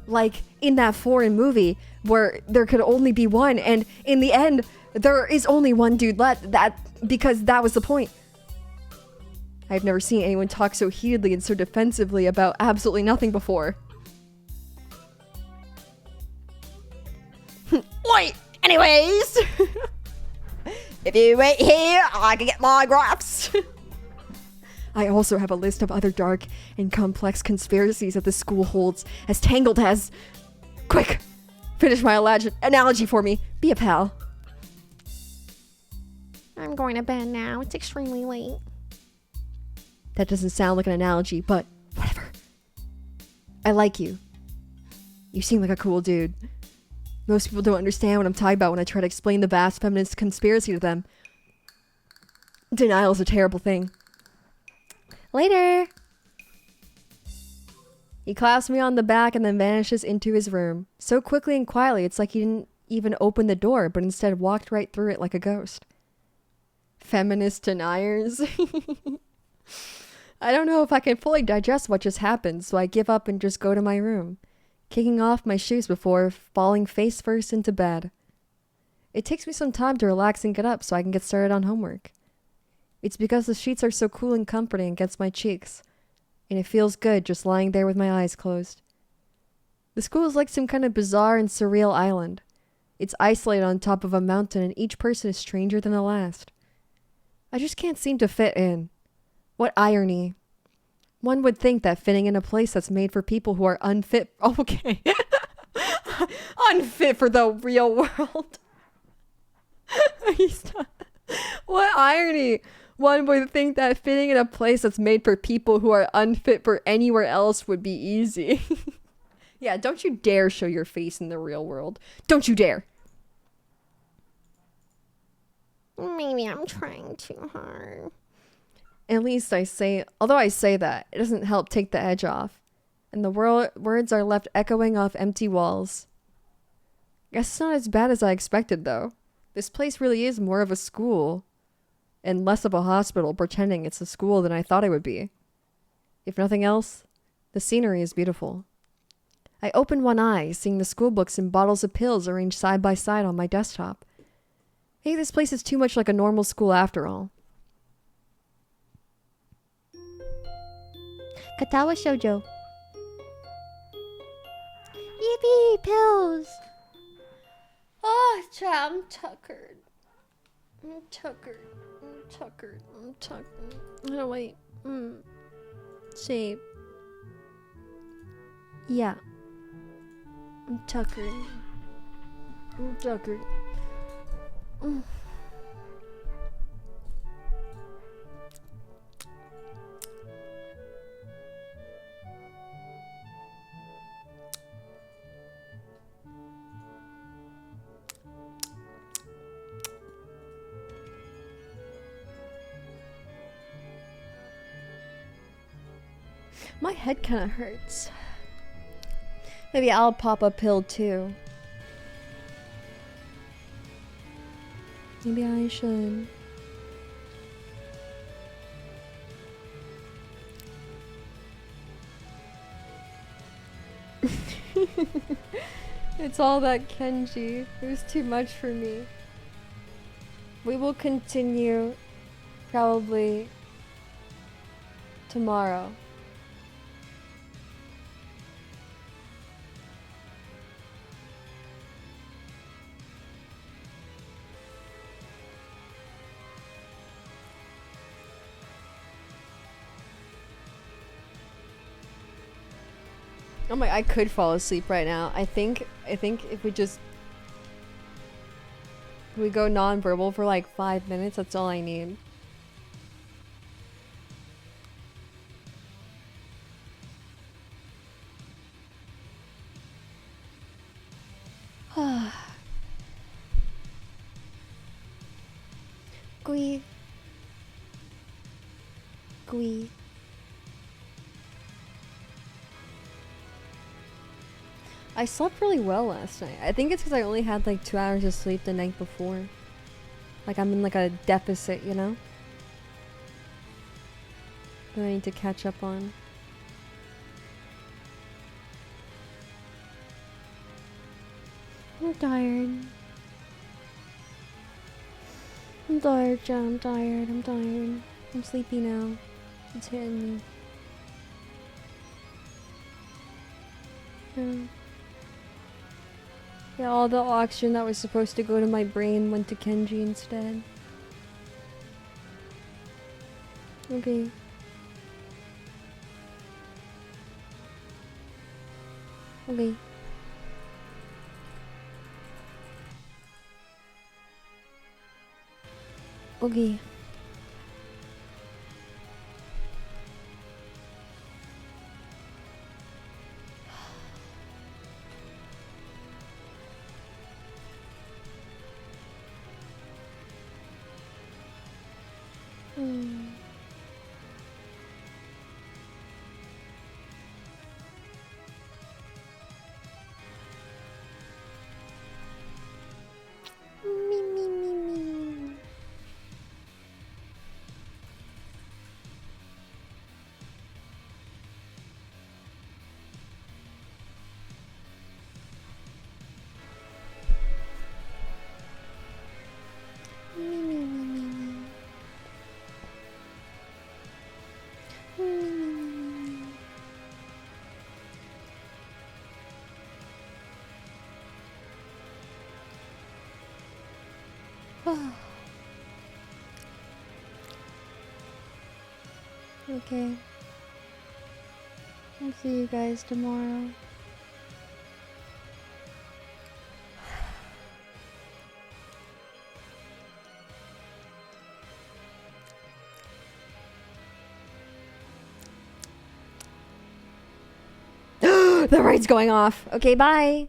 Like in that foreign movie where there could only be one, and in the end, there is only one dude left. Because that was the point. I've never seen anyone talk so heatedly and so defensively about absolutely nothing before. Wait, anyways. If you wait here, I can get my graphs. I also have a list of other dark and complex conspiracies that the school holds as tangled as... Quick! Finish my analogy for me. Be a pal. I'm going to bed now. It's extremely late. That doesn't sound like an analogy, but whatever. I like you. You seem like a cool dude. Most people don't understand what I'm talking about when I try to explain the vast feminist conspiracy to them. Denial is a terrible thing. Later! He claps me on the back and then vanishes into his room. So quickly and quietly, it's like he didn't even open the door, but instead walked right through it like a ghost. Feminist deniers? I don't know if I can fully digest what just happened, so I give up and just go to my room, kicking off my shoes before falling face first into bed. It takes me some time to relax and get up so I can get started on homework. It's because the sheets are so cool and comforting against my cheeks, and it feels good just lying there with my eyes closed. The school is like some kind of bizarre and surreal island. It's isolated on top of a mountain, and each person is stranger than the last. I just can't seem to fit in. What irony. One would think that fitting in a place that's made for people who are unfit... Okay. Unfit for the real world. What irony. One would think that fitting in a place that's made for people who are unfit for anywhere else would be easy. Yeah, don't you dare show your face in the real world. Don't you dare. Maybe I'm trying too hard. At least although I say that, it doesn't help take the edge off. And the words are left echoing off empty walls. Guess it's not as bad as I expected, though. This place really is more of a school, and less of a hospital pretending it's a school than I thought it would be. If nothing else, the scenery is beautiful. I open one eye, seeing the school books and bottles of pills arranged side by side on my desktop. Hey, this place is too much like a normal school after all. Katawa Shoujo. Yippee, pills. Oh, I'm tuckered. I'm tuckered. Oh, wait. Shape. Yeah. I'm tuckered. My head kind of hurts. Maybe I'll pop a pill too. Maybe I should. It's all that Kenji. It was too much for me. We will continue probably tomorrow. Oh my, I could fall asleep right now. I think if we go non-verbal for like 5 minutes, that's all I need. Gui. Gui. I slept really well last night. I think it's because I only had like 2 hours of sleep the night before. Like I'm in like a deficit, you know? That I need to catch up on. I'm tired. I'm tired, John. I'm tired. I'm tired. I'm sleepy now. It's hitting me. Yeah. Yeah, all the oxygen that was supposed to go to my brain went to Kenji instead. Okay. Okay. Okay. Hmm. Me, me, me, me. Me, me, me, me, me. Me, me, me, me, me. Okay. I'll see you guys tomorrow. The raid's going off. Okay, bye.